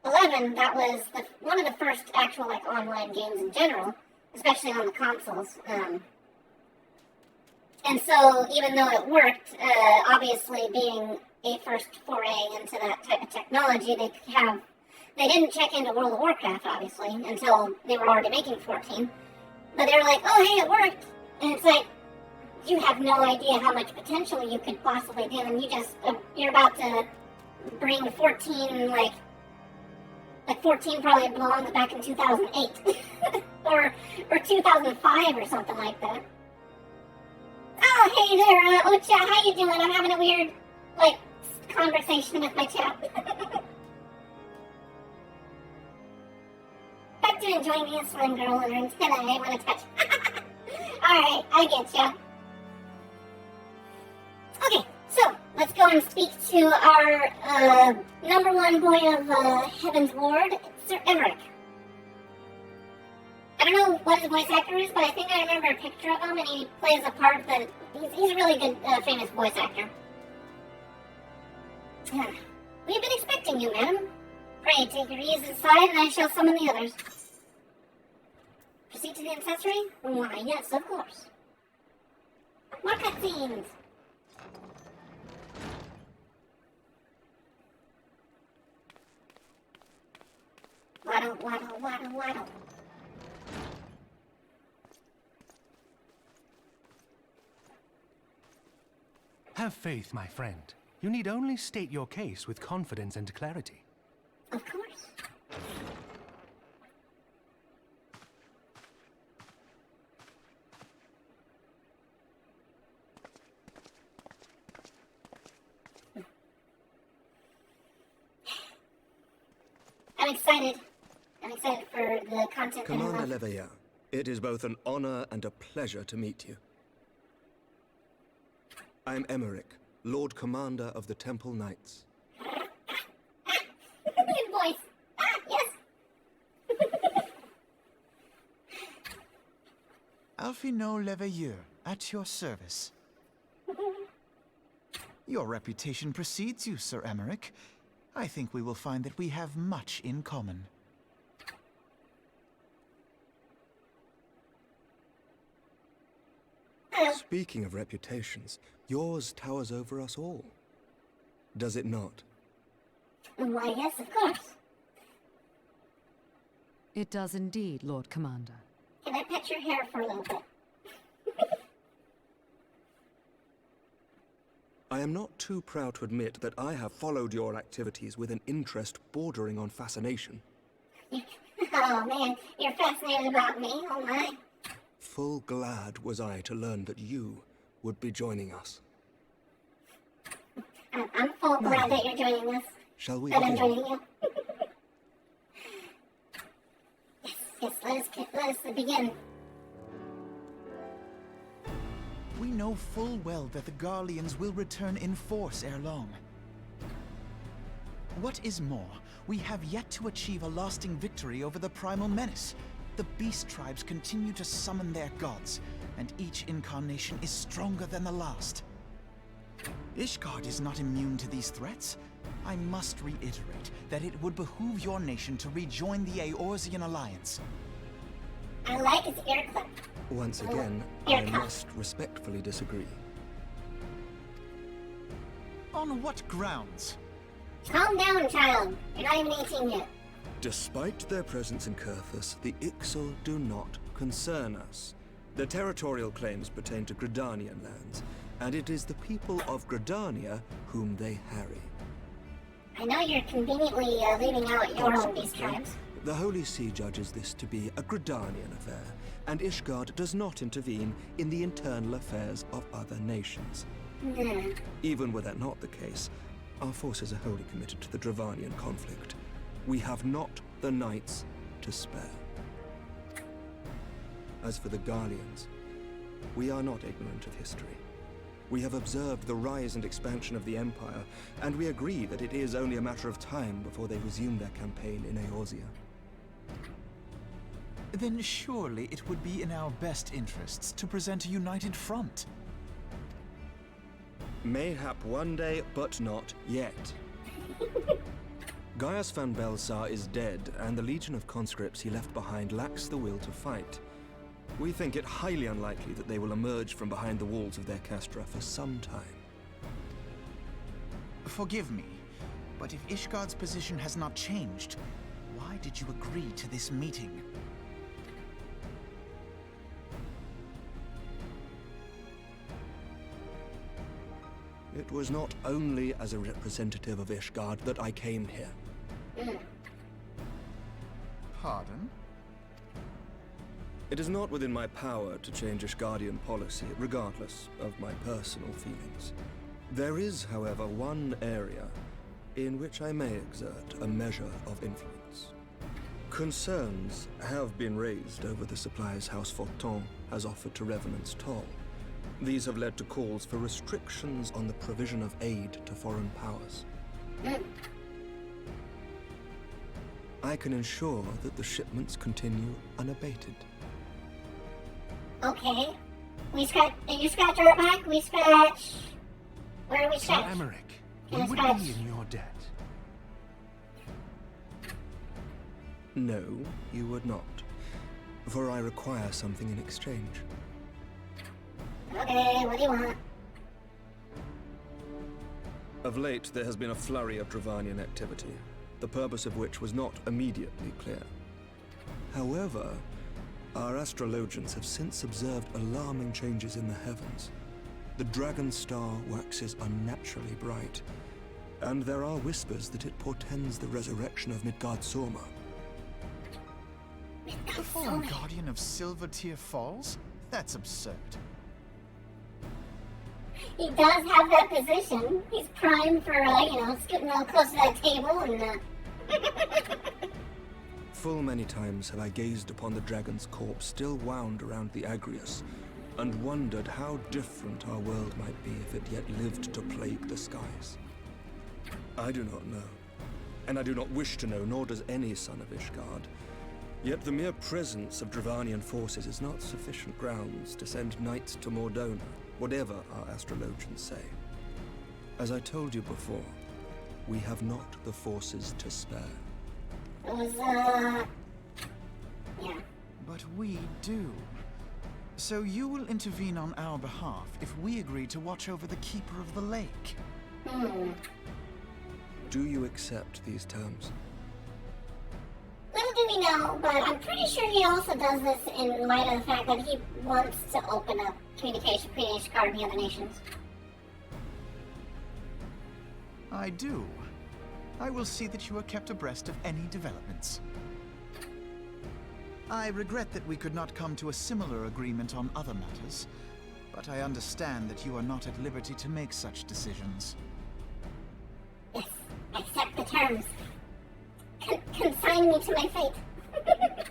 11, that was one of the first actual like online games in general, especially on the consoles. And so, even though it worked, obviously being a first foray into that type of technology, they didn't check into World of Warcraft, obviously, until they were already making 14. But they were like, oh, hey, it worked. And it's like, you have no idea how much potential you could possibly do, and you're about to bring 14, like 14 probably belonged back in 2008, or 2005 or something like that. Oh, hey there, Ocha, how you doing? I'm having a weird, conversation with my chat. Back to enjoying the insulin girl and her antenna I want to touch. Alright, I get ya. Okay, so, let's go and speak to our, number one boy of, Heaven's Ward, Sir Emmerich. I don't know what his voice actor is, but I think I remember a picture of him, and he plays a part that... He's a really good, famous voice actor. We've been expecting you, madam. Pray, take your ease inside, and I shall summon the others. Proceed to the ancestry? Why, yes, of course. More cutscenes! Waddle, waddle, waddle, waddle. Have faith, my friend. You need only state your case with confidence and clarity. Of course. I'm excited. I'm excited for the content. Commander Leveilleur, it is both an honor and a pleasure to meet you. I am Emmerich, Lord Commander of the Temple Knights. Good voice. Yes. Alphino Leveilleur, at your service. Your reputation precedes you, Sir Emmerich. I think we will find that we have much in common. Speaking of reputations, yours towers over us all. Does it not? Why, yes, of course. It does indeed, Lord Commander. Can I pet your hair for a little bit? I am not too proud to admit that I have followed your activities with an interest bordering on fascination. Oh man, you're fascinated about me, oh my. Full glad was I to learn that you would be joining us. I'm full glad that you're joining us. Shall we That I'm begin? joining you. Yes, let us begin. We know full well that the Garleans will return in force ere long. What is more, we have yet to achieve a lasting victory over the primal menace. The beast tribes continue to summon their gods, and each incarnation is stronger than the last. Ishgard is not immune to these threats. I must reiterate that it would behoove your nation to rejoin the Eorzean Alliance. I like his ear clip. Once again, I must respectfully disagree. On what grounds? Calm down, child. You're not even 18 yet. Despite their presence in Kurthus, the Ixal do not concern us. Their territorial claims pertain to Gridanian lands, and it is the people of Gridania whom they harry. I know you're conveniently leaving out your own beast tribes. The Holy See judges this to be a Gridanian affair, and Ishgard does not intervene in the internal affairs of other nations. Even were that not the case, our forces are wholly committed to the Dravanian conflict. We have not the knights to spare. As for the Garleans, we are not ignorant of history. We have observed the rise and expansion of the Empire, and we agree that it is only a matter of time before they resume their campaign in Eorzea. Then surely it would be in our best interests to present a united front. Mayhap one day, but not yet. Gaius van Belsar is dead, and the legion of conscripts he left behind lacks the will to fight. We think it highly unlikely that they will emerge from behind the walls of their castra for some time. Forgive me, but if Ishgard's position has not changed, why did you agree to this meeting? It was not only as a representative of Ishgard that I came here. Pardon? It is not within my power to change Ishgardian policy, regardless of my personal feelings. There is, however, one area in which I may exert a measure of influence. Concerns have been raised over the supplies House Fortin has offered to Revenant's Toll. These have led to calls for restrictions on the provision of aid to foreign powers. I can ensure that the shipments continue unabated. Okay. You scratch our back, we scratch... Where do we Sir scratch? Emmerich, Can we I would scratch? be in your debt. No, you would not. For I require something in exchange. Okay, what do you want? Of late, there has been a flurry of Dravanian activity, the purpose of which was not immediately clear. However, our astrologians have since observed alarming changes in the heavens. The dragon star waxes unnaturally bright, and there are whispers that it portends the resurrection of Midgard-Sorma. The fallen guardian of Silvertear Falls? That's absurd. He does have that position. He's primed for, scooting a little close to that table and, Full many times have I gazed upon the dragon's corpse still wound around the Agrius, and wondered how different our world might be if it yet lived to plague the skies. I do not know, and I do not wish to know, nor does any son of Ishgard. Yet the mere presence of Dravanian forces is not sufficient grounds to send knights to Mordona, whatever our astrologians say. As I told you before, we have not the forces to spare. it was, yeah. But we do. So you will intervene on our behalf if we agree to watch over the Keeper of the Lake. Do you accept these terms? Little do we know, but I'm pretty sure he also does this in light of the fact that he wants to open up communication between Ishgard and the other nations. I do. I will see that you are kept abreast of any developments. I regret that we could not come to a similar agreement on other matters, but I understand that you are not at liberty to make such decisions. Yes, accept the terms. Consign me to my fate.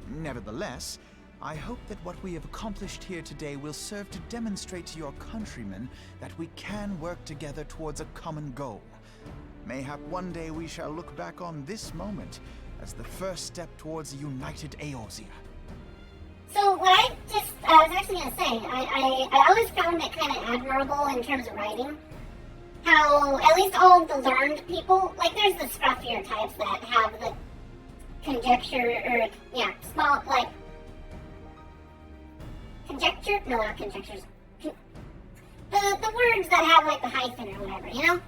Nevertheless, I hope that what we have accomplished here today will serve to demonstrate to your countrymen that we can work together towards a common goal. Mayhap one day we shall look back on this moment as the first step towards a united Eorzea. So what I was actually going to say, I always found it kind of admirable in terms of writing. How, at least all of the learned people, like there's the scruffier types that have the conjecture, or, yeah, small, like, conjecture? No, not conjectures. The words that have, like, the hyphen or whatever, you know?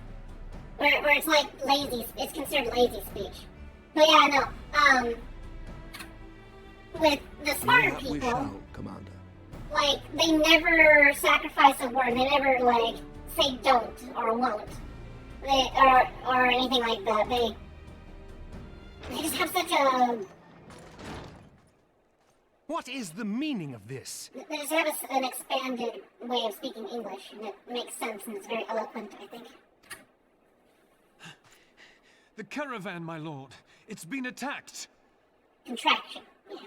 Where it's, like, lazy, it's considered lazy speech. But yeah, no, with the smarter people, We shall, Commander. like, they never sacrifice a word, they never, like, say don't or won't, or anything like that. They just have such a... What is the meaning of this? They just have an expanded way of speaking English, and it makes sense, and it's very eloquent, I think. The caravan, my lord. It's been attacked. Contraction, yeah.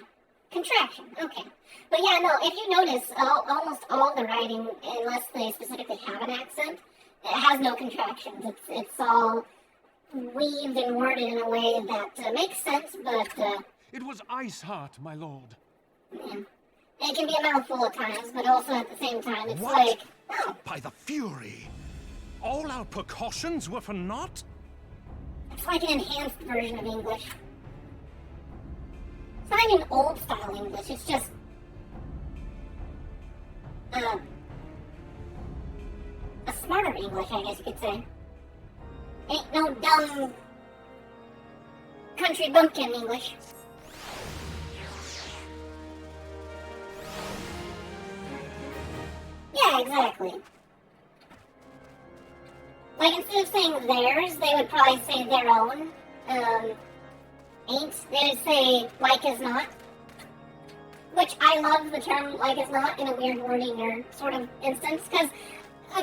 Contraction, okay. But yeah, no, if you notice, almost all the writing, unless they specifically have an accent, it has no contractions. It's all weaved and worded in a way that makes sense, but... It was Iceheart, my lord. Yeah. It can be a mouthful at times, but also at the same time, it's What? like... Oh, By the Fury! All our precautions were for naught? it's like an enhanced version of English. It's not even old-style English, it's just... a smarter English, I guess you could say. Ain't no dumb... country bumpkin English. Yeah, exactly. Like, instead of saying theirs, they would probably say their own. Ain't. They would say like as not. Which I love the term like as not in a weird wording or sort of instance, because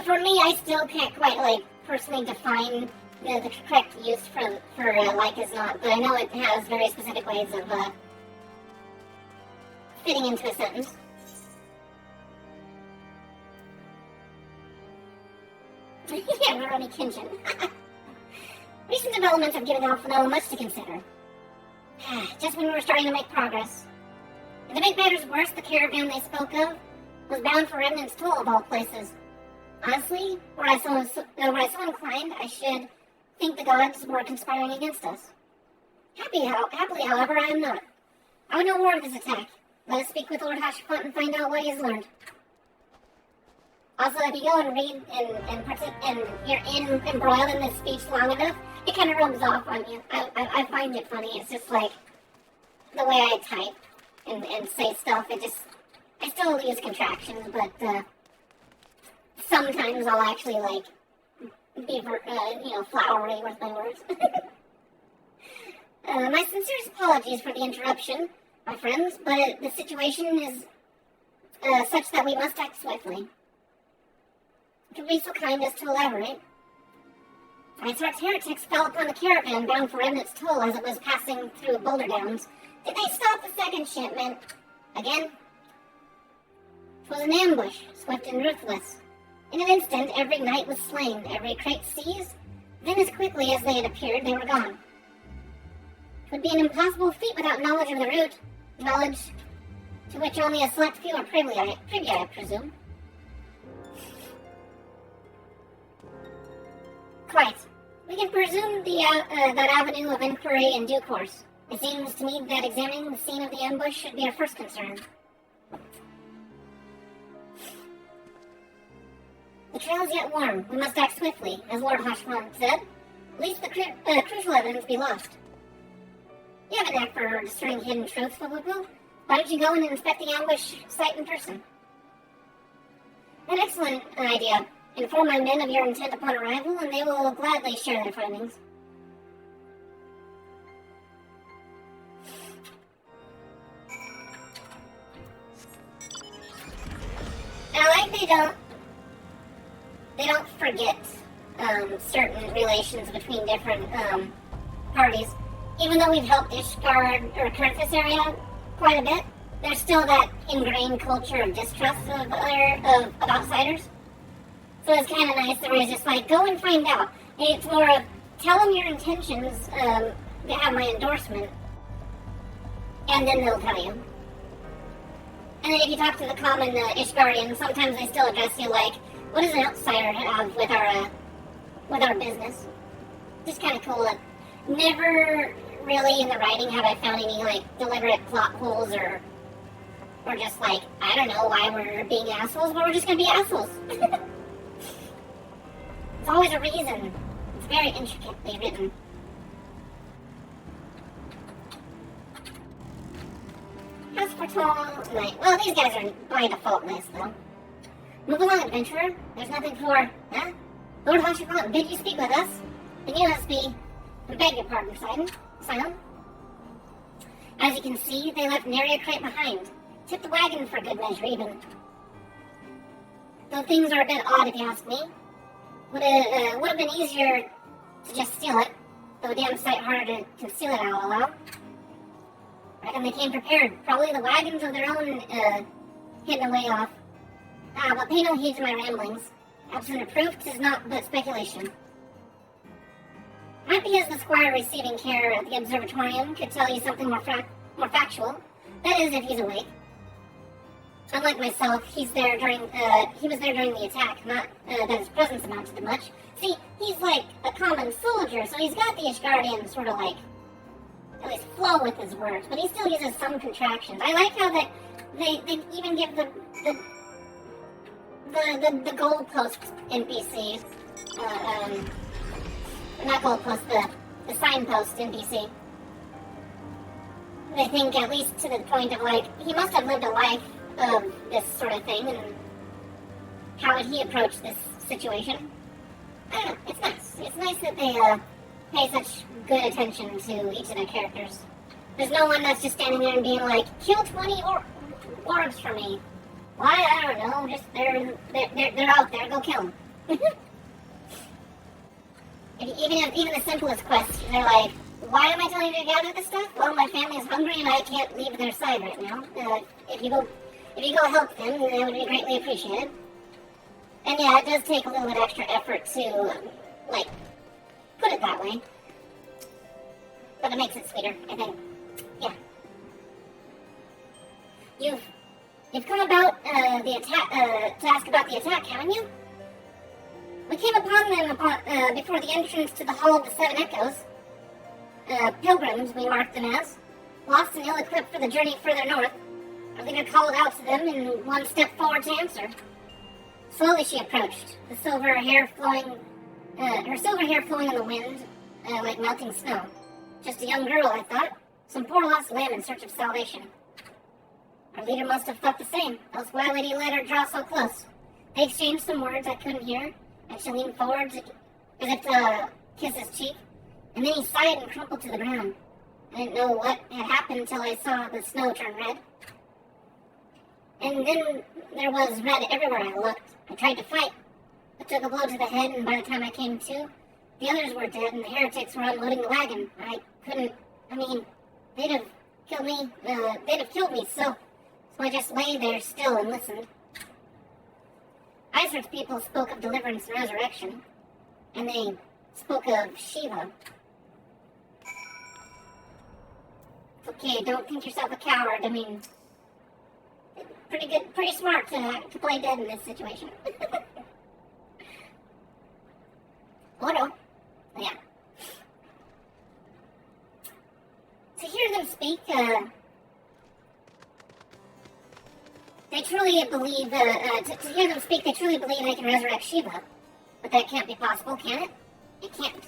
for me, I still can't quite, like, personally define the correct use for like as not, but I know it has very specific ways of fitting into a sentence. Yeah, Rurouni Kenshin. Recent developments have given Alphinaud much to consider. Just when we were starting to make progress. And to make matters worse, the caravan they spoke of was bound for Remnant's Toll of all places. Honestly, were I so inclined, I should think the gods were conspiring against us. Happily, however, I am not. I would know more of this attack. Let us speak with Lord Hashafont and find out what he has learned. Also, if you go and read and you're embroiled in this speech long enough, it kind of rubs off on you. I find it funny. It's just like the way I type and say stuff. I still use contractions, but sometimes I'll actually like be flowery with my words. My sincerest apologies for the interruption, my friends, but the situation is such that we must act swiftly. If you would be so kind as to elaborate. Iceheart's heretics fell upon the caravan bound for Remnant's Toll as it was passing through Boulder Downs. Did they stop the second shipment? Again? It was an ambush, swift and ruthless. In an instant, every knight was slain, every crate seized. Then as quickly as they had appeared, they were gone. It would be an impossible feat without knowledge of the route. Knowledge to which only a select few are privy, I presume. Quite. We can presume that avenue of inquiry in due course. It seems to me that examining the scene of the ambush should be our first concern. The trail is yet warm. We must act swiftly, as Lord Hashfont said. Least the crucial evidence be lost. You have a knack for discerning hidden truths, Fabubu. Why don't you go and inspect the ambush site in person? An excellent idea. Inform my men of your intent upon arrival, and they will gladly share their findings. And I like they don't forget certain relations between different parties. Even though we've helped Ishgard or Kurthis area quite a bit, there's still that ingrained culture of distrust of outsiders. So it's kind of nice that we're just like, go and find out. It's more of, tell them your intentions, they have my endorsement, and then they'll tell you. And then if you talk to the common Ishgardian, sometimes they still address you like, what does an outsider have with our business? Just kind of cool. Never really in the writing have I found any like deliberate plot holes or just like, I don't know why we're being assholes, but we're just gonna be assholes. It's always a reason. It's very intricately written. As for Tall, well, these guys are by default nice, though. Move along, adventurer. There's nothing for, huh? Lord Hashafont bid you speak with us. Then you must be, I beg your pardon, Sidon. As you can see, they left nary a crate behind. Tipped the wagon for good measure, even. Though things are a bit odd, if you ask me. Would have been easier to just steal it, though a damn sight harder to conceal it, I'll allow. Reckon they came prepared. Probably the wagons of their own, hidden away off. But pay no heed to my ramblings. Absent of proof, 'tis not but speculation. Might be as the squire receiving care at the observatorium could tell you something more factual. That is, if he's awake. Unlike myself, he was there during the attack, not that his presence amounted to much. See, he's like a common soldier, so he's got the Ishgardian sort of like, at least flow with his words, but he still uses some contractions. I like how that they even give the goalpost NPC, not goalpost, the signpost NPC. They think at least to the point of like, he must have lived a life of this sort of thing, and how would he approach this situation? It's nice. It's nice that they pay such good attention to each of their characters. There's no one that's just standing there and being like, kill 20 orbs for me. Why? I don't know. Just they're out there. Go kill them. Even the simplest quest, they're like, why am I telling you to gather this stuff? Well, my family is hungry and I can't leave their side right now. If you go help them, that would be greatly appreciated. And yeah, it does take a little bit extra effort to, like, put it that way. But it makes it sweeter, I think. Yeah. You've come about the attack to ask about the attack, haven't you? We came upon them before the entrance to the Hall of the Seven Echoes. Pilgrims, we marked them as, lost and ill-equipped for the journey further north. Our leader called out to them and one stepped forward to answer. Slowly she approached, her silver hair flowing in the wind like melting snow. Just a young girl, I thought. Some poor lost lamb in search of salvation. Our leader must have thought the same, else why would he let her draw so close? They exchanged some words I couldn't hear, and she leaned forward as if to kiss his cheek, and then he sighed and crumpled to the ground. I didn't know what had happened until I saw the snow turn red. And then there was red everywhere I looked. I tried to fight, but took a blow to the head, and by the time I came to, the others were dead, and the heretics were unloading the wagon. They'd have killed me, so I just lay there still and listened. Iceheart's people spoke of deliverance and resurrection, and they spoke of Shiva. It's okay, don't think yourself a coward. Pretty smart to play dead in this situation. Oh no. Yeah. To hear them speak, they truly believe, to hear them speak, they truly believe they can resurrect Shiva. But that can't be possible, can it? It can't.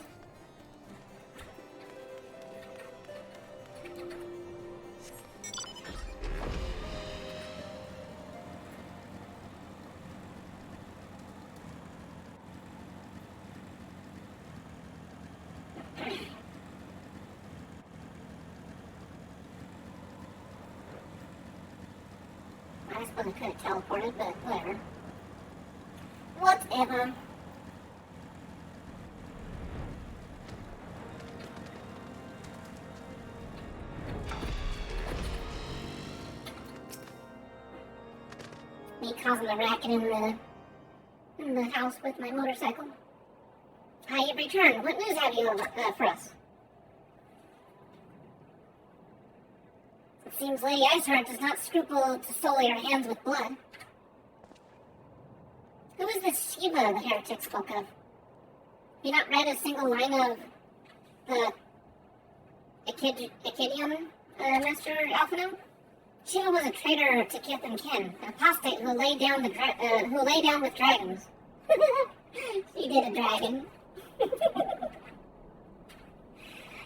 I suppose I could have teleported, but whatever. Whatever. Me causing the racket in the house with my motorcycle. Hi, you've returned. What news have you for us? It seems Lady Iceheart does not scruple to sully her hands with blood. Who is this Shiva the heretic spoke of? Have you not read a single line of the Ekidium, Master Alphino? Shiva was a traitor to kith and kin, an apostate who lay down with dragons. She did a dragon.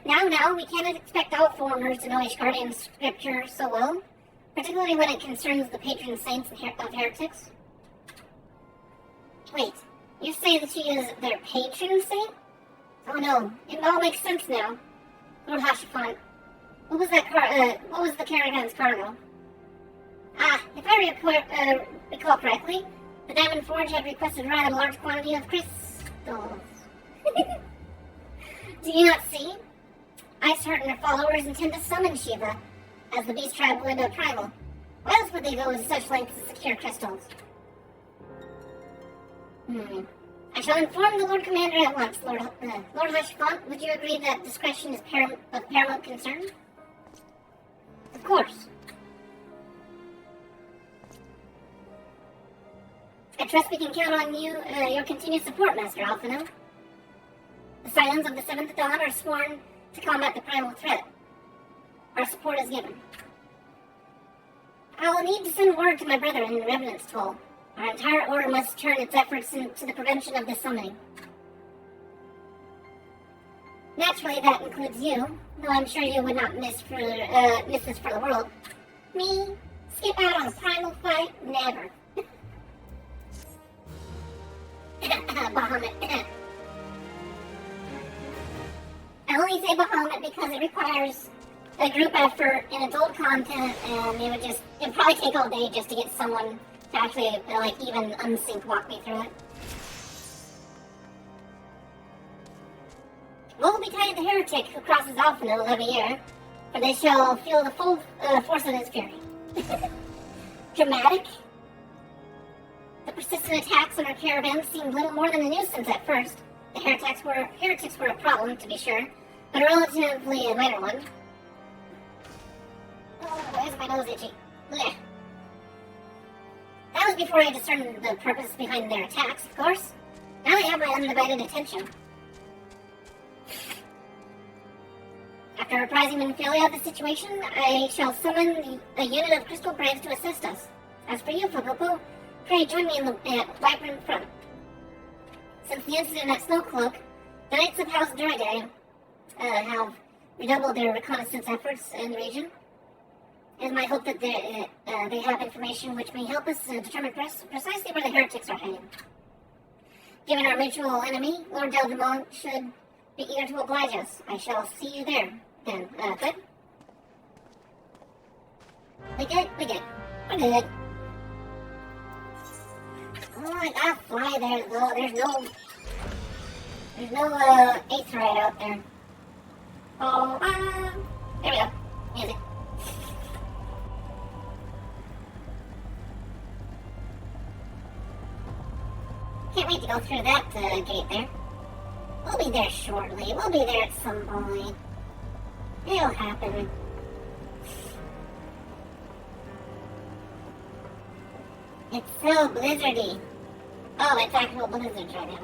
Now, we cannot expect all foreigners to know Ishgardian scripture so well, particularly when it concerns the patron saints of heretics. Wait, you say that she is their patron saint? Oh no, it all makes sense now. Lord Hashafant, What was that what was the caravan's cargo? Ah, if I recall correctly, the Diamond Forge had requested a rather large quantity of crystals. Do you not see? Iceheart and her followers intend to summon Shiva, as the beast tribe would a primal. Why else would they go to such lengths to secure crystals? I shall inform the Lord Commander at once, Lord Hushfont. Would you agree that discretion is of paramount concern? Of course. I trust we can count on you, your continued support, Master Alphino. The Scions of the Seventh Dawn are sworn to combat the primal threat. Our support is given. I will need to send word to my brethren in the Revenant's Toll. Our entire order must turn its efforts into the prevention of this summoning. Naturally, that includes you, though I'm sure you would not miss this for the world. Me? Skip out on a primal fight? Never. Bahamut. I only say Bahamut because it requires a group effort and adult content, and it'd probably take all day just to get someone to actually, even unsync walk me through it. Woe betide the heretic who crosses Alphino every year, for they shall feel the full force of his fury. Dramatic? The persistent attacks on our caravan seemed little more than a nuisance at first. The heretics were a problem, to be sure, but a relatively minor one. Oh, why is my nose itchy? Blech. That was before I discerned the purpose behind their attacks, of course. Now they have my undivided attention. After reprising Minfilia of the situation, I shall summon a unit of Crystal Braves to assist us. As for you, Popopo, pray join me at Wyvern Front. Since the incident at Snowcloak, the Knights of House Druidae have redoubled their reconnaissance efforts in the region. It is my hope that they have information which may help us determine precisely where the heretics are heading. Given our mutual enemy, Lord Deldemont should be eager to oblige us. I shall see you there, then. Good? We good? We're good. Oh, I gotta fly there, though. There's no Aether out there. Oh, there we go. Music. Can't wait to go through that gate there. We'll be there shortly. We'll be there at some point. It'll happen. It's so blizzardy. Oh, it's actual blizzards right now.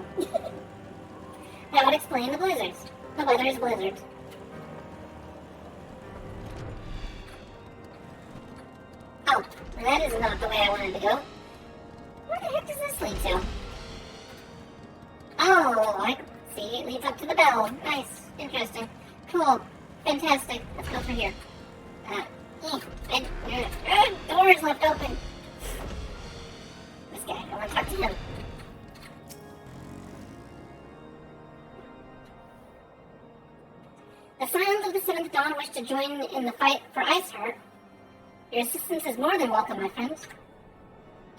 That would explain the blizzards. The weather is blizzards. Oh, that is not the way I wanted to go. Where the heck does this lead to? Oh, I see. It leads up to the bell. Nice. Interesting. Cool. Fantastic. Let's go through here. Doors left open. This guy. I want to talk to him. The Scions of the Seventh Dawn wish to join in the fight for Iceheart. Your assistance is more than welcome, my friends.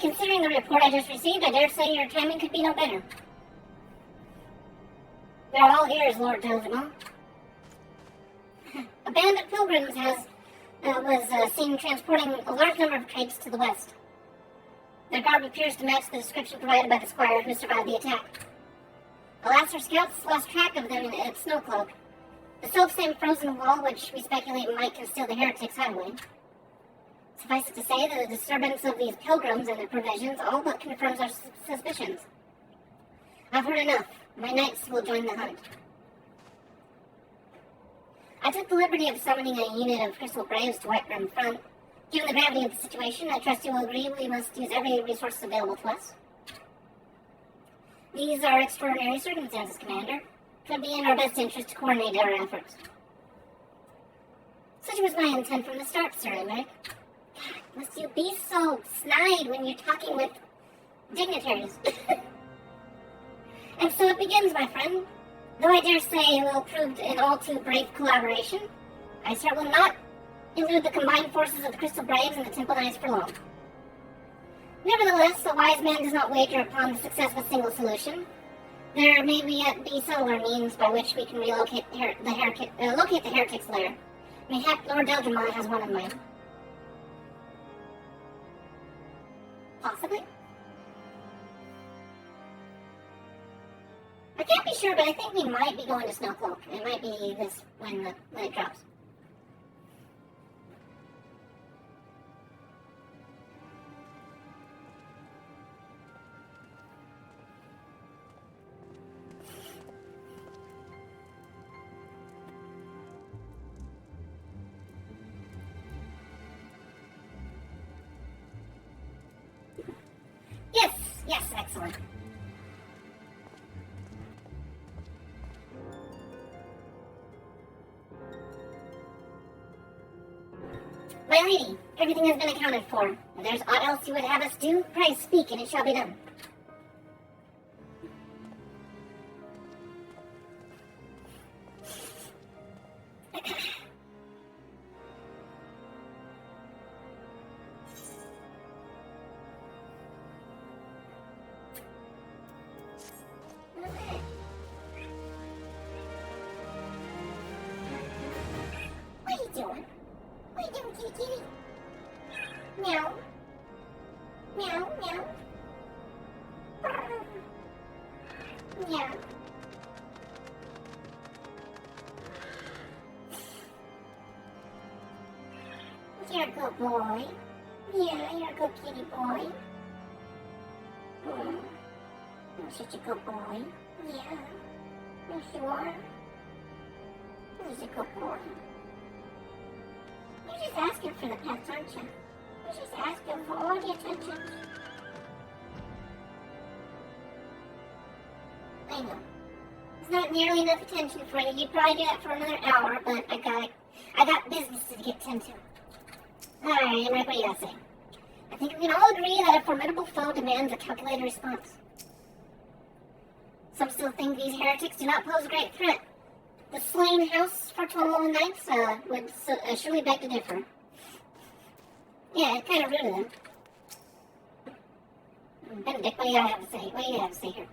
Considering the report I just received, I dare say your timing could be no better. We are all ears, Lord Deldemont. A band of pilgrims was seen transporting a large number of trades to the west. Their garb appears to match the description provided by the squire who survived the attack. Alas, our scouts lost track of them at Snowcloak, the self-same frozen wall which we speculate might conceal the heretics' highway. Suffice it to say that the disturbance of these pilgrims and their provisions all but confirms our suspicions. I've heard enough. My knights will join the hunt. I took the liberty of summoning a unit of Crystal Braves to Whiterun Front. Given the gravity of the situation, I trust you will agree we must use every resource available to us. These are extraordinary circumstances, Commander. It would be in our best interest to coordinate our efforts. Such was my intent from the start, Sir Emmerich. God, must you be so snide when you're talking with dignitaries? And so it begins, my friend. Though I dare say it will prove an all too brave collaboration, ICER will not elude the combined forces of the Crystal Braves and the Temple Knights for long. Nevertheless, a wise man does not wager upon the success of a single solution. There may yet be subtler means by which we can locate the heretic's lair. Mayhap Lord Deldramon has one in mind. Possibly. I can't be sure, but I think we might be going to Snowcloak. It might be this when it drops. Yes, excellent. My lady, everything has been accounted for. If there's aught else you would have us do, pray speak, and it shall be done. What are you doing? What are you doing, kitty kitty? Meow. Meow, meow. Meow. You're a good boy. Yeah, you're a good kitty boy. You're such a good boy. Yeah. Yes, you are. He's a good boy. You're just asking for the pets, aren't you? You're just asking for all the attention. I know. It's not nearly enough attention for you. You'd probably do that for another hour, but I got business to get to. Alright, Emmerich, what do you gotta say? I think we can all agree that a formidable foe demands a calculated response. Some still think these heretics do not pose a great threat. The slain house for 12 Knights would surely beg to differ. Yeah, it's kind of rude of them. Benedict, what do you have to say? What do you have to say here?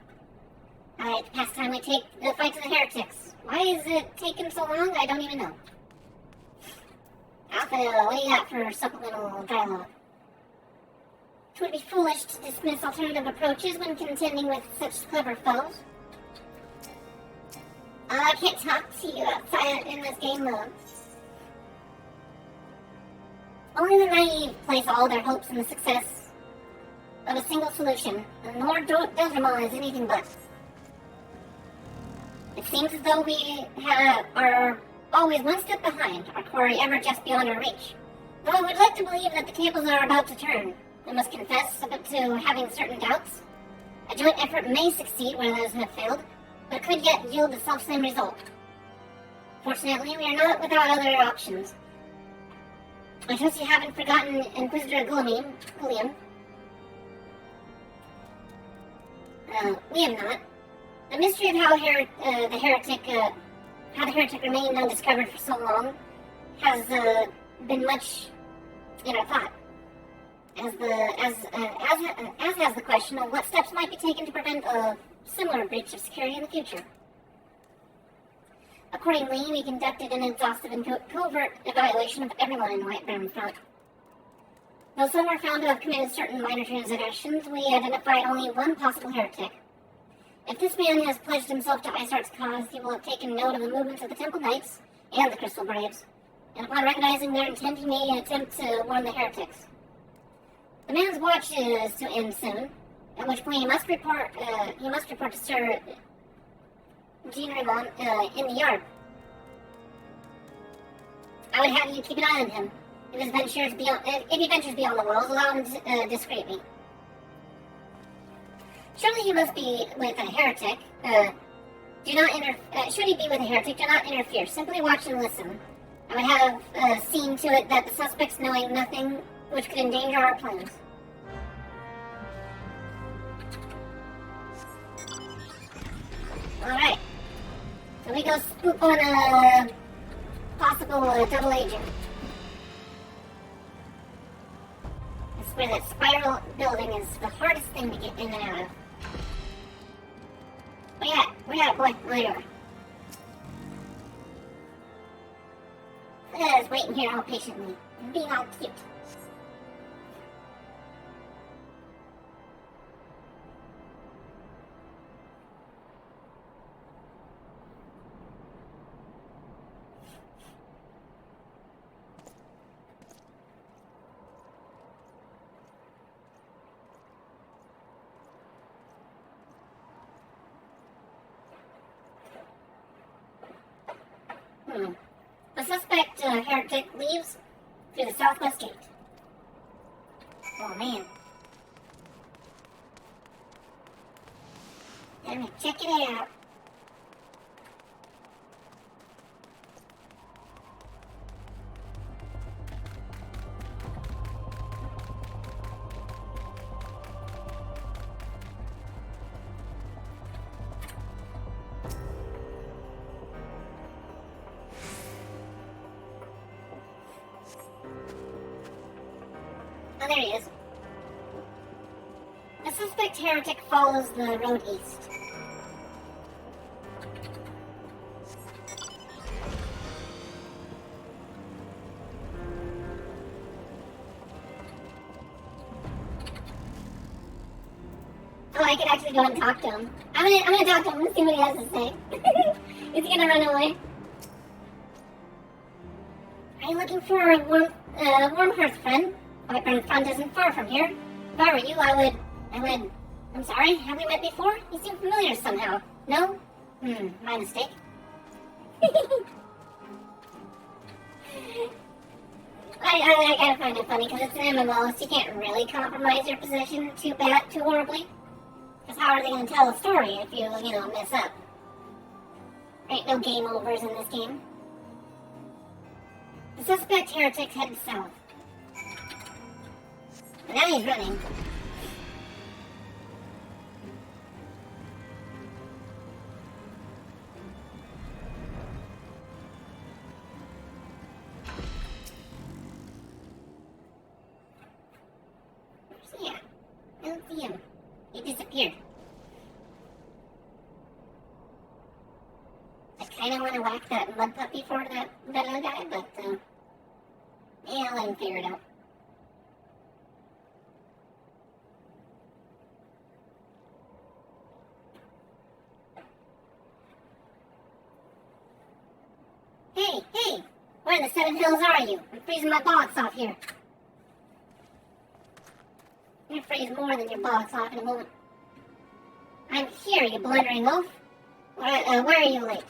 It's past time we take the fight to the heretics. Why is it taking so long? I don't even know. Alpha, what do you got for supplemental dialogue? It would be foolish to dismiss alternative approaches when contending with such clever foes. I can't talk to you outside in this game mode. Only the naive place all their hopes in the success of a single solution, and Lord Deldramon is anything but. It seems as though we are always one step behind, our quarry ever just beyond our reach. Though I would like to believe that the tables are about to turn, I must confess to having certain doubts. A joint effort may succeed where those have failed, but could yet yield the self-same result. Fortunately, we are not without other options. I trust you haven't forgotten Inquisitor Gulliam. We have not. The mystery of how the heretic remained undiscovered for so long has been much in our thought. As has the question of what steps might be taken to prevent a similar breach of security in the future. Accordingly, we conducted an exhaustive and covert evaluation of everyone in the White Baron front. Though some were found to have committed certain minor transgressions, we identified only one possible heretic. If this man has pledged himself to Isart's cause, he will have taken note of the movements of the Temple Knights and the Crystal Braves, and upon recognizing their intent, he may attempt to warn the heretics. The man's watch is to end soon, at which point he must report to Sir Jean Raymond in the yard. I would have you keep an eye on him. If he ventures beyond the walls, allow him discreetly. Surely he must be with a heretic. Should he be with a heretic, do not interfere. Simply watch and listen. I would have seen to it that the suspects knowing nothing which could endanger our plans. Alright. So we go spook on possible double agent. I swear that spiral building is the hardest thing to get in and out of. Where you at? Where you at, boy? Oh, you are. Look at us waiting here all patiently. And being all cute. The suspect, heretic, leaves through the southwest gate. Oh, man. Let me check it out. Oh, there he is. The suspect heretic follows the road east. Oh, I could actually go and talk to him. I'm gonna talk to him and see what he has to say. Is he gonna run away? Are you looking for a warm hearth friend? Whiteburn Front isn't far from here. If I were you, I would... I'm sorry, have we met before? You seem familiar somehow. No? My mistake. I gotta find it funny, because it's an MMO, so you can't really compromise your position too horribly. Because how are they gonna tell a story if you mess up? There ain't no game overs in this game. The suspect heretic headed south. But now he's running. Where's he at? I don't see him. He disappeared. I kinda wanna whack that mud puppy for that other guy, but yeah, I'll let him figure it out. Hey! Where in the Seven Hills are you? I'm freezing my bollocks off here. I'm gonna freeze more than your bollocks off in a moment. I'm here, you blundering oaf. Where are you late?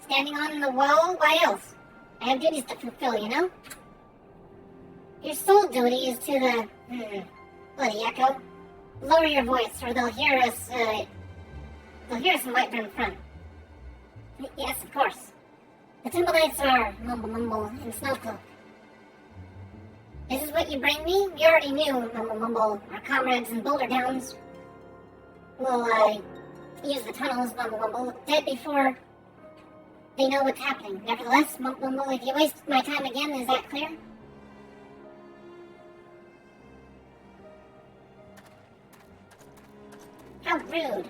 Standing on the wall? Why else? I have duties to fulfill, you know? Your sole duty is to the... bloody echo. Lower your voice, or they'll hear us, they'll hear us in Whiteburn Front. Yes, of course. The Timbalites are mumble and Snowcloak. This is what you bring me? You already knew, mumble. Our comrades in Boulder Downs will, use the tunnels, mumble, dead before they know what's happening. Nevertheless, mumble, if you waste my time again, is that clear? How rude.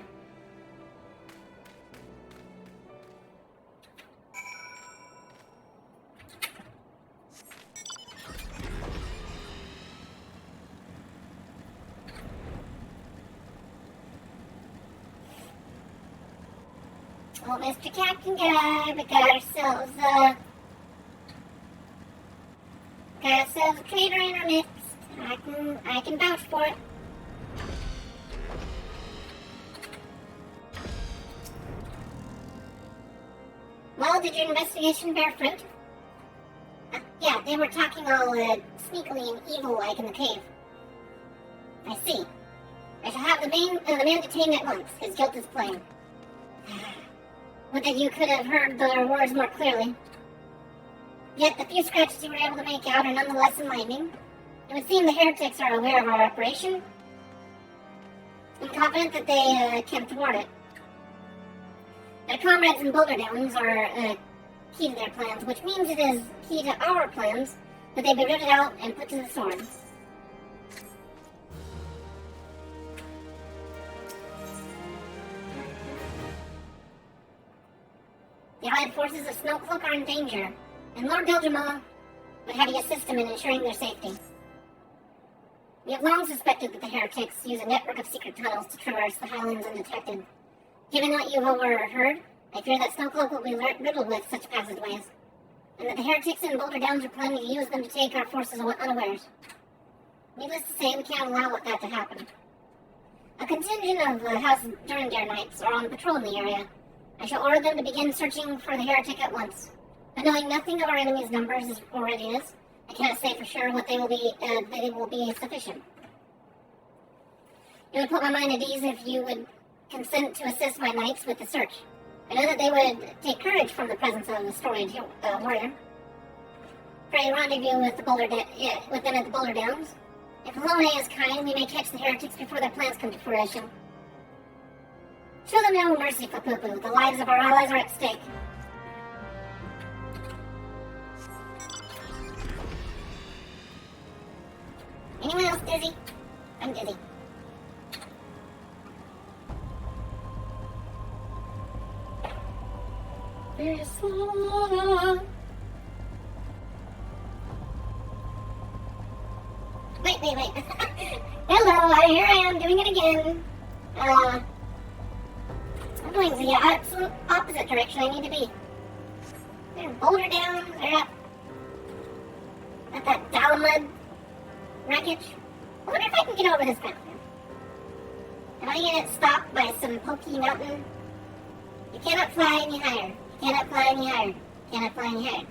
Well, Mr. Captain Guy, we got ourselves a traitor in our midst. I can vouch for it. Well, did your investigation bear fruit? Yeah, they were talking all sneakily and evil-like in the cave. I see. I shall have the man detained at once. His guilt is plain. Would that you could have heard their words more clearly. Yet the few scratches you were able to make out are nonetheless enlightening. It would seem the heretics are aware of our operation. I'm confident that they can thwart it. Their comrades in Boulder Downs are key to their plans, which means it is key to our plans that they be rooted out and put to the sword. The allied forces of Snowcloak are in danger, and Lord Deldrimar would have you assist him in ensuring their safety. We have long suspected that the heretics use a network of secret tunnels to traverse the Highlands undetected. Given what you've overheard, I fear that Snowcloak will be riddled with such passageways, and that the heretics in Boulder Downs are planning to use them to take our forces unawares. Needless to say, we can't allow that to happen. A contingent of the House Durandare Knights are on patrol in the area. I shall order them to begin searching for the heretic at once. But knowing nothing of our enemy's numbers or readiness, I cannot say for sure what they will be sufficient. It would put my mind at ease if you would consent to assist my knights with the search. I know that they would take courage from the presence of a storied warrior. Pray rendezvous with them at the Boulder Downs. If Lone is kind, we may catch the heretics before their plans come to fruition. Show them no mercy, Papupu. The lives of our allies are at stake. Anyone else dizzy? I'm dizzy. Wait. Hello, here I am doing it again. I'm going the absolute opposite direction I need to be. They're Boulder Down, they're up at that Dalamud wreckage. I wonder if I can get over this mountain. Am I gonna get stopped by some pokey mountain? You cannot fly any higher. You cannot fly any higher. You cannot fly any higher.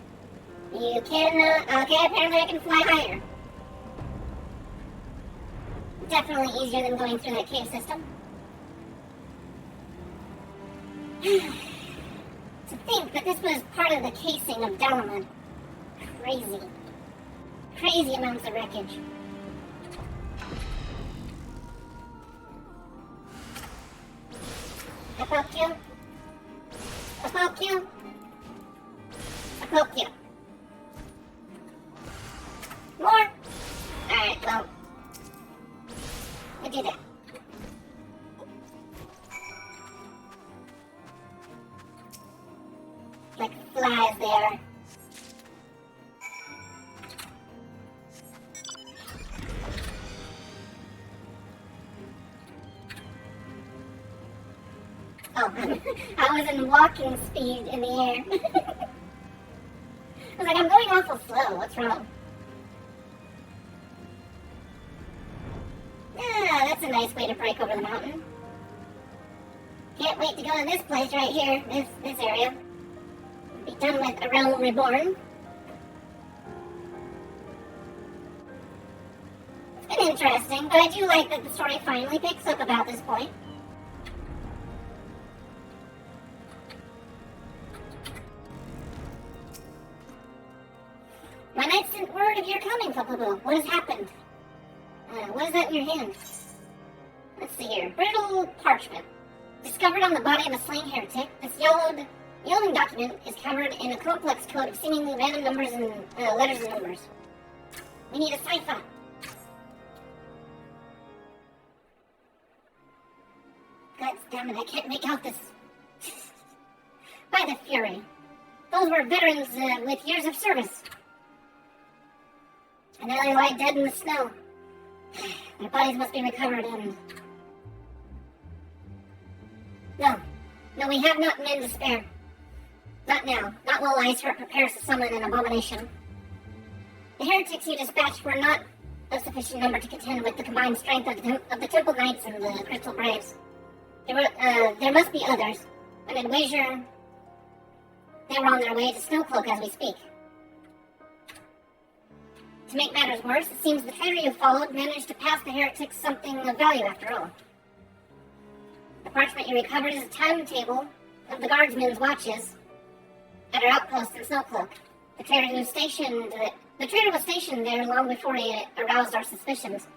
You cannot... Okay, apparently I can fly higher. Definitely easier than going through that cave system. To think that this was part of the casing of Dalamud. Crazy. Crazy amounts of wreckage. I poked you. I poked you. I poked you. More? Alright, well. I do that. Like flies there. Oh, I was in walking speed in the air. I was like, I'm going awful slow. What's wrong? Ah, that's a nice way to break over the mountain. Can't wait to go to this place right here, this area. Be done with A Realm Reborn. It's been interesting, but I do like that the story finally picks up about this point. My knights sent word of your coming, Papupu. What has happened? What is that in your hand? Let's see here. Brittle parchment. Discovered on the body of a slain heretic, this yellowing document is covered in a complex code of seemingly random numbers and letters and numbers. We need a cipher. God damn it, I can't make out this. By the Fury. Those were veterans with years of service. And now they lie dead in the snow. Their bodies must be recovered and... No, we have not men to spare. Not now. Not while Iceheart prepares to summon an abomination. The heretics you dispatched were not of sufficient number to contend with the combined strength of the Temple Knights and the Crystal Braves. There must be others. And I'd wager they were on their way to Snowcloak as we speak. To make matters worse, it seems the traitor you followed managed to pass the heretics something of value after all. The parchment you recovered is a timetable of the guardsmen's watches at our outpost in Snowcloak. The traitor was stationed there long before he aroused our suspicions.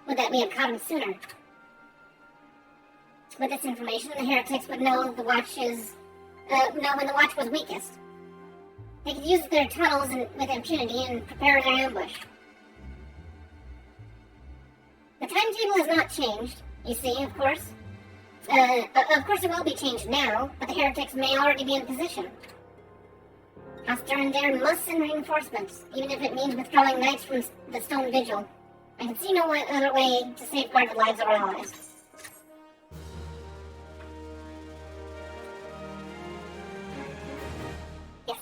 Would that we had caught him sooner. With this information, the heretics would know when the watch was weakest. They could use their tunnels with impunity and prepare their ambush. The timetable has not changed, you see, of course. Of course it will be changed now, but the heretics may already be in position. House-Durandare must send reinforcements, even if it means withdrawing knights from the Stone Vigil. I can see no other way to safeguard the lives of our allies. Yes.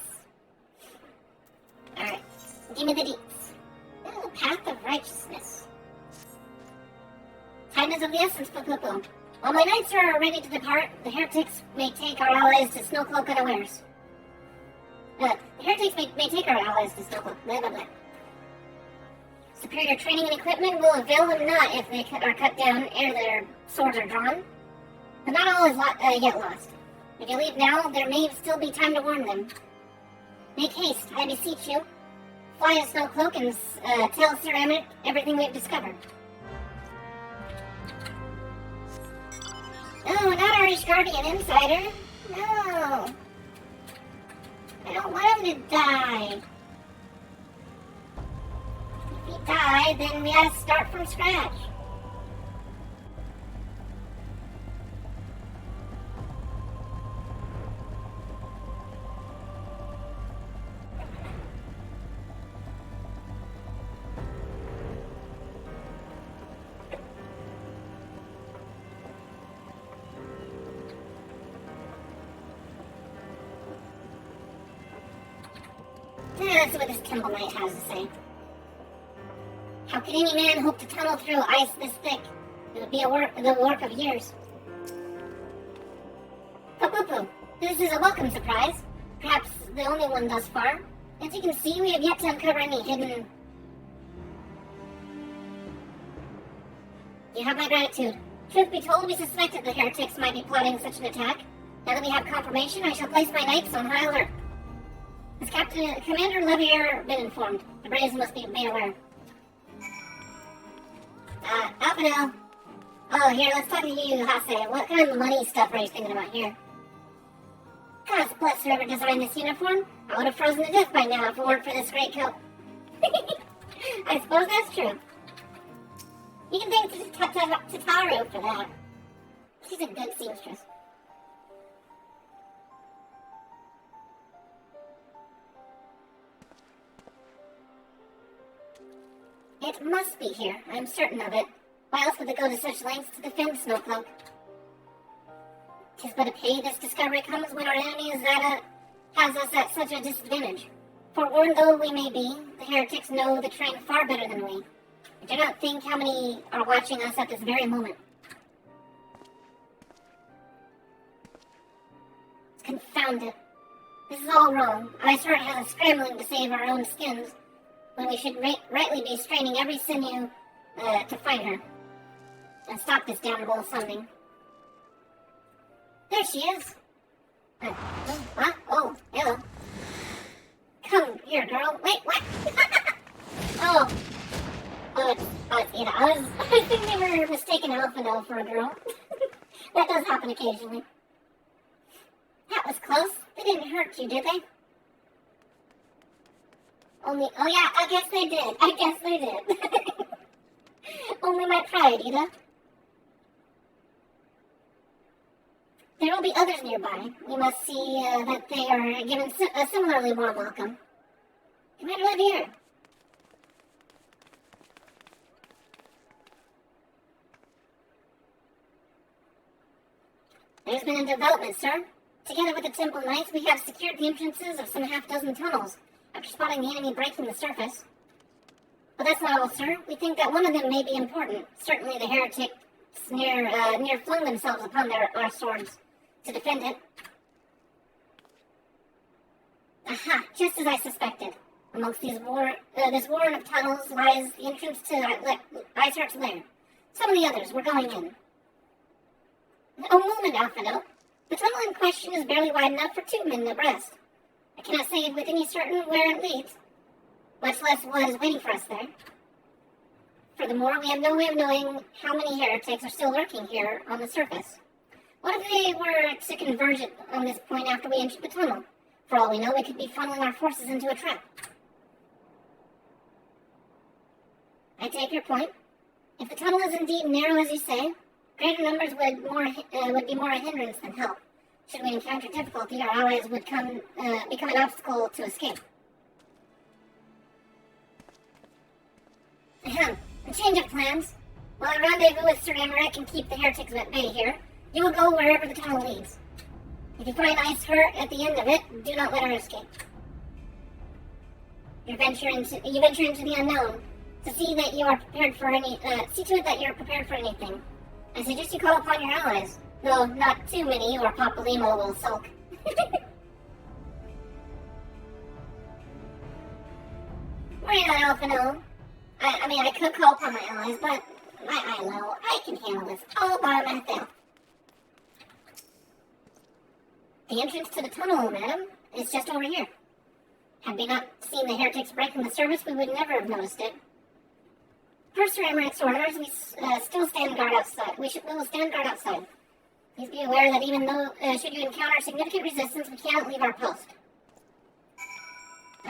Alright. Give me the deets. Oh, Path of Righteousness. Time is of the essence, Pupupu. While my knights are ready to depart, the heretics may take our allies to Snowcloak unawares. The heretics may take our allies to Snowcloak. Blah, blah, blah. Superior training and equipment will avail them not if they are cut down ere their swords are drawn. But not all is yet lost. If you leave now, there may still be time to warn them. Make haste, I beseech you. Fly to Snowcloak and tell Sir Emmett everything we've discovered. No, not our Ishgardian insider. No. I don't want him to die. If he died, then we gotta start from scratch. Let's see what this Temple Knight has to say. How could any man hope to tunnel through ice this thick? It would be the work of years. Pupupu, this is a welcome surprise. Perhaps the only one thus far. As you can see, we have yet to uncover any hidden... You have my gratitude. Truth be told, we suspected the heretics might be plotting such an attack. Now that we have confirmation, I shall place my knights on high alert. Has Commander Levier been informed? The Braves must be made aware. Alphanel. Oh, here, let's talk to you, Hase. What kind of money stuff are you thinking about here? God bless whoever designed this uniform. I would have frozen to death by now if it weren't for this great coat. I suppose that's true. You can thank Tataru for that. She's a good seamstress. It must be here. I'm certain of it. Why else would they go to such lengths to defend Snowcloak? 'Tis but a pity this discovery comes when our enemy has us at such a disadvantage. Forewarned though we may be, the heretics know the terrain far better than we. I do not think how many are watching us at this very moment. Confound it. This is all wrong. My heart has us scrambling to save our own skins, when we should rightly be straining every sinew to find her. And stop this damnable summoning. There she is! What? Oh, hello. Come here, girl. Wait, what? Oh, it's Ada. I think they were mistaken Alphanel for a girl. That does happen occasionally. That was close. They didn't hurt you, did they? Oh yeah, I guess they did. Only my pride, Ida. There will be others nearby. We must see that they are given a similarly warm welcome. Commander Levier. There's been a development, sir. Together with the Temple Knights, we have secured the entrances of some half-dozen tunnels, after spotting the enemy breaking the surface. But that's not all, sir. We think that one of them may be important. Certainly the heretics near flung themselves upon our swords to defend it. Aha, just as I suspected. Amongst this warren of tunnels lies the entrance to Iceheart's lair. Some of the others were going in. A moment, Alphino. The tunnel in question is barely wide enough for 2 men abreast. I cannot say with any certain where it leads, much less what is waiting for us there. Furthermore, we have no way of knowing how many heretics are still lurking here on the surface. What if they were to converge on this point after we entered the tunnel? For all we know, we could be funneling our forces into a trap. I take your point. If the tunnel is indeed narrow as you say, greater numbers would be more a hindrance than help. Should we encounter difficulty, our allies would become an obstacle to escape. Ahem. A change of plans. While I rendezvous with Sir Emmerich and keep the heretics at bay here, you will go wherever the tunnel leads. If you find ice her at the end of it, do not let her escape. You venture into the unknown. To see that you are prepared for see to it that you are prepared for anything. I suggest you call upon your allies, though not too many, or Papalymo will sulk. Worry not, Alphino. I mean, I could call upon my allies, but I know I can handle this all by myself. The entrance to the tunnel, madam, is just over here. Had we not seen the heretics breaking the service, we would never have noticed it. Per Sir Emmerich's orders, we still stand guard outside. We will stand guard outside. Please be aware that even though, should you encounter significant resistance, we cannot leave our post.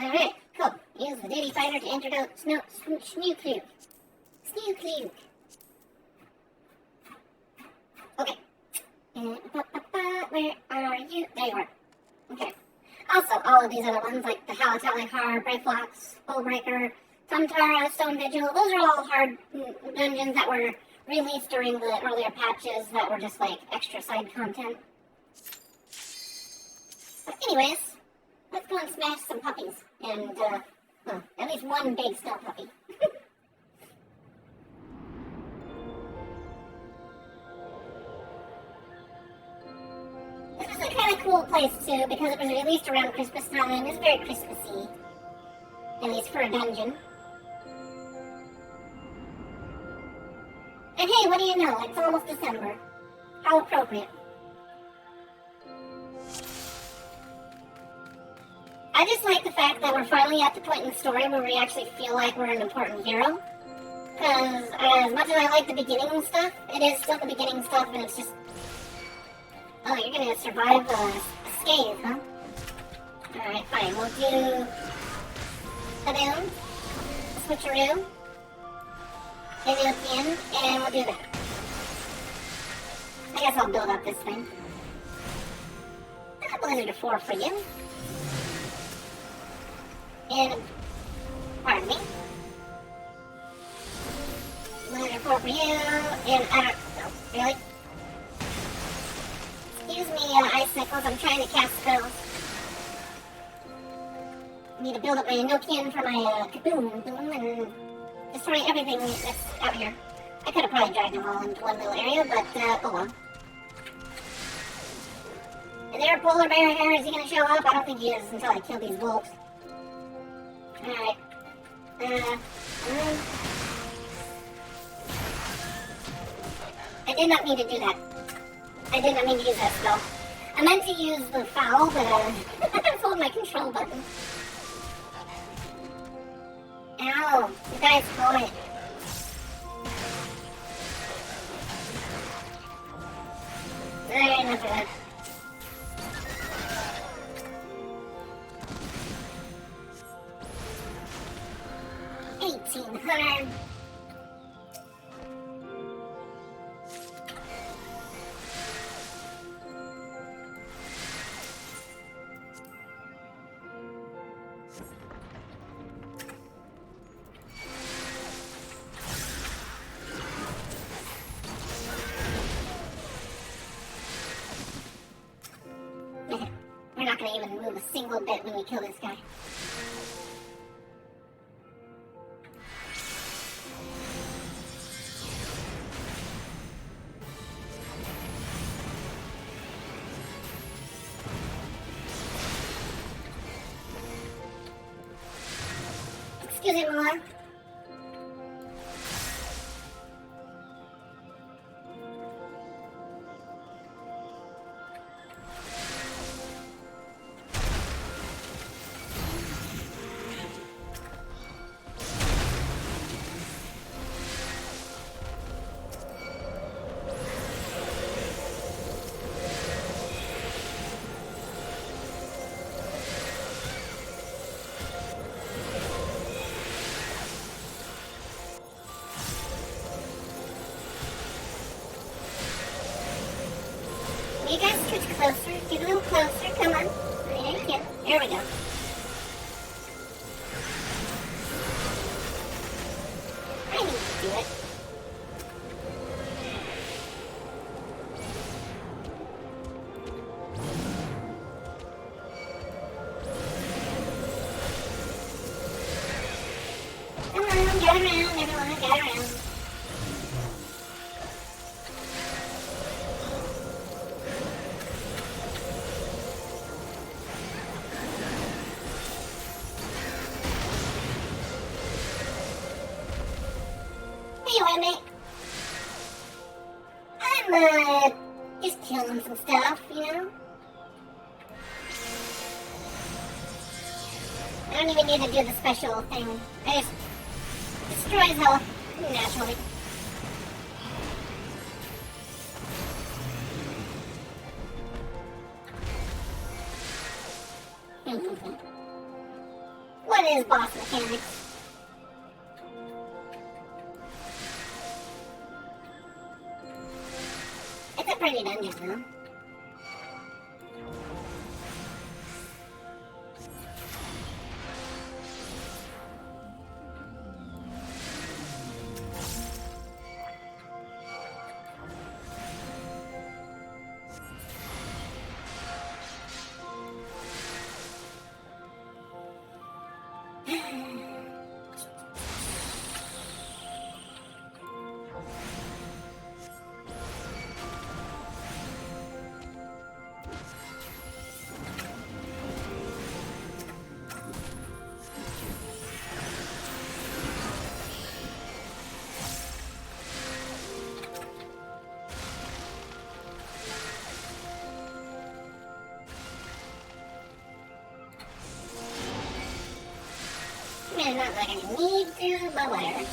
Alright, cool. Use the Diddy Fighter to enter the Snookluke. Snookluke. Okay. Where are you? There you are. Okay. Also, all of these other ones, like the Halatali Har, Brayflox, Bullbreaker, Tumtara, Stone Vigil, those are all hard dungeons that were released during the earlier patches that were just like extra side content. But anyways, let's go and smash some puppies. And, well, at least one big snow puppy. This was a kind of cool place too, because it was released around Christmas time. It's very Christmassy. At least for a dungeon. And hey, what do you know? It's almost December. How appropriate. I just like the fact that we're finally at the point in the story where we actually feel like we're an important hero. Because as much as I like the beginning stuff, it is still the beginning stuff, and it's just... Oh, you're gonna survive a scathe, huh? Alright, fine. We'll do... Kaboom. Switcheroo. Enochian, and we'll do that. I guess I'll build up this thing. A Blizzard of 4 for you. And, pardon me. Blizzard of 4 for you, and I don't, really? Excuse me, Icicles, I'm trying to cast spells. I need to build up my Enochian for my Kaboom, boom, and destroy everything that's out here. I could have probably dragged them all into one little area, but, oh well. Is there a polar bear here? Is he gonna show up? I don't think he is until I kill these wolves. Alright. I did not mean to do that. I did not mean to use that spell. I meant to use the foul, but I just hold my control button. Ow, you guys hold it. There, enough of that. $1,800. We're not going to even move a single bit when we kill this guy. Excuse me, Mama. do it. Come on, get around, everyone, get around. Anyway, mate, I'm, just killing some stuff, you know? I don't even need to do the special thing. I just destroys health naturally. What is boss mechanics? It's a pretty dungeon, though. I mean, not like I need to, but whatever.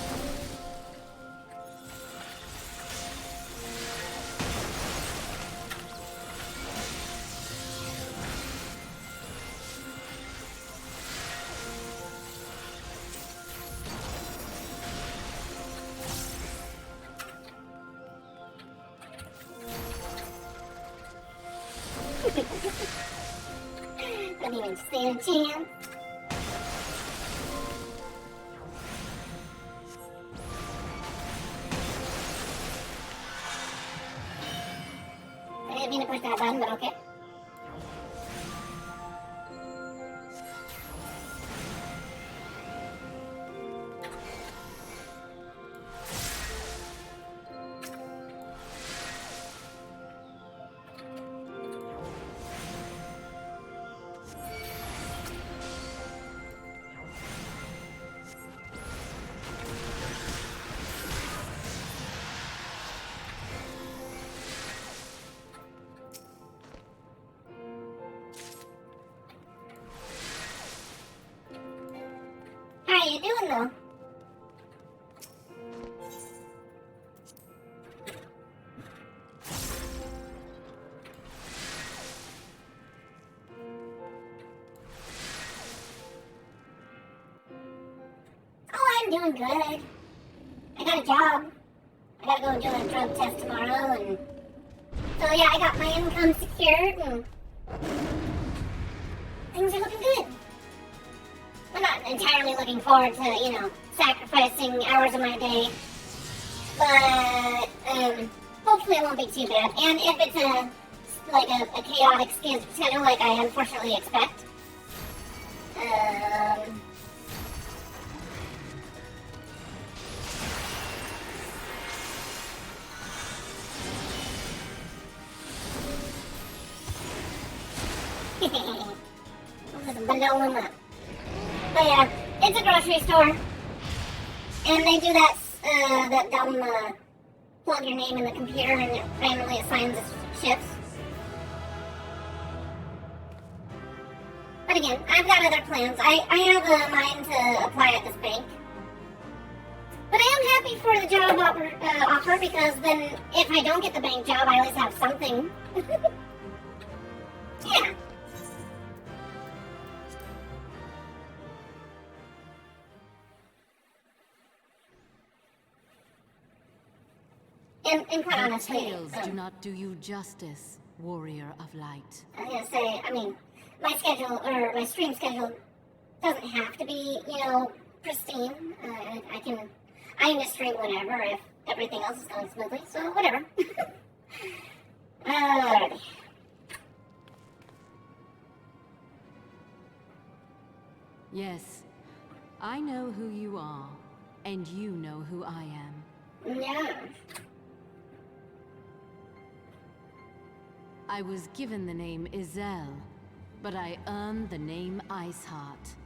Don't even stand a chance. I didn't mean to push that button, but okay. How you doing, though? Oh, I'm doing good. I got a job. I gotta go do a drug test tomorrow, and so yeah, I got my income secured, and things are looking good. I'm not entirely looking forward to, you know, sacrificing hours of my day, but hopefully it won't be too bad. And if it's a chaotic schedule like I unfortunately expect, vanilla. But yeah, it's a grocery store, and they do that dumb plug your name in the computer and it randomly assigns us shifts. But again, I've got other plans. I have a mind to apply at this bank. But I am happy for the job offer because then if I don't get the bank job, I at least have something. Yeah. And quite honestly, tales do not do you justice, warrior of light. I was gonna say, I mean, my schedule or my stream schedule doesn't have to be, you know, pristine. I I can just stream whenever if everything else is going smoothly, so whatever. Alrighty. Yes, I know who you are, and you know who I am. Yeah. I was given the name Izel, but I earned the name Iceheart.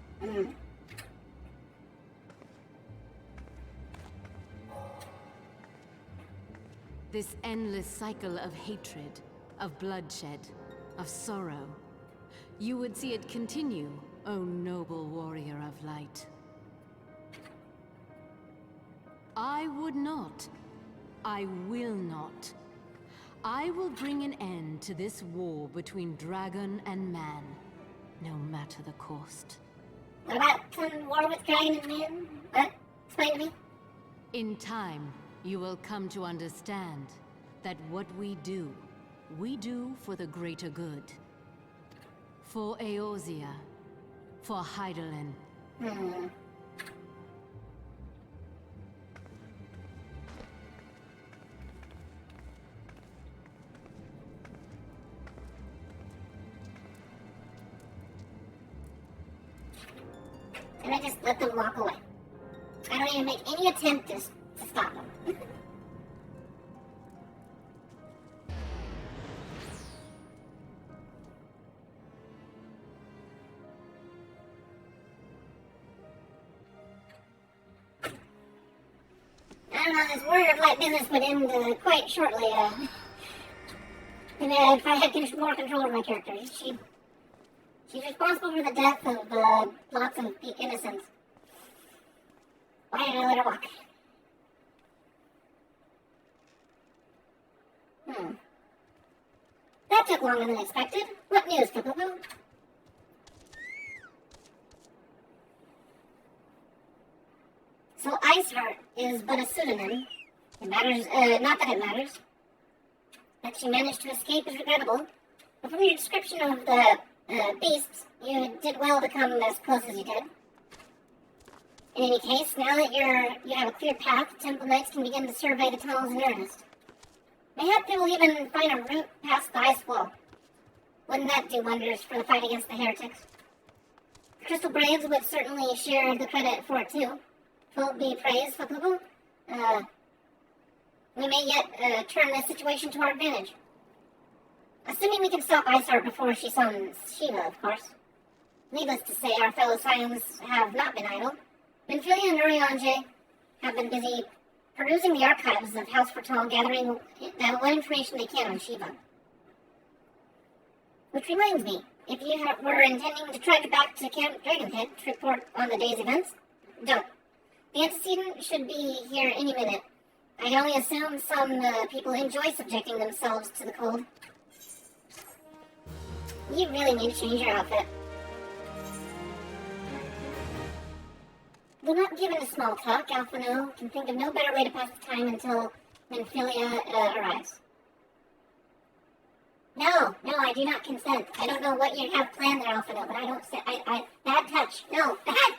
This endless cycle of hatred, of bloodshed, of sorrow. You would see it continue, O noble warrior of light. I would not. I will not. I will bring an end to this war between dragon and man, no matter the cost. What about some war with dragon and man? What? Explain to me. In time, you will come to understand that what we do for the greater good. For Eorzea. For Hydaelyn. And I just let them walk away. I don't even make any attempt to stop them. I don't know, this warrior of light business would end quite shortly. If I had more control of my character. She's responsible for the death of lots of innocents. Why did I let her walk? That took longer than expected. What news, Kapuku? So Iceheart is but a pseudonym. It matters, not that it matters. That she managed to escape is regrettable. But from your description of the beasts, you did well to come as close as you did. In any case, now that you have a clear path, Temple Knights can begin to survey the tunnels in earnest. Mayhap they will even find a route past the ice wall. Wouldn't that do wonders for the fight against the heretics? The Crystal Braves would certainly share the credit for it too. Twill be praised, Fakubu. We may yet turn this situation to our advantage. Assuming we can stop Iceheart before she summons Shiva, of course. Needless to say, our fellow Scions have not been idle. Minfilia and Urianger have been busy perusing the archives of House Fortall, gathering what information they can on Shiva. Which reminds me, if you were intending to trek back to Camp Dragonhead to report on the day's events, don't. The antecedent should be here any minute. I only assume some people enjoy subjecting themselves to the cold. You really need to change your outfit. Though not given a small talk, Alphino can think of no better way to pass the time until Minfilia arrives. No, I do not consent. I don't know what you have planned there, Alphino, but I don't say, bad touch. No, bad!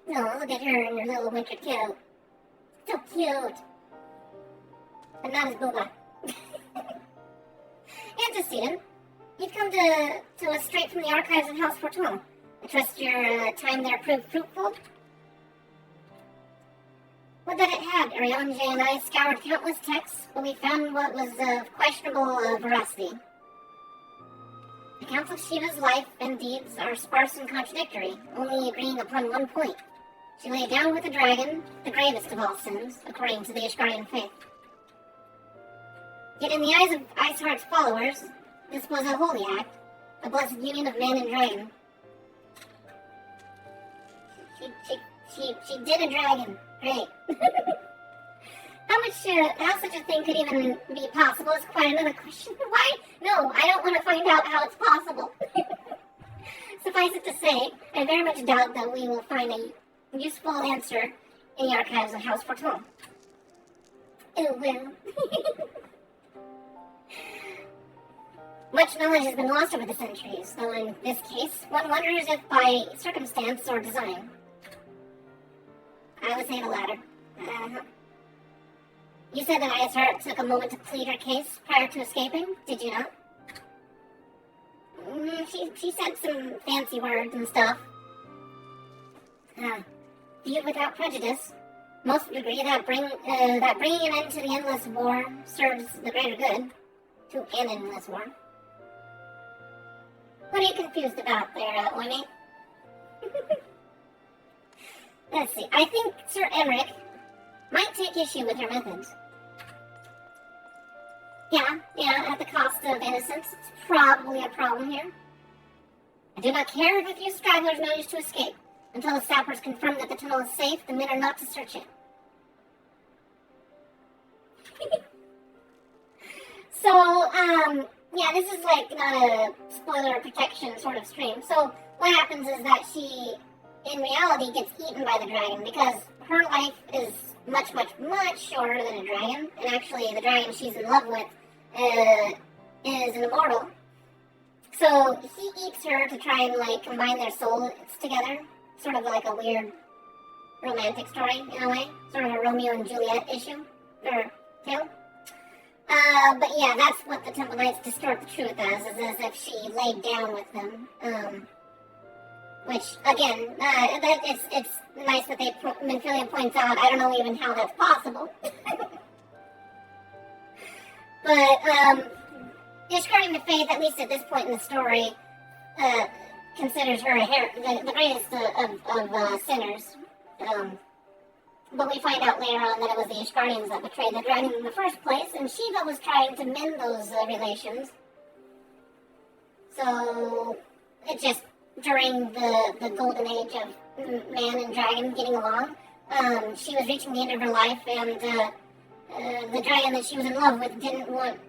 No, look at her and her little winter kill. So cute. But not as booba. Antecedent, you've come to us straight from the archives of House Fortall. I trust your time there proved fruitful. What that it had, Urianger and I scoured countless texts, but we found what was of questionable veracity. Accounts of Shiva's life and deeds are sparse and contradictory, only agreeing upon one point. She lay down with a dragon, the gravest of all sins, according to the Ishgarian faith. Yet in the eyes of Iceheart's followers, this was a holy act, a blessed union of man and dragon. She did a dragon. Great. How such a thing could even be possible is quite another question. Why? No, I don't want to find out how it's possible. Suffice it to say, I very much doubt that we will find a useful answer in the archives of House Fortall. Oh, well. Much knowledge has been lost over the centuries, though in this case, one wonders if by circumstance or design. I would say the latter. You said that Ayasar took a moment to plead her case prior to escaping, did you not? She said some fancy words and stuff. Viewed without prejudice, most would agree that bringing an end to the endless war serves the greater good. To an endless war. What are you confused about there, Oime? Let's see. I think Sir Emmerich might take issue with her methods. Yeah, at the cost of innocence. It's probably a problem here. I do not care if a few stragglers manage to escape. Until the sappers confirm that the tunnel is safe, the men are not to search it. So, yeah, this is like not a spoiler protection sort of stream. So, what happens is that she, in reality, gets eaten by the dragon because her life is much, much, much shorter than a dragon. And actually, the dragon she's in love with is an immortal. So, he eats her to try and, like, combine their souls together. Sort of like a weird romantic story, in a way. Sort of a Romeo and Juliet issue, or tale. But yeah, that's what the Temple Knights distort the truth as if she laid down with them. Which, again, it's nice that Minfilia points out, I don't know even how that's possible. But, discarding the faith, at least at this point in the story, considers her the greatest of sinners. But we find out later on that it was the Ishgardians that betrayed the dragon in the first place, and Shiva was trying to mend those relations. So, it just, during the golden age of man and dragon getting along, she was reaching the end of her life, and the dragon that she was in love with didn't like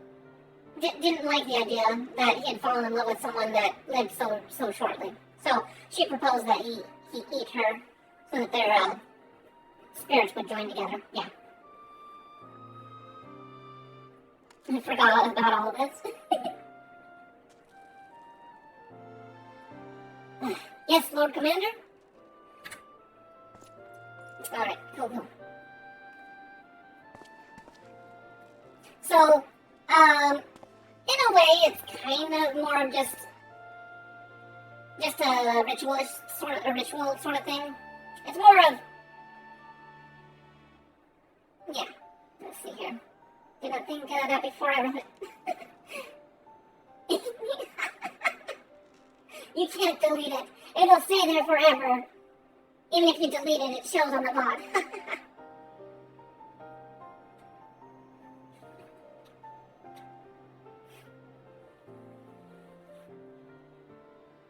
the idea that he had fallen in love with someone that lived so shortly. So, she proposed that he eat her so that their spirits would join together. Yeah. I forgot about all of this. Yes, Lord Commander? Alright, cool. So, in a way, it's kind of more of just a ritual sort of thing. It's more of, yeah, let's see here. Did not think that before I wrote it. You can't delete it. It'll stay there forever. Even if you delete it, it shows on the VOD.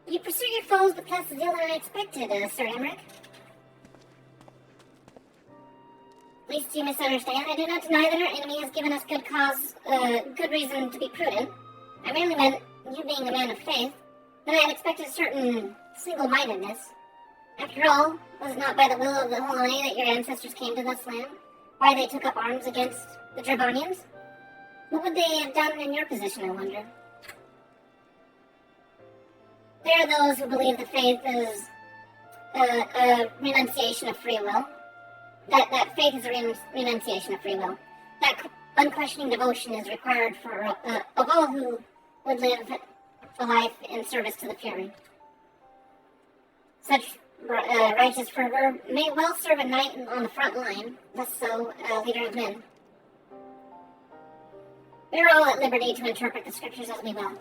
You pursue your foes with less zeal than I expected, Sir Emmerich. At least you misunderstand. I do not deny that our enemy has given us good reason to be prudent. I merely meant you being a man of faith, that I had expected a certain single-mindedness. After all, was it not by the will of the Holoni that your ancestors came to this land? Why they took up arms against the Dravanians? What would they have done in your position, I wonder? There are those who believe the faith is a renunciation of free will. That faith is a renunciation of free will. That unquestioning devotion is required of all who would live a life in service to the Fury. Such righteous fervor may well serve a knight on the front line, less so a leader of men. We are all at liberty to interpret the scriptures as we will.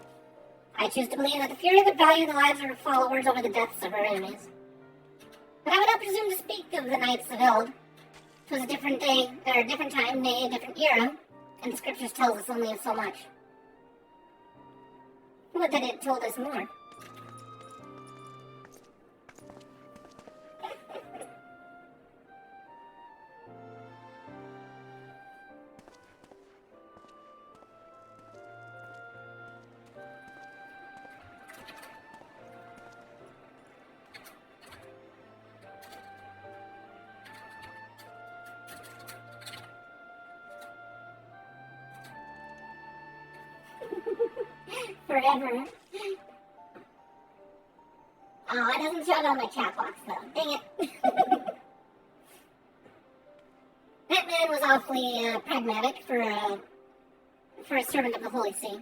I choose to believe that the Fury would value the lives of her followers over the deaths of her enemies. But I would not presume to speak of the Knights of Eld. It was a different day, or a different time, nay, a different era, and the scriptures tells us only so much. Would that it told us more. Forever. Oh, it doesn't show it on my chat box, though. Dang it. That man was awfully pragmatic for a servant of the Holy See.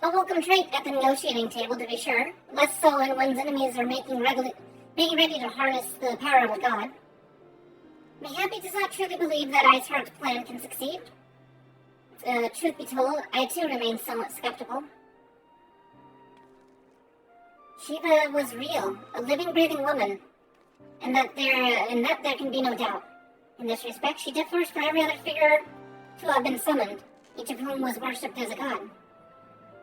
A welcome trait at the negotiating table, to be sure. Less so when one's enemies are making ready to harness the power of a god. Mayhapi does not truly believe that Iceheart's plan can succeed. Truth be told, I too remain somewhat skeptical. Shiva was real, a living, breathing woman, and that there can be no doubt. In this respect, she differs from every other figure to have been summoned, each of whom was worshipped as a god.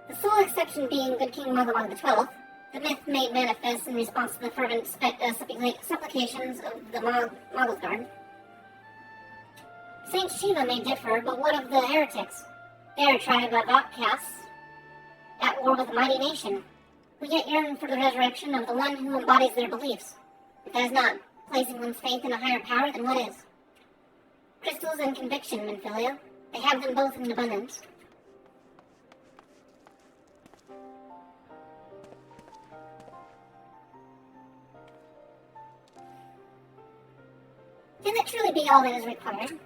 The sole exception being good King Magawang XII, the myth made manifest in response to the fervent supplications of the Mogul Guard. Saint Shiva may differ, but what of the heretics? They are a tribe of outcasts, at war with a mighty nation, who yet yearn for the resurrection of the one who embodies their beliefs. If that is not placing one's faith in a higher power, then what is? Crystals and conviction, Minfilia. They have them both in abundance. Can that truly be all that is required?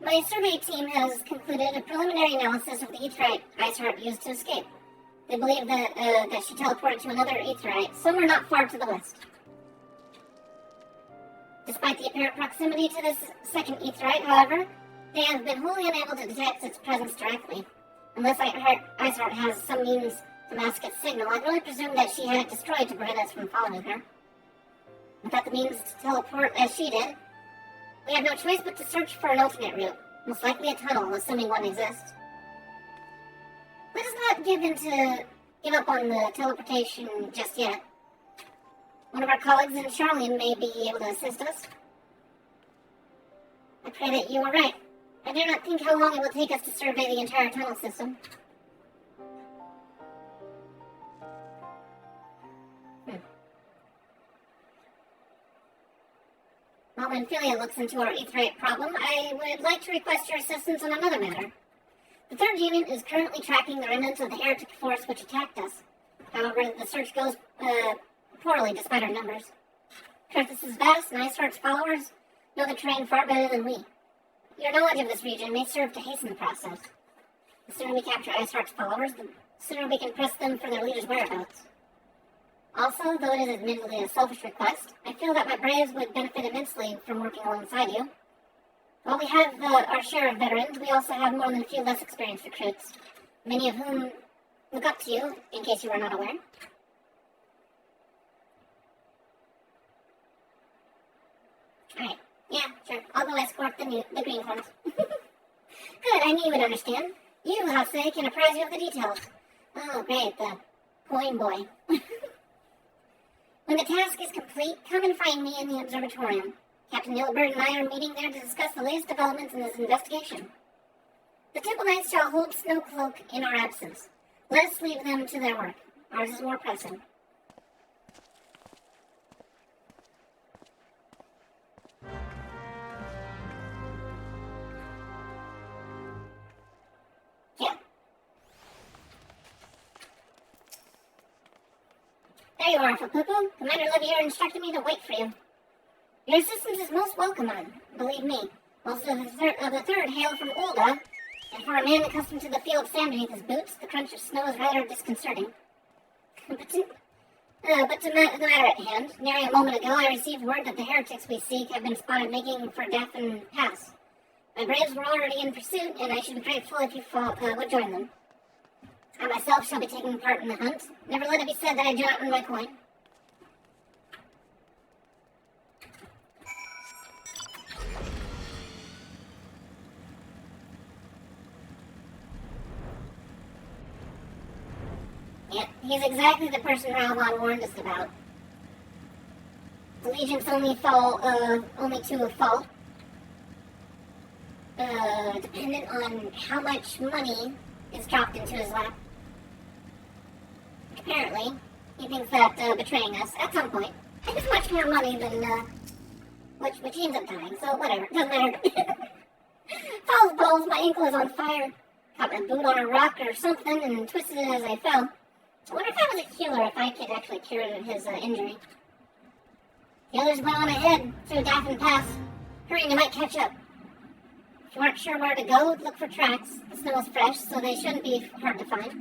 My survey team has concluded a preliminary analysis of the aetherite Iceheart used to escape. They believe that she teleported to another aetherite, somewhere not far to the west. Despite the apparent proximity to this second aetherite, however, they have been wholly unable to detect its presence directly. Unless Iceheart has some means to mask its signal, I can only presume that she had it destroyed to prevent us from following her. Without the means to teleport as she did, we have no choice but to search for an alternate route, most likely a tunnel, assuming one exists. Let us not give up on the teleportation just yet. One of our colleagues in Charlian may be able to assist us. I pray that you are right. I do not think how long it will take us to survey the entire tunnel system. While Minfilia looks into our aetherite problem, I would like to request your assistance on another matter. The 3rd Unit is currently tracking the remnants of the heretic force which attacked us. However, the search goes poorly despite our numbers. Kurthus is vast, and Iceheart's followers know the terrain far better than we. Your knowledge of this region may serve to hasten the process. The sooner we capture Iceheart's followers, the sooner we can press them for their leader's whereabouts. Also, though it is admittedly a selfish request, I feel that my braves would benefit immensely from working alongside you. While we have our share of veterans, we also have more than a few less experienced recruits, many of whom look up to you, in case you are not aware. Alright, yeah, sure, I'll go escort the greenhorns. Good, I knew you would understand. You, Hase, can apprise you of the details. Oh, great, the coin boy. When the task is complete, come and find me in the observatorium. Captain Yellowbird and I are meeting there to discuss the latest developments in this investigation. The Temple Knights shall hold Snowcloak in our absence. Let us leave them to their work. Ours is more pressing. Yeah. There you are, Fupupu. Commander Livier instructed me to wait for you. Your assistance is most welcome, believe me. Most of the third hail from Ulda, and for a man accustomed to the feel of sand beneath his boots, the crunch of snow is rather disconcerting. But to the matter at hand, nearly a moment ago I received word that the heretics we seek have been spotted making for Daffin Pass. My braves were already in pursuit, and I should be grateful if you would join them. I myself shall be taking part in the hunt. Never let it be said that I do not earn my coin. Yeah, he's exactly the person Ralvon warned us about. Allegiance only to a fault. Dependent on how much money is dropped into his lap. Apparently, he thinks that betraying us, at some point, is much more money than which he ends up dying, so whatever, doesn't matter. Falls balls, my ankle is on fire. Caught my boot on a rock or something and twisted it as I fell. I wonder if I was a healer, if I could actually cure his injury. The others went on ahead through Daffin Pass. Hurry, they might catch up. If you aren't sure where to go, look for tracks. The snow is fresh, so they shouldn't be hard to find.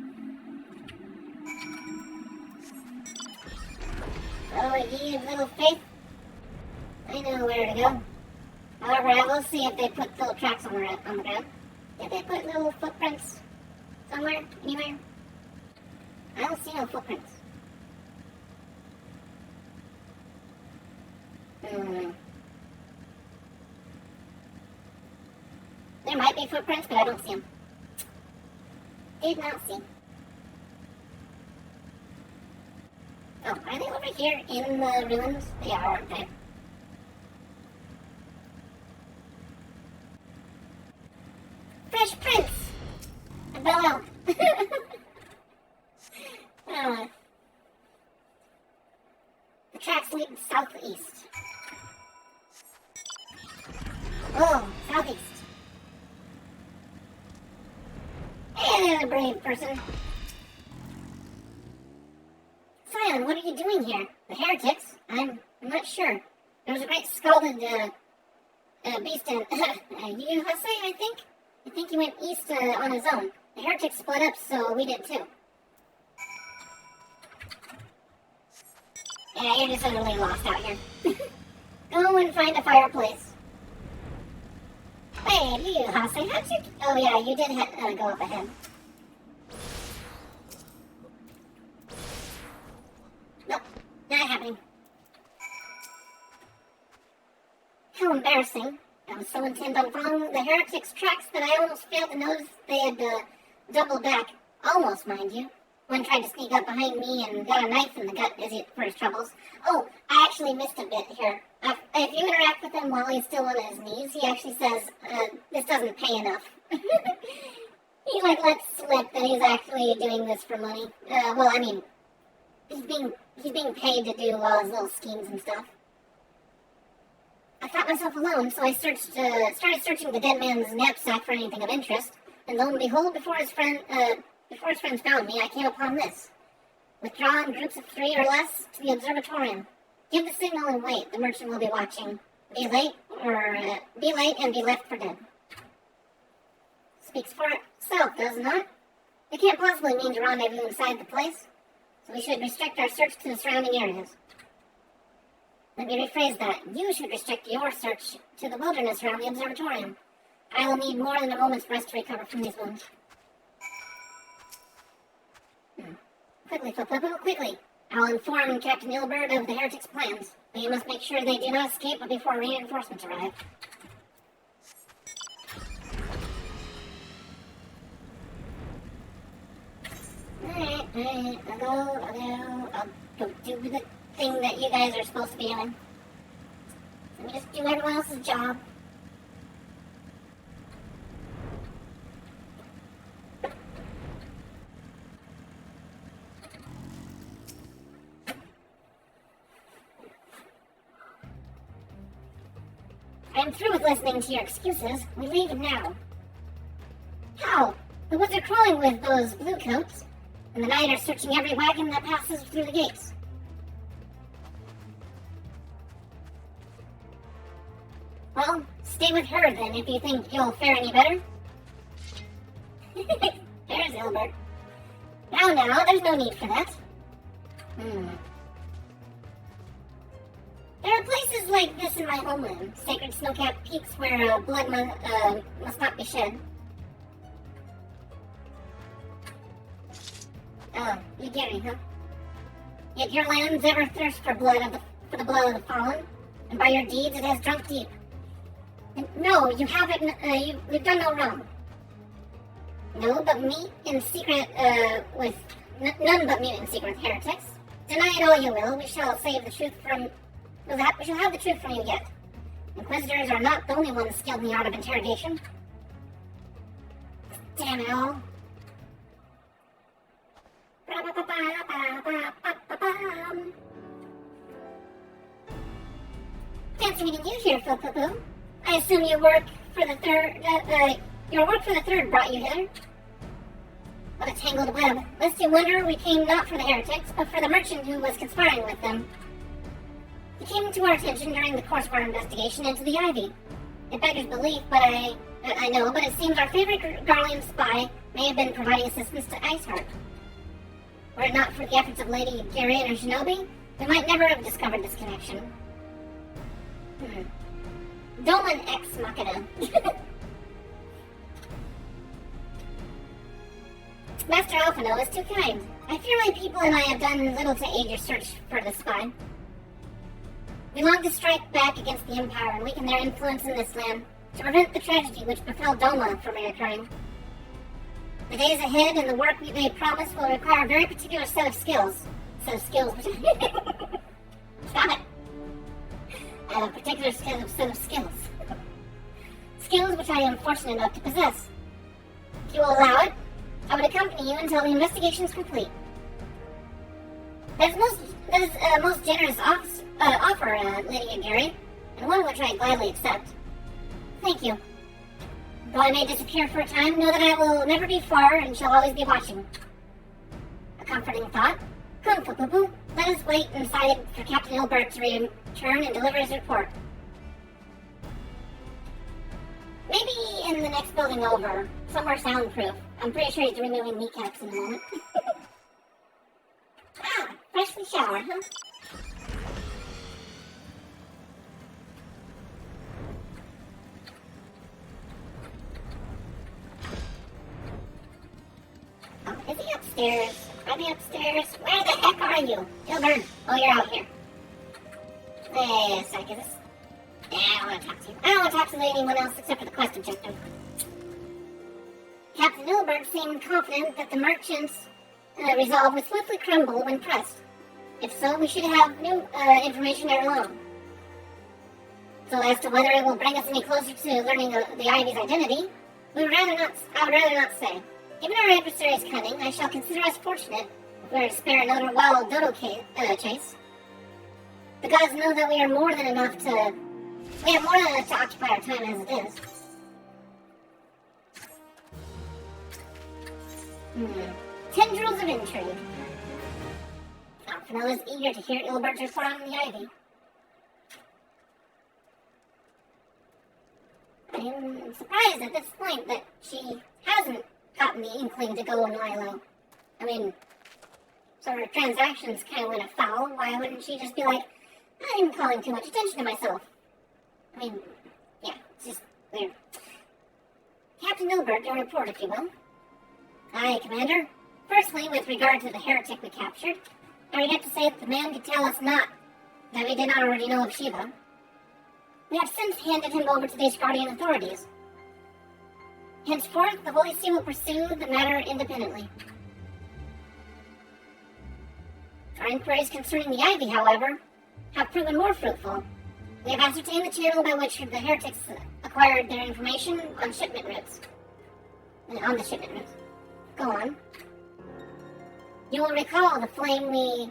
Oh, ye of little faith. I know where to go. However, I will see if they put little tracks on the ground. Did they put little footprints somewhere? Anywhere? I don't see no footprints. There might be footprints, but I don't see them. Did not see. Oh, are they over here in the ruins? They are, aren't they? Fresh prints! A bell. The tracks lead southeast. Oh, southeast. Hey there, brave person. Scion, what are you doing here? The heretics? I'm not sure. There was a great scalded beast in Yuhase, I think? I think he went east on his own. The heretics split up, so we did too. Yeah, you're just utterly lost out here. Go and find a fireplace. Wait, Yuhase, how'd you... Oh yeah, you did go up ahead. Nope, not happening. How embarrassing. I was so intent on following the heretics' tracks that I almost failed to notice they had doubled back. Almost, mind you. One tried to sneak up behind me and got a knife in the gut for his troubles. Oh, I actually missed a bit here. If you interact with him while he's still on his knees, he actually says, this doesn't pay enough. He lets slip that he's actually doing this for money. Well, I mean, he's being paid to do all his little schemes and stuff. I thought myself alone, so I started searching the dead man's knapsack for anything of interest, and lo and behold, before his friends found me, I came upon this. Withdraw in groups of 3 or less to the observatorium. Give the signal and wait. The merchant will be watching. Be late and be left for dead. Speaks for itself, does it not? It can't possibly mean to rendezvous inside the place, so we should restrict our search to the surrounding areas. Let me rephrase that. You should restrict your search to the wilderness around the observatorium. I will need more than a moment's rest to recover from these wounds. Quickly, quickly. I'll inform Captain Ilbert of the heretics' plans, but you must make sure they do not escape before reinforcements arrive. Alright, I'll go do the thing that you guys are supposed to be doing. Let me just do everyone else's job. I'm through with listening to your excuses. We leave now. How? The woods are crawling with those blue coats, and the night are searching every wagon that passes through the gates. Well, stay with her then if you think you'll fare any better. There's Ilbert. Now, there's no need for that. There are places like this in my homeland, sacred snow-capped peaks where blood must not be shed. Oh, you get me, huh? Yet your lands ever thirst for the blood of the fallen, and by your deeds it has drunk deep. And no, you haven't. You've done no wrong. No, but meet in secret with none but meet in secret with heretics. Deny it all you will. We shall save the truth from. We shall have the truth from you yet. Inquisitors are not the only ones skilled in the art of interrogation. Damn it all. Fancy meeting you here, Phil-Poo-Poo. I assume your work for the third brought you hither. What a tangled web. Lest you wonder, we came not for the heretics, but for the merchant who was conspiring with them. He came to our attention during the course of our investigation into the Ivy. It beggars belief, but I know, but it seems our favorite Garlean spy may have been providing assistance to Iceheart. Were it not for the efforts of Lady Gary and her shinobi, we might never have discovered this connection. Dolmen ex machina. Master Alphino is too kind. I fear my people and I have done little to aid your search for the spy. We long to strike back against the Empire and weaken their influence in this land, to prevent the tragedy which befell Doma from reoccurring. The days ahead and the work we may promise will require a very particular set of skills. Stop it. A particular set of skills. Skills which I am fortunate enough to possess. If you will allow it, I would accompany you until the investigation is complete. That is a most generous offer, Lady Gary, and one which I gladly accept. Thank you. Though I may disappear for a time, know that I will never be far and shall always be watching. A comforting thought. Come, Poo-Poo-Poo. Let us wait inside for Captain Ilbert to return and deliver his report. Maybe in the next building over, somewhere soundproof. I'm pretty sure he's removing kneecaps in a moment. Freshly showered, huh? Oh, is he upstairs? Are they upstairs? Where the heck are you? Gilbert! Oh, you're out here. Wait a sec, is this? Yeah, I don't want to talk to you. I don't want to talk to anyone else except for the quest objective. Captain Ilbert seemed confident that the merchant's resolve would swiftly crumble when pressed. If so, we should have new information ere long. So as to whether it will bring us any closer to learning the Ivy's identity, I would rather not say. Given our adversary's cunning, I shall consider us fortunate if we were to spare another wild dodo chase. The gods know that we have more than enough to occupy our time as it is. Tendrils of intrigue. Alphino is eager to hear Ilbert's report on the Ivy. I'm surprised at this point that she hasn't gotten the inkling to go and lie low. I mean, so her transactions kind of went afoul. Why wouldn't she just be like, I'm calling too much attention to myself? I mean, yeah, it's just weird. Captain Ilbert, your report, if you will. Aye, Commander. Firstly, with regard to the heretic we captured, I regret to say that the man could tell us not that we did not already know of Shiva. We have since handed him over to the Asgardian authorities. Henceforth, the Holy See will pursue the matter independently. Our inquiries concerning the Ivy, however, have proven more fruitful. We have ascertained the channel by which the heretics acquired their information on shipment routes. On the shipment routes. Go on. You will recall the flame we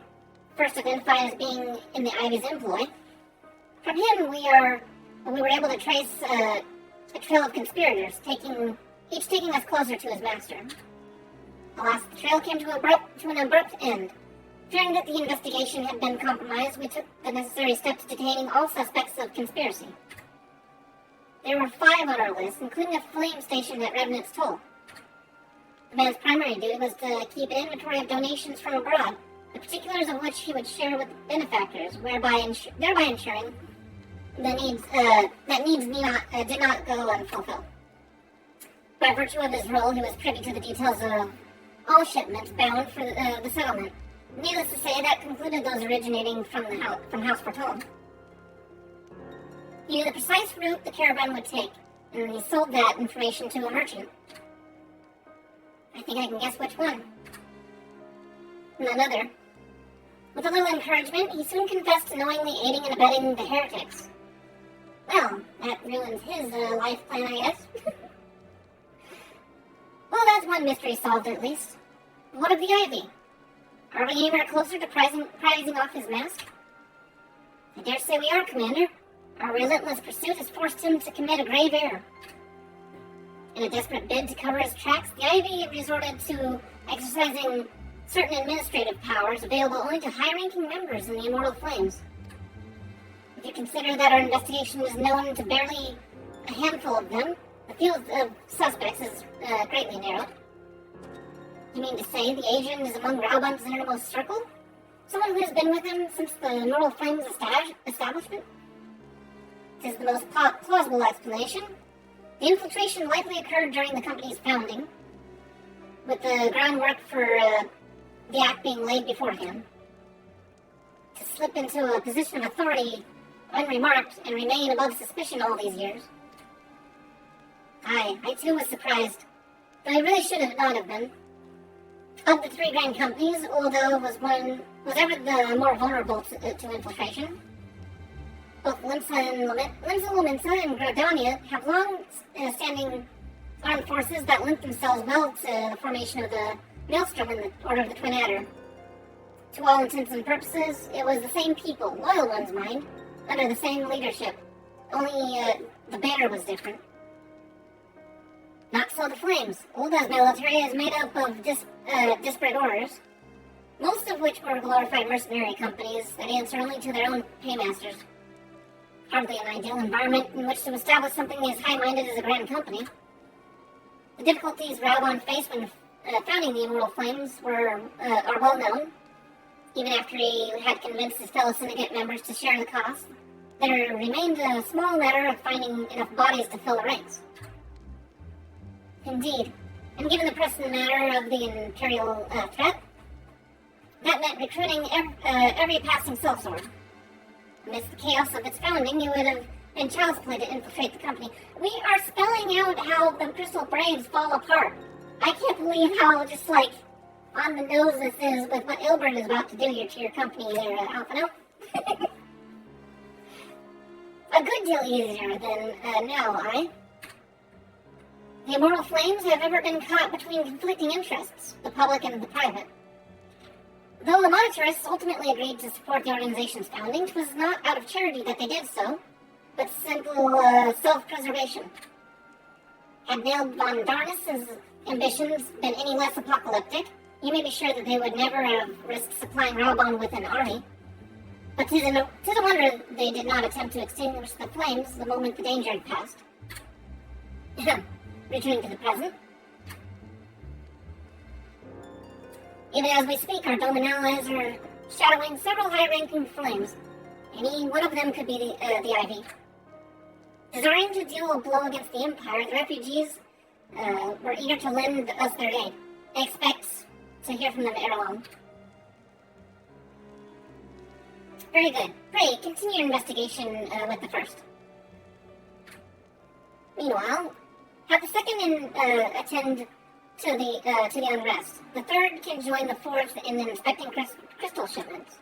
first identified as being in the Ivy's employ. From him, we were able to trace a trail of conspirators, each taking us closer to his master. Alas, the trail came to an abrupt end. Fearing that the investigation had been compromised, we took the necessary steps detaining all suspects of conspiracy. There were 5 on our list, including a flame stationed at Revenant's Toll. The man's primary duty was to keep an inventory of donations from abroad, the particulars of which he would share with benefactors, thereby ensuring that needs did not go unfulfilled. By virtue of his role, he was privy to the details of all shipments bound for the settlement. Needless to say, that concluded those originating from House Foretold. He knew the precise route the caravan would take, and he sold that information to a merchant. I think I can guess which one. None other. With a little encouragement, he soon confessed to knowingly aiding and abetting the heretics. Well, that ruins his life plan, I guess. Well, that's one mystery solved at least. What of the Ivy? Are we anywhere closer to prizing off his mask? I dare say we are, Commander. Our relentless pursuit has forced him to commit a grave error. In a desperate bid to cover his tracks, the Ivy resorted to exercising certain administrative powers available only to high-ranking members in the Immortal Flames. If you consider that our investigation was known to barely a handful of them, the field of suspects is greatly narrowed. You mean to say the agent is among Raubon's innermost circle? Someone who has been with him since the Immortal Flames establishment? This is the most plausible explanation. The infiltration likely occurred during the company's founding, with the groundwork for the act being laid beforehand. To slip into a position of authority unremarked and remain above suspicion all these years. I too was surprised, though I really should have not have been. Of the three grand companies, Uldo was ever the more vulnerable to infiltration. Both Limsa Lominsa and Grodania have long-standing armed forces that link themselves well to the formation of the Maelstrom in the Order of the Twin Adder. To all intents and purposes, it was the same people, loyal ones mind, under the same leadership. Only the banner was different. Not so the Flames. Ulda's military is made up of disparate orders, most of which were glorified mercenary companies that answer only to their own paymasters. Hardly an ideal environment in which to establish something as high-minded as a grand company. The difficulties Raubon faced when founding the Immortal Flames are well known. Even after he had convinced his fellow syndicate members to share the cost, there remained a small matter of finding enough bodies to fill the ranks. Indeed, and given the pressing matter of the Imperial threat, that meant recruiting every passing sellsword. Amidst the chaos of its founding, it would have been child's play to infiltrate the company. We are spelling out how the Crystal Braves fall apart. I can't believe how just like on the nose this is with what Ilbert is about to do to your company there, Alphino. A good deal easier than now, The Immortal Flames have ever been caught between conflicting interests, the public and the private. Though the monetarists ultimately agreed to support the organization's founding, it was not out of charity that they did so, but simple self-preservation. Had Neil von Darnus' ambitions been any less apocalyptic, you may be sure that they would never have risked supplying Raubon with an army. But tis a wonder they did not attempt to extinguish the flames the moment the danger had passed. Returning to the present. Even as we speak, our Doman allies are shadowing several high-ranking flames. Any one of them could be the Ivy. Desiring to deal a blow against the Empire, the refugees were eager to lend us their aid. They expect to hear from them ere long. Very good. Pray, continue your investigation with the first. Meanwhile, have the second attend to the unrest. The third can join the fourth in inspecting crystal shipments.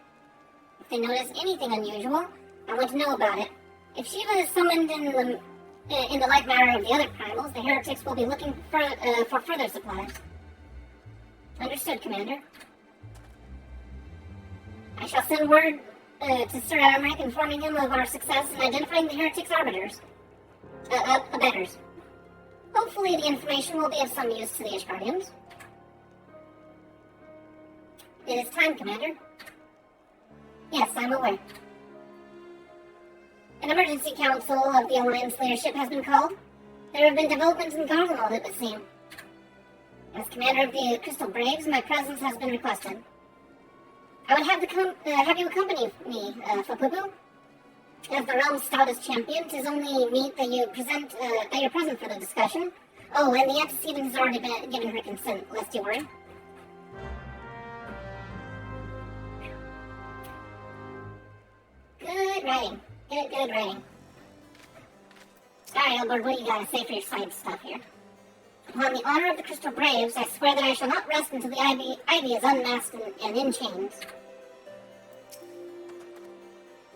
If they notice anything unusual, I want to know about it. If Shiva is summoned in the like manner of the other primals, the heretics will be looking for further supplies. Understood, Commander. I shall send word to Sir Amric informing him of our success in identifying the heretics' abettors. Hopefully the information will be of some use to the Ishgardians. It is time, Commander. Yes, I'm aware. An emergency council of the Alliance leadership has been called. There have been developments in Garlemald, it would seem. As commander of the Crystal Braves, my presence has been requested. I would have you accompany me, Fapupu. As the realm's stoutest champion, 'tis only meet that you're present for the discussion. Oh, and the antecedent has already been given her consent, lest you worry. Good writing. Good writing. Alright, Albert, what do you gotta say for your side stuff here? Upon the honor of the Crystal Braves, I swear that I shall not rest until the Ivy is unmasked and in chains.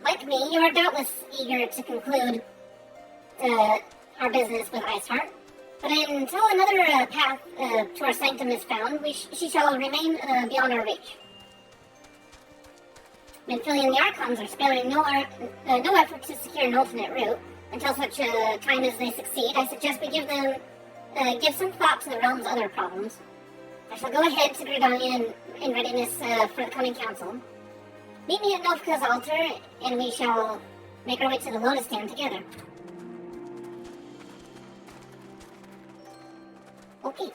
Like me, you are doubtless eager to conclude our business with Iceheart, but until another path to our sanctum is found, she shall remain beyond our reach. Minfilia and the Archons are sparing no effort to secure an alternate route until such a time as they succeed. I suggest we give some thought to the realm's other problems. I shall go ahead to Gridonia in readiness for the coming council. Meet me at Novka's altar, and we shall make our way to the Lotus Stand together. Okay.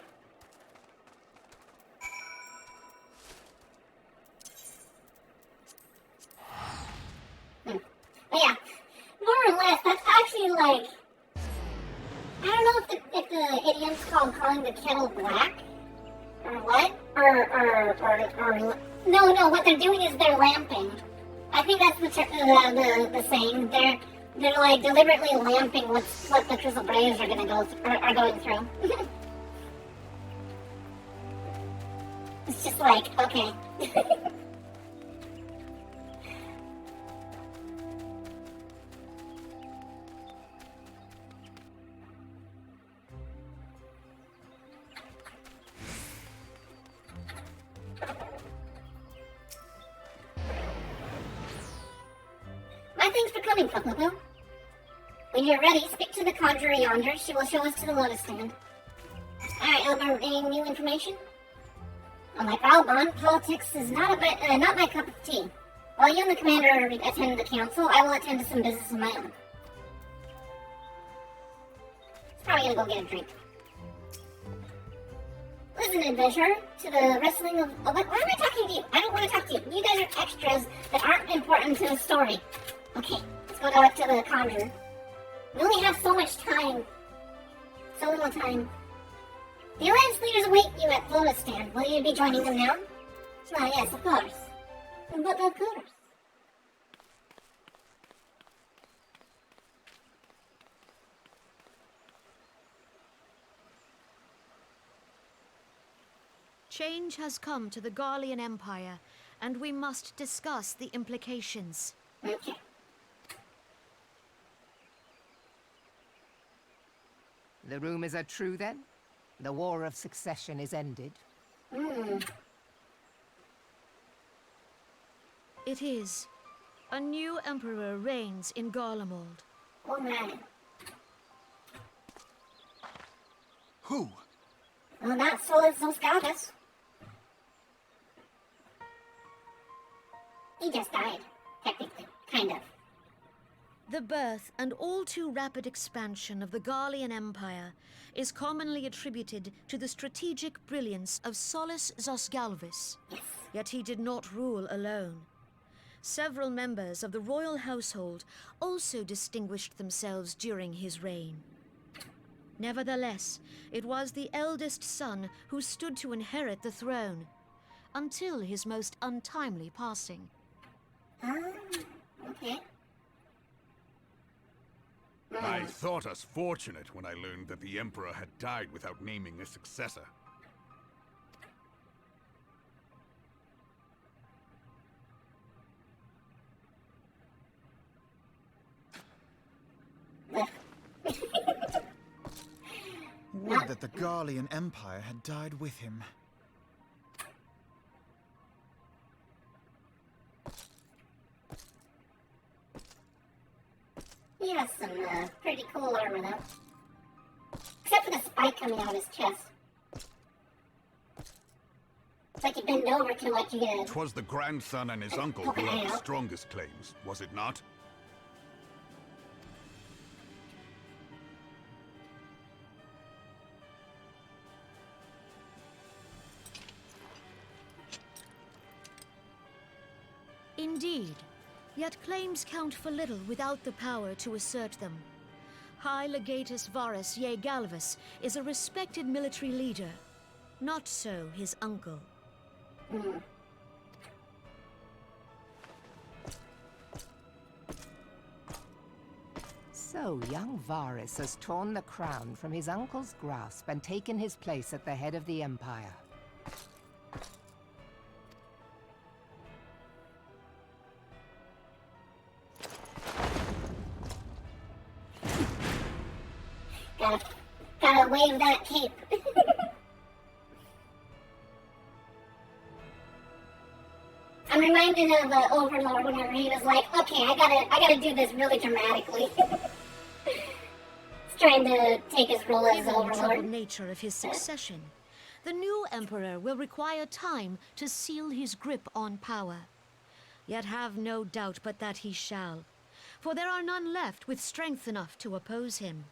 But yeah, more or less, that's actually like, I don't know if the idiom's called calling the kettle black, or what, or no, what they're doing is they're lamping. I think that's the saying. They're like deliberately lamping what the Crystal Braves are going through. It's just like, okay. Thanks for coming, Fucklupo. When you're ready, speak to the conjurer yonder. She will show us to the Lotus Stand. Alright, Elmer, any new information? Unlike Ralbon, politics is not my cup of tea. While you and the commander attend the council, I will attend to some business of my own. Probably gonna go get a drink. Listen, adventurer, to the wrestling of... why am I talking to you? I don't want to talk to you. You guys are extras that aren't important to the story. Okay, let's go talk to the conjurer. We only have so much time. So little time. The Alliance leaders await you at Lotus Stand. Will you be joining them now? Yes, of course. But of course. Change has come to the Garlean Empire, and we must discuss the implications. Okay. The rumors are true, then? The War of Succession is ended? It is. A new emperor reigns in Garlemald. Oh, man. Who? Well, not Solus Scoutus. He just died, technically. Kind of. The birth and all too rapid expansion of the Garlean Empire is commonly attributed to the strategic brilliance of Solus Zosgalvis. Yes. Yet he did not rule alone. Several members of the royal household also distinguished themselves during his reign. Nevertheless, it was the eldest son who stood to inherit the throne, until his most untimely passing. Okay. I thought us fortunate when I learned that the Emperor had died without naming a successor. Would that the Garlean Empire had died with him. He has some pretty cool armor, though. Except for the spike coming out of his chest. It's like you bend over to let you get... 'Twas the grandson and his uncle who had the strongest claims, was it not? Indeed, yet claims count for little without the power to assert them. High Legatus Varus Ye Galvus is a respected military leader. Not so his uncle. So, young Varus has torn the crown from his uncle's grasp and taken his place at the head of the Empire. Gotta wave that cape. I'm reminded of Overlord whenever he was like, okay, I gotta do this really dramatically. He's trying to take his role as Given the troubled Overlord. nature of his succession, the new emperor will require time to seal his grip on power. Yet have no doubt but that he shall, for there are none left with strength enough to oppose him.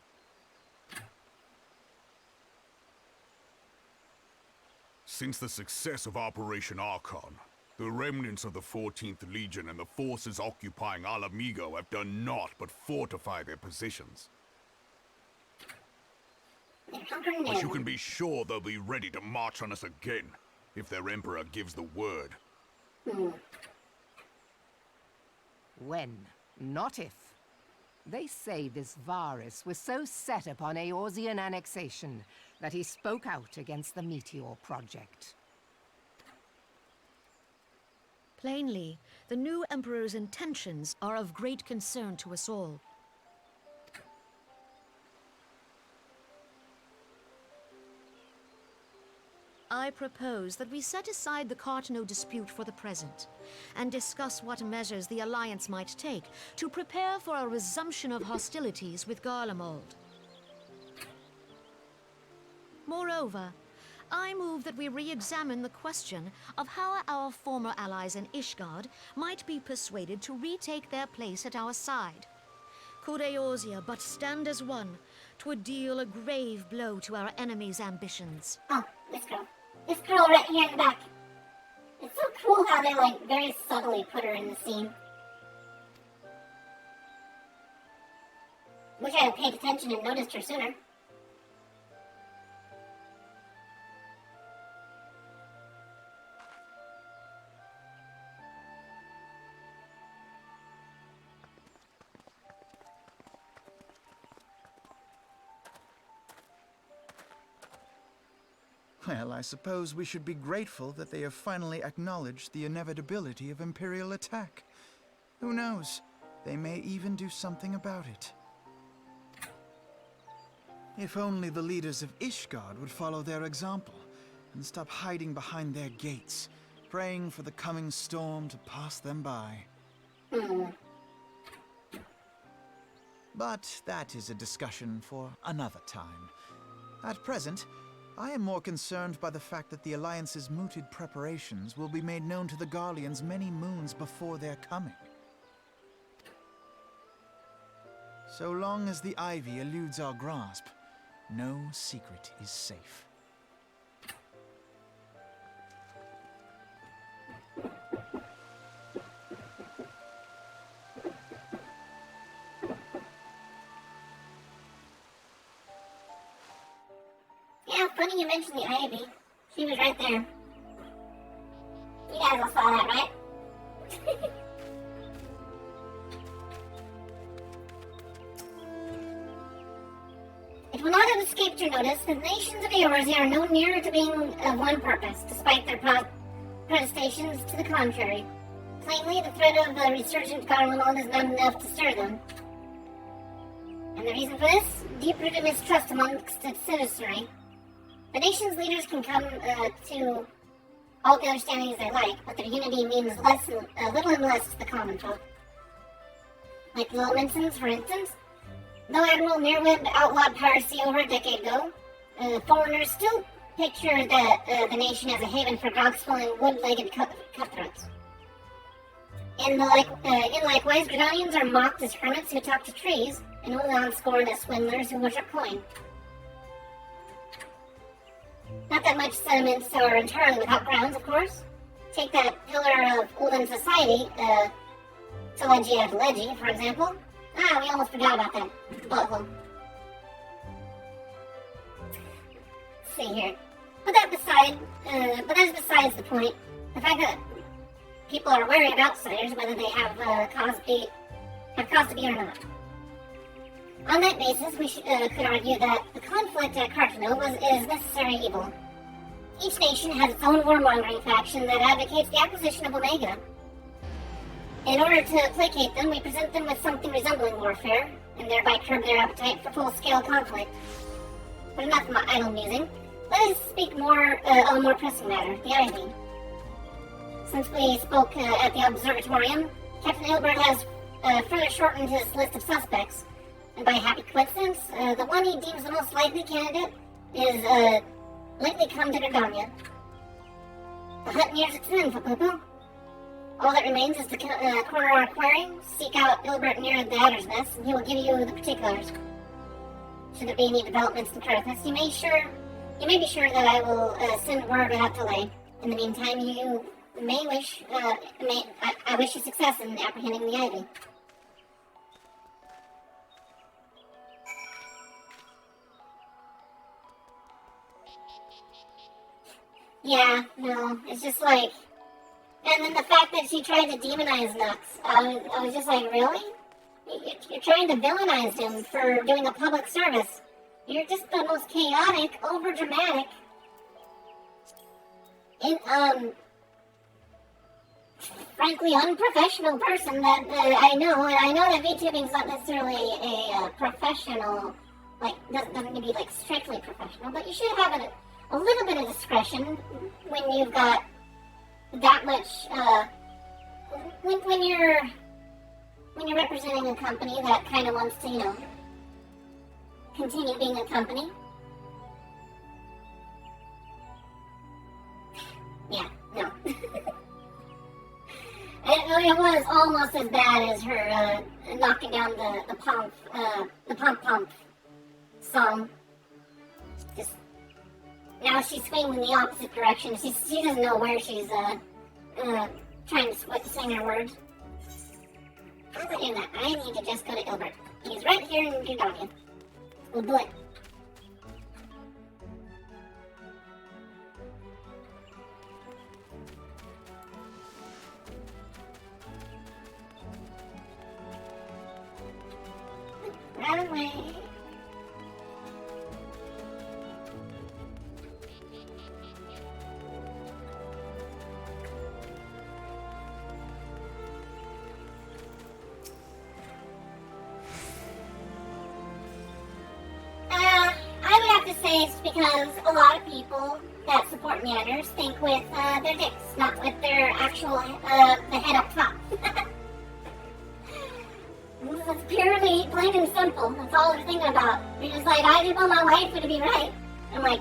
Since the success of Operation Archon, the remnants of the 14th Legion and the forces occupying Alamigo have done naught but fortify their positions. But you can be sure they'll be ready to march on us again, if their Emperor gives the word. When, not if. They say this Varus was so set upon Eorzean annexation that he spoke out against the Meteor Project. Plainly, the new emperor's intentions are of great concern to us all. I propose that we set aside the Cartano dispute for the present, and discuss what measures the Alliance might take to prepare for a resumption of hostilities with Garlemald. Moreover, I move that we re-examine the question of how our former allies in Ishgard might be persuaded to retake their place at our side. Could Eorzea but stand as one, 'twould deal a grave blow to our enemies' ambitions. Oh, this girl. This girl right here in the back. It's so cool how they, like, very subtly put her in the scene. Wish I had paid attention and noticed her sooner. Well, I suppose we should be grateful that they have finally acknowledged the inevitability of Imperial attack. Who knows? They may even do something about it. If only the leaders of Ishgard would follow their example and stop hiding behind their gates, praying for the coming storm to pass them by. But that is a discussion for another time. At present, I am more concerned by the fact that the Alliance's mooted preparations will be made known to the Garleans many moons before their coming. So long as the Ivy eludes our grasp, no secret is safe. Yeah, funny you mentioned the Ivy. She was right there. You guys all saw that, right? It will not have escaped your notice that the nations of Eorzea are no nearer to being of one purpose, despite their protestations to the contrary. Plainly, the threat of the resurgent Garlemald is not enough to stir them. And the reason for this? Deep-rooted mistrust amongst its citizenry. The nation's leaders can come to all the understandings they like, but their unity means little and less to the common folk. Like the Lilminsons, for instance. Though Admiral Mirwind outlawed piracy over a decade ago, foreigners still picture the nation as a haven for grog-swelling, wood-legged cutthroats. In likewise, Gridanians are mocked as hermits who talk to trees, and Ulan scorned as swindlers who worship coin. Not that much sentiments are entirely without grounds, of course. Take that pillar of Ulan society, Telegia Legi, for example. Ah, we almost forgot about that butthole. Let's see here. But that's besides the point. The fact that people are wary of outsiders, whether they have cause to be or not. On that basis, we could argue that the conflict at Cartano is necessary evil. Each nation has its own warmongering faction that advocates the acquisition of Omega. In order to placate them, we present them with something resembling warfare, and thereby curb their appetite for full-scale conflict. But enough of my idle musing. Let us speak of a more pressing matter, the Ivy. Since we spoke at the observatorium, Captain Ilbert has further shortened his list of suspects. And by happy coincidence, the one he deems the most likely candidate is lately come to Gardania. The hunt nears its end, Papupu. All that remains is to corner our quarry, seek out Ilbert near the Adder's Nest, and he will give you the particulars. Should there be any developments in Carthus, you may be sure that I will send word without delay. In the meantime, you may wish, I wish you success in apprehending the Ivy. Yeah, no, it's just like, and then the fact that she tried to demonize Nux, I was just like, really? You're trying to villainize him for doing a public service. You're just the most chaotic, overdramatic, frankly unprofessional person that I know, and I know that VTubing is not necessarily a professional, like, doesn't need to be, like, strictly professional, but you should have a little bit of discretion when you've got that much, when you're representing a company that kind of wants to, you know, continue being a company. Yeah, no. It was almost as bad as her knocking down the pump song. Just now she's swinging in the opposite direction. She doesn't know where she's trying to sing her words. I'm not doing that. I need to just go to Ilbert. He's right here in Gardania. We'll do it. Run away. I would have to say it's because a lot of people that support meanders think with their dicks, not with their actual, the head up top. It's purely plain and simple. That's all they're thinking about. They're just like, I just want my wife to be right. I'm like,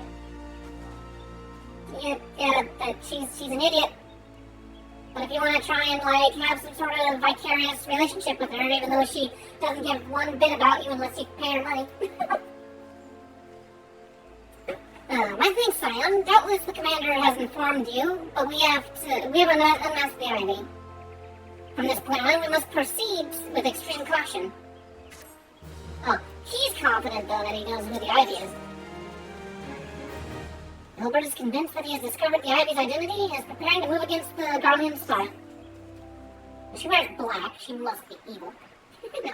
yeah, she's an idiot. But if you want to try and like have some sort of vicarious relationship with her, even though she doesn't give one bit about you unless you pay her money. My thanks, Scion. Doubtless the commander has informed you, but we have unmasked the Ivy. From this point on, we must proceed with extreme caution. Oh, he's confident, though, that he knows who the Ivy is. Hilbert is convinced that he has discovered the Ivy's identity and is preparing to move against the Guardian Star. If she wears black, she must be evil. No.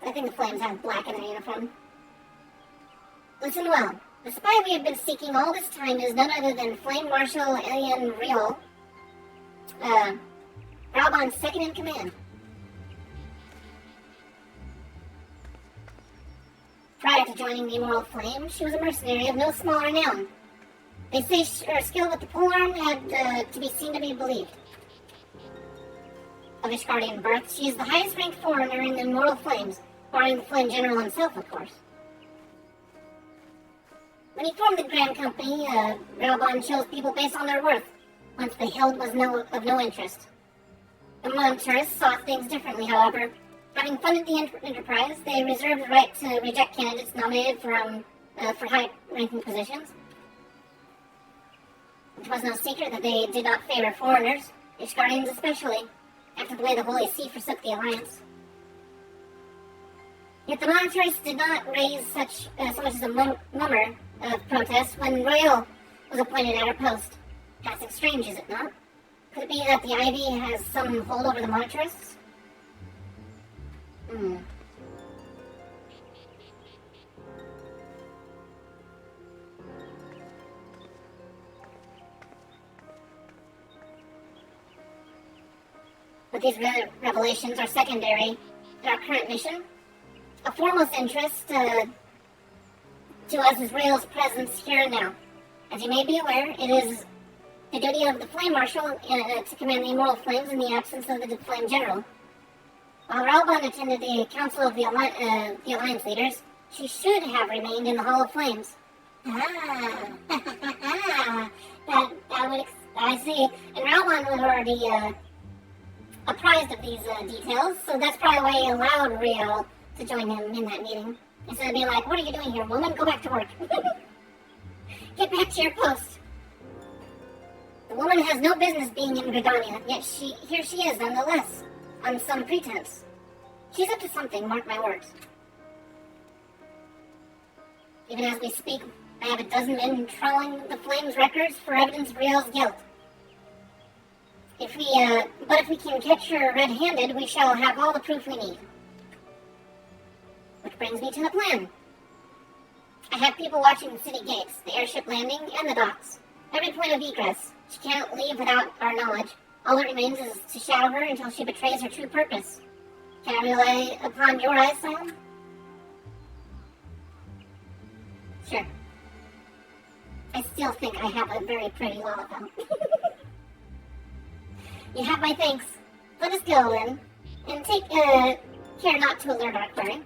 I think the Flames have black in their uniform. Listen well. The spy we have been seeking all this time is none other than Flame Marshal Elian Riol, Raubon's second in command. Prior to joining the Immortal Flame, she was a mercenary of no small renown. They say her skill with the polearm had to be seen to be believed. Of Ishgardian birth, she is the highest ranked foreigner in the Immortal Flames, barring the Flame General himself, of course. When he formed the Grand Company, Raubon chose people based on their worth, once the Hild was of no interest. The monitorists saw things differently, however. Having funded the enterprise, they reserved the right to reject candidates nominated for high-ranking positions. It was no secret that they did not favor foreigners, Ishgardians especially, after the way the Holy See forsook the Alliance. Yet the monitorists did not raise so much as a murmur of protest when Royal was appointed at her post. Passing strange, is it not? Could it be that the Ivy has some hold over the monitorists? But these revelations are secondary to our current mission. Of foremost interest to us is Rael's presence here and now. As you may be aware, it the duty of the Flame Marshal to command the Immortal Flames in the absence of the Flame General. While Ralban attended the Council of the Alliance Leaders, she should have remained in the Hall of Flames. Ah, that would, I see. And Ralban was already apprised of these details, so that's probably why he allowed Rio to join him in that meeting. Instead of being like, what are you doing here, woman? Go back to work. Get back to your post. The woman has no business being in Gridania, yet here she is nonetheless, on some pretense. She's up to something, mark my words. Even as we speak, I have a dozen men trawling the Flames records for evidence of Riel's guilt. But if we can catch her red-handed, we shall have all the proof we need. Which brings me to the plan. I have people watching the city gates, the airship landing, and the docks. Every point of egress. She can't leave without our knowledge. All that remains is to shadow her until she betrays her true purpose. Can I rely upon your eyes, Sam? Sure. I still think I have a very pretty lollipop. You have my thanks. Let us go, then. And take care not to alert our quarry.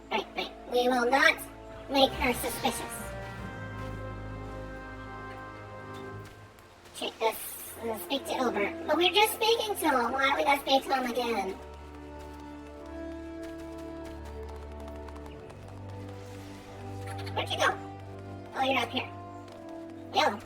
Right. We will not make her suspicious. Speak to Ilbert. But we're just speaking to him. Why would I speak to him again? Where'd you go? Oh, you're up here. Yellow.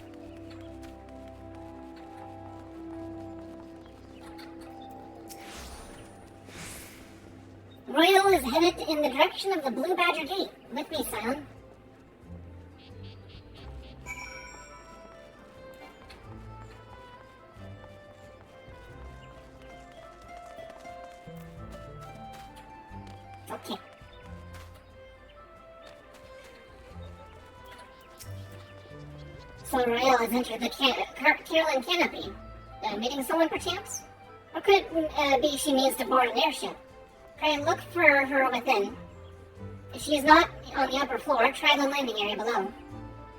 Royal is headed in the direction of the Blue Badger Gate. With me, Scion. Okay. So Royal has entered the Carolyn Canopy. Meeting someone perchance? Or could it be she means to board an airship? Pray look for her within. If she is not on the upper floor, try the landing area below.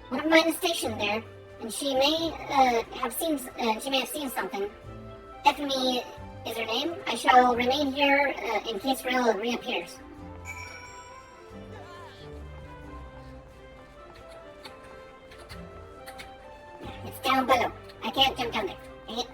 One of mine is stationed there, and she may have seen something. Ethne is her name. I shall remain here in case Rail reappears. It's down below. I can't jump down there. Dang it.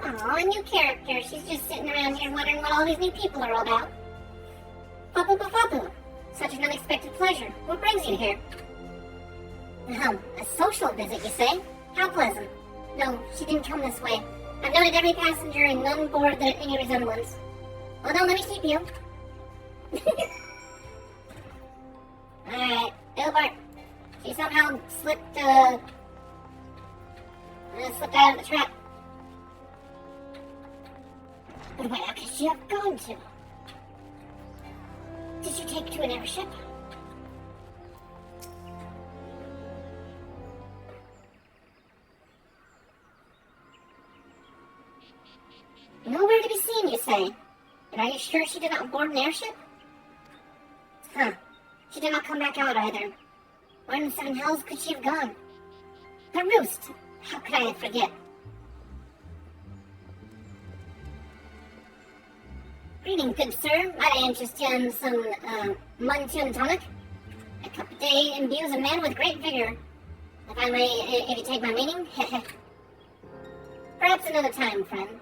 Aw, a new character. She's just sitting around here wondering what all these new people are all about. Papu. Such an unexpected pleasure. What brings you here? A social visit, you say? How pleasant. No, she didn't come this way. I've noted every passenger and none bore any resemblance. Well, don't let me keep you. Alright, Ilbert. She somehow slipped out of the trap. But where could she have gone to? Did you take to an airship? Nowhere to be seen, you say? But are you sure she did not board an airship? She did not come back out either. Where in the seven hells could she have gone? The roost! How could I forget? Greeting, good sir. Might I interest you in some Muntun tonic? A cup a day imbues a man with great vigor. If you take my meaning, perhaps another time, friend.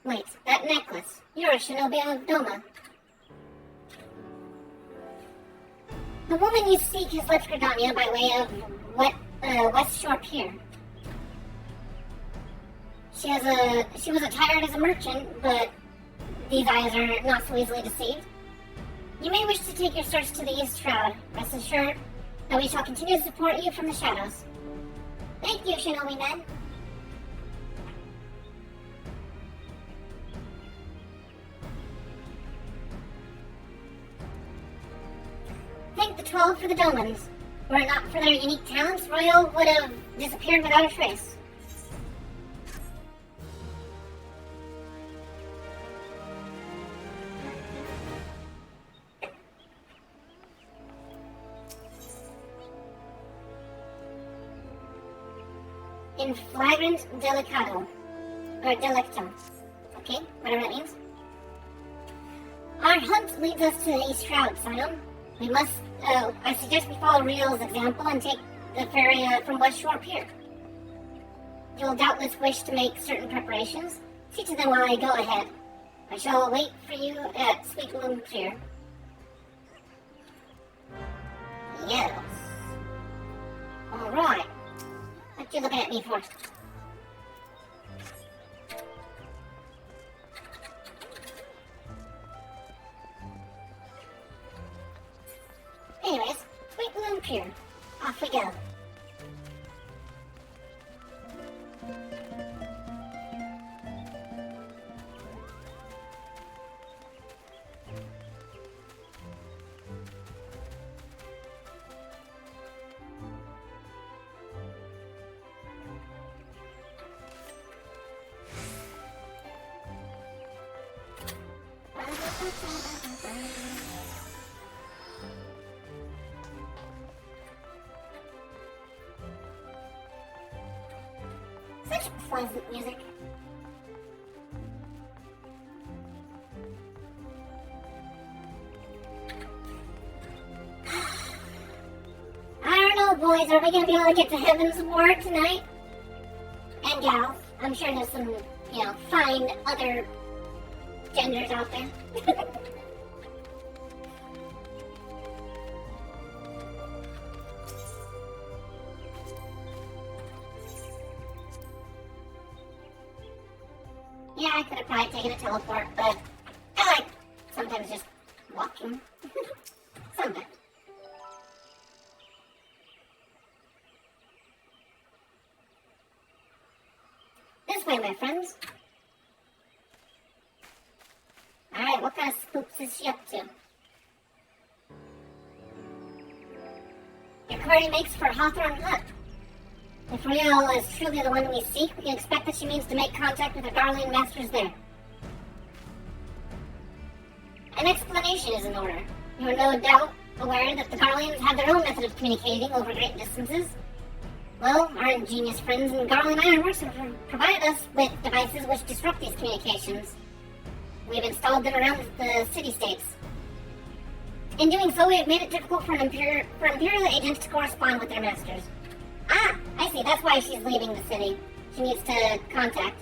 Wait, that necklace. You're a shinobi of Doma. The woman you seek has left Gridania by way of West Shore Pier. She was attired as a merchant, but these eyes are not so easily deceived. You may wish to take your search to the East Shroud. Rest assured that we shall continue to support you from the shadows. Thank you, Shinobi men. Thank the 12 for the Domans. Were it not for their unique talents, Royal would have disappeared without a trace. in flagrant delicado. Or delicto. Okay, whatever that means. Our hunt leads us to the East Shroud, Scion. We must, I suggest we follow Riel's example and take the ferry from West Shore Pier. You'll doubtless wish to make certain preparations. See to them while I go ahead. I shall wait for you at Sweet Bloom Pier. Yes. Alright. What you looking at me for? Anyways, Sweet Bloom Pier. Off we go. Such pleasant music. I don't know, boys. Are we gonna be able to get to Heaven's Ward tonight? And gals. I'm sure there's some, fine other genders out there. Yeah, I could have probably taken a teleport, but I like sometimes just walking. Sometimes. This way, my friends. Alright, what kind of spooks is she up to? Your query makes for Hawthorne Hut. If Riel is truly the one we seek, we can expect that she means to make contact with the Garlean masters there. An explanation is in order. You are no doubt aware that the Garleans have their own method of communicating over great distances. Well, our ingenious friends in Garlean Ironworks have provided us with devices which disrupt these communications. We've installed them around the city-states. In doing so, we have made it difficult for Imperial agents to correspond with their masters. Ah, I see. That's why she's leaving the city. She needs to contact.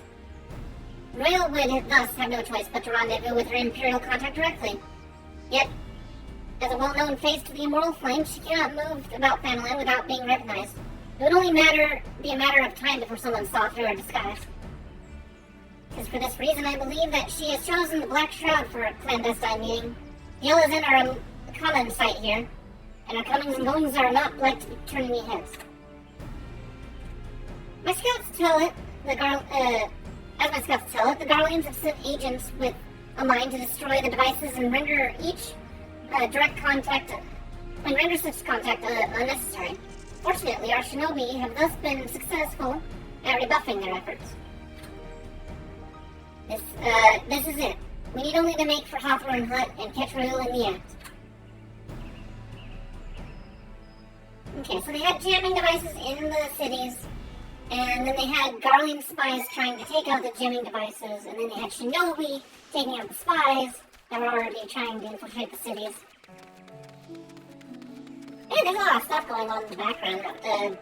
Riel would thus have no choice but to rendezvous with her Imperial contact directly. Yet, as a well-known face to the Immortal Flame, she cannot move about Family without being recognized. It would only be a matter of time before someone saw through her disguise. It is for this reason I believe that she has chosen the Black Shroud for a clandestine meeting. The Elizin are a common sight here, and our comings and goings are not like to be turning me heads. My scouts tell it, as my scouts tell it, the Garleans have sent agents with a mind to destroy the devices and render each direct contact, and render such contact unnecessary. Fortunately, our shinobi have thus been successful at rebuffing their efforts. This is it. We need only to make for Hawthorne Hut and catch Riel in the act. Okay, so they had jamming devices in the cities, and then they had Garlean spies trying to take out the jamming devices, and then they had shinobi taking out the spies that were already trying to infiltrate the cities. Yeah, there's a lot of stuff going on in the background that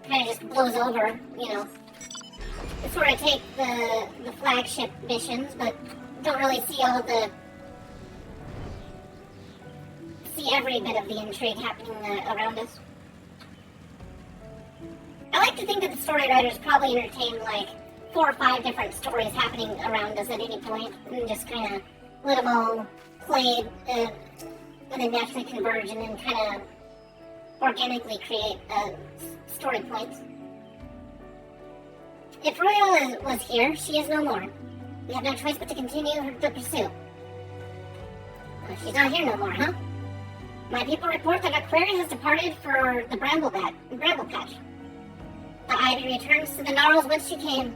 kind of just blows over, They sort of take the flagship missions, but don't really see every bit of the intrigue happening around us. I like to think that the story writers probably entertain like 4 or 5 different stories happening around us at any point, and just kind of let them all play and then naturally converge and then kind of organically create story points. If Riel was here, she is no more. We have no choice but to continue the pursuit. She's not here no more, huh? My people report that Aquaria has departed for the Bramble Patch. The Ivy returns to the Gnarls whence she came,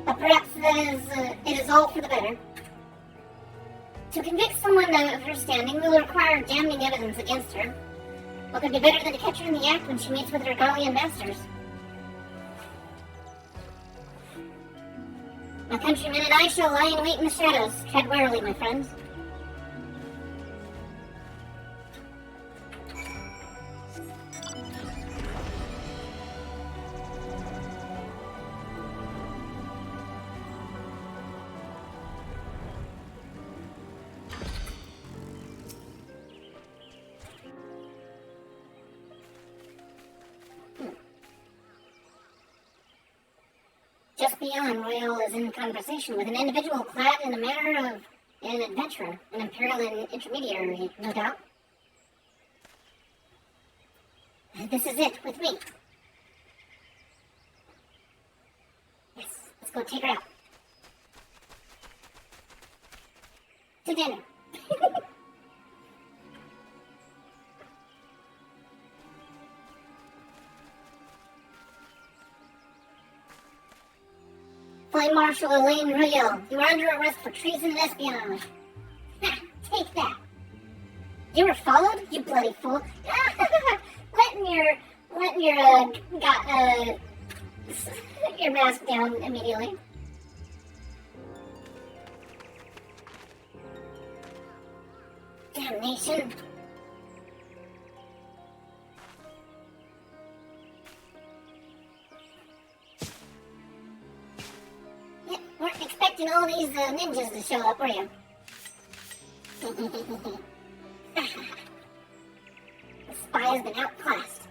but perhaps it is all for the better. To convict someone of her standing, we will require damning evidence against her. What could be better than to catch her in the act when she meets with her Garlean masters? My countrymen and I shall lie in wait in the shadows. Tread warily, my friends. Just beyond, Royal is in conversation with an individual clad in the manner of an adventurer, an imperial intermediary, no doubt. This is it, with me. Yes, let's go take her out. To dinner. Flight Marshal Elaine Royale, you are under arrest for treason and espionage. Ha! Take that. You were followed, you bloody fool. letting your mask down immediately. Damnation. Yeah, weren't expecting all these ninjas to show up, were you? The spy has been outclassed.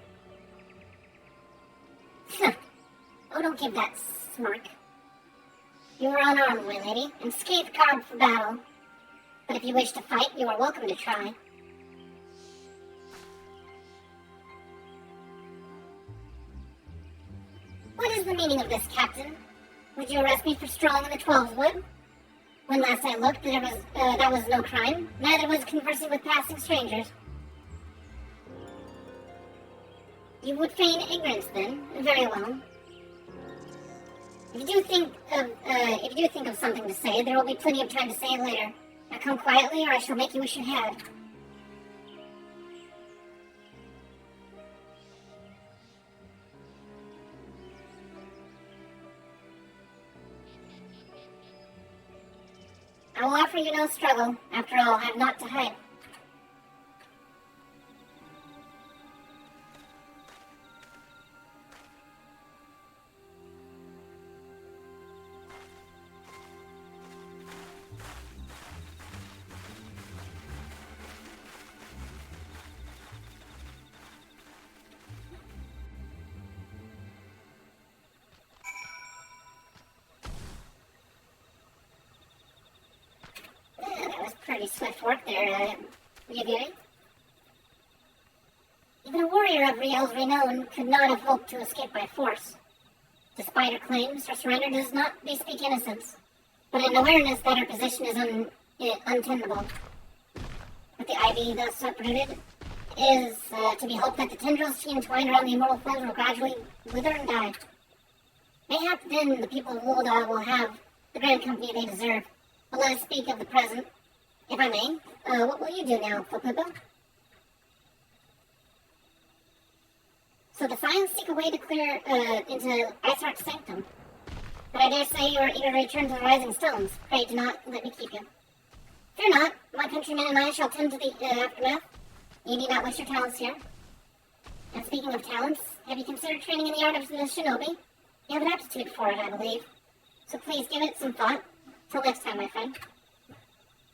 Oh, don't give that smirk. You are unarmed, my lady, and scathed carved for battle. But if you wish to fight, you are welcome to try. What is the meaning of this, Captain? Would you arrest me for strolling in the 12's wood? When last I looked, that was no crime. Neither was conversing with passing strangers. You would feign ignorance, then. Very well. If you do think of something to say, there will be plenty of time to say it later. Now come quietly, or I shall make you wish you had. I will offer you no struggle. After all, I have naught to hide. That was pretty swift work there, Yagiri. Even a warrior of Riel's renown could not have hoped to escape by force. Despite her claims, her surrender does not bespeak innocence, but an awareness that her position is untenable. With the ivy thus uprooted, it is to be hoped that the tendrils she entwined around the immortal flames will gradually wither and die. Mayhap then the people of Wolda will have the grand company they deserve. But let us speak of the present. If I may, what will you do now, Fopupa? So Defiance seek a way to clear into Iceheart's sanctum. But I dare say you are eager to return to the Rising Stones. Pray do not let me keep you. Fear not, my countrymen and I shall tend to the aftermath. You need not waste your talents here. And speaking of talents, have you considered training in the art of the shinobi? You have an aptitude for it, I believe. So please give it some thought. Till next time, my friend.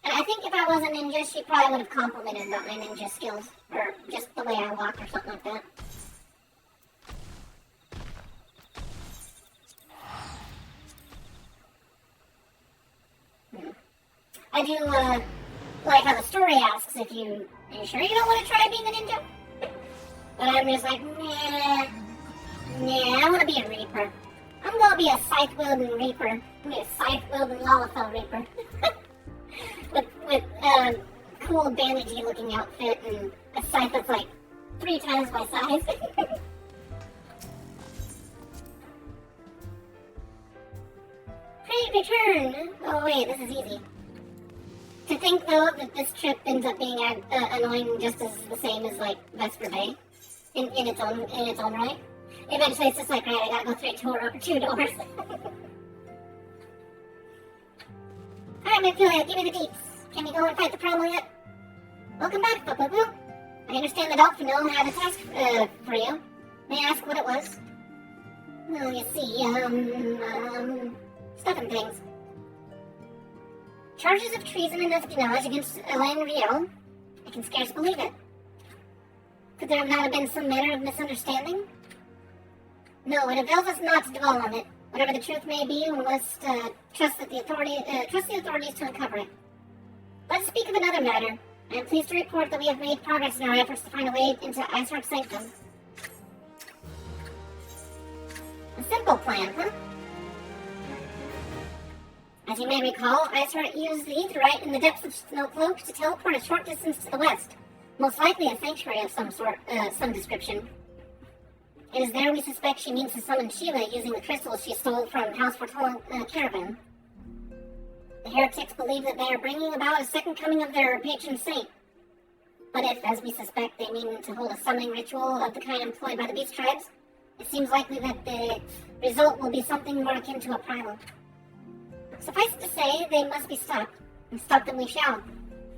And I think if I was a ninja, she probably would have complimented about my ninja skills. Or just the way I walk or something like that. I do, like how the story asks if are you sure you don't want to try being a ninja? But I'm just like, nah, I want to be a Reaper. I'm gonna be a scythe-wielding Reaper. I'm gonna be a scythe-wielding Lalafell Reaper. with cool bandagey looking outfit and a scythe that's like 3 times my size. Great return! Oh wait, this is easy. To think though that this trip ends up being annoying just as the same as like Vesper Bay in its own right. Eventually it's just like, right, I gotta go through 2 doors. Alright, Manphilia, give me the deets. Can we go and fight the primal yet? Welcome back, Boo. I understand the Dolphino had a task for you. May I ask what it was? Well, you see, stuff and things. Charges of treason and espionage against Elaine Rio? I can scarce believe it. Could there not have been some manner of misunderstanding? No, it avails us not to dwell on it. Whatever the truth may be, we must trust the authorities to uncover it. Let's speak of another matter. I am pleased to report that we have made progress in our efforts to find a way into Iceheart's sanctum. A simple plan, huh? As you may recall, Iceheart used the Aetheryte in the depths of Snowcloak to teleport a short distance to the west, most likely a sanctuary of some description. It is there we suspect she means to summon Sheila using the crystals she stole from House Foretold Caravan. The heretics believe that they are bringing about a second coming of their patron saint. But if, as we suspect, they mean to hold a summoning ritual of the kind employed by the beast tribes, it seems likely that the result will be something more akin to a primal. Suffice it to say, they must be stopped, and stop them we shall.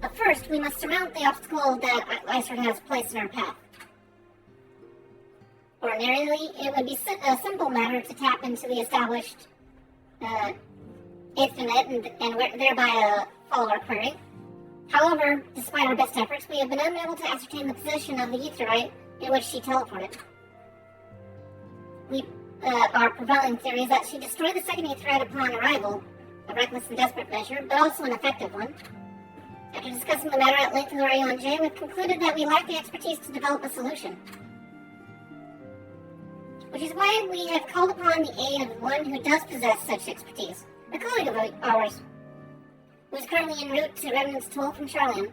But first, we must surmount the obstacle that Iceheart has placed in our path. Ordinarily, it would be a simple matter to tap into the established Aethernet and thereby follow our query. However, despite our best efforts, we have been unable to ascertain the position of the Aetheryte in which she teleported. Our prevailing theory is that she destroyed the second Aetheryte upon arrival, a reckless and desperate measure, but also an effective one. After discussing the matter at length with Orion J, we've concluded that we lack the expertise to develop a solution. Which is why we have called upon the aid of one who does possess such expertise, a colleague of ours, who is currently en route to Remnant's Toll from Charlian.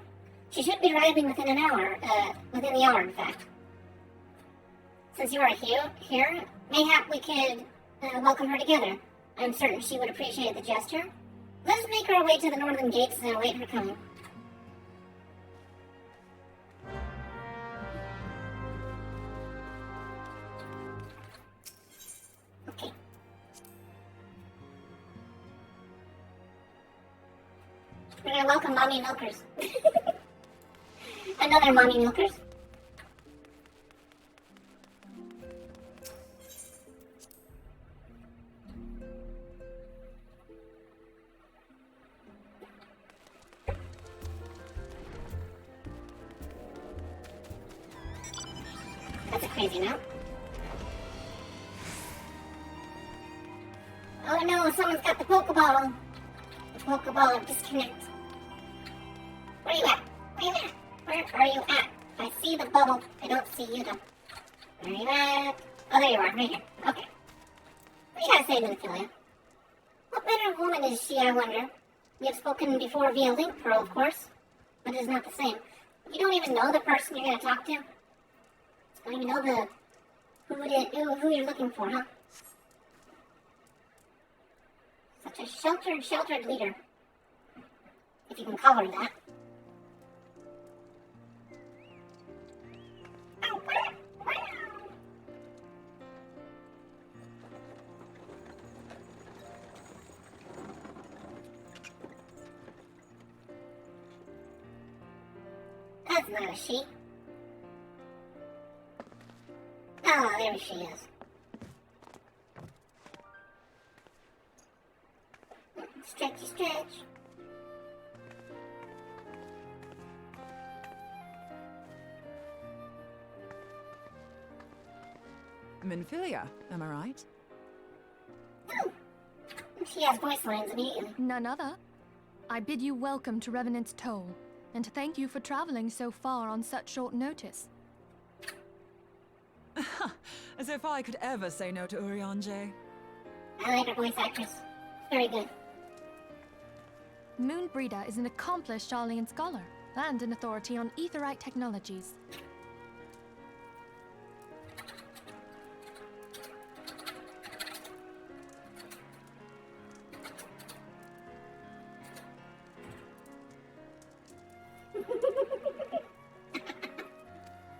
She should be arriving within the hour, in fact. Since you are here, mayhap we could welcome her together. I'm certain she would appreciate the gesture. Let us make our way to the northern gates and await her coming. Okay. We're gonna welcome Mommy Milkers. Another Mommy Milkers. That's a crazy note. Oh no, someone's got the Pokeball. The Pokeball of disconnect. Where are you at? Where are you at? I see the bubble. I don't see you though. Where are you at? Oh, there you are, right here. Okay. What do you gotta say, Minophilia? What manner of woman is she, I wonder? We have spoken before via Link Pearl, of course, but it is not the same. You don't even know the person you're gonna talk to? You don't even know who you're looking for, huh? Such a sheltered leader. If you can call her that. That's not a she. Oh, there she is. Stretchy stretch. Minphilia, am I right? Oh, she has voice lines immediately. None other. I bid you welcome to Revenant's Toll, and thank you for traveling so far on such short notice. As if I could ever say no to Urian J. I like her voice actress. Very good. Moonbreeder is an accomplished Charlian scholar and an authority on Aetheryte technologies.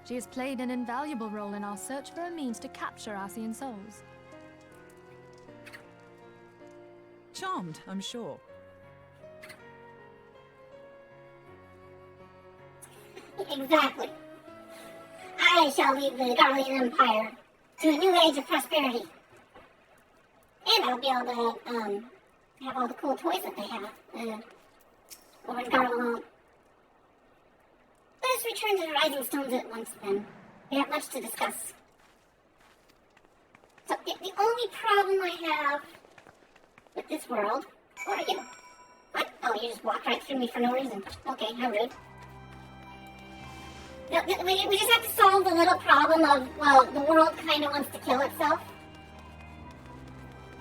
She has played an invaluable role in our search for a means to capture Ascian souls. Charmed, I'm sure. Exactly. I shall lead the Garlean Empire to a new age of prosperity. And I'll be able to, have all the cool toys that they have, over in Garlean. Let us return to the Rising Stones at once, then. We have much to discuss. So, the only problem I have with this world... Who are you? What? Oh, you just walked right through me for no reason. Okay, how rude. We just have to solve the little problem of, well, the world kind of wants to kill itself.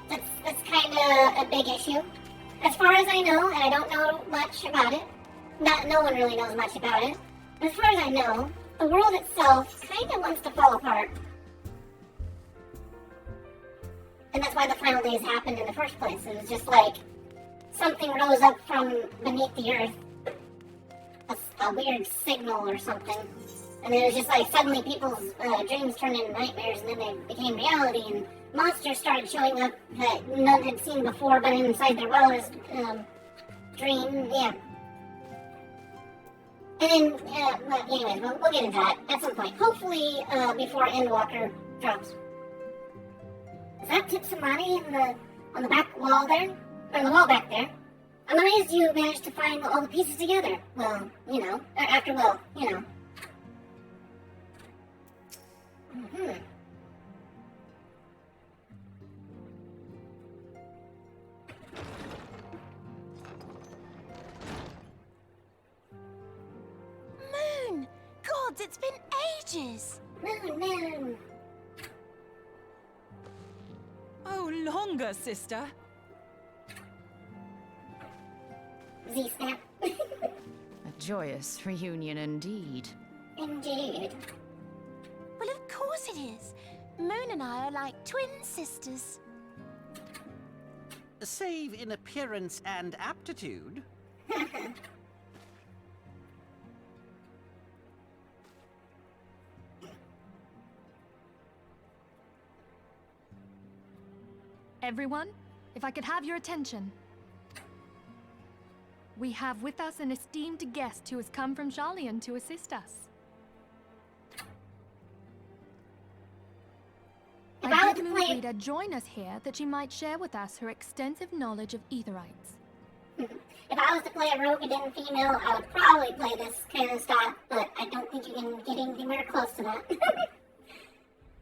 That's kind of a big issue. As far as I know, and I don't know much about it, no one really knows much about it, as far as I know, the world itself kind of wants to fall apart. And that's why the final days happened in the first place. It was just like something rose up from beneath the earth. A weird signal or something. And it was just like suddenly people's dreams turned into nightmares and then they became reality and monsters started showing up that none had seen before but inside their wildest dream. Yeah. And then, well, anyways, we'll get into that at some point. Hopefully before Endwalker drops. Is that Tipsamani on the back wall there? Or on the wall back there? I'm amazed you managed to find all the pieces together. Well, you know, after well, you know. Mm-hmm. Moon! Gods, it's been ages! Moon! Oh, longer, sister. Z-Snap. A joyous reunion indeed. Indeed. Well, of course it is. Moon and I are like twin sisters. Save in appearance and aptitude. Everyone, if I could have your attention. We have with us an esteemed guest who has come from Sharlayan to assist us. I bid Moon Reader join us here that she might share with us her extensive knowledge of Aetherites. If I was to play a Rogadin female, I would probably play this kind of style, but I don't think you can get anywhere close to that.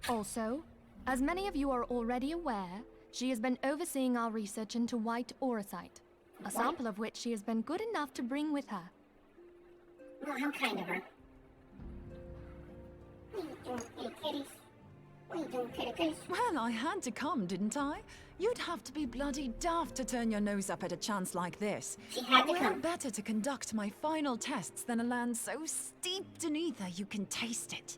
Also, as many of you are already aware, she has been overseeing our research into white auracite, a sample of which she has been good enough to bring with her. Well, how kind of her. Well, I had to come, didn't I? You'd have to be bloody daft to turn your nose up at a chance like this. She had to Where come. better to conduct my final tests than a land so steeped in ether you can taste it?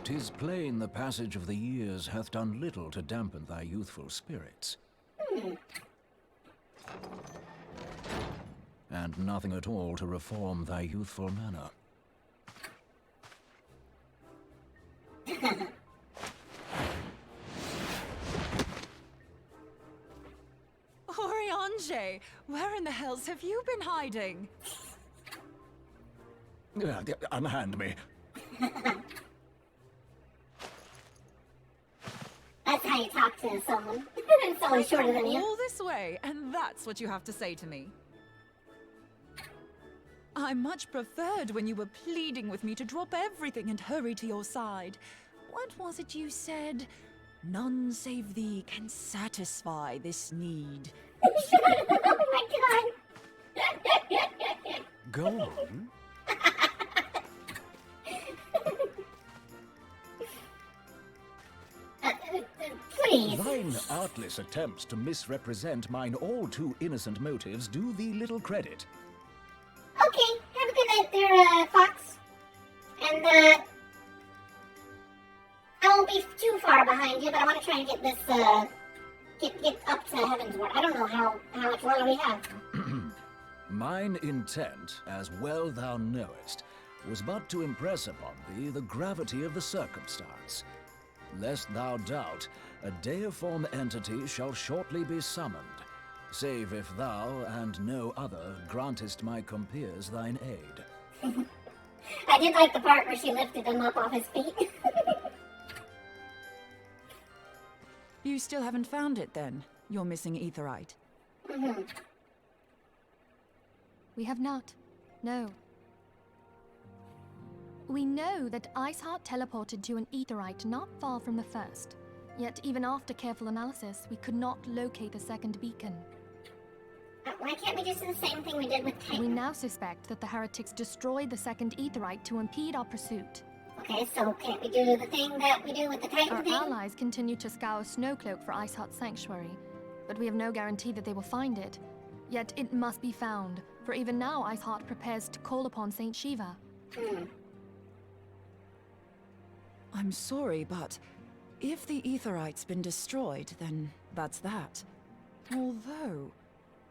'Tis plain the passage of the years hath done little to dampen thy youthful spirits. And nothing at all to reform thy youthful manner. Oriange, where in the hells have you been hiding? Unhand me. That's how you talk to someone. Someone shorter than you. All this way, and that's what you have to say to me. I much preferred when you were pleading with me to drop everything and hurry to your side. What was it you said? None save thee can satisfy this need. Oh my god! Go on. Please. Thine artless attempts to misrepresent mine all too innocent motives do thee little credit. Okay, have a good night there, Fox. And, I won't be too far behind you, but I want to try and get this, get up to Heavensward. I don't know how much longer we have. Mine intent, as well thou knowest, was but to impress upon thee the gravity of the circumstance. Lest thou doubt, a deiform entity shall shortly be summoned, save if thou and no other grantest my compeers thine aid. I did like the part where she lifted him up off his feet. You still haven't found it, then? Your missing aetherite? We have not. No. We know that Iceheart teleported to an aetherite not far from the first. Yet even after careful analysis, we could not locate the second beacon. Why can't we just do the same thing we did with Titan? We now suspect that the heretics destroyed the second aetherite to impede our pursuit. Okay, so can't we do the thing that we do with the Titan Our thing? allies continue to scour Snowcloak for Iceheart's sanctuary, but we have no guarantee that they will find it. Yet it must be found, for even now Iceheart prepares to call upon Saint Shiva. I'm sorry, but if the aetherite's been destroyed, then that's that. Although,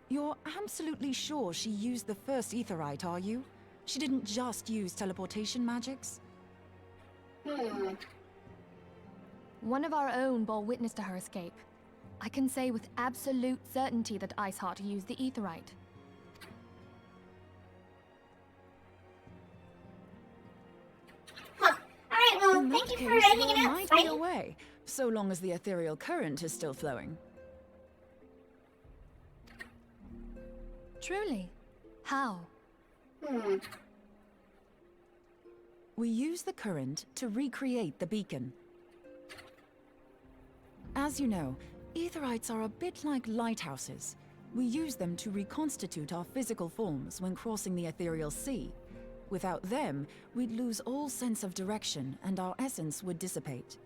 you're absolutely sure she used the first aetherite, are you? She didn't just use teleportation magics? One of our own bore witness to her escape. I can say with absolute certainty that Iceheart used the aetherite. Alright, well, thank you for hanging out, might Spidey. be away, so long as the ethereal current is still flowing. Truly? How? We use the current to recreate the beacon. As you know, aetherites are a bit like lighthouses. We use them to reconstitute our physical forms when crossing the ethereal sea. Without them, we'd lose all sense of direction and our essence would dissipate.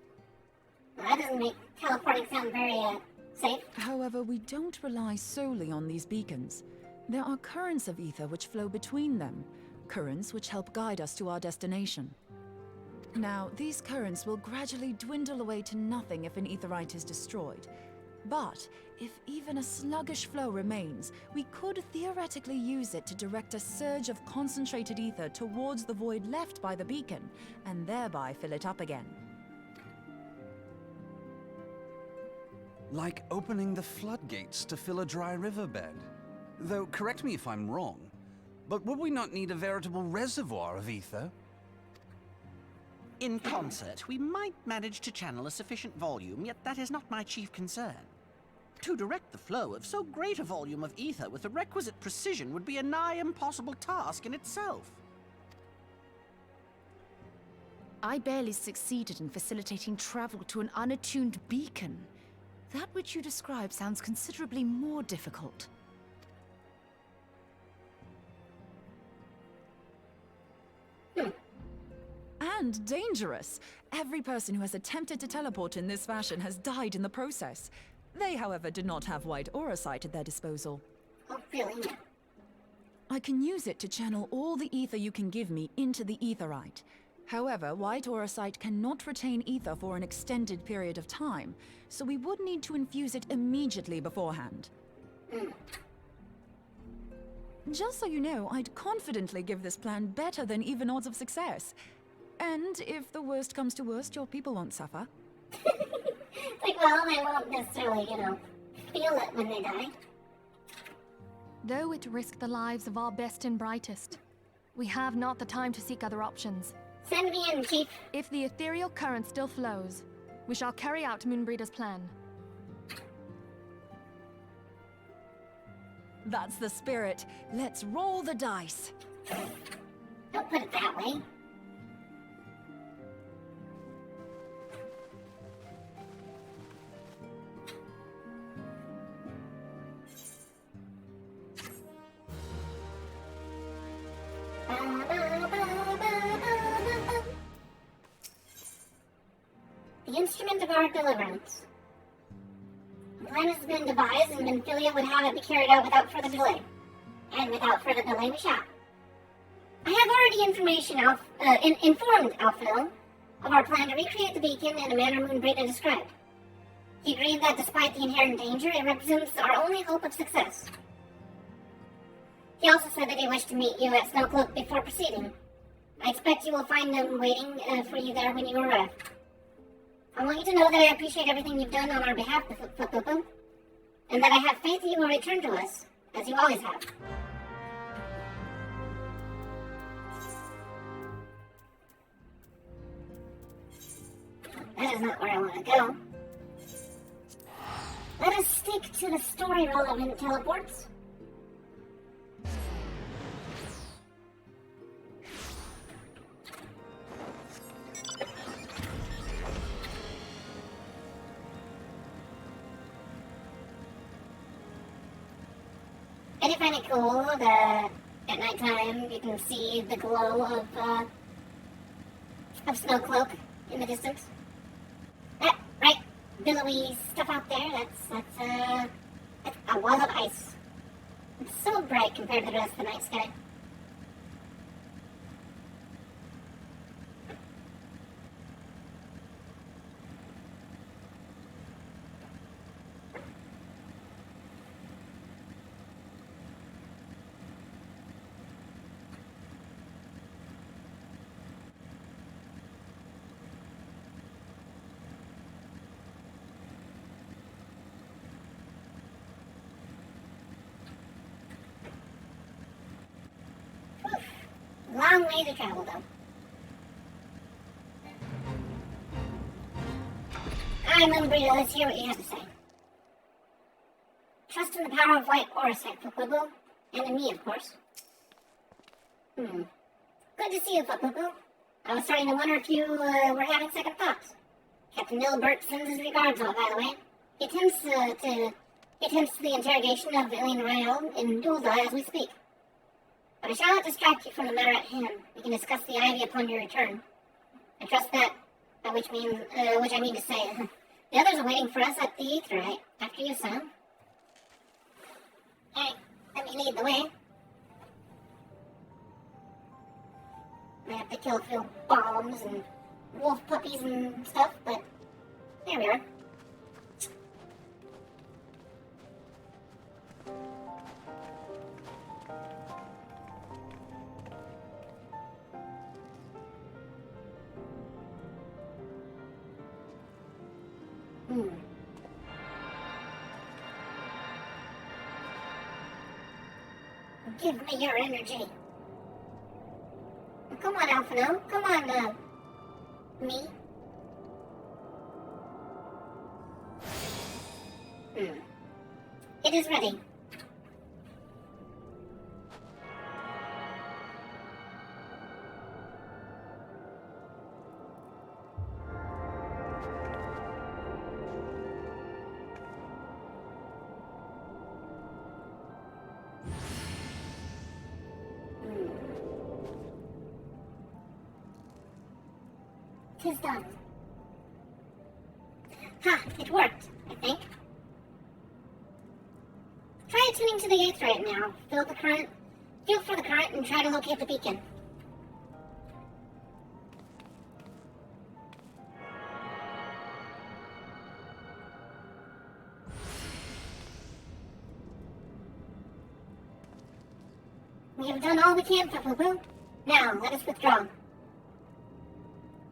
That doesn't make teleporting sound very, safe. However, we don't rely solely on these beacons. There are currents of ether which flow between them, currents which help guide us to our destination. Now, these currents will gradually dwindle away to nothing if an aetherite is destroyed. But if even a sluggish flow remains, we could theoretically use it to direct a surge of concentrated ether towards the void left by the beacon, and thereby fill it up again. Like opening the floodgates to fill a dry riverbed. Though, correct me if I'm wrong, but would we not need a veritable reservoir of ether? In concert, we might manage to channel a sufficient volume, yet that is not my chief concern. To direct the flow of so great a volume of ether with the requisite precision would be a nigh impossible task in itself. I barely succeeded in facilitating travel to an unattuned beacon. That which you describe sounds considerably more difficult. And dangerous. Every person who has attempted to teleport in this fashion has died in the process. They, however, did not have white aura sight at their disposal. Oh, really? I can use it to channel all the ether you can give me into the aetherite. However, white aura sight cannot retain ether for an extended period of time, so we would need to infuse it immediately beforehand. Just so you know, I'd confidently give this plan better than even odds of success. And if the worst comes to worst, your people won't suffer. Like, well, they won't necessarily, feel it when they die. Though it risked the lives of our best and brightest, we have not the time to seek other options. Send me in, Chief. If the ethereal current still flows, we shall carry out Moonbreeder's plan. That's the spirit. Let's roll the dice. Don't put it that way. The instrument of our deliverance. The plan has been devised, and Benfilia would have it be carried out without further delay. And without further delay, we shall. I have already informed Alphil of our plan to recreate the beacon in a manner Moonbreeder described. He agreed that despite the inherent danger, it represents our only hope of success. He also said that he wished to meet you at Snowcloak before proceeding. I expect you will find them waiting for you there when you arrive. I want you to know that I appreciate everything you've done on our behalf, Footloop. and that I have faith you will return to us, as you always have. That is not where I want to go. Let us stick to the story relevant teleports. I do find it cool that at nighttime you can see the glow of Snowcloak in the distance. That right, billowy stuff out there. That's a wall of ice. It's so bright compared to the rest of the night sky. Long way to travel, though. I'm Umbrella. Let's hear what you have to say. Trust in the power of white Orasite, Fukubu. And in me, of course. Good to see you, Fukubu. I was starting to wonder if you were having second thoughts. Captain Nilbert sends his regards all, by the way. He attempts to the interrogation of Alien Rael in Dulda as we speak. But I shall not distract you from the matter at hand. We can discuss the Ivy upon your return. I trust that, which I mean to say, the others are waiting for us at the Aetheryte. After you, son. Hey, let me lead the way. I have to kill a few bombs and wolf puppies and stuff, but there we are. Give me your energy. Come on, Alphino. Come on, me. It is ready. Tis done. Ha! It worked, I think. Try attuning to the Aetheryte now. Feel for the current and try to locate the beacon. We have done all we can, Fufubu. Now, let us withdraw.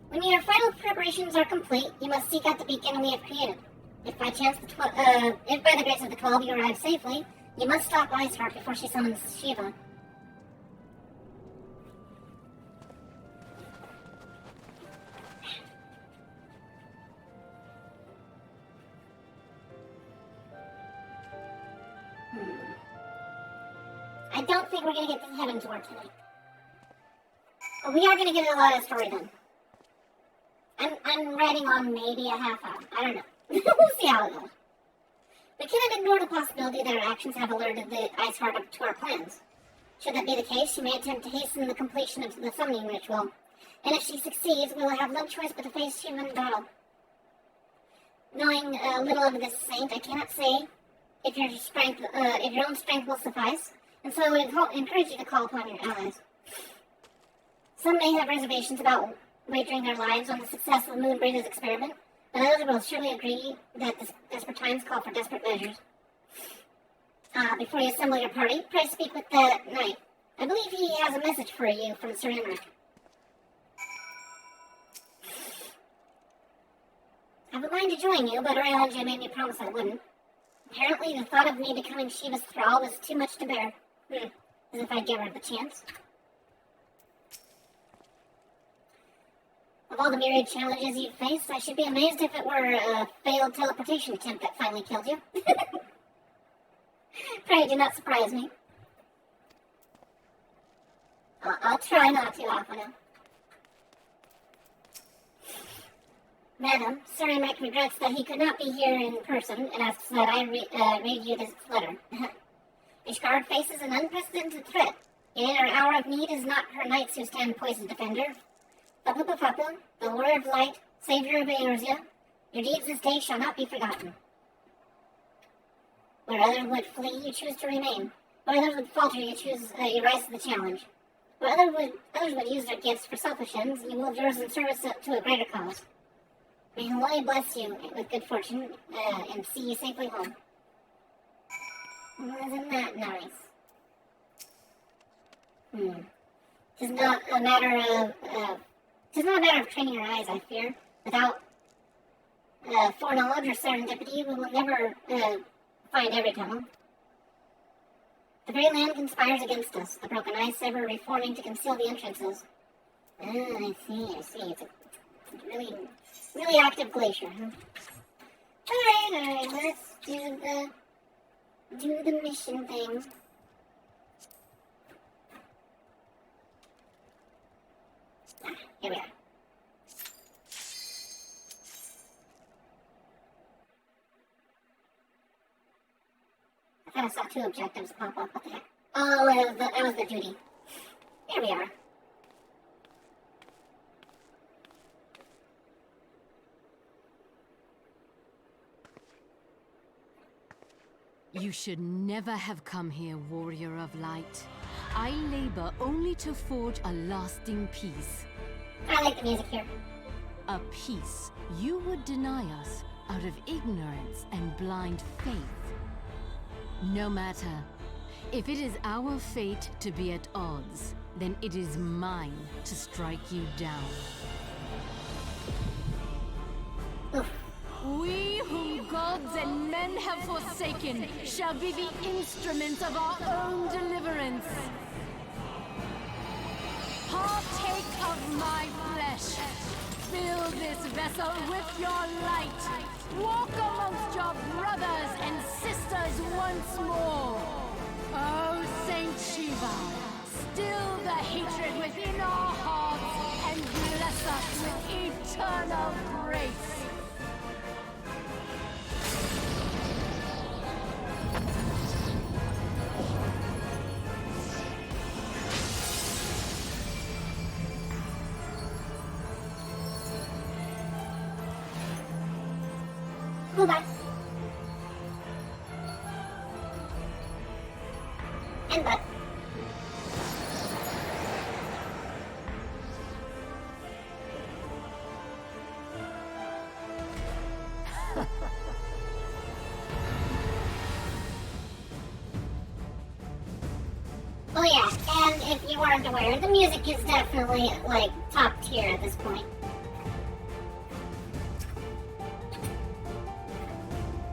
When your final preparations are complete, you must seek out the beacon we have created. If by chance if by the grace of the 12 you arrive safely, you must stop Iceheart before she summons Shiva. I don't think we're gonna get the Heaven's Word tonight. But we are gonna get a lot of story done. I'm writing on maybe a half hour. I don't know. We'll see how it goes. We cannot ignore the possibility that our actions have alerted the Iceheart up to our plans. Should that be the case, she may attempt to hasten the completion of the summoning ritual. And if she succeeds, we will have no choice but to face Shiva in battle. Knowing little of this saint, I cannot say if your own strength will suffice, and so I would encourage you to call upon your allies. Some may have reservations about wagering their lives on the success of Moonbreaker's experiment, but others will surely agree that desperate times call for desperate measures. Before you assemble your party, pray speak with the knight. I believe he has a message for you from Sir Imric. I would mind to join you, but Raelja made me promise I wouldn't. Apparently the thought of me becoming Shiva's thrall was too much to bear. As if I'd give her the chance. Of all the myriad challenges you've faced, I should be amazed if it were a failed teleportation attempt that finally killed you. Pray do not surprise me. I'll try not to often. Madam, Sir Emic regrets that he could not be here in person and asks that I read you this letter. Ishgard faces an unprecedented threat, yet in her hour of need is not her knights who stand poised to defend her. Fapu, the warrior of light, savior of Eorzea, your deeds this day shall not be forgotten. Where others would flee, you choose to remain. Where others would falter, you rise to the challenge. Where others would use their gifts for selfish ends, you wield yours in service to a greater cause. May Hawaii bless you with good fortune, and see you safely home. Isn't that nice? Tis not a matter of training your eyes, I fear. Without foreknowledge or serendipity, we will never find every tunnel. The very land conspires against us, the broken ice ever reforming to conceal the entrances. I see. It's a really, really active glacier, huh? Alright, let's do the mission thing. Here we are. I thought I saw two objectives pop up. What the heck? Oh, that was the duty. Here we are. You should never have come here, warrior of light. I labor only to forge a lasting peace. I like the music here. A peace you would deny us out of ignorance and blind faith. No matter. If it is our fate to be at odds, then it is mine to strike you down. We whom gods and men have forsaken shall be the instruments of our own deliverance. Partake of my flesh. Fill this vessel with your light. Walk amongst your brothers and sisters once more. Oh, Saint Shiva, still the hatred within our hearts and bless us with eternal grace. Hold on. And but. Oh yeah, and if you weren't aware, the music is definitely, like, top tier at this point.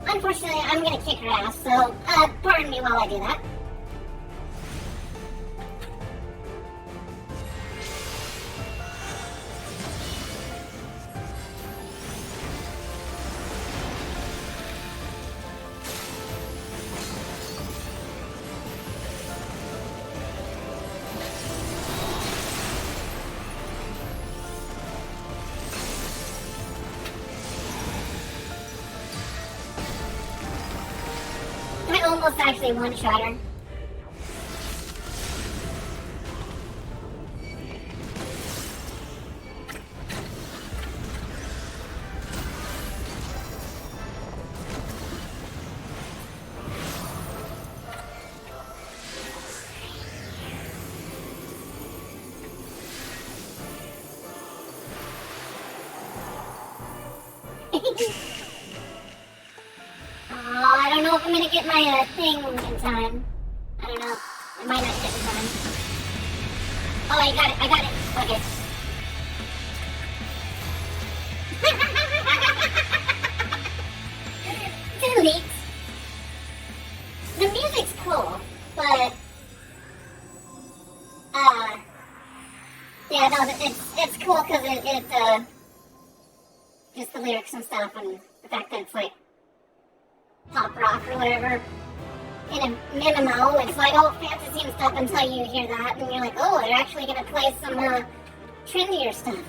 Unfortunately, I'm gonna kick her ass, so, pardon me while I do that. I almost actually one-shot her. I don't know if I'm gonna get my thing in time. I don't know. I might not get it in time. Oh, I got it. Okay. Too late. Yeah, no, it's cool because it's just the lyrics and stuff, and the fact that it's like pop rock or whatever. In a MMO, it's like all fantasy and stuff until you hear that, and you're like, oh, they're actually gonna play some trendier stuff.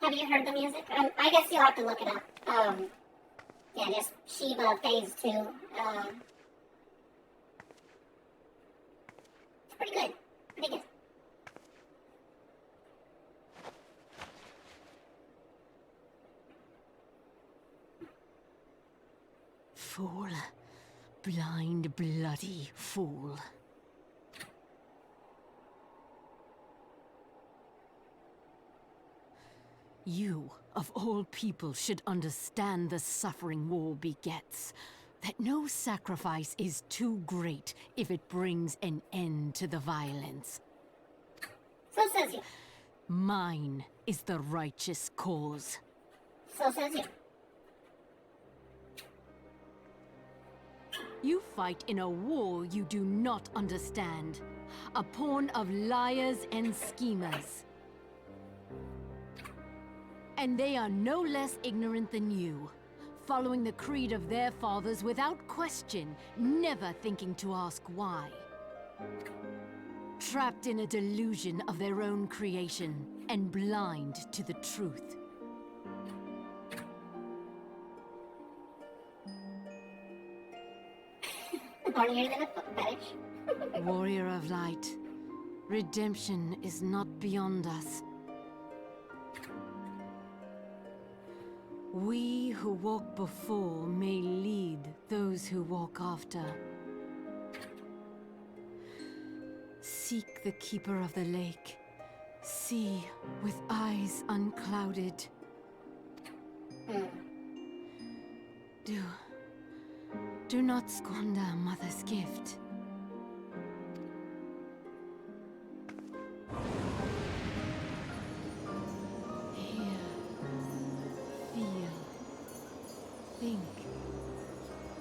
Have you heard the music? I guess you'll have to look it up. Yeah, just Shiba Phase 2. It's pretty good. Pretty good. Fool. Blind, bloody fool. You, of all people, should understand the suffering war begets. That no sacrifice is too great if it brings an end to the violence. So says you. Mine is the righteous cause. So says you. You fight in a war you do not understand. A pawn of liars and schemers. And they are no less ignorant than you, following the creed of their fathers without question, never thinking to ask why. Trapped in a delusion of their own creation, and blind to the truth. Hornier than a foot fetish. Warrior of light, redemption is not beyond us. We who walk before may lead those who walk after. Seek the keeper of the lake. See with eyes unclouded. Do not squander Mother's gift. Think.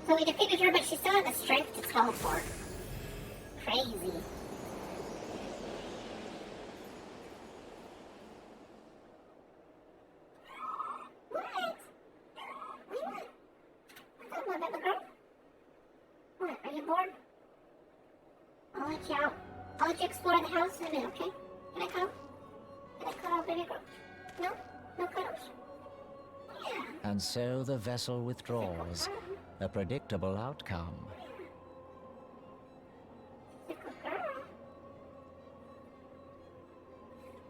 So we defeated her, but she still had the strength to teleport. Crazy. What? What's up, little girl? What, are you bored? I'll let you out. I'll let you explore the house in a minute, okay? Can I cuddle? Can I cuddle, baby girl? No? No cuddles? And so the vessel withdraws. A predictable outcome.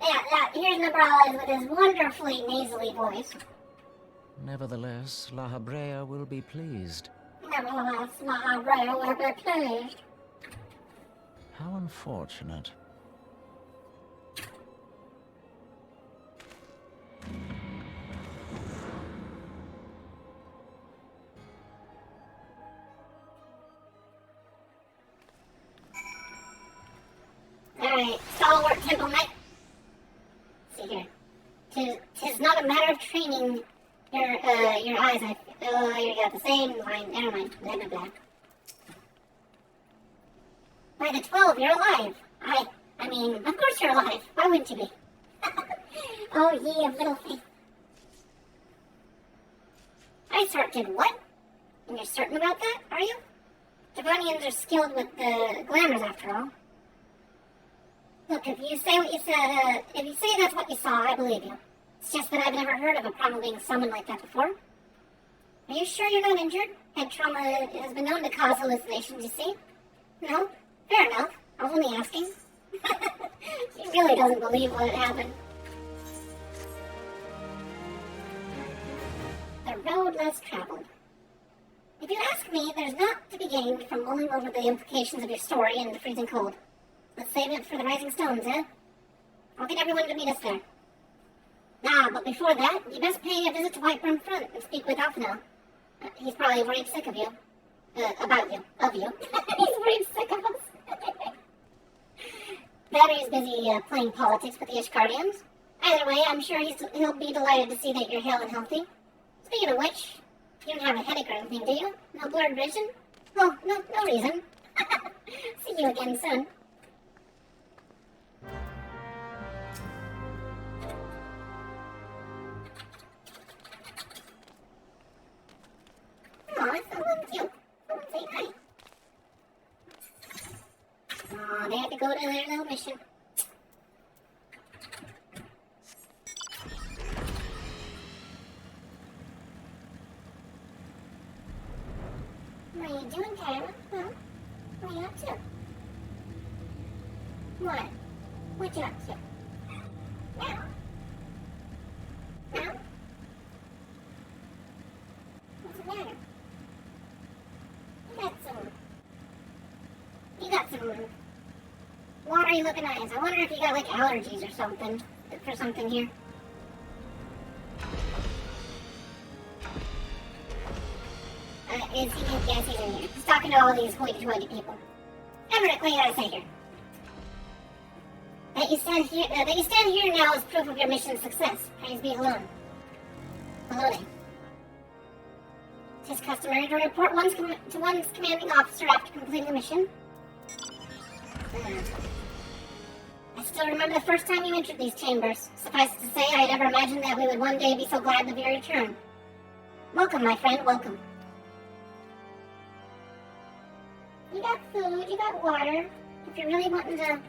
Yeah, here's Nabrala with his wonderfully nasally voice. Nevertheless, La Habrea will be pleased. Nevertheless, my rail will be pleased. How unfortunate. Alright, stalwart temple knight. See here. Tis not a matter of training your eyes. You got the same line. Never mind. Blah, blah, blah. By the 12, you're alive. I mean, of course you're alive. Why wouldn't you be? Oh, ye of little faith. I did what? And you're certain about that, are you? Devonians are skilled with the glamours, after all. Look, if you say that's what you saw, I believe you. It's just that I've never heard of a primal being summoned like that before. Are you sure you're not injured? Head trauma has been known to cause hallucinations, you see? No? Fair enough. I was only asking. She really doesn't believe what happened. The road less traveled. If you ask me, there's not to be gained from mulling over the implications of your story in the freezing cold. Let's save it for the Rising Stones, eh? I'll get everyone to meet us there. But before that, you best pay a visit to Whiteburn Front and speak with Alphino. He's probably worried sick of you. About you. Of you. He's worried sick of us. Battery's busy playing politics with the Ishgardians. Either way, I'm sure he'll be delighted to see that you're hale and healthy. Speaking of which, You don't have a headache or anything, do you? No blurred vision? Oh, no reason. See you again soon. Aw, someone cute. Someone say hi. Aw, they had to go to their little mission. What are you doing, Kyra? Huh? What are you up to? What? What you up to? Now? Now? What's the matter? You got some watery looking eyes. I wonder if you got like allergies or something for something here. Is he? Yes, he's in here. He's talking to all these hoity-toity people. Everett, what do you gotta say here? That you stand here now is proof of your mission's success. Praise be alone. Alone. It is customary to report to one's commanding officer after completing a mission. I still remember the first time you entered these chambers. Suffice it to say, I had never imagined that we would one day be so glad of your return. Welcome, my friend, welcome. You got food, you got water. If you're really wanting to...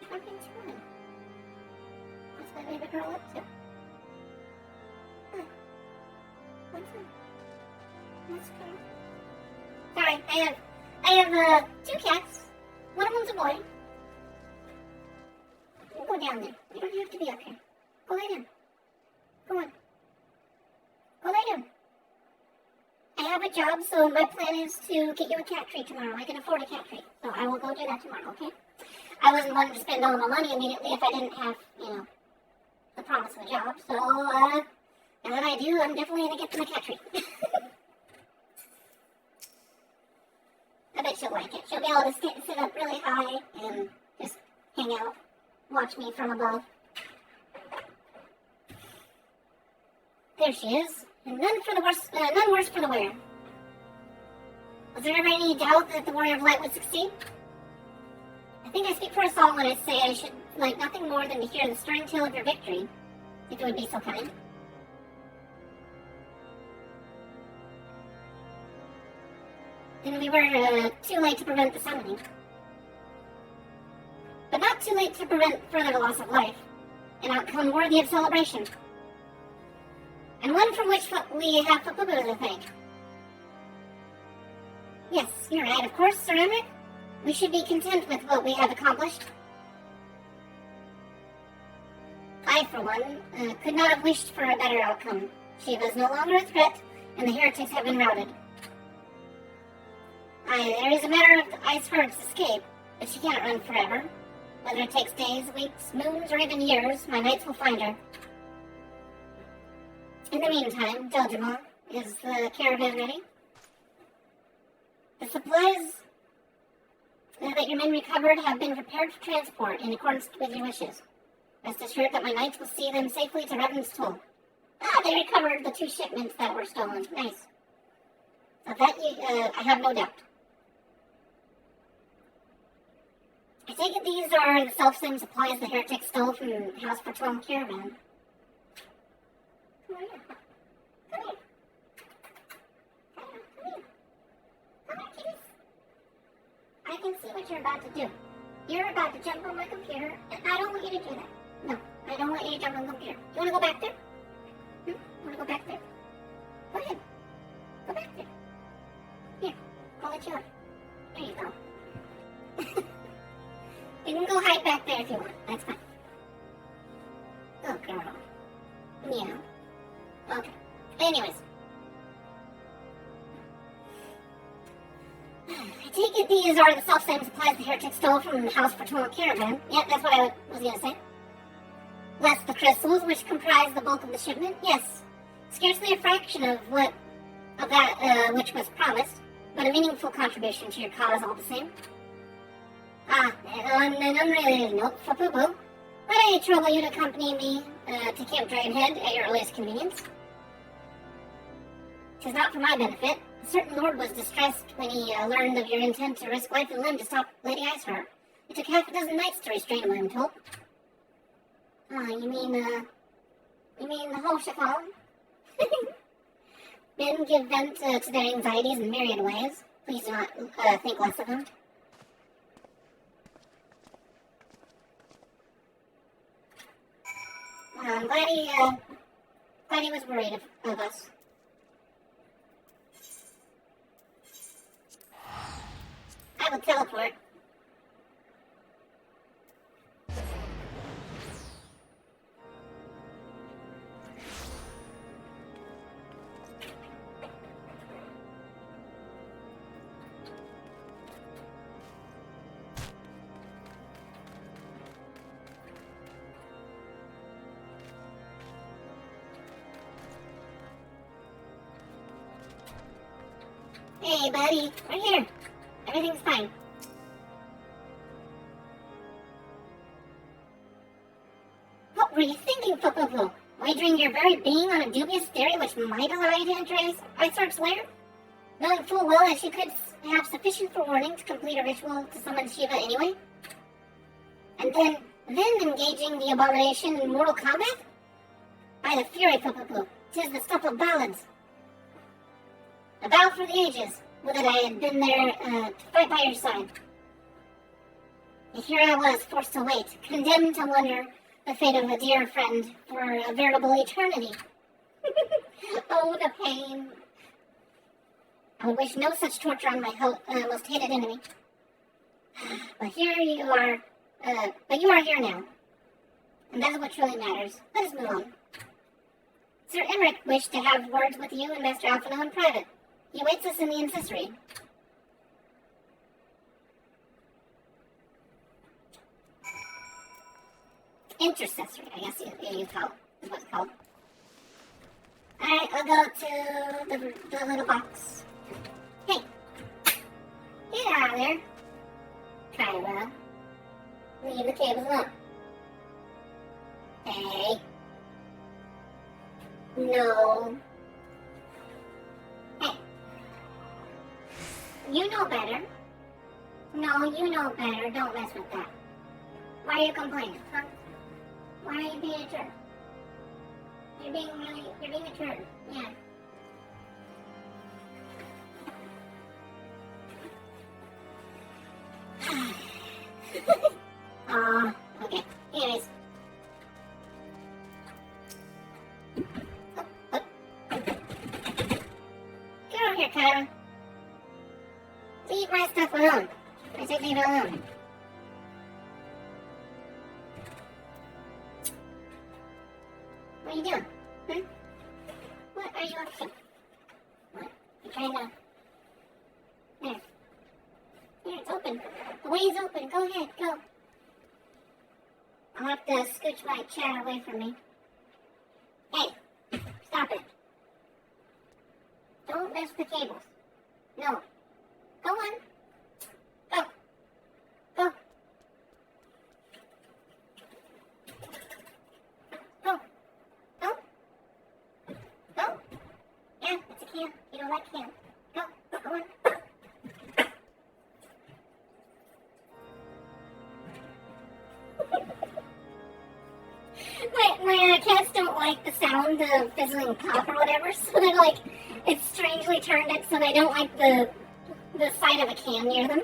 Fucking try. What's my baby girl up to? What's that? That's cool. Sorry, I have two cats. One of them's a boy. You go down there. You don't have to be up here. Go lay down. Go on. Go lay down. I have a job, so my plan is to get you a cat treat tomorrow. I can afford a cat treat, so I will go do that tomorrow, okay? I wasn't wanting to spend all my money immediately if I didn't have, the promise of a job, so, now that I do, I'm definitely gonna get them a cat treat. I bet she'll like it. She'll be able to sit up really high and just hang out, watch me from above. There she is. And none worse for the wearer. Was there ever any doubt that the Warrior of Light would succeed? I think I speak for us all when I say I should like nothing more than to hear the stirring tale of your victory, if you would be so kind. Then we were too late to prevent the summoning. But not too late to prevent further loss of life. An outcome worthy of celebration. And one from which we have Fapubu to thank. Yes, you're right, of course, Sir Emmerich. We should be content with what we have accomplished. I, for one, could not have wished for a better outcome. Shiva is no longer a threat, and the heretics have been routed. There is a matter of the Ice Heart's escape, but she can't run forever. Whether it takes days, weeks, moons, or even years, my knights will find her. In the meantime, Deljima, is the caravan ready? The supplies that your men recovered have been prepared for transport in accordance with your wishes. Rest assured that my knights will see them safely to Revan's Toll. They recovered the 2 shipments that were stolen. Nice. Of that, I have no doubt. I take it these are the self-same supplies the heretics stole from House Fortuum caravan. Come here. Come here. Come here, kitties. I can see what you're about to do. You're about to jump on my computer, and I don't want you to do that. No, I don't want you to jump on the computer. You want to go back there? You want to go back there? Go ahead. Go back there. Here, I'll let you up. There you go. You can go hide back there if you want. That's fine. Oh, girl. Yeah. Okay. Anyways. I take it these are the self-same supplies the heretics stole from the House Fortuum caravan. Yeah, that's what I was going to say. Less the crystals, which comprise the bulk of the shipment. Yes. Scarcely a fraction of that which was promised, but a meaningful contribution to your cause all the same. On an unrelated note, Fapubu, might I trouble you to accompany me to Camp Dragonhead at your earliest convenience? 'Tis not for my benefit. A certain lord was distressed when he learned of your intent to risk life and limb to stop Lady Iceheart. It took half a dozen knights to restrain him, I'm told. You mean the whole Chacon? Men give vent to their anxieties in myriad ways. Please do not think less of them. I'm glad he was worried of us. I will teleport. Hey, buddy, we're here. Everything's fine. What were you thinking, Popopo? Wagering your very being on a dubious theory which might allow you to enter Iceheart's lair? Knowing full well that she could have sufficient forewarning to complete a ritual to summon Shiva anyway? And then engaging the abomination in mortal combat? By the fury, Popopo, 'tis the stuff of ballads. A battle for the ages. Would that I had been there to fight by your side. And here I was, forced to wait, condemned to wonder the fate of a dear friend for a veritable eternity. Oh, the pain. I would wish no such torture on my most hated enemy. But here you are, but you are here now. And that is what truly matters. Let us move on. Sir Emmerich wished to have words with you and Master Alphino in private. He waits us in the ancestry. Intercessory, I guess you call it, is what it's called. Alright, I'll go to the little box. Hey! Get out of there. Kyra. Leave the cables up. Hey. No. Hey. You know better. No, you know better. Don't mess with that. Why are you complaining, huh? Why are you being a jerk? You're being a jerk. Yeah. Okay. Anyways. Get over here, Kyra. Leave my stuff alone. I said leave it alone. What are you doing? Hmm? What are you up to? What? You're trying to... There. There, it's open. The way is open. Go ahead, go. I'll have to scooch my chair away from me. Hey, stop it. Don't mess with the cables. No. Go on. Go. Go. Go. Go. Go. Yeah, it's a can. You don't like can. Go. Go on. My cats don't like the sound of fizzling pop or whatever, so they're like, it's strangely turned it so they don't like the sight of a can near them.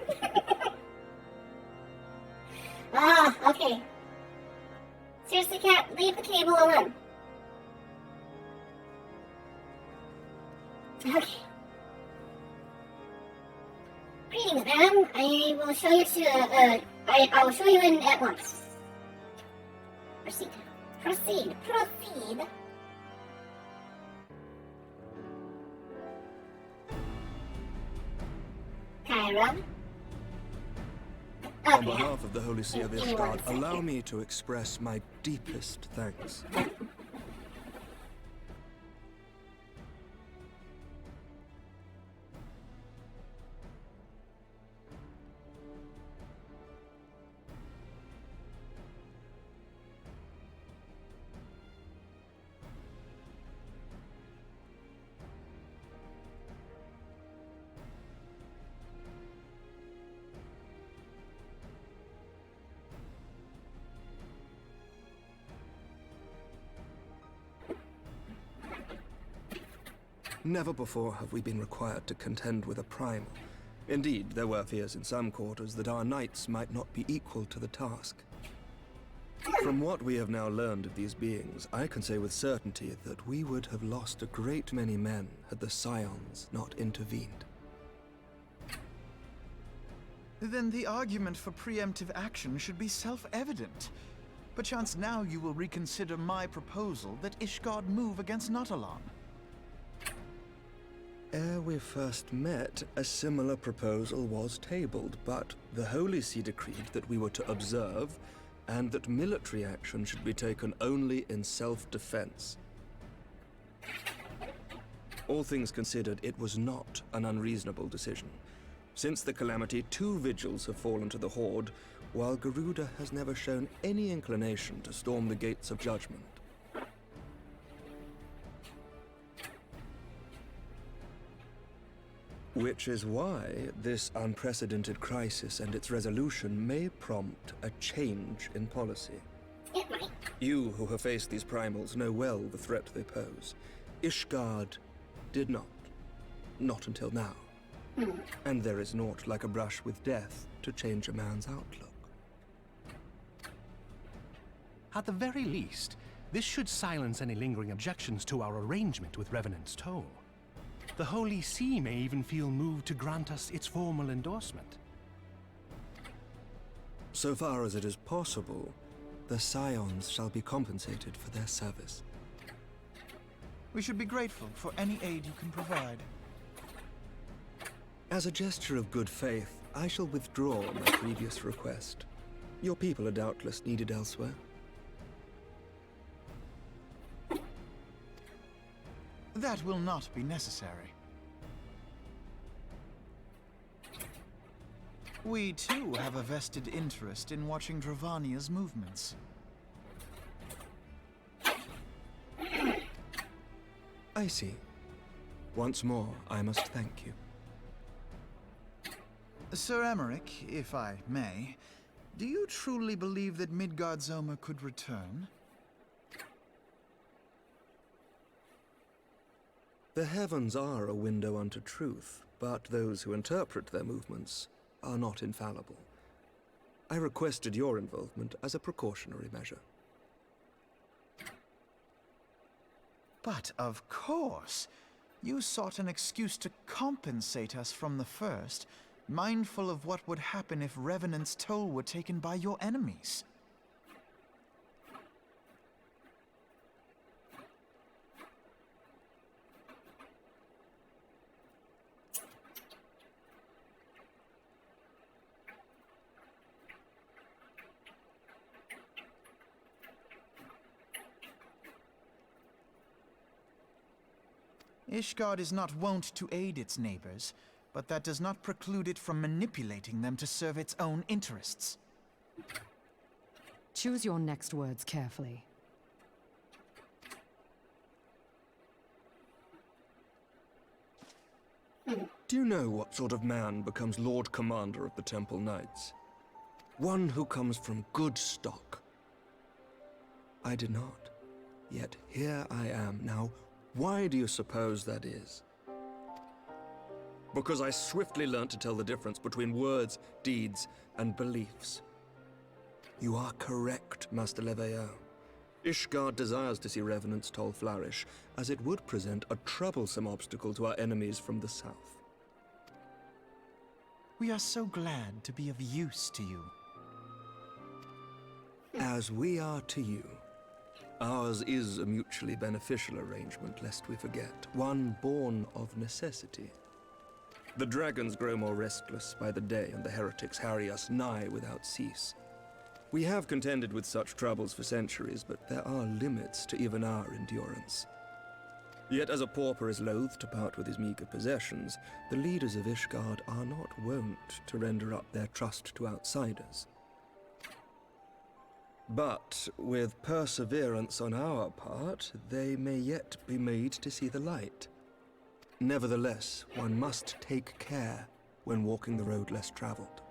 Okay. Seriously, cat, leave the cable alone. Okay. Greetings, madam. I will show you to, I will show you in at once. Proceed. Proceed. Proceed. Kyra. On behalf of the Holy See of Ishtard, allow me to express my deepest thanks. Never before have we been required to contend with a primal. Indeed, there were fears in some quarters that our knights might not be equal to the task. From what we have now learned of these beings, I can say with certainty that we would have lost a great many men had the Scions not intervened. Then the argument for preemptive action should be self-evident. Perchance now you will reconsider my proposal that Ishgard move against Nautalon. Ere we first met, a similar proposal was tabled, but the Holy See decreed that we were to observe, and that military action should be taken only in self-defense. All things considered, it was not an unreasonable decision. Since the calamity, 2 vigils have fallen to the Horde, while Garuda has never shown any inclination to storm the gates of judgment. Which is why this unprecedented crisis and its resolution may prompt a change in policy. You who have faced these primals know well the threat they pose. Ishgard did not. Not until now. And there is naught like a brush with death to change a man's outlook. At the very least, this should silence any lingering objections to our arrangement with Revenant's Toll. The Holy See may even feel moved to grant us its formal endorsement. So far as it is possible, the Scions shall be compensated for their service. We should be grateful for any aid you can provide. As a gesture of good faith, I shall withdraw my previous request. Your people are doubtless needed elsewhere. That will not be necessary. We too have a vested interest in watching Dravania's movements. I see. Once more, I must thank you. Sir Emmerich, if I may, do you truly believe that Midgardsormr could return? The heavens are a window unto truth, but those who interpret their movements are not infallible. I requested your involvement as a precautionary measure. But of course, you sought an excuse to compensate us from the first, mindful of what would happen if Revenant's Toll were taken by your enemies. Ishgard is not wont to aid its neighbors, but that does not preclude it from manipulating them to serve its own interests. Choose your next words carefully. Do you know what sort of man becomes Lord Commander of the Temple Knights? One who comes from good stock. I did not. Yet here I am now. Why do you suppose that is? Because I swiftly learned to tell the difference between words, deeds, and beliefs. You are correct, Master Leveilleur. Ishgard desires to see Revenant's Toll flourish, as it would present a troublesome obstacle to our enemies from the south. We are so glad to be of use to you. As we are to you. Ours is a mutually beneficial arrangement, lest we forget, one born of necessity. The dragons grow more restless by the day, and the heretics harry us nigh without cease. We have contended with such troubles for centuries, but there are limits to even our endurance. Yet as a pauper is loath to part with his meager possessions, the leaders of Ishgard are not wont to render up their trust to outsiders. But with perseverance on our part, they may yet be made to see the light. Nevertheless, one must take care when walking the road less traveled.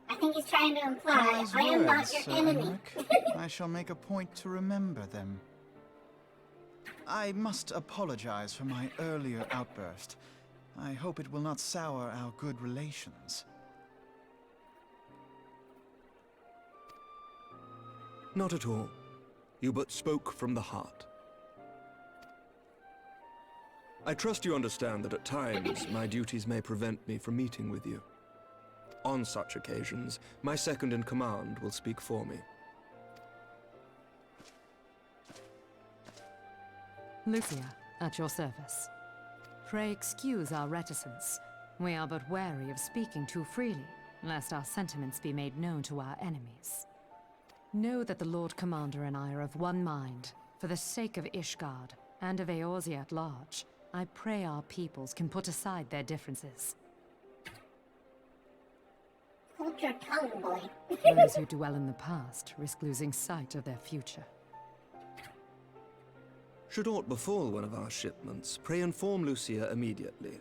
I think he's trying to imply Wise I am not words, your Sir enemy. Emmerich. I shall make a point to remember them. I must apologize for my earlier outburst. I hope it will not sour our good relations. Not at all. You but spoke from the heart. I trust you understand that at times my duties may prevent me from meeting with you. On such occasions, my second-in-command will speak for me. Lucia, at your service. Pray excuse our reticence. We are but wary of speaking too freely, lest our sentiments be made known to our enemies. Know that the Lord Commander and I are of one mind. For the sake of Ishgard, and of Eorzea at large, I pray our peoples can put aside their differences. Hold your tongue, boy. Those who dwell in the past risk losing sight of their future. Should aught befall one of our shipments, pray inform Lucia immediately.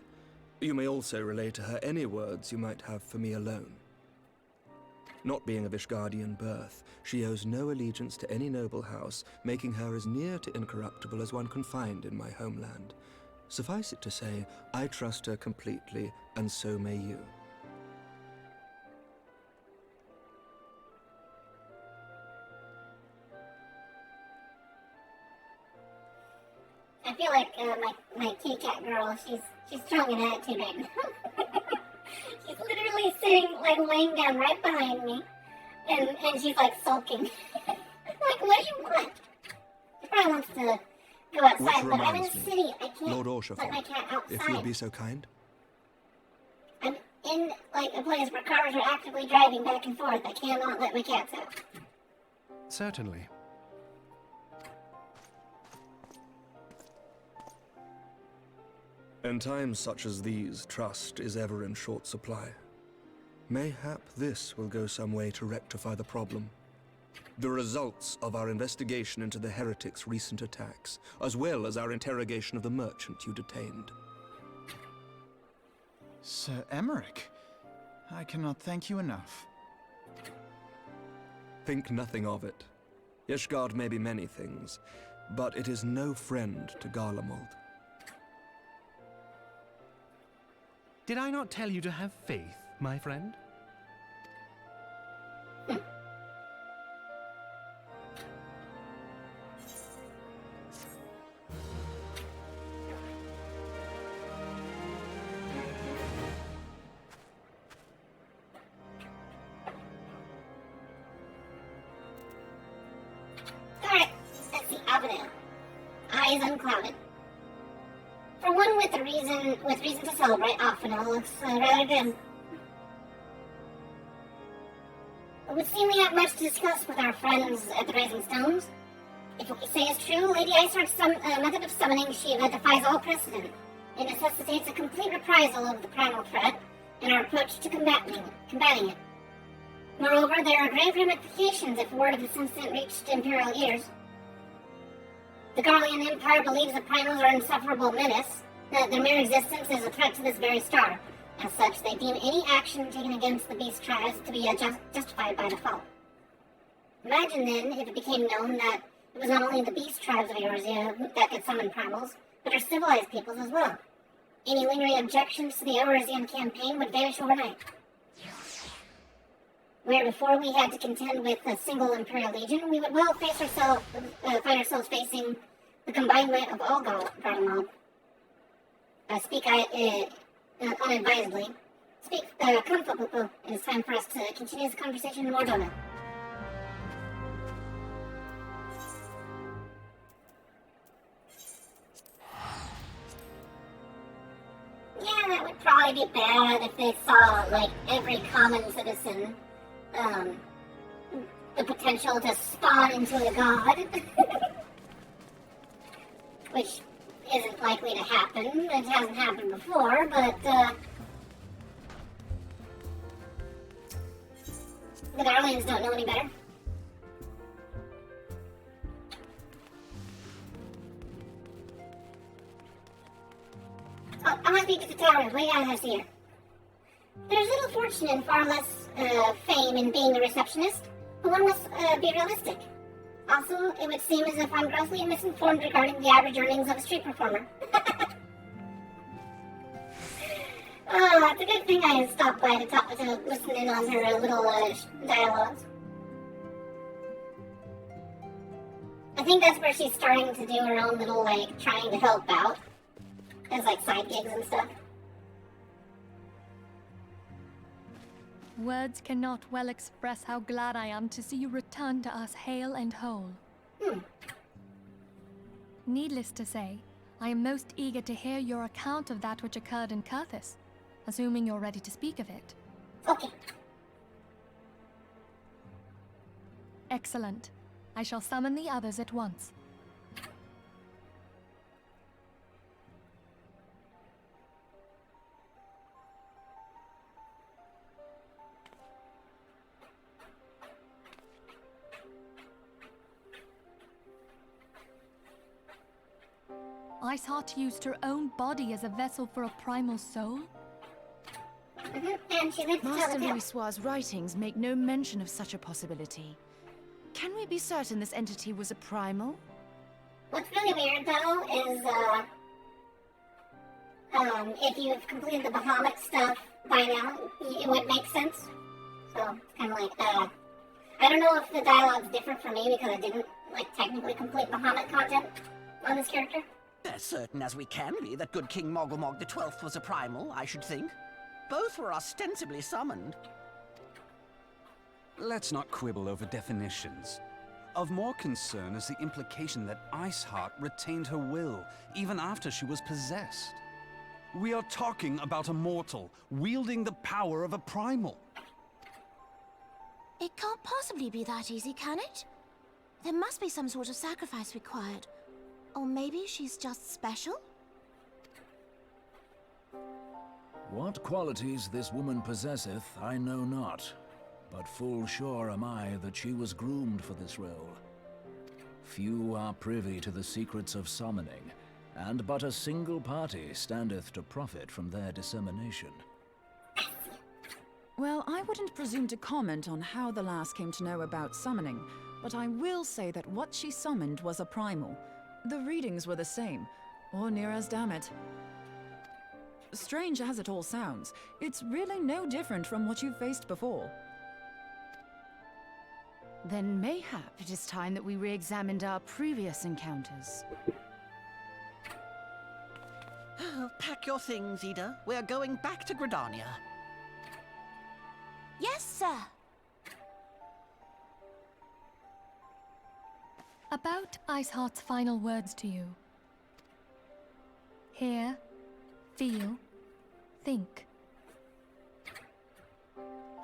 You may also relay to her any words you might have for me alone. Not being of Ishgardian birth, she owes no allegiance to any noble house, making her as near to incorruptible as one can find in my homeland. Suffice it to say, I trust her completely, and so may you. I feel like my kitty cat girl, she's throwing an attitude right now. She's literally sitting, like, laying down right behind me, and she's, like, sulking. Like, what do you want? She probably wants to go outside, but I'm in the city. I can't Lord let my cat outside. if you would be so kind. I'm in, like, a place where cars are actively driving back and forth. I cannot let my cats out. Certainly. In times such as these, trust is ever in short supply. Mayhap this will go some way to rectify the problem. The results of our investigation into the heretics' recent attacks, as well as our interrogation of the merchant you detained. Sir Emmerich, I cannot thank you enough. Think nothing of it. Ishgard may be many things, but it is no friend to Garlemald. Did I not tell you to have faith, my friend? Alright, that's the avenue. Eyes unclouded. For one with reason to celebrate, Ophenal looks rather good. It would seem we have much to discuss with our friends at the Rising Stones. If what we say is true, Lady Iceheart's method of summoning Shiva defies all precedent. It necessitates a complete reprisal of the primal threat and our approach to combating it. Moreover, there are grave ramifications if word of this incident reached Imperial ears. The Garlean Empire believes the primals are an insufferable menace, that their mere existence is a threat to this very star. As such, they deem any action taken against the beast tribes to be justified by default. Imagine then if it became known that it was not only the beast tribes of Eorzea that could summon primals, but our civilized peoples as well. Any lingering objections to the Eorzean campaign would vanish overnight. Where before we had to contend with a single Imperial Legion, we would well find ourselves facing the combined might of all Garlemald. Speak unadvisedly. Come, Popo. It is time for us to continue this conversation in Mordona. Yeah, that would probably be bad if they saw, like, every common citizen, the potential to spawn into a god. Which isn't likely to happen. It hasn't happened before, but the Garleans don't know any better. Oh, I want to speak to the towers. What do you guys here? There's little fortune and far less fame in being a receptionist, but one must be realistic. Also, it would seem as if I'm grossly misinformed regarding the average earnings of a street performer. Oh, it's a good thing I stopped by to listen in on her little dialogues. I think that's where she's starting to do her own little, like, trying to help out. As, like, side gigs and stuff. Words cannot well express how glad I am to see you return to us hale and whole. Needless to say, I am most eager to hear your account of that which occurred in Kurthis, assuming you're ready to speak of it. Okay. Excellent. I shall summon the others at once. Iceheart used her own body as a vessel for a primal soul? And she lived to tell Master the tale. Louisoir's writings make no mention of such a possibility. Can we be certain this entity was a primal? What's really weird, though, is, if you've completed the Bahamut stuff by now, it would make sense. So, it's kind of like, I don't know if the dialogue's different for me because I didn't, like, technically complete Bahamut content on this character. As certain as we can be that good King Mogglmog the 12th was a primal, I should think. Both were ostensibly summoned. Let's not quibble over definitions. Of more concern is the implication that Iceheart retained her will, even after she was possessed. We are talking about a mortal, wielding the power of a primal. It can't possibly be that easy, can it? There must be some sort of sacrifice required. Or maybe she's just special? What qualities this woman possesseth, I know not. But full sure am I that she was groomed for this role. Few are privy to the secrets of summoning, and but a single party standeth to profit from their dissemination. Well, I wouldn't presume to comment on how the lass came to know about summoning, but I will say that what she summoned was a primal. The readings were the same, or near as damn it. Strange as it all sounds, it's really no different from what you've faced before. Then mayhap it is time that we re-examined our previous encounters. Pack your things, Ida. We're going back to Gridania. Yes, sir. About Iceheart's final words to you. Hear, feel, think.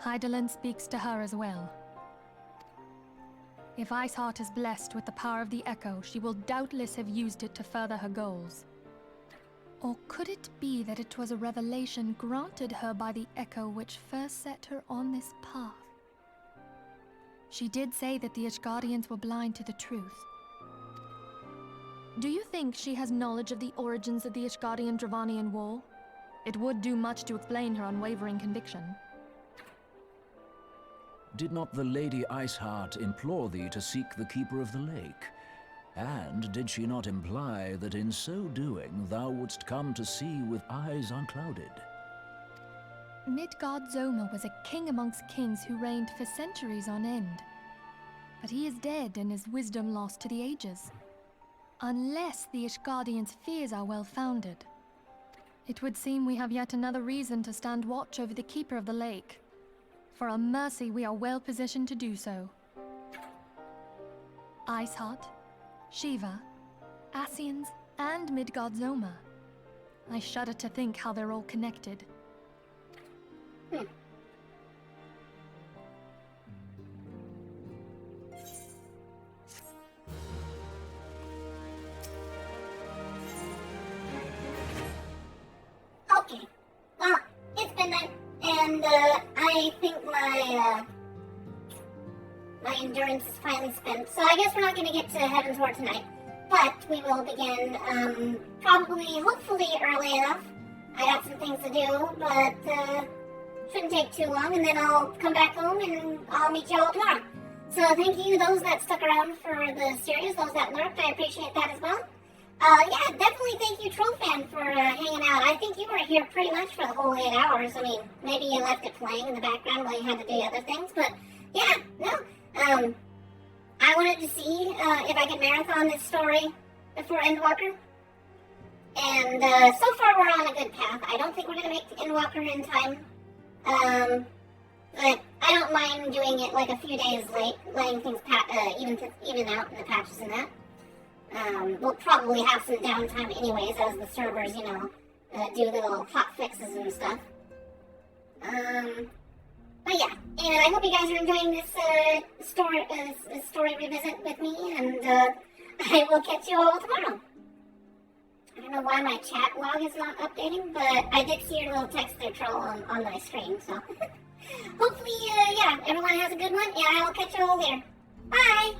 Hydaelyn speaks to her as well. If Iceheart is blessed with the power of the Echo, she will doubtless have used it to further her goals. Or could it be that it was a revelation granted her by the Echo which first set her on this path? She did say that the Ishgardians were blind to the truth. Do you think she has knowledge of the origins of the Ishgardian-Dravanian War? It would do much to explain her unwavering conviction. Did not the Lady Iceheart implore thee to seek the Keeper of the Lake? And did she not imply that in so doing thou wouldst come to see with eyes unclouded? Midgard-Zoma was a king amongst kings who reigned for centuries on end. But he is dead and his wisdom lost to the ages. Unless the Ishgardians' fears are well-founded. It would seem we have yet another reason to stand watch over the Keeper of the Lake. For a mercy, we are well positioned to do so. Iceheart, Shiva, Ascians, and Midgard-Zoma. I shudder to think how they're all connected. Okay. Well, it's been night, and I think my endurance is finally spent. So I guess we're not going to get to Heaven's Ward tonight, but we will begin probably, hopefully, early enough. I got some things to do, but shouldn't take too long, and then I'll come back home and I'll meet y'all tomorrow. So thank you, those that stuck around for the series, those that lurked, I appreciate that as well. Yeah, definitely thank you, Troll Fan, for hanging out. I think you were here pretty much for the whole 8 hours. I mean, maybe you left it playing in the background while you had to do other things, but yeah, no. I wanted to see if I could marathon this story before Endwalker. And so far we're on a good path. I don't think we're going to make Endwalker in time. But I don't mind doing it like a few days late, letting things even out in the patches and that. We'll probably have some downtime anyways as the servers, do little hot fixes and stuff. But yeah, and I hope you guys are enjoying this story revisit with me, and I will catch you all tomorrow. I don't know why my chat log is not updating, but I did see your little text there, Troll, on my screen, so... Hopefully, yeah, everyone has a good one, and I will catch you all there. Bye!